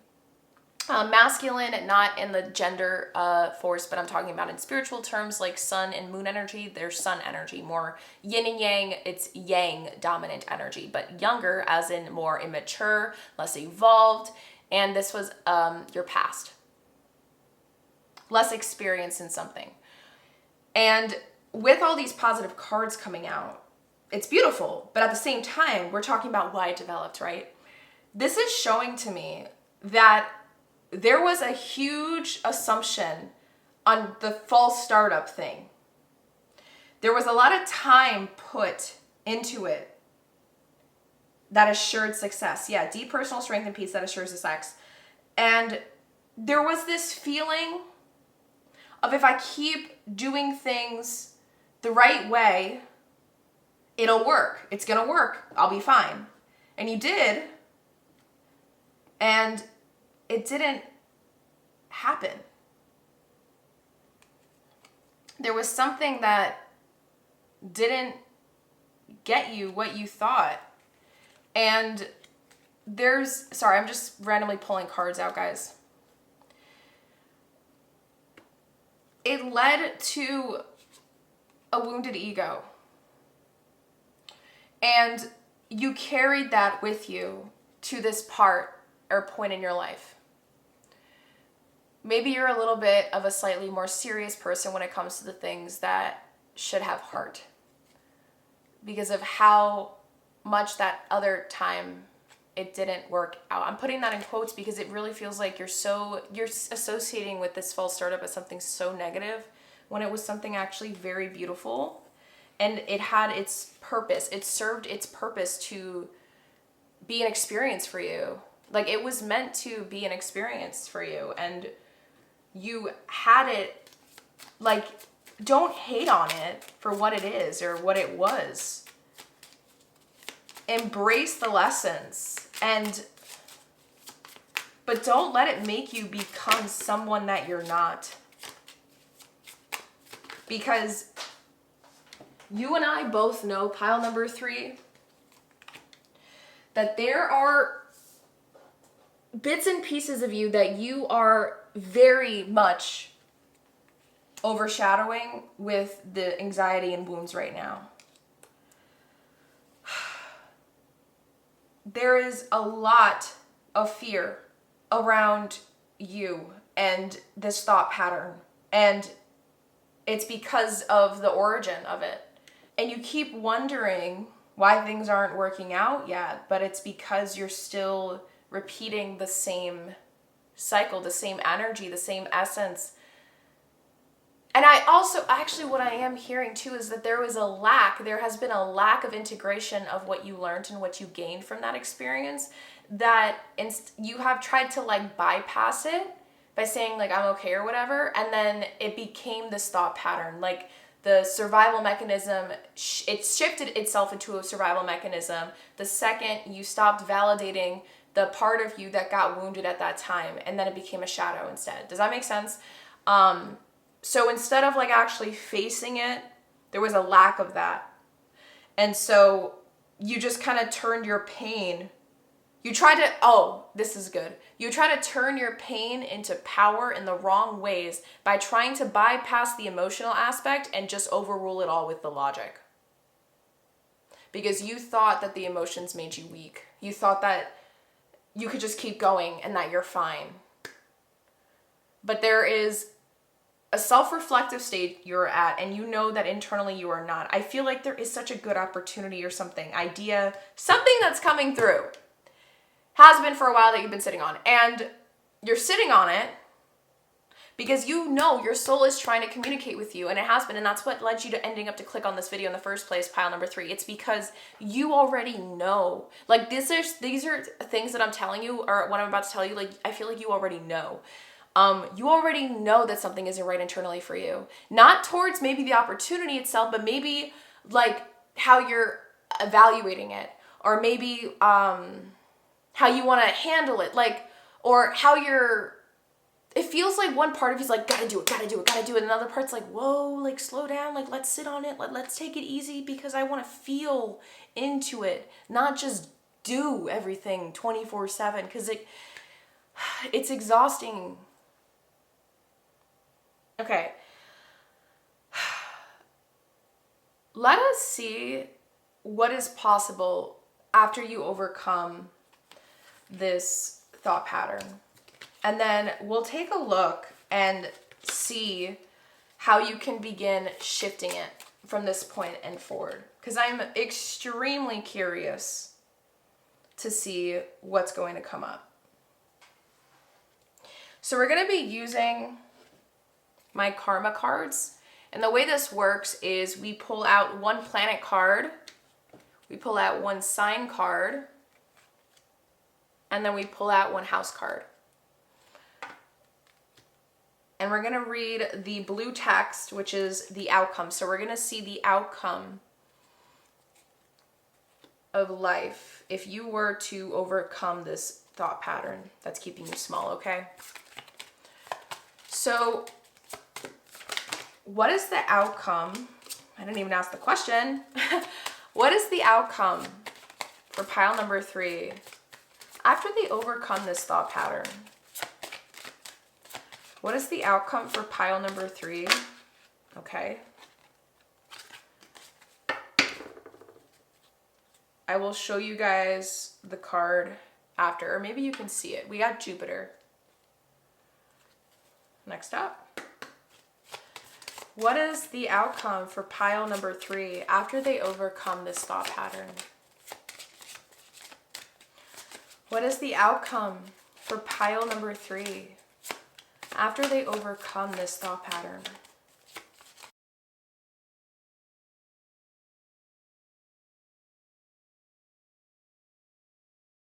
Masculine, not in the gender force, but I'm talking about in spiritual terms like sun and moon energy. There's sun energy, more yin and yang. It's yang dominant energy, but younger as in more immature, less evolved. And this was your past. Less experience in something. And with all these positive cards coming out, it's beautiful, but at the same time, we're talking about why it developed, right? this is showing to me that there was a huge assumption on the false startup thing. There was a lot of time put into it that assured success. Yeah, deep personal strength and peace that assures success. And there was this feeling of, if I keep doing things the right way, it'll work. It's gonna work. I'll be fine. And you did. And it didn't happen. There was something that didn't get you what you thought. And sorry, I'm just randomly pulling cards out, guys. It led to a wounded ego. And you carried that with you to this part or point in your life. Maybe you're a little bit of a slightly more serious person when it comes to the things that should have heart, because of how much that other time it didn't work out. I'm putting that in quotes because it really feels like you're associating with this false startup as something so negative, when it was something actually very beautiful, and it had its purpose. It served its purpose to be an experience for you. Like, it was meant to be an experience for you, and you had it. Like, don't hate on it for what it is or what it was. Embrace the lessons, but don't let it make you become someone that you're not. Because you and I both know, pile number 3, that there are bits and pieces of you that you are very much overshadowing with the anxiety and wounds right now. There is a lot of fear around you and this thought pattern, and it's because of the origin of it. And you keep wondering why things aren't working out yet, but it's because you're still repeating the same cycle, the same energy, the same essence. And I also, actually, what I am hearing too is that there has been a lack of integration of what you learned and what you gained from that experience, that you have tried to like bypass it by saying like, I'm okay or whatever. And then it became this thought pattern, like the survival mechanism, it shifted itself into a survival mechanism the second you stopped validating the part of you that got wounded at that time. And then it became a shadow instead. Does that make sense? So instead of like actually facing it, there was a lack of that. And so you just kind of turned your pain. You try to turn your pain into power in the wrong ways by trying to bypass the emotional aspect and just overrule it all with the logic. Because you thought that the emotions made you weak. You thought that you could just keep going and that you're fine. But there is a self-reflective state you're at, and you know that internally you are not. I feel like there is such a good opportunity or something that's coming through. Has been for a while that you've been sitting on. And you're sitting on it because you know your soul is trying to communicate with you, and it has been, and that's what led you to ending up to click on this video in the first place, pile number 3. It's because you already know. Like, these are things that I'm telling you, or what I'm about to tell you, like, I feel like you already know. You already know that something isn't right internally for you. Not towards maybe the opportunity itself, but maybe like how you're evaluating it, or maybe how you want to handle it, like, or how it feels like one part of you's like, gotta do it. And another part's like, whoa, like slow down, like let's sit on it, let's take it easy, because I want to feel into it, not just do everything 24/7, because it's exhausting. Okay. Let us see what is possible after you overcome this thought pattern. And then we'll take a look and see how you can begin shifting it from this point and forward. Because I'm extremely curious to see what's going to come up. So we're going to be using my karma cards. And the way this works is we pull out one planet card, we pull out one sign card, and then we pull out one house card. And we're going to read the blue text, which is the outcome. So we're going to see the outcome of life if you were to overcome this thought pattern that's keeping you small, okay? So what is the outcome? I didn't even ask the question. What is the outcome for pile number 3 after they overcome this thought pattern? What is the outcome for pile number 3? Okay. I will show you guys the card after, or maybe you can see it. We got Jupiter. Next up. What is the outcome for pile number 3 after they overcome this thought pattern? What is the outcome for pile number 3 after they overcome this thought pattern?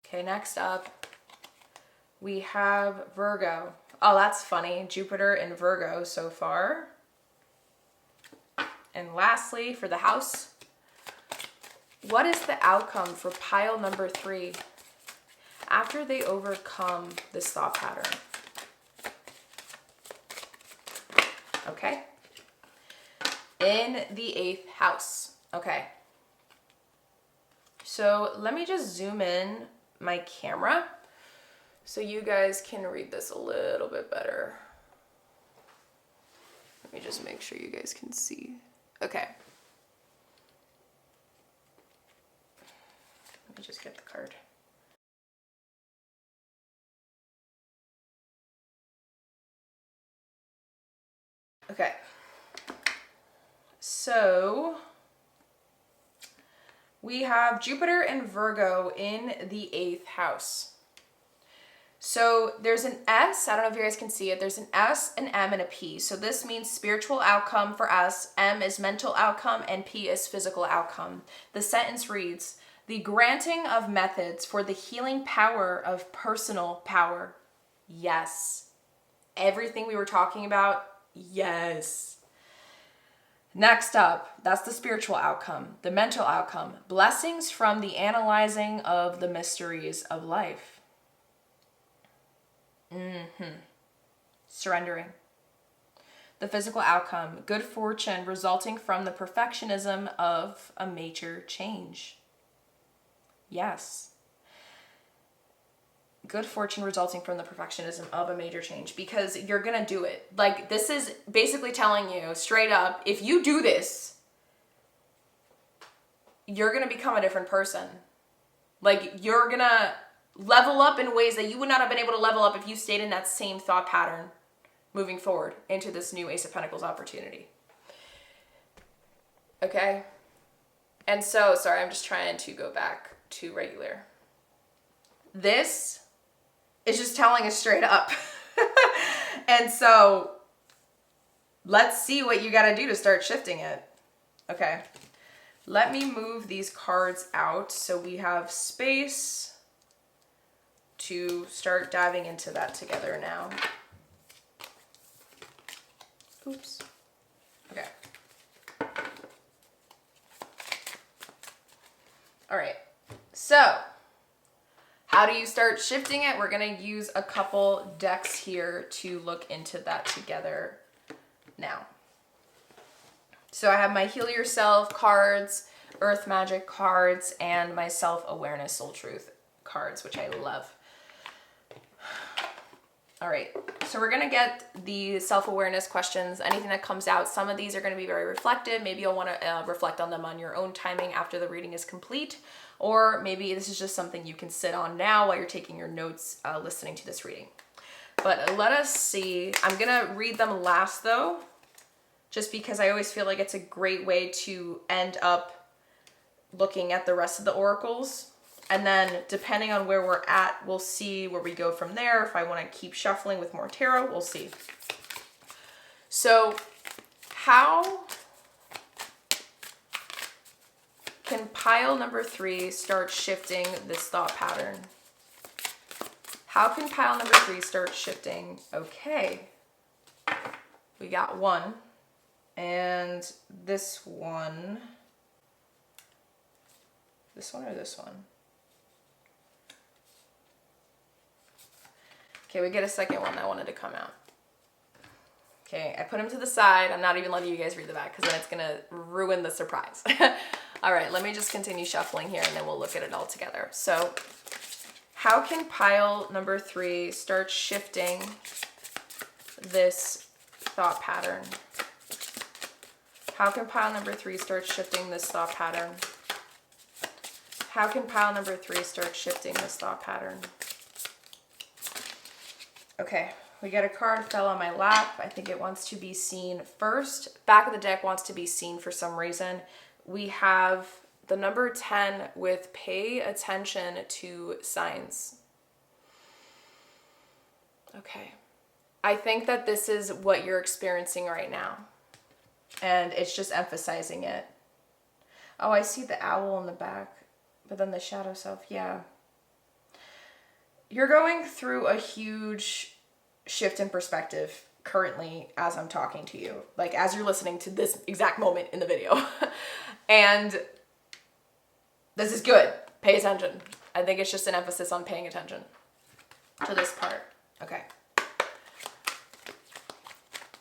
Okay, next up, we have Virgo. Oh, that's funny. Jupiter and Virgo so far. And lastly, for the house, what is the outcome for pile number 3 after they overcome this thought pattern? Okay. In the 8th house. Okay. So let me just zoom in my camera so you guys can read this a little bit better. Let me just make sure you guys can see. Okay. Let me just get the card. Okay. So we have Jupiter and Virgo in the 8th house. So there's an S, I don't know if you guys can see it, there's an S, an M, and a P. So this means spiritual outcome for S, M is mental outcome, and P is physical outcome. The sentence reads, the granting of methods for the healing power of personal power. Yes. Everything we were talking about, yes. Next up, that's the spiritual outcome. The mental outcome, blessings from the analyzing of the mysteries of life. Surrendering. The physical outcome, good fortune resulting from the perfectionism of a major change. Yes. Good fortune resulting from the perfectionism of a major change, because you're gonna do it. Like, this is basically telling you straight up, if you do this, you're gonna become a different person. Like, you're gonna level up in ways that you would not have been able to level up if you stayed in that same thought pattern moving forward into this new Ace of Pentacles opportunity. Okay? And so, sorry, I'm just trying to go back to regular. This is just telling us straight up. And so, let's see what you got to do to start shifting it. Okay. Let me move these cards out so we have space to start diving into that together now. Oops. Okay. All right. So, how do you start shifting it? We're going to use a couple decks here to look into that together now. So I have my Heal Yourself cards, Earth Magic cards, and my Self-Awareness Soul Truth cards, which I love. All right, so we're gonna get the self-awareness questions, anything that comes out. Some of these are gonna be very reflective. Maybe you'll wanna reflect on them on your own timing after the reading is complete, or maybe this is just something you can sit on now while you're taking your notes, listening to this reading. But let us see. I'm gonna read them last though, just because I always feel like it's a great way to end up looking at the rest of the oracles. And then depending on where we're at, we'll see where we go from there. If I want to keep shuffling with more tarot, we'll see. So how can pile number 3 start shifting this thought pattern? How can pile number 3 start shifting? Okay. We got 1. And this one. This one or this one? Okay, we get a second one that wanted to come out. Okay, I put him to the side. I'm not even letting you guys read the back because then it's going to ruin the surprise. All right, let me just continue shuffling here and then we'll look at it all together. So, how can pile number 3 start shifting this thought pattern? How can pile number 3 start shifting this thought pattern? How can pile number 3 start shifting this thought pattern? Okay, we got a card fell on my lap. I think it wants to be seen first. Back of the deck wants to be seen for some reason. We have the number 10 with pay attention to signs. Okay. I think that this is what you're experiencing right now. And it's just emphasizing it. Oh, I see the owl in the back. But then the shadow self, yeah. You're going through a huge shift in perspective currently as I'm talking to you. Like as you're listening to this exact moment in the video. And this is good. Pay attention. I think it's just an emphasis on paying attention to this part. Okay.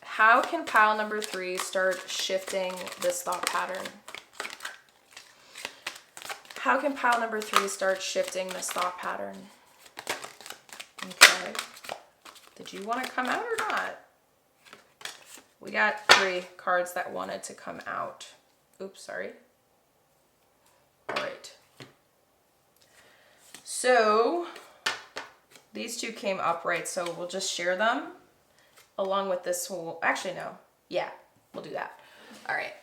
How can pile number 3 start shifting this thought pattern? How can pile number 3 start shifting this thought pattern? Okay. Did you want to come out or not? We got 3 cards that wanted to come out. Oops, sorry. All right. So these 2 came upright, so we'll just share them along with this whole, actually no. Yeah, we'll do that. All right,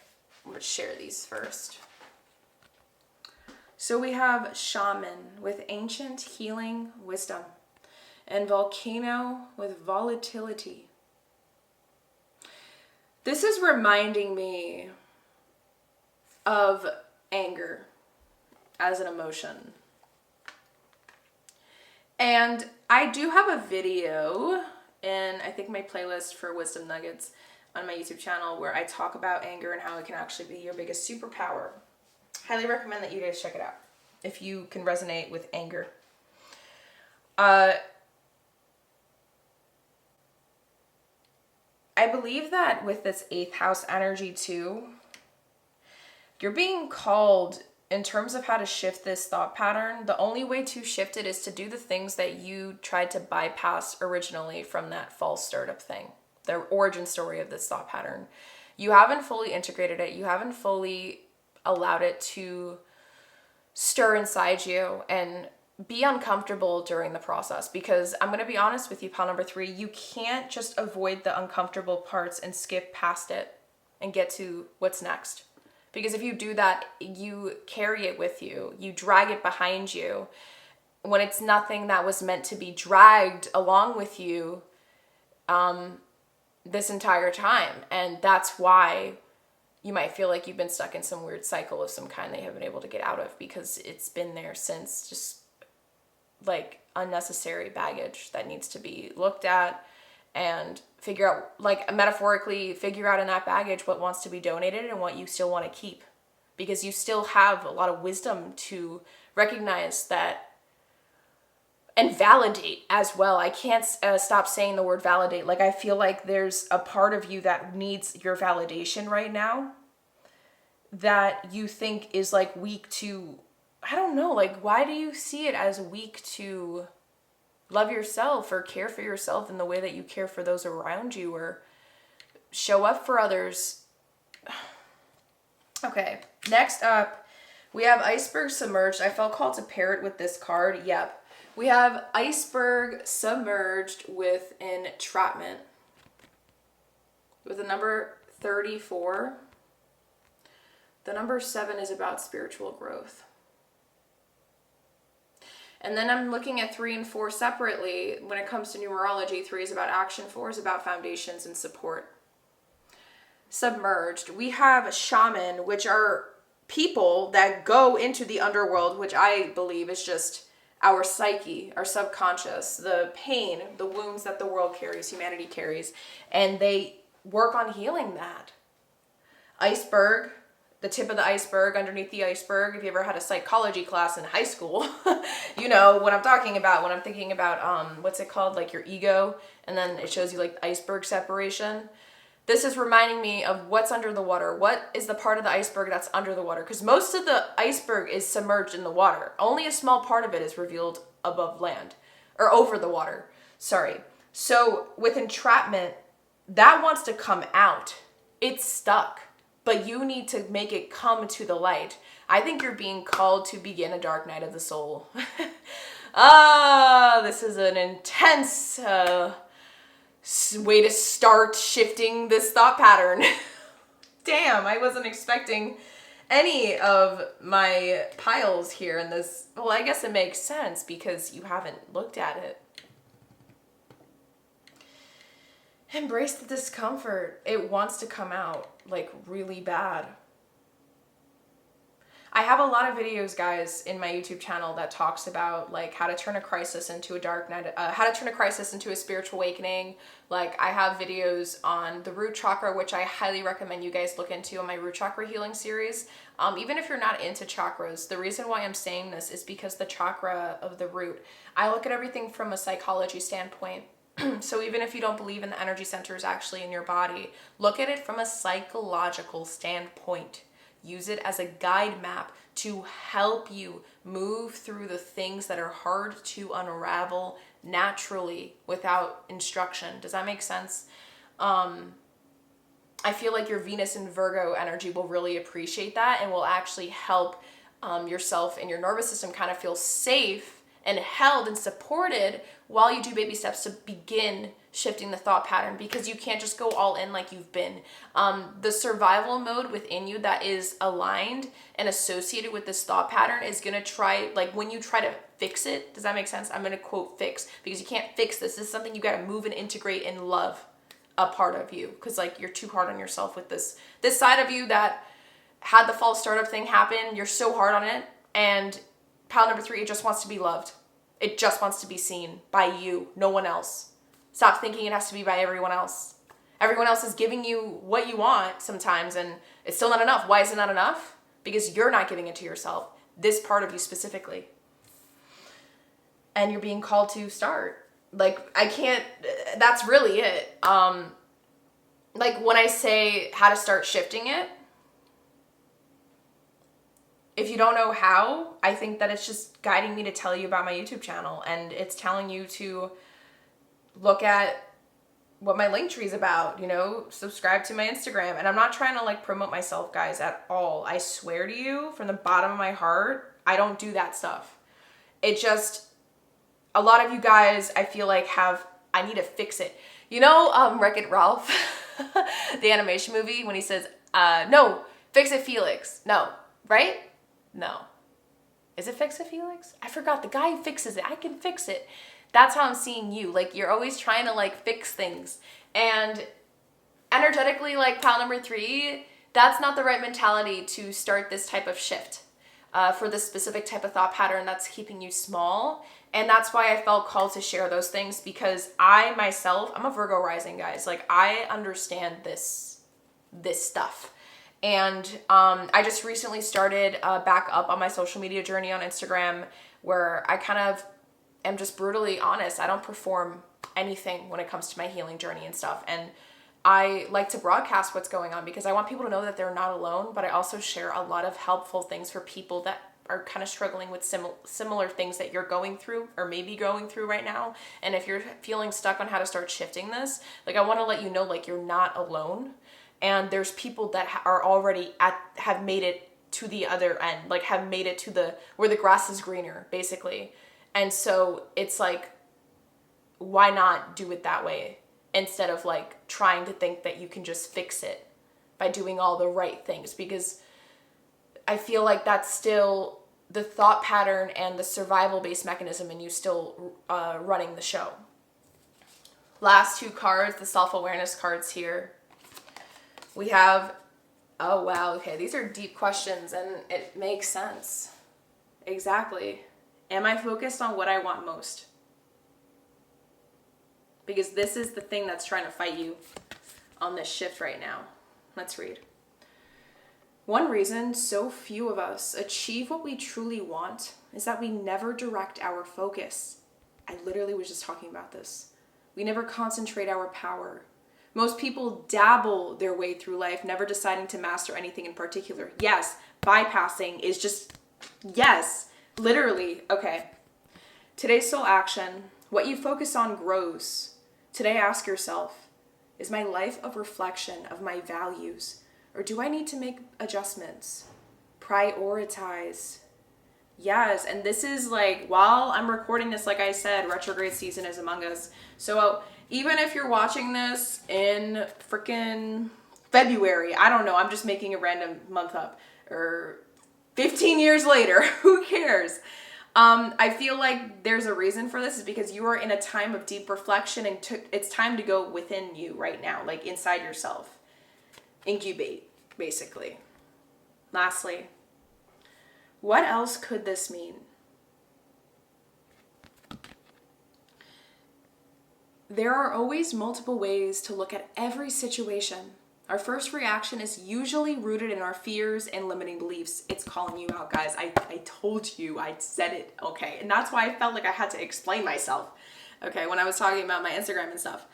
let's share these first. So we have shaman with ancient healing wisdom and volcano with volatility. This is reminding me of anger as an emotion. And I do have a video in, I think, my playlist for Wisdom Nuggets on my YouTube channel where I talk about anger and how it can actually be your biggest superpower. Highly recommend that you guys check it out if you can resonate with anger. I believe that with this 8th house energy too, you're being called in terms of how to shift this thought pattern. The only way to shift it is to do the things that you tried to bypass originally from that false startup thing, the origin story of this thought pattern. You haven't fully integrated it. You haven't fully allowed it to stir inside you and be uncomfortable during the process. Because I'm going to be honest with you, pile number 3, you can't just avoid the uncomfortable parts and skip past it and get to what's next. Because if you do that, you carry it with you. You drag it behind you when it's nothing that was meant to be dragged along with you this entire time. And that's why you might feel like you've been stuck in some weird cycle of some kind that you haven't been able to get out of, because it's been there since, just like unnecessary baggage that needs to be looked at and figure out, like metaphorically, figure out in that baggage what wants to be donated and what you still want to keep. Because you still have a lot of wisdom to recognize that and validate as well. I can't stop saying the word validate. Like, I feel like there's a part of you that needs your validation right now that you think is like weak to, I don't know, like, why do you see it as weak to love yourself or care for yourself in the way that you care for those around you or show up for others? Okay, next up, we have Iceberg Submerged. I felt called to pair it with this card. Yep. We have Iceberg Submerged with Entrapment with the number 34. The number 7 is about spiritual growth. And then I'm looking at 3 and 4 separately. When it comes to numerology, 3 is about action, 4 is about foundations and support. Submerged. We have shaman, which are people that go into the underworld, which I believe is just our psyche, our subconscious, the pain, the wounds that the world carries, humanity carries, and they work on healing that. Iceberg, the tip of the iceberg, underneath the iceberg. If you ever had a psychology class in high school, you know what I'm talking about when I'm thinking about, what's it called? Like your ego, and then it shows you like iceberg separation. This is reminding me of what's under the water. What is the part of the iceberg that's under the water? Because most of the iceberg is submerged in the water. Only a small part of it is revealed above land, or over the water. Sorry. So with entrapment, that wants to come out. It's stuck, but you need to make it come to the light. I think you're being called to begin a dark night of the soul. This is an intense way to start shifting this thought pattern. Damn, I wasn't expecting any of my piles here in this. Well, I guess it makes sense because you haven't looked at it. Embrace the discomfort. It wants to come out, like, really bad. I have a lot of videos, guys, in my YouTube channel that talks about, like, how to turn a crisis into a dark night, how to turn a crisis into a spiritual awakening. Like, I have videos on the root chakra, which I highly recommend you guys look into on my root chakra healing series. Even if you're not into chakras, the reason why I'm saying this is because the chakra of the root, I look at everything from a psychology standpoint. So even if you don't believe in the energy centers actually in your body, look at it from a psychological standpoint. Use it as a guide map to help you move through the things that are hard to unravel naturally without instruction. Does that make sense? I feel like your Venus and Virgo energy will really appreciate that and will actually help yourself and your nervous system kind of feel safe and held and supported while you do baby steps to begin shifting the thought pattern, because you can't just go all in like you've been. The survival mode within you that is aligned and associated with this thought pattern is gonna try, like when you try to fix it, does that make sense? I'm gonna quote fix, because you can't fix this. This is something you gotta move and integrate and love a part of you, because like you're too hard on yourself with this side of you that had the false startup thing happen. You're so hard on it, and pile number 3, it just wants to be loved. It just wants to be seen by you, no one else. Stop thinking it has to be by everyone else. Everyone else is giving you what you want sometimes, and it's still not enough. Why is it not enough? Because you're not giving it to yourself. This part of you specifically. And you're being called to start. Like, I can't, that's really it. Like when I say how to start shifting it, if you don't know how, I think that it's just guiding me to tell you about my YouTube channel, and it's telling you to look at what my link tree is about, you know, subscribe to my Instagram. And I'm not trying to like promote myself, guys, at all. I swear to you from the bottom of my heart, I don't do that stuff. It just, a lot of you guys, I feel like I need to fix it. You know, Wreck-It Ralph, the animation movie, when he says, no, fix it, Felix. No, right? No. Is it fix it, Felix? I forgot. The guy who fixes it. I can fix it. That's how I'm seeing you. Like, you're always trying to like fix things. And energetically, like pile number 3, that's not the right mentality to start this type of shift for this specific type of thought pattern that's keeping you small. And that's why I felt called to share those things, because I myself, I'm a Virgo rising, guys. Like, I understand this stuff. And I just recently started back up on my social media journey on Instagram, where I kind of am just brutally honest. I don't perform anything when it comes to my healing journey and stuff. And I like to broadcast what's going on because I want people to know that they're not alone, but I also share a lot of helpful things for people that are kind of struggling with similar things that you're going through or maybe going through right now. And if you're feeling stuck on how to start shifting this, like, I want to let you know, like, you're not alone. And there's people that are already have made it to the other end, like have made it to where the grass is greener, basically. And so it's like, why not do it that way instead of like trying to think that you can just fix it by doing all the right things? Because I feel like that's still the thought pattern and the survival-based mechanism in you still running the show. Last two cards, the self-awareness cards here. We have, oh wow, okay, these are deep questions and it makes sense. Exactly. Am I focused on what I want most? Because this is the thing that's trying to fight you on this shift right now. Let's read. One reason so few of us achieve what we truly want is that we never direct our focus. I literally was just talking about this. We never concentrate our power. Most people dabble their way through life, never deciding to master anything in particular. Yes, bypassing is just, yes, literally. Okay. Today's soul action. What you focus on grows. Today ask yourself, is my life a reflection of my values? Or do I need to make adjustments? Prioritize. Yes, and this is like, while I'm recording this, like I said, retrograde season is among us. So even if you're watching this in freaking February, I don't know, I'm just making a random month up, or 15 years later, who cares? I feel like there's a reason for this, is because you are in a time of deep reflection, and it's time to go within you right now, like inside yourself. Incubate, basically. Lastly, what else could this mean? There are always multiple ways to look at every situation. Our first reaction is usually rooted in our fears and limiting beliefs. It's calling you out, guys. I told you, I said it, okay? And that's why I felt like I had to explain myself, okay, when I was talking about my Instagram and stuff.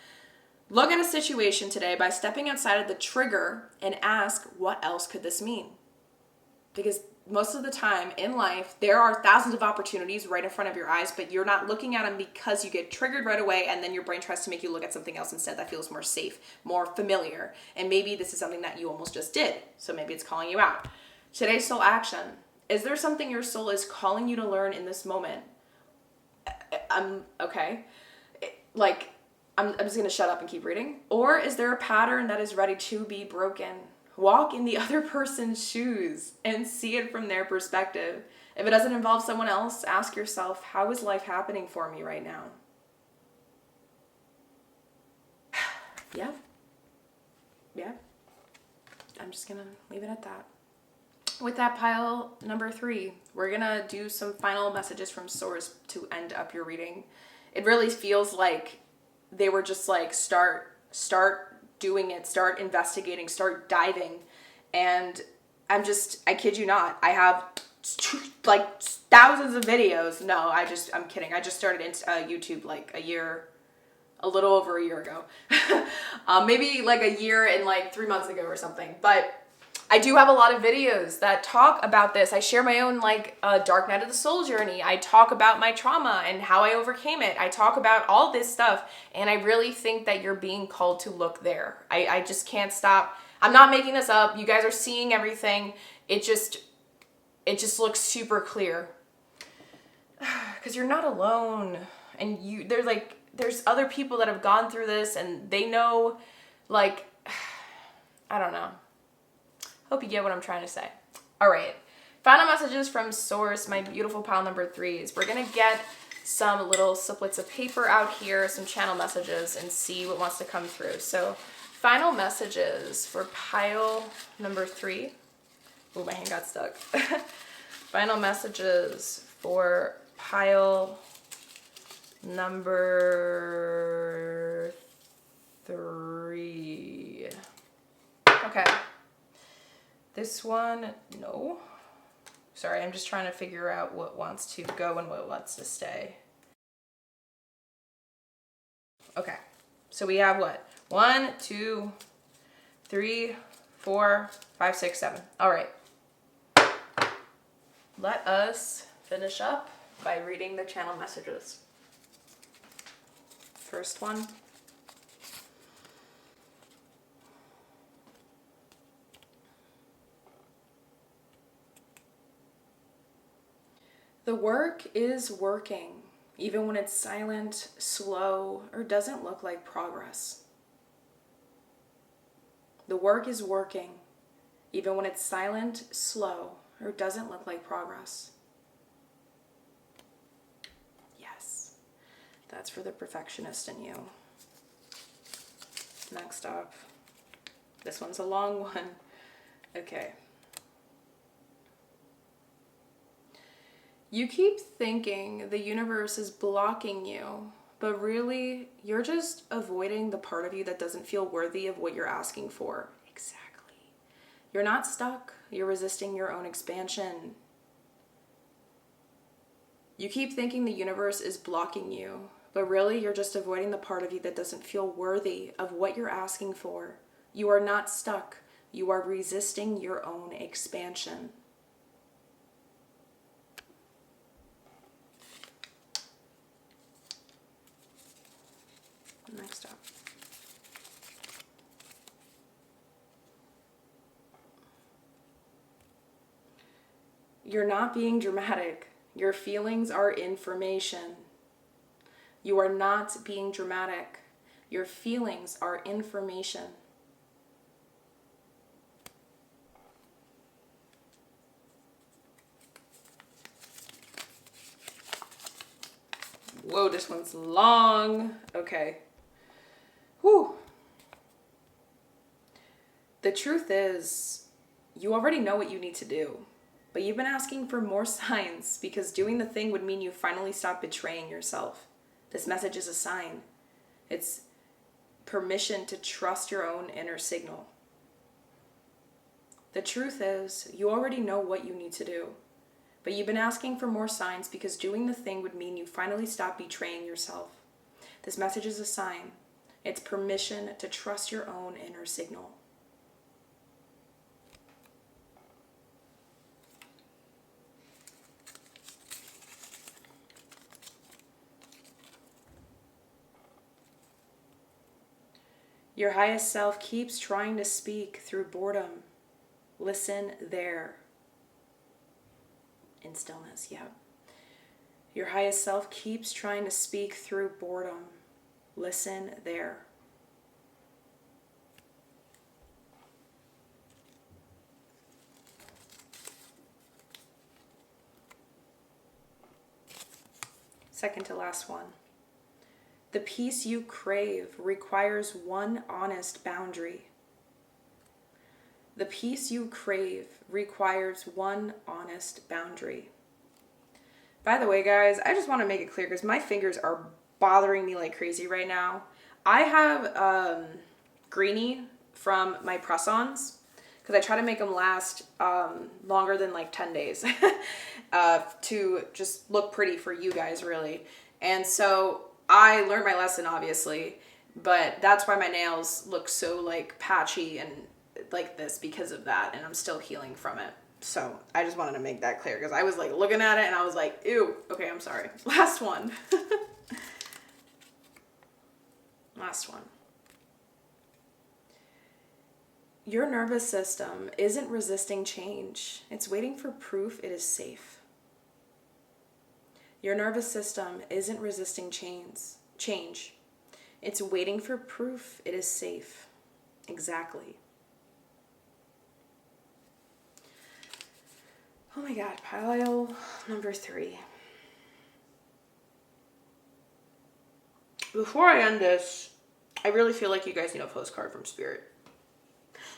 Look at a situation today by stepping outside of the trigger and ask, what else could this mean? Because most of the time in life, there are thousands of opportunities right in front of your eyes, but you're not looking at them because you get triggered right away, and then your brain tries to make you look at something else instead that feels more safe, more familiar. And maybe this is something that you almost just did, so maybe it's calling you out. Today's soul action. Is there something your soul is calling you to learn in this moment? Okay. I'm just going to shut up and keep reading. Or is there a pattern that is ready to be broken? Walk in the other person's shoes and see it from their perspective. If it doesn't involve someone else, ask yourself, how is life happening for me right now? Yeah. I'm just going to leave it at that. With that, pile number 3, we're going to do some final messages from Source to end up your reading. It really feels like they were just like, start doing it, start investigating, start diving. And I kid you not, I have like thousands of videos. No, I'm kidding. I just started YouTube like a little over a year ago. Maybe like a year and like 3 months ago or something. But I do have a lot of videos that talk about this. I share my own dark night of the soul journey. I talk about my trauma and how I overcame it. I talk about all this stuff, and I really think that you're being called to look there. I just can't stop. I'm not making this up. You guys are seeing everything. It just looks super clear. Because you're not alone, and there's other people that have gone through this, and they know, I don't know. Hope you get what I'm trying to say. All right. Final messages from Source, my beautiful pile number 3s. We're going to get some little sliplets of paper out here, some channel messages, and see what wants to come through. So final messages for pile number 3. Oh, my hand got stuck. Final messages for pile number 3. Okay. This one, no. Sorry, I'm just trying to figure out what wants to go and what wants to stay. Okay, so we have what? 1, 2, 3, 4, 5, 6, 7. All right. Let us finish up by reading the channel messages. First one. The work is working, even when it's silent, slow, or doesn't look like progress. The work is working, even when it's silent, slow, or doesn't look like progress. That's for the perfectionist in you. Next up. This one's a long one. Okay. You keep thinking the universe is blocking you, but really, you're just avoiding the part of you that doesn't feel worthy of what you're asking for. Exactly. You're not stuck. You're resisting your own expansion. You keep thinking the universe is blocking you, but really, you're just avoiding the part of you that doesn't feel worthy of what you're asking for. You are not stuck. You are resisting your own expansion. Next up. You're not being dramatic. Your feelings are information. You are not being dramatic. Your feelings are information. Whoa, this one's long. Okay. Whew. The truth is, you already know what you need to do, but you've been asking for more signs because doing the thing would mean you finally stop betraying yourself. This message is a sign. It's permission to trust your own inner signal. The truth is, you already know what you need to do, but you've been asking for more signs because doing the thing would mean you finally stop betraying yourself. This message is a sign. It's permission to trust your own inner signal. Your highest self keeps trying to speak through boredom. Listen there. In stillness, yeah. Your highest self keeps trying to speak through boredom. Listen there. Second to last one. The peace you crave requires one honest boundary. The peace you crave requires one honest boundary. By the way, guys, I just want to make it clear because my fingers are bothering me like crazy right now. I have greenie from my press-ons because I try to make them last longer than like 10 days to just look pretty for you guys, really. And so I learned my lesson, obviously, but that's why my nails look so like patchy and like this because of that, and I'm still healing from it. So I just wanted to make that clear because I was like looking at it and I was like, ew, okay, I'm sorry. Last one. Last one. Your nervous system isn't resisting change. It's waiting for proof it is safe. Your nervous system isn't resisting change. It's waiting for proof it is safe. Exactly. Oh my God, pile number 3. Before I end this, I really feel like you guys need a postcard from Spirit.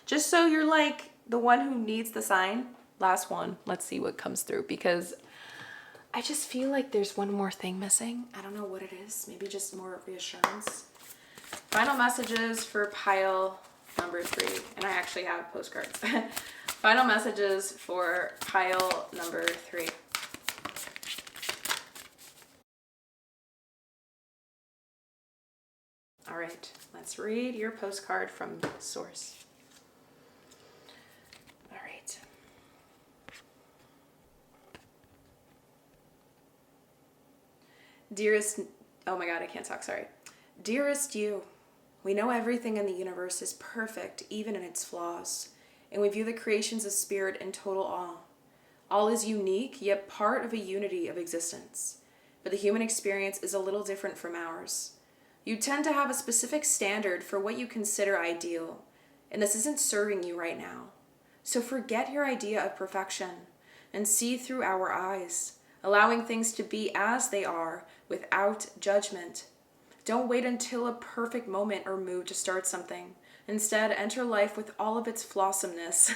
Just so you're like the one who needs the sign. Last one. Let's see what comes through because I just feel like there's one more thing missing. I don't know what it is. Maybe just more reassurance. Final messages for pile number 3. And I actually have postcards. Final messages for pile number 3. All right, let's read your postcard from Source. All right. Dearest, oh my God, I can't talk, sorry. Dearest you, we know everything in the universe is perfect, even in its flaws, and we view the creations of Spirit in total awe. All is unique, yet part of a unity of existence. But the human experience is a little different from ours. You tend to have a specific standard for what you consider ideal, and this isn't serving you right now. So forget your idea of perfection and see through our eyes. allowing things to be as they are without judgment. Don't wait until a perfect moment or mood to start something. Instead, enter life with all of its flawsomeness.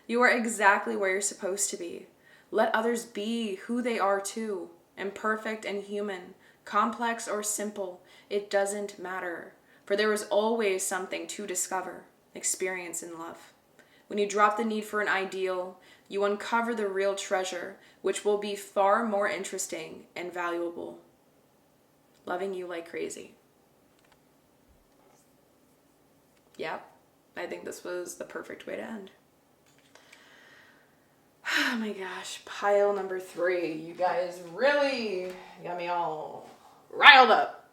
You are exactly where you're supposed to be. Let others be who they are too, imperfect and human, complex or simple. It doesn't matter, for there is always something to discover, experience, in love. When you drop the need for an ideal, you uncover the real treasure, which will be far more interesting and valuable. Loving you like crazy. Yep, I think this was the perfect way to end. Oh my gosh, pile number 3. You guys really got me all riled up.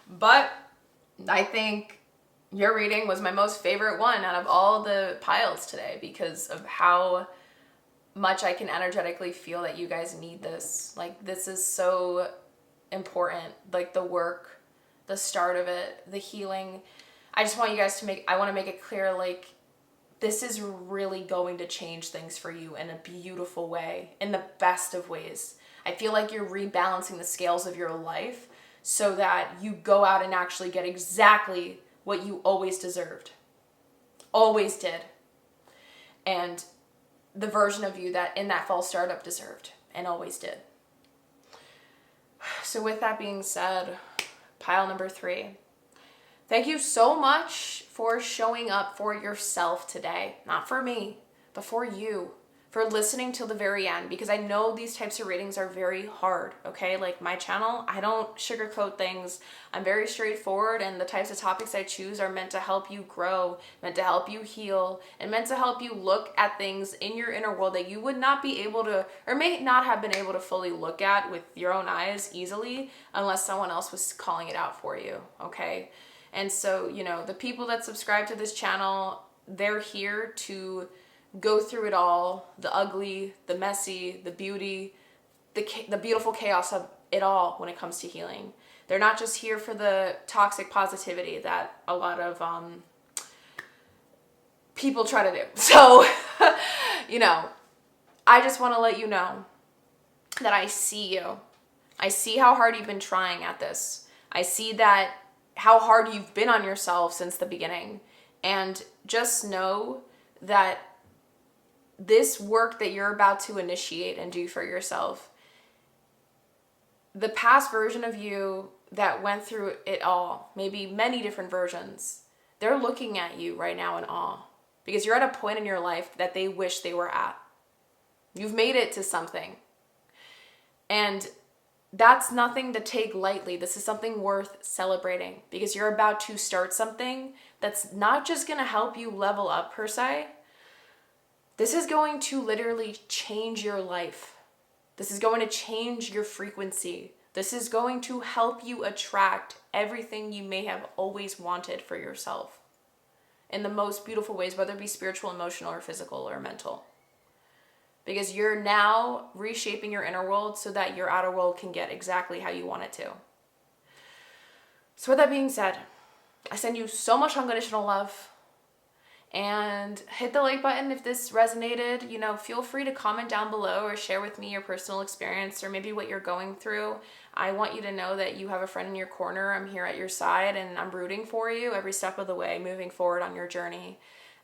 But I think your reading was my most favorite one out of all the piles today because of how much I can energetically feel that you guys need this. Like, this is so important. Like, the work, the start of it, the healing. I just want you guys to I want to make it clear, like, this is really going to change things for you in a beautiful way, in the best of ways. I feel like you're rebalancing the scales of your life so that you go out and actually get exactly what you always deserved. Always did. And the version of you that in that false startup deserved and always did. So with that being said, pile number 3. Thank you so much for showing up for yourself today. Not for me, but for you. For listening till the very end, because I know these types of readings are very hard, okay? Like my channel, I don't sugarcoat things. I'm very straightforward, and the types of topics I choose are meant to help you grow, meant to help you heal, and meant to help you look at things in your inner world that you would not be able to, or may not have been able to fully look at with your own eyes easily unless someone else was calling it out for you, okay? And so, you know, the people that subscribe to this channel, they're here to go through it all, the ugly, the messy, the beauty, the beautiful chaos of it all when it comes to healing. They're not just here for the toxic positivity that a lot of people try to do. So, you know, I just want to let you know that I see you. I see how hard you've been trying at this. I see that how hard you've been on yourself since the beginning. And just know that this work that you're about to initiate and do for yourself, the past version of you that went through it all, maybe many different versions, they're looking at you right now in awe because you're at a point in your life that they wish they were at. You've made it to something. And that's nothing to take lightly. This is something worth celebrating because you're about to start something that's not just going to help you level up per se. This is going to literally change your life. This is going to change your frequency. This is going to help you attract everything you may have always wanted for yourself in the most beautiful ways, whether it be spiritual, emotional, or physical, or mental. Because you're now reshaping your inner world so that your outer world can get exactly how you want it to. So with that being said, I send you so much unconditional love. And hit the like button if this resonated. You know, feel free to comment down below or share with me your personal experience or maybe what you're going through. I want you to know that you have a friend in your corner. I'm here at your side and I'm rooting for you every step of the way, moving forward on your journey.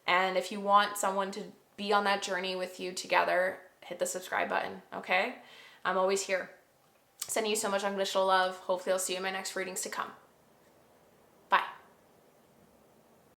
And if you want someone to be on that journey with you together, hit the subscribe button, okay? I'm always here. Sending you so much unconditional love. Hopefully I'll see you in my next readings to come.